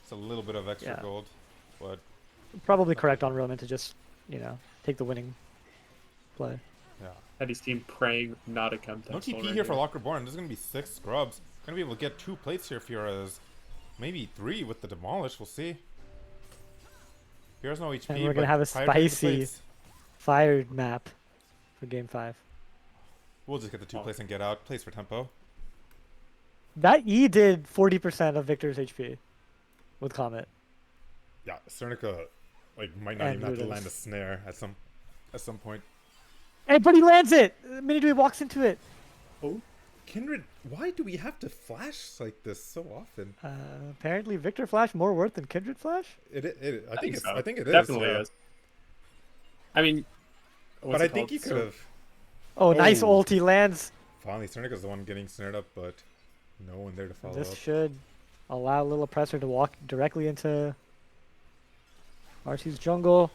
It's a little bit of extra Yeah. gold, but Probably correct on Roman to just take the winning play. yeah. Eddie's team praying not a come No TP here for Lockerborn. There's gonna be 6 scrubs. Gonna be able to get 2 plates here. Fiora's maybe 3 with the demolish. We'll see. Fiora's no HP. And we're gonna have a but prior to the spicy plates, fired map for game 5. we'll just get the 2 plates and get out. Plays for tempo. That E did 40% of Victor's HP with Comet. Yeah, Cernica might not And even have to Ludus. land a snare at some point. Hey, but he lands it! Minidui walks into it. Oh, Kindred, why do we have to flash like this so often? Apparently Victor Flash more worth than Kindred Flash? I think so. I think it is. Definitely yeah. is. I mean, But I think you could have. Oh, nice Oh. ulti lands. Finally, Cernica's the one getting snared up, but no one there to follow This up. should allow Lil Oppressor to walk directly into RC's jungle,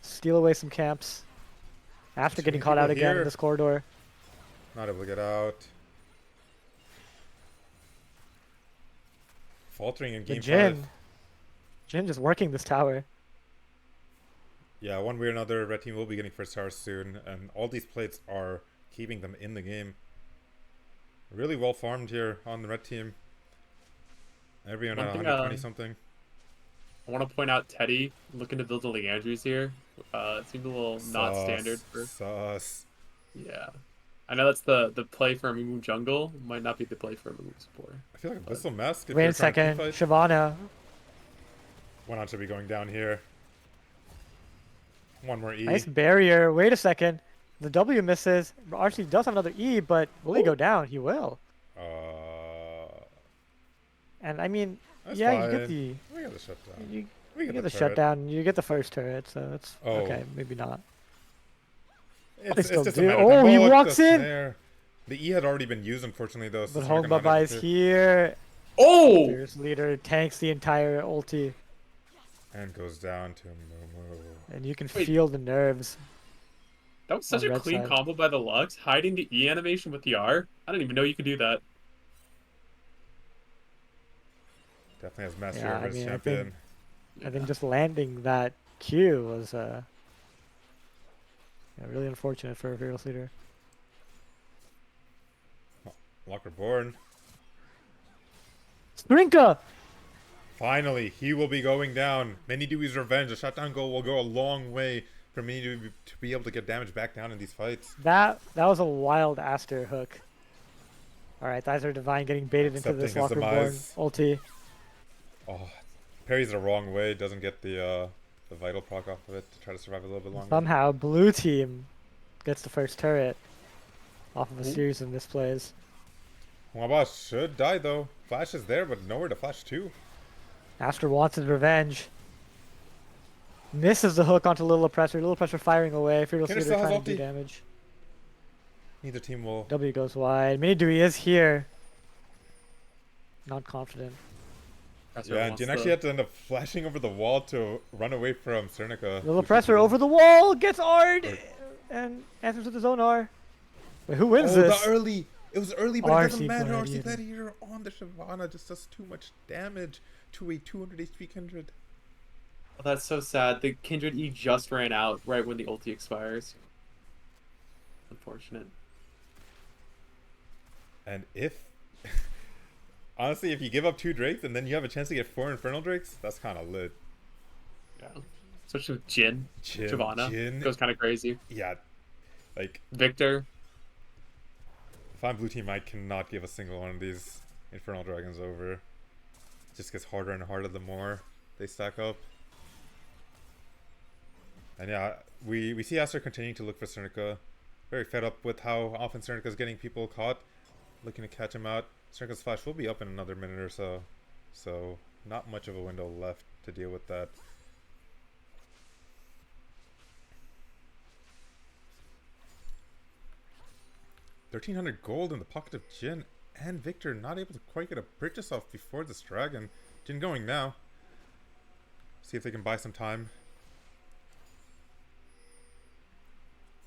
steal away some camps. After Two getting caught out people again here. in this corridor. Not able to get out. Faltering in The game Jhin. 5. Jhin just working this tower. Yeah, one way or another, red team will be getting first tower soon, and all these plates are keeping them in the game. Really well farmed here on the red team. Everyone at One thing, 120 something. I want to point out Teddy looking to build a Leandrews here. It seemed a little not standard for. Sus. Yeah, I know that's the play for a Mumu jungle. Might not be the play for a Mumu support. I feel like Abyssal Mask. If Wait you're a trying to second. teamfight, Shyvana. one on should be going down here. One more E. Nice barrier. Wait a second. The W misses. RC does have another E, but will he go down? He will. Uh, And I mean, that's yeah, fine. you get the We got the shutdown. you, We you get get the turret. shutdown. You get the first turret, so it's Oh. okay. Maybe not. It's still just do. a matter of Oh, time. he Look, walks the in! snare. The E had already been used, unfortunately, though. So But Cernica Home not Baba able is to- here. Oh! Fierce leader tanks the entire ulti, And goes down to Momo. and you can Wait. feel the nerves. That was such On a red clean side. combo by the Lux, hiding the E animation with the R. I didn't even know you could do that. Definitely has mastery Yeah, over I his mean, I champion. I think just landing that Q was really unfortunate for a fearless leader. Lockerborn. Strinka! Finally, he will be going down. Many Dewey's revenge. A shutdown goal will go a long way for me to be able to get damage back down in these fights. That was a wild Aster hook. Alright, Thighs are Divine getting baited into this Accepting his Locker-born demise. ulti. Oh, parries the wrong way. Doesn't get the vital proc off of it to try to survive a little bit longer. Somehow, blue team gets the first turret off of a Ooh. series of misplays. Waba should die though. Flash is there, but nowhere to flash to. Aster wants his revenge. Misses the hook onto Little Oppressor. Little Oppressor firing away. Fearless Kinder Leader still has trying to do ulti. damage. Neither team will. W goes wide. Mini Dewey is here. Not confident. Yeah, and Jin actually had to end up flashing over the wall to run away from Cernica. Little Oppressor over the wall gets R'd and answers with his own R. Wait, who wins Oh, this? the early. It was early, but it RC doesn't matter. RC Gladiator. Gladiator on the Shyvana just does too much damage to a 200 HP Kindred. Oh, that's so sad. The Kindred E just ran out right when the ulti expires. Unfortunate. And if. Honestly, if you give up 2 Drakes and then you have a chance to get 4 Infernal Drakes, that's kind of lit. Yeah. Especially with Jin. Shyvana. Jin. Goes kind of crazy. Yeah. Like, Victor. if I'm blue team, I cannot give a single one of these Infernal Dragons over. It just gets harder and harder the more they stack up. And yeah, we see Aster continuing to look for Cernica. Very fed up with how often Cernica's getting people caught. Looking to catch him out. Cernica's flash will be up in another minute or so. So, not much of a window left to deal with that. $1,300 gold in the pocket of Jin and Victor, not able to quite get a purchase off before this dragon. Jin going now. See if they can buy some time.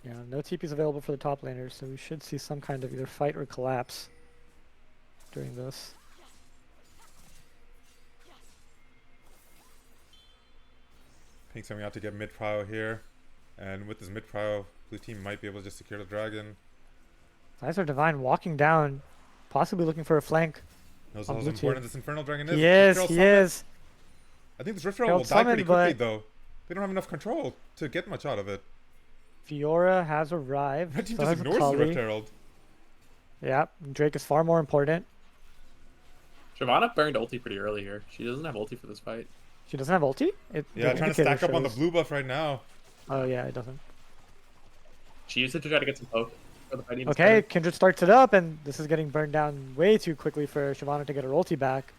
Yeah, no TPs available for the top laners, so we should see some kind of either fight or collapse during this. Pink coming out to get mid-prio here. And with this mid-prio, blue team might be able to just secure the dragon. Thighs are Divine walking down, possibly looking for a flank. Knows On how blue important team. this Infernal Dragon is. He is, Rift he Herald summon. is. I think this Rift Herald Herald will die pretty summon, quickly but- though. They don't have enough control to get much out of it. Fiora has arrived. Red team so just has ignores the Rift Akali. Herald. Yeah, Drake is far more important. Shyvana burned ulti pretty early here. She doesn't have ulti for this fight. She doesn't have ulti? Yeah, the trying to indicator stack up on the shows- blue buff right now. Oh yeah, it doesn't. She used it to try to get some poke for the fight. even Okay, started. Kindred starts it up, and this is getting burned down way too quickly for Shyvana to get her ulti back.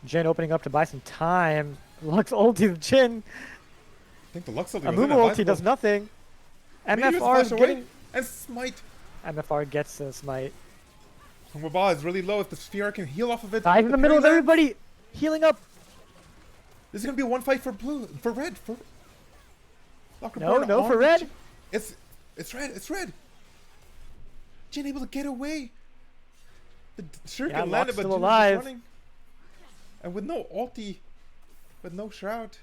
Jin opening up to buy some time. Lux ulti the Jin. I think the Lux ulti was Amumu ulti does nothing. Maybe he was MFR flash away getting... and smite. MFR gets the smite. Waba is really low. If the sphere can heal off of it. Dive in the middle of parry everybody! Healing up! This is gonna be a one fight for red. No, no for red. It's red. It's red. Jin able to get away. The shuriken Yeah, landed, Locke's but still Jin was alive. just running. And with no ulti, with no shroud,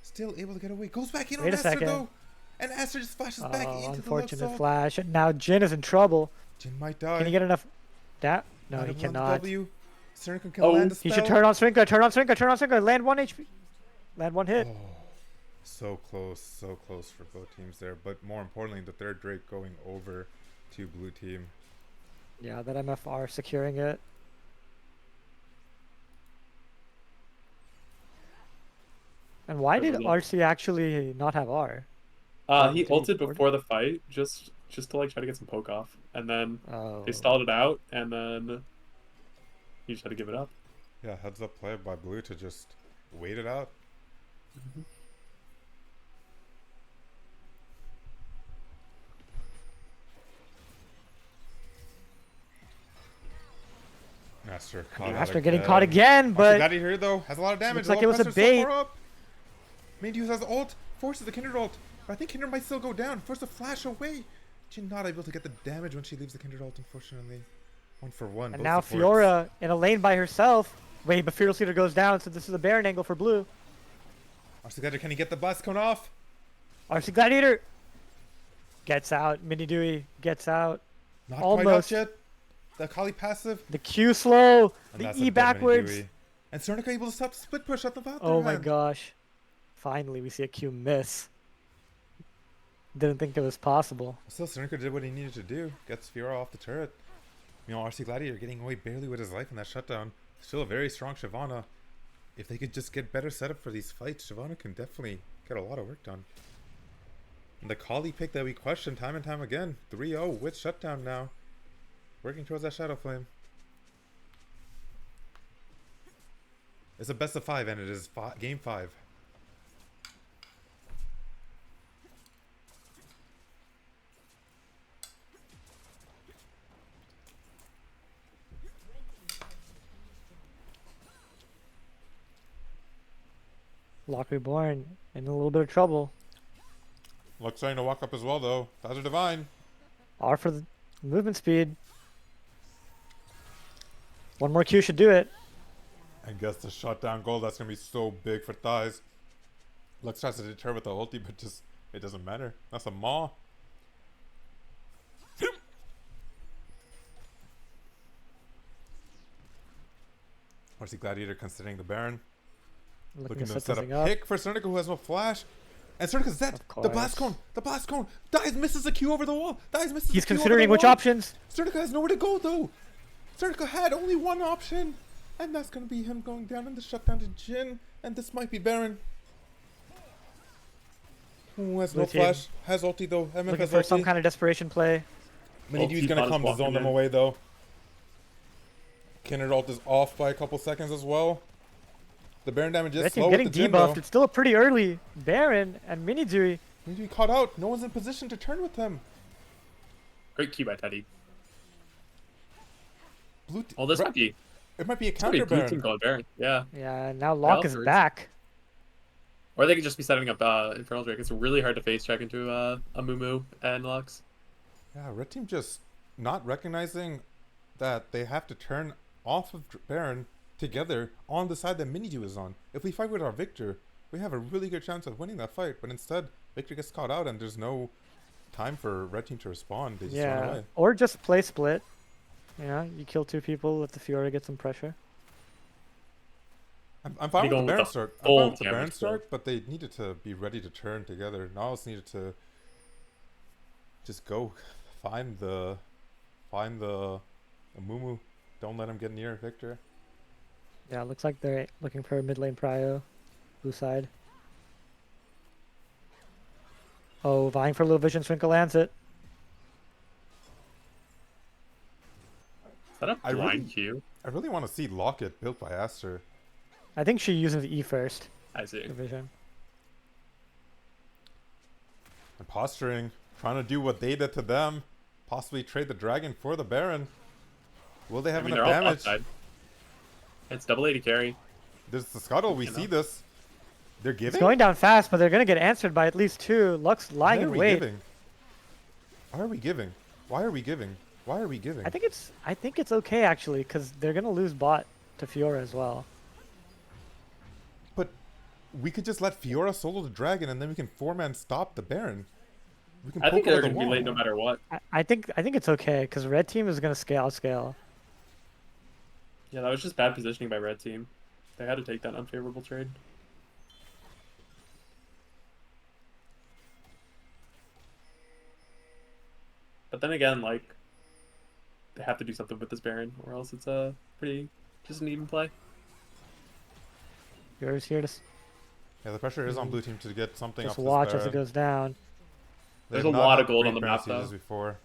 still able to get away. Goes back in Wait on a Aster second. though, and Aster just flashes back Oh, into the Lux unfortunate ult. flash. And now Jin is in trouble. Jin might die. Can he get enough... No, Not he able on the cannot. W. Shuriken can Oh, land a He spell. should turn on Srinka, turn on Srinka, land 1 HP. Land 1 hit. Oh, so close for both teams there. But more importantly, the third Drake going over to blue team. Yeah, that MFR securing it. And why did Really? RC actually not have R? He Did he ulted board? before the fight just to like try to get some poke off, and then Oh. they stalled it out, and then he just had to give it up. Yeah, heads up play by blue to just wait it out. Master caught Master out getting again. caught again, but Got here though. Has a lot of damage. looks like Low it was a pressure so bait. far up. Main has ult. Forces the Kindred ult. But I think Kindred might still go down. Force a flash away. She's not able to get the damage when she leaves the Kindred ult, unfortunately. 1-for-1. and both now supports. Fiora in a lane by herself. Wait, but Fearless Leader goes down, so this is a Baron angle for blue. Arcigladio, can he get the blast cone off? RC Gladiator gets out. Mini Dewey gets out. Not Almost. quite out yet. The Akali passive. The Q slow. And The that's a E dead backwards. Mini Dewey. And Cernica able to stop the split push at the Valkyrie. Oh my gosh. Finally, we see a Q miss. didn't think it was possible. Still, Sernka did what he needed to do. Gets Fiora off the turret. You know, RC Gladiator getting away barely with his life in that shutdown. Still a very strong Shyvana. If they could just get better setup for these fights, Shyvana can definitely get a lot of work done. And the Kali pick that we questioned time and time again. 3-0 with shutdown now. Working towards that Shadow Flame. It's a best of 5 and it is game 5. Lock Reborn in a little bit of trouble. Lux trying to walk up as well though. That's a Divine. R for the movement speed. One more Q should do it. And gets the shutdown goal. That's going to be so big for Thighs. Lux tries to deter with the ulti, but just it doesn't matter. That's a maw. RC Gladiator considering the Baron. Looking to set a pick for Cernica who has no flash. And Cernica's dead. The blast cone. The blast cone. Dies misses a Q over the wall. Dies misses He's a Q considering over which the wall. options. Cernica has nowhere to go though. Cernica had only one option. And that's going to be him going down in the shutdown to Jhin. And this might be Baron. Who has no flash. Has ulti though. MF Looking has for ulti. some kind of desperation play. Minidu's going to come to zone them away though. Kindred ult is off by a couple seconds as well. The Baron damage is slow getting with the Jhin debuffed. though. It's still a pretty early Baron and Minidui. Minidu caught out. No one's in position to turn with him. Great Q by Teddy. Well, this might be. It might be a It's gonna be counter blue team Baron. going Baron. Yeah. Yeah, now Locke is Alfred's. back. Or they could just be setting up Infernal Drake. It's really hard to face check into a Mumu and Lux. Yeah, Red Team just not recognizing that they have to turn off of Baron together on the side that Minidu is on. If we fight with our Victor, we have a really good chance of winning that fight. But instead, Victor gets caught out and there's no time for Red Team to respond. They just run away. Or just play split. Yeah, you kill 2 people, let the Fiora get some pressure. I'm fine with the Baron start. I'm fine with the Baron start, but they needed to be ready to turn together. Nautilus needed to just go find the Mumu. Don't let him get near Victor. Yeah, looks like they're looking for a mid lane prio. Blue side. Oh, vying for low vision, Swinkle lands it. Is that a blind Q? I really want to see Locket built by Aster. I think she uses the E first. I see. The vision. And posturing, trying to do what they did to them. Possibly trade the dragon for the Baron. Will they have enough damage? It's double 80 carry. There's the scuttle. We see this. They're giving. It's going down fast, but they're gonna get answered by at least 2. Lux lying in wait. Why are we giving? Why are we giving? Why are we giving? I think it's okay actually, because they're gonna lose bot to Fiora as well. But we could just let Fiora solo the dragon, and then we can 4-man stop the Baron. We can I think poke they're over the gonna be wall. late no matter what. I think it's okay, because red team is gonna scale. Yeah, that was just bad positioning by red team. They had to take that unfavorable trade. But then again, like, they have to do something with this Baron, or else it's a pretty just an even play. Fiora's here to Yeah, the pressure is on blue team to get something just off watch this as it Baron. goes down. There's a lot of gold on the Baron map, though. sieges before.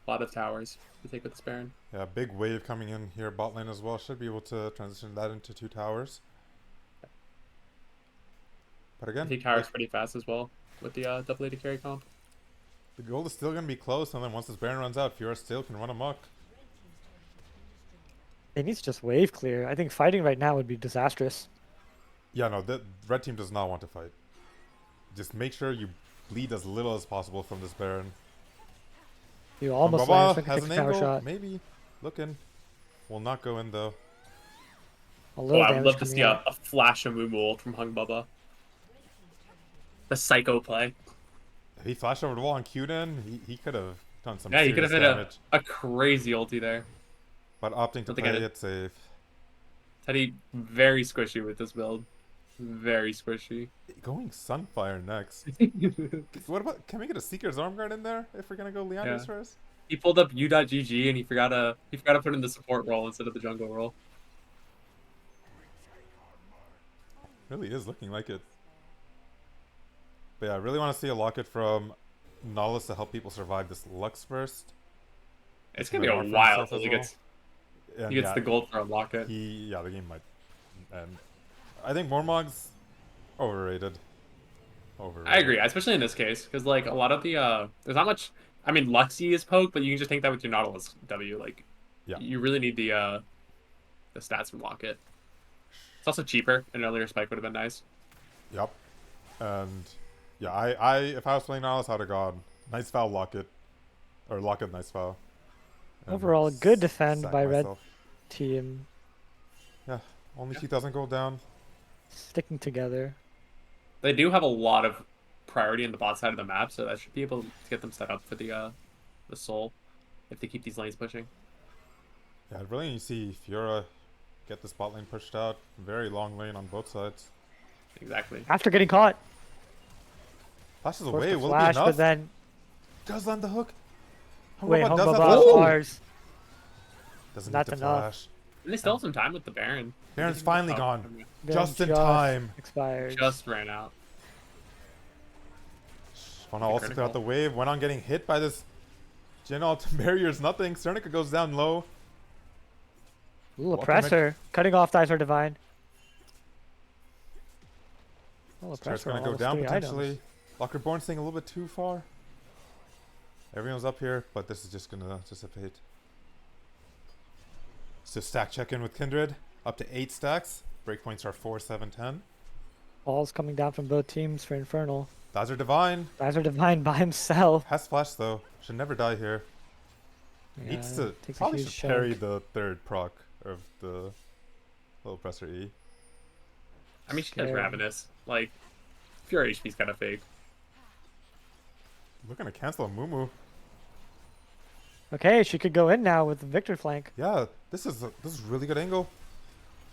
A lot of towers to take with this Baron. Yeah, big wave coming in here bot lane as well. Should be able to transition that into 2 towers. But again, I think towers pretty fast as well with the double 80 carry comp. the gold is still going to be close, and then once this Baron runs out, Fiora still can run amok. It needs to just wave clear. I think fighting right now would be disastrous. Yeah, no, the red team does not want to fight. Just make sure you bleed as little as possible from this Baron. You almost Baba land, has takes an a tower angle, shot. maybe. Looking. Will not go in though. A Oh, little I would damage love to coming see out. a flash of Mumu ult from Hung Bubba. The psycho play. If he flashed over the wall on Qden, he could have done some Yeah, he serious could have hit damage. a crazy ulti there. But opting to Don't think play I did. it safe. Teddy very squishy with this build. Very squishy. Going Sunfire next. What about, can we get a Seeker's Arm Guard in there if we're gonna go Leandros Yeah. first? He pulled up u.gg and he forgot to put in the support role instead of the jungle role. Really is looking like it. But yeah, I really want to see a locket from Nautilus to help people survive this Lux burst. It's Gonna gonna be be a hard for while himself till as he well. gets And he gets yeah, the gold for a locket. yeah, the game might end. I think Mormog's overrated. Overrated. I agree, especially in this case, because like a lot of the there's not much. I mean, Luxie is poke, but you can just take that with your Nautilus W. Like, Yeah. you really need the stats from Locket. It's also cheaper. An earlier spike would have been nice. Yep. And yeah, I if I was playing Nautilus, I'd have gone nice foul Locket. Or Locket nice foul. And Overall, good defend sack by red myself. team, Yeah. Only Yeah. 2,000 gold down. sticking together. They do have a lot of priority in the bot side of the map, so that should be able to get them set up for the soul if they keep these lanes pushing. Yeah, I really need to see Fiora get the spot lane pushed out. Very long lane on both sides. Exactly. After getting caught, Flashes forced away. to Will flash, it be enough? but then Does land the hook. wait, Hungoba Hung does have Baba the- bars. Doesn't Not need to enough. flash. And they still have some time with the Baron. Baron's finally Oh, gone. okay. Then Just in time. Expired. Just ran out. Wanna also critical. clear out the wave. Went on getting hit by this Jin ult. Barriers nothing. Cernica goes down low. Ooh, Walker oppressor. Cutting off Dicer Divine. Oh, Chair's oppressor. gonna go almost down 3 potentially. items. Locker Born staying a little bit too far. Everyone's up here, but this is just gonna dissipate. So stack check in with Kindred. Up to 8 stacks. Breakpoints are 4, 7, 10. Balls coming down from both teams for Infernal. Dazzler Divine. Dicer Divine by himself. Has flash though. Should never die here. Needs to takes a probably huge should parry chunk. the third proc of the little presser E. I mean, she has Scary. Ravenous. Like, Pure HP's kind of fake. Looking to cancel a Mumu. Okay, she could go in now with the Victor flank. Yeah, this is really good angle.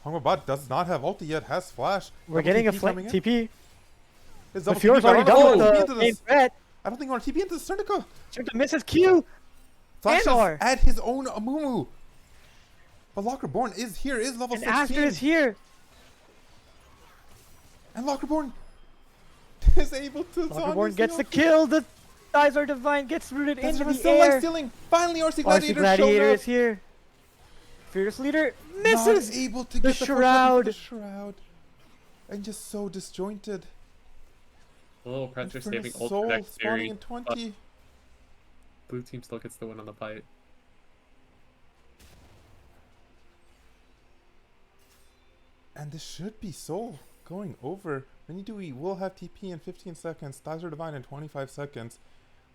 Hongmabot does not have ulti yet, has flash. We're Double getting a TP flank coming in. TP. His But double Fiore's TP, but I already don't done think with he wants to TP the into main this. threat. I don't think you want to TP into Cernica. Trying to miss his Q. Flashes Anor. at his own Amumu. But Lockerborn is here, is level And 16. Aster is here. And Lockerborn is able to Lockerborn gets the kill. The Dicer Divine gets rooted into the still like air. stealing. Finally, RC RC Gladiator, Gladiator showed is up. here. Fierce Leader Not misses. able to the get the shroud. The shroud. And just so disjointed. A little pressure Infernal saving ult Soul for next spawning series. in 20. Blue team still gets the win on the fight. And this should be Soul going over. Minidui will have TP in 15 seconds. Dicer Divine in 25 seconds.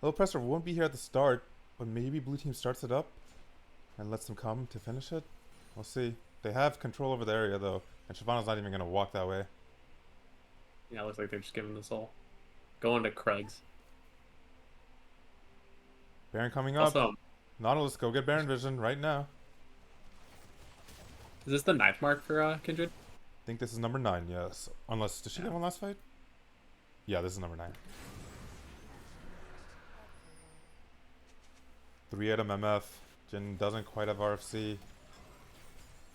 Little Presser won't be here at the start, but maybe blue team starts it up and lets them come to finish it. We'll see. They have control over the area though, and Shyvana's not even going to walk that way. Yeah, it looks like they're just giving the soul. Going to Krugs. Baron coming up. Also, Nautilus, go get Baron Vision right now. is this the 9th mark for Kindred? I think this is number 9, yes. Unless, did she get one last fight? Yeah, this is number 9. 3 item MF. Jin doesn't quite have RFC.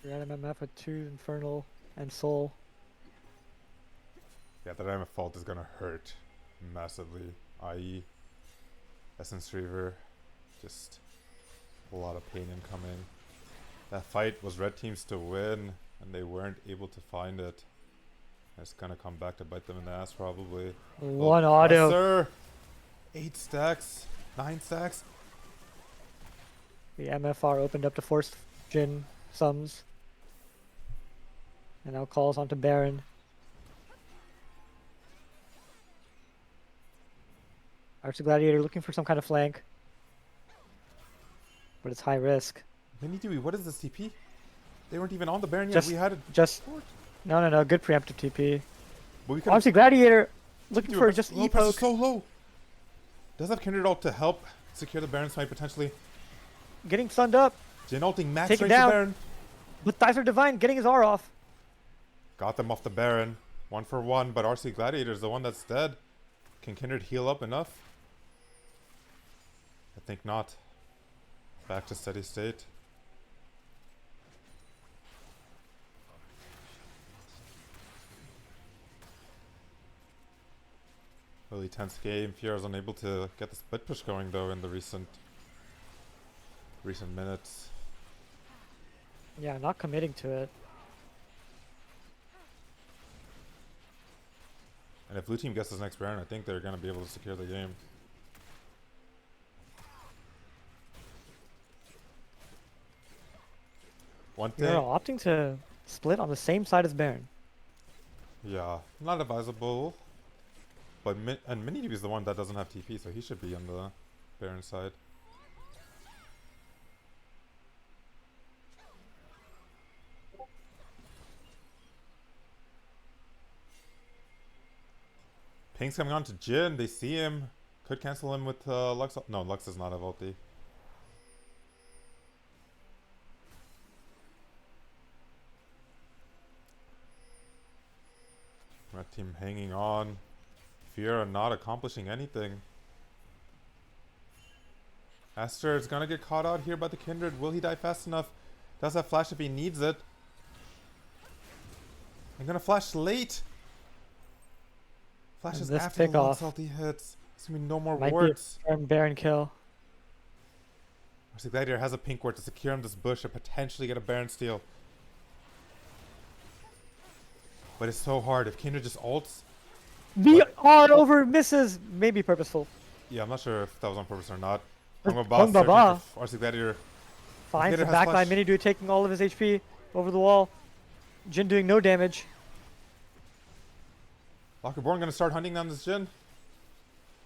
You're at MMF with 2 Infernal and Soul. Yeah, that MF fault is gonna hurt massively. I.e. Essence Reaver. Just a lot of pain incoming. That fight was red teams to win, and they weren't able to find it. It's gonna come back to bite them in the ass probably. One auto. Sir. 8 stacks. 9 stacks. The MFR opened up to force Jin sums. And now calls onto Baron. Archer Gladiator looking for some kind of flank. But it's high risk. Minidui, what is this TP? They weren't even on the Baron yet. Just- We had it. Just no, good preemptive TP. But we could Archer Gladiator looking for just low E press is poke. so low. Does have Kindred ult to help secure the Baron smite potentially. Getting stunned up. Jin ulting max Take it range to down. Baron. But Dicer Divine getting his R off. Got them off the Baron. 1 for 1, but RC Gladiator is the one that's dead. Can Kindred heal up enough? I think not. Back to steady state. Really tense game. Fiora's unable to get the split push going though in the recent minutes. Yeah, not committing to it. And if blue team gets this next Baron, I think they're gonna be able to secure the game. One thing, You're opting to split on the same side as Baron. yeah, not advisable. But Mini is the one that doesn't have TP, so he should be on the Baron side. Ping's coming on to Jin. They see him. Could cancel him with Lux. No, Lux does not have ulti. Red team hanging on. Fiora not accomplishing anything. Aster is gonna get caught out here by the Kindred. Will he die fast enough? Does have flash if he needs it. I'm gonna flash late. Flashes this after the Lux pickoff ulti hits. There's gonna be no more might wards. be a firm Baron kill. RC Gladiator has a pink ward to secure him this bush and potentially get a Baron steal. But it's so hard. If Kindred just ults. VR over misses. Maybe purposeful. Yeah, I'm not sure if that was on purpose or not. Hung Hung Baba RC Gladiator. finds the Gladiator has backline. flash. Mini Dude taking all of his HP over the wall. Jin doing no damage. Lockerborn gonna start hunting down this Jin.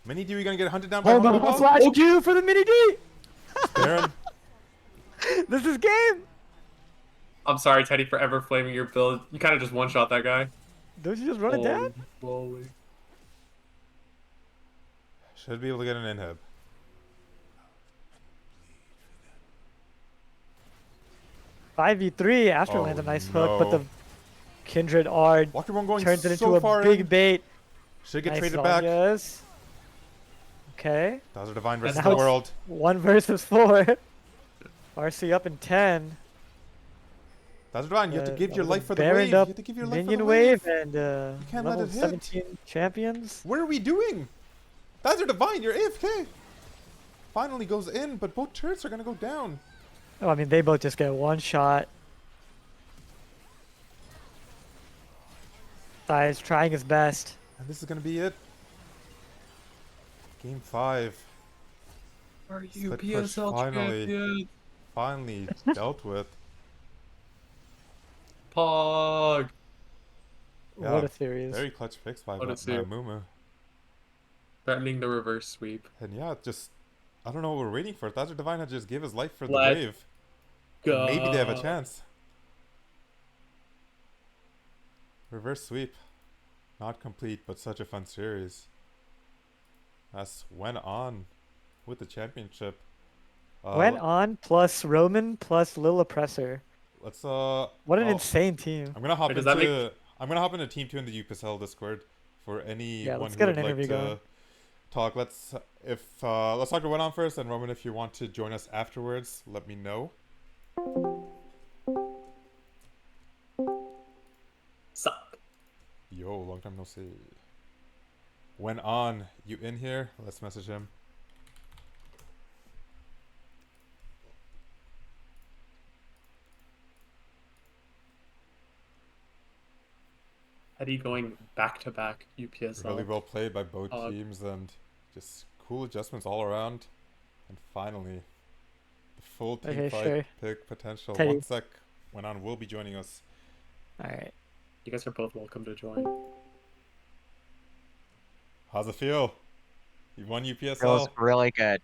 Mini Dewey gonna get hunted down by Hung Hung Baba Baba. slash Q for the Mini D. Baron. This is game. I'm sorry, Teddy, for ever flaming your build. You kind of just one-shot that guy. Don't you just run it down? Holy. Should be able to get an inhib. Five v 3. Astro Oh, lands a nice hook, but no. the Kindred R Lockerborn going turns it so into far a big in. bait. Should get Nice traded back. Zonias. Okay. Dazzler Divine versus now the it's- world. 1 versus 4. RC up in 10. Dazzler Divine, you have to give That your was a life for the Baroned wave. You up have to give your life for Minion the wave wave. and can't let level it hit. 17 champions. What are we doing? Dazzler Divine, you're AFK. Finally goes in, but both turrets are gonna go down. Oh, I mean, they both just get one shot. Sai is trying his best. And this is gonna be it. Game 5. Are Split push UPSL finally. champion? Finally dealt with. Pog. Yeah, What a series. Very clutch fix by What a suit. Mumu. Threatening the reverse sweep. And yeah, just I don't know what we're waiting for. Dazzler Divine had just give his life for the Let wave. Go. Maybe they have a chance. Reverse sweep. Not complete, but such a fun series. That's went on with the championship. Went on plus Roman plus Lil Oppressor. Let's What an insane team. I'm gonna hop Wait, does that into I'm gonna hop into Team 2 in the UPSL Discord for anyone let's who get would an like interview to going. talk. Let's talk to Went On first, and Roman, if you want to join us afterwards, let me know. Suck. Yo, long time no see. Went On, you in here? Let's message him. Teddy going back-to-back UPSL. Really well played by both Uh, teams, and just cool adjustments all around. And finally, the full team Okay, fight sure. pick potential. Teddy. 1 sec. Went On will be joining us. Alright. You guys are both welcome to join. How's it feel? You won Feels UPSL. really good.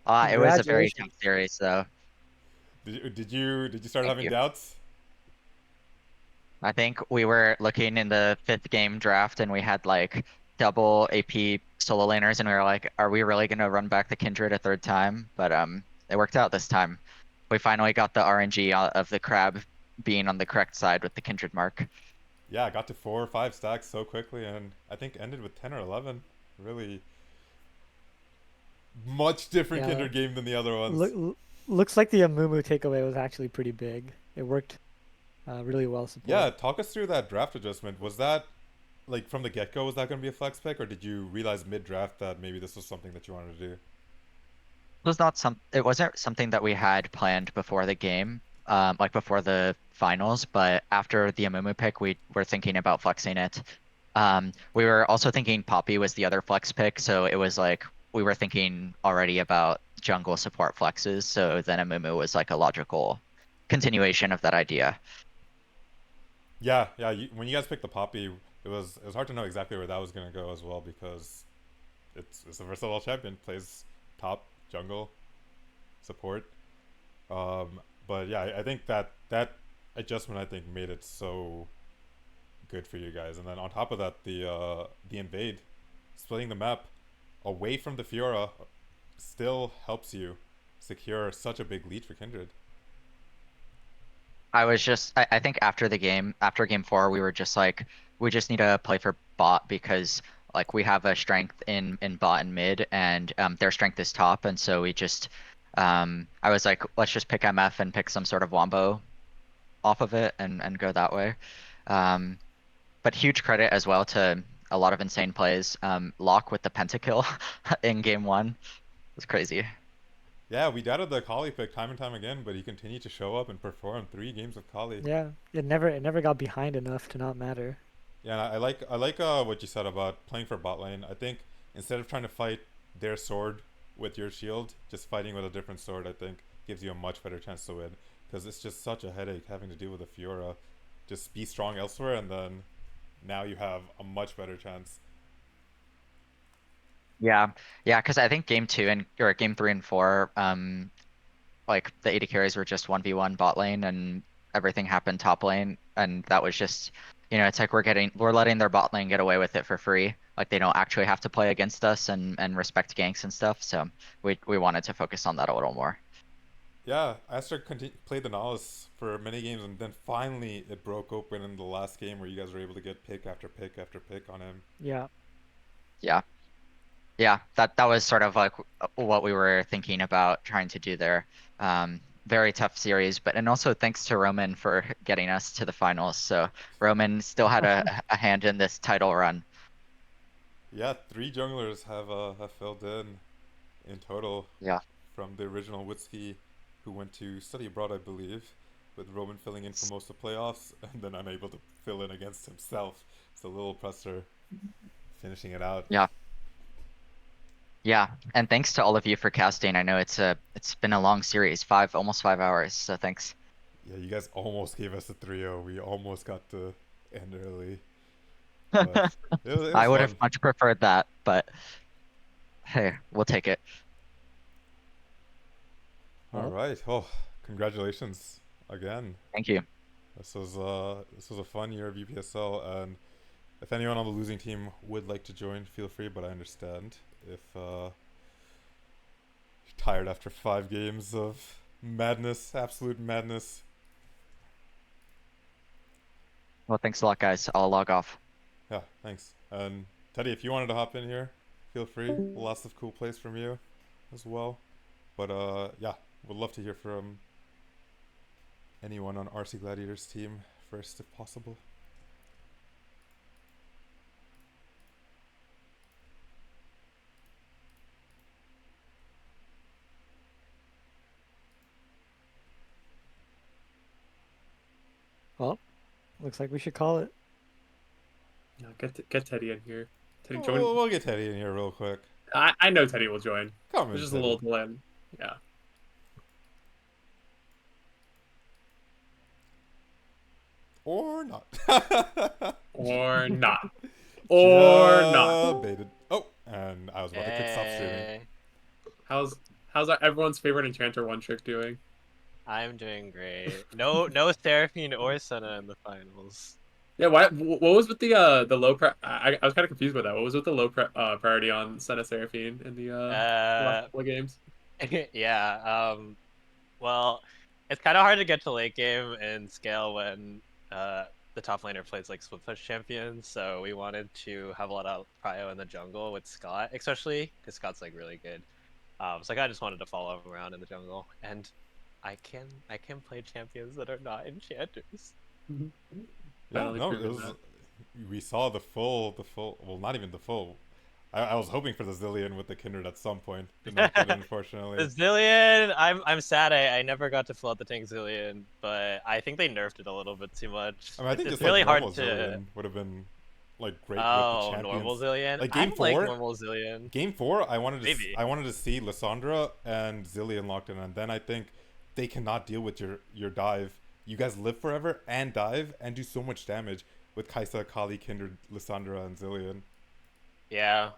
It was a very Congratulations. tough series, though. Did you start Thank having you. doubts? I think we were looking in the 5th game draft, and we had like double AP solo laners, and we were like, "Are we really gonna run back the Kindred a 3rd time?" But it worked out this time. We finally got the RNG of the crab being on the correct side with the Kindred mark. yeah, got to 4 or 5 stacks so quickly, and I think ended with 10 or 11. Really much different Yeah, Kindred game than the other ones. looks like the Amumu takeaway was actually pretty big. It worked really well Yeah, support. talk us through that draft adjustment. Was that like from the get go? Was that going to be a flex pick, or did you realize mid draft that maybe this was something that you wanted to do? Was not it wasn't something that we had planned before the game, like before the finals, but after the Amumu pick, we were thinking about flexing it. We were also thinking Poppy was the other flex pick, so it was like we were thinking already about jungle support flexes, so then Amumu was like a logical continuation of that idea. Yeah, yeah. When you guys picked the Poppy, it was hard to know exactly where that was going to go as well because it's a versatile champion, plays top jungle support. But yeah, I think that adjustment I think made it so good for you guys. And then on top of that, the invade, splitting the map away from the Fiora, still helps you secure such a big lead for Kindred. I think after the game, after game 4, we were just like, we just need to play for bot because like we have a strength in bot and mid and their strength is top. And so we just, I was like, let's just pick MF and pick some sort of wombo off of it and go that way. Um, but huge credit as well to a lot of insane plays. Lock with the pentakill in game 1 was crazy. Yeah, we doubted the Kali pick time and time again, but he continued to show up and perform 3 games with Kali. Yeah, it never got behind enough to not matter. Yeah, and I like what you said about playing for bot lane. I think instead of trying to fight their sword with your shield, just fighting with a different sword, I think gives you a much better chance to win. Because it's just such a headache having to deal with a Fiora. Just be strong elsewhere, and then now you have a much better chance. Yeah, yeah, because I think game 2 and or game 3 and 4, like the AD carries were just 1v1 bot lane and everything happened top lane. And that was just, it's like we're letting their bot lane get away with it for free. Like they don't actually have to play against us and respect ganks and stuff. So we wanted to focus on that a little more. Yeah, Aster played the Nautilus for many games, and then finally it broke open in the last game where you guys were able to get pick after pick after pick on him. Yeah, Yeah. Yeah, that was sort of like what we were thinking about trying to do there. Very tough series, but and also thanks to Roman for getting us to the finals. So Roman still had a hand in this title run. Yeah, 3 junglers have filled in total Yeah. from the original Witsky, who went to study abroad, I believe, with Roman filling in for most of the playoffs, and then unable to fill in against himself. So Lil Presser finishing it out. Yeah. Yeah, and thanks to all of you for casting. I know it's been a long series, almost 5 hours. So thanks. Yeah, you guys almost gave us a 3-0. We almost got to end early, but it was I would have fun. much preferred that, but hey, we'll take it. All well, right. Well, congratulations again. Thank you. This was a fun year of UPSL, and if anyone on the losing team would like to join, feel free. But I understand if you're tired after 5 games of madness, absolute madness. Well, thanks a lot, guys. I'll log off. Yeah, thanks. And Teddy, if you wanted to hop in here, feel free. Lots of cool plays from you as well. But yeah, would love to hear from anyone on RC Gladiator's team first, if possible. well, looks like we should call it. No, get Teddy in here. Teddy We'll, join. we'll get Teddy in here real quick. I know Teddy will join. Come There's in, just a Teddy. little delay. Yeah. Or not. Or not. Or not. Baited. Oh, and I was about to click stop streaming. Hey, How's everyone's favorite enchanter one trick doing? I'm doing great. No Seraphine or Senna in the finals. Yeah, what was with the low I was kind of confused by that. What was with the low priority on Senna Seraphine in the last couple of games? Well, it's kind of hard to get to late game and scale when the top laner plays like split push champions, so we wanted to have a lot of prio in the jungle with Scott, especially because Scott's like really good. So like, I just wanted to follow him around in the jungle, and I can play champions that are not enchanters. Yeah, Finally no, it proven was. that. We saw the full. Well, not even the full. I was hoping for the Zillion with the Kindred at some point. Did not get it, The unfortunately. Zillion, I'm sad I never got to fill out the tank Zillion, but I think they nerfed it a little bit too much. I mean, I think It's just like really hard normal to. Zillion would have been like great with the Oh, normal champions. Zillion. Like I game don't like four, normal Zillion. game four, Maybe. I wanted to see Lissandra and Zillion locked in, and then I think they cannot deal with your dive. You guys live forever and dive and do so much damage with Kaisa, Kali, Kindred, Lissandra, and Zillion. Yeah.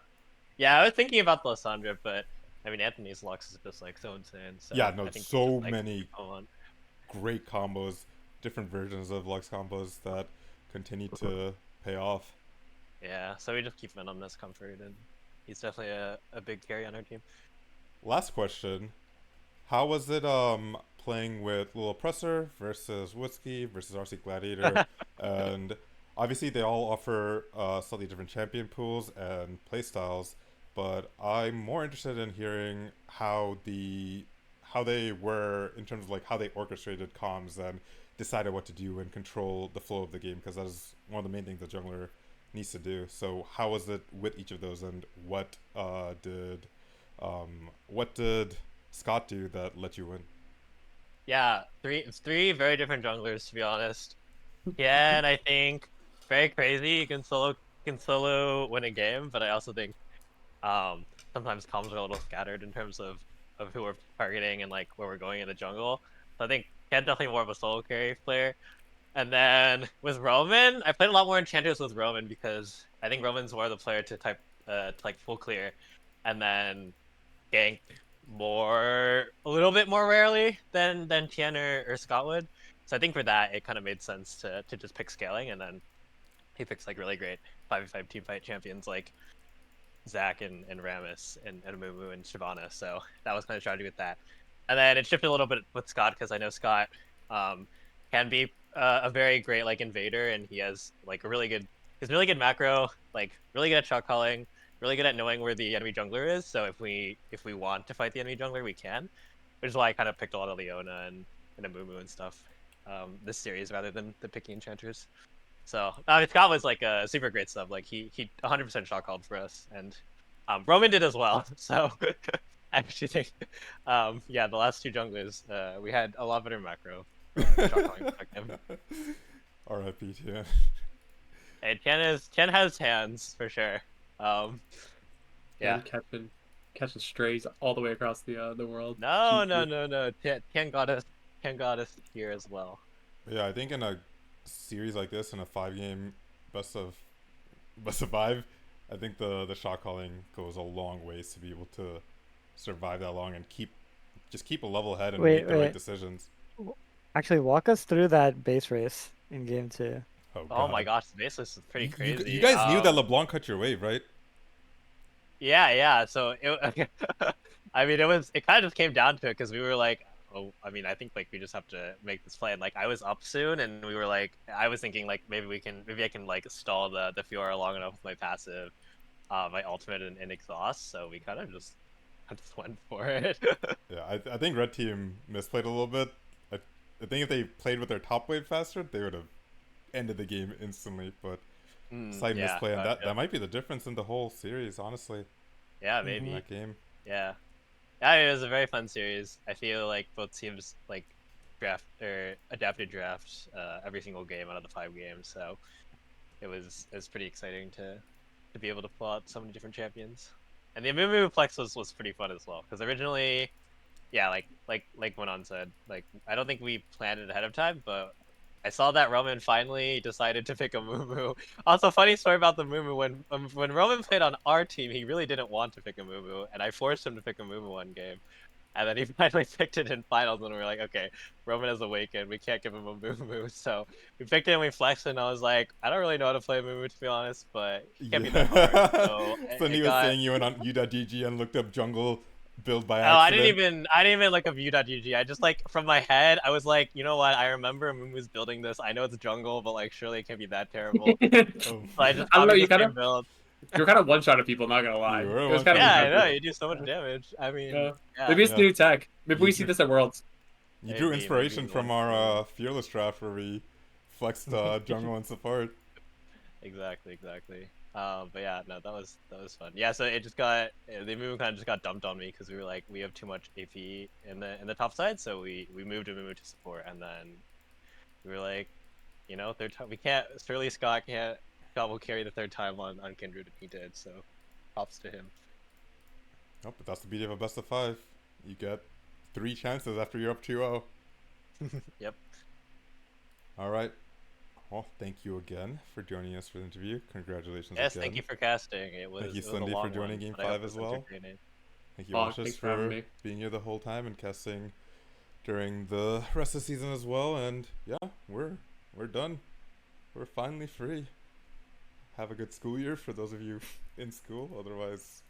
Yeah, I was thinking about Lysandra, but I mean Anthony's Lux is just like so insane. So Yeah, no, I think we so just, like, many go on. great combos, different versions of Lux combos that continue to pay off. Yeah, so we just keep him on this comfort, and he's definitely a big carry on our team. Last question. How was it playing with Lil Oppressor versus Whiskey versus RC Gladiator? And obviously they all offer slightly different champion pools and playstyles, but I'm more interested in hearing how they were in terms of like how they orchestrated comms and decided what to do and control the flow of the game, because that is one of the main things the jungler needs to do. So how was it with each of those, and what did Scott do that let you win? Yeah, three very different junglers to be honest. Yeah, and I think very crazy. You can solo win a game, but I also think sometimes comms are a little scattered in terms of who we're targeting and like where we're going in the jungle. So I think Ken's definitely more of a solo carry player. And then with Roman, I played a lot more enchanters with Roman because I think Roman's more the player to type to like full clear, and then gank a little bit more rarely than Tien or Scott would. So I think for that it kind of made sense to just pick scaling, and then he picks like really great 5v5 team fight champions like Zach and Rammus and Mumu and Shyvana. So that was kind of strategy with that. And then it shifted a little bit with Scott because I know Scott um, can be a very great like invader, and he has like he's really good macro, like really good at shot calling, really good at knowing where the enemy jungler is. So if we want to fight the enemy jungler, we can. Which is why I kind of picked a lot of Leona and Amumu and stuff this series rather than the picking enchanters. So I mean, Scott was like a super great sub. Like he 100% shot called for us, and Roman did as well. So I actually think, yeah, the last two junglers, we had a lot better macro from a shot calling perspective. R.I.P. Tien. And Ken has hands for sure. Yeah. And catching strays all the way across the world. No, no, GG. no, no. Ken got us. Ken got us here as well. Yeah, I think in a series like this, in a 5 game best of 5, I think the shot calling goes a long ways to be able to survive that long and keep a level head and make the right decisions. Actually, walk us through that base race in game 2. Oh my gosh, the baseless is pretty You, crazy. you guys knew that LeBlanc cut your wave, right? Yeah. So it, I mean, it kind of just came down to it because we were like, oh, I mean, I think like we just have to make this play. And like I was up soon, and we were like, I was thinking like maybe I can like stall the Fiora long enough with my passive, my ultimate and exhaust. So we kind of just went for it. Yeah, I think red team misplayed a little bit. I think if they played with their top wave faster, they would have ended the game instantly. But slight misplay, and that might be the difference in the whole series, honestly. Yeah, maybe. In that game. Yeah. Yeah, it was a very fun series. I feel like both teams like adapted draft every single game out of the 5 games, so it was pretty exciting to be able to pull out so many different champions. And the Amumu Flex was pretty fun as well, because originally, yeah, like Monon said, like I don't think we planned it ahead of time, but I saw that Roman finally decided to pick a Mumu. Also, funny story about the Mumu, when Roman played on our team, he really didn't want to pick a Mumu, and I forced him to pick a Mumu one game. And then he finally picked it in finals, and we were like, okay, Roman has awakened, we can't give him a Mumu. So we picked it and we flexed it, and I was like, I don't really know how to play Mumu, to be honest, but it can't be that hard. So Sonny was saying you went on u.gg and looked up jungle build by Oh, accident. I didn't even look up u.gg. I just like from my head, I was like, you know what? I remember Mumu's building this. I know it's jungle, but like surely it can't be that terrible. Oh, So I just I don't know. copied You the kind same of build. you're kind of one shot at people. Not gonna lie. you were a It was one kind shot of Yeah, at I know. people. You do so much damage. I mean, Yeah. yeah, Maybe it's Yeah. new tech. Maybe You we see drew, this at Worlds. you drew maybe inspiration we from won't our see. fearless draft where we flexed jungle and support. Exactly, exactly. But yeah, no, that was fun. Yeah, so it just got the move kind of just got dumped on me because we were like we have too much AP in the top side, so we moved Mumu to support, and then we were like, you know, third time we can't. Surely Scott will carry the third time on Kindred, and he did. So, props to him. Nope, but that's the beauty of a best of 5. You get 3 chances after you're up 2-0. Yep. All right. Well, thank you again for joining us for the interview. Congratulations Yes, again. thank you for casting. Thank you, It was a Slendy, for long joining one, Game but I hope 5 it as was well. entertaining. Thank you, Oh, Ashes, thanks for having for me. being here the whole time and casting during the rest of the season as well. And yeah, we're done. We're finally free. Have a good school year for those of you in school. Otherwise,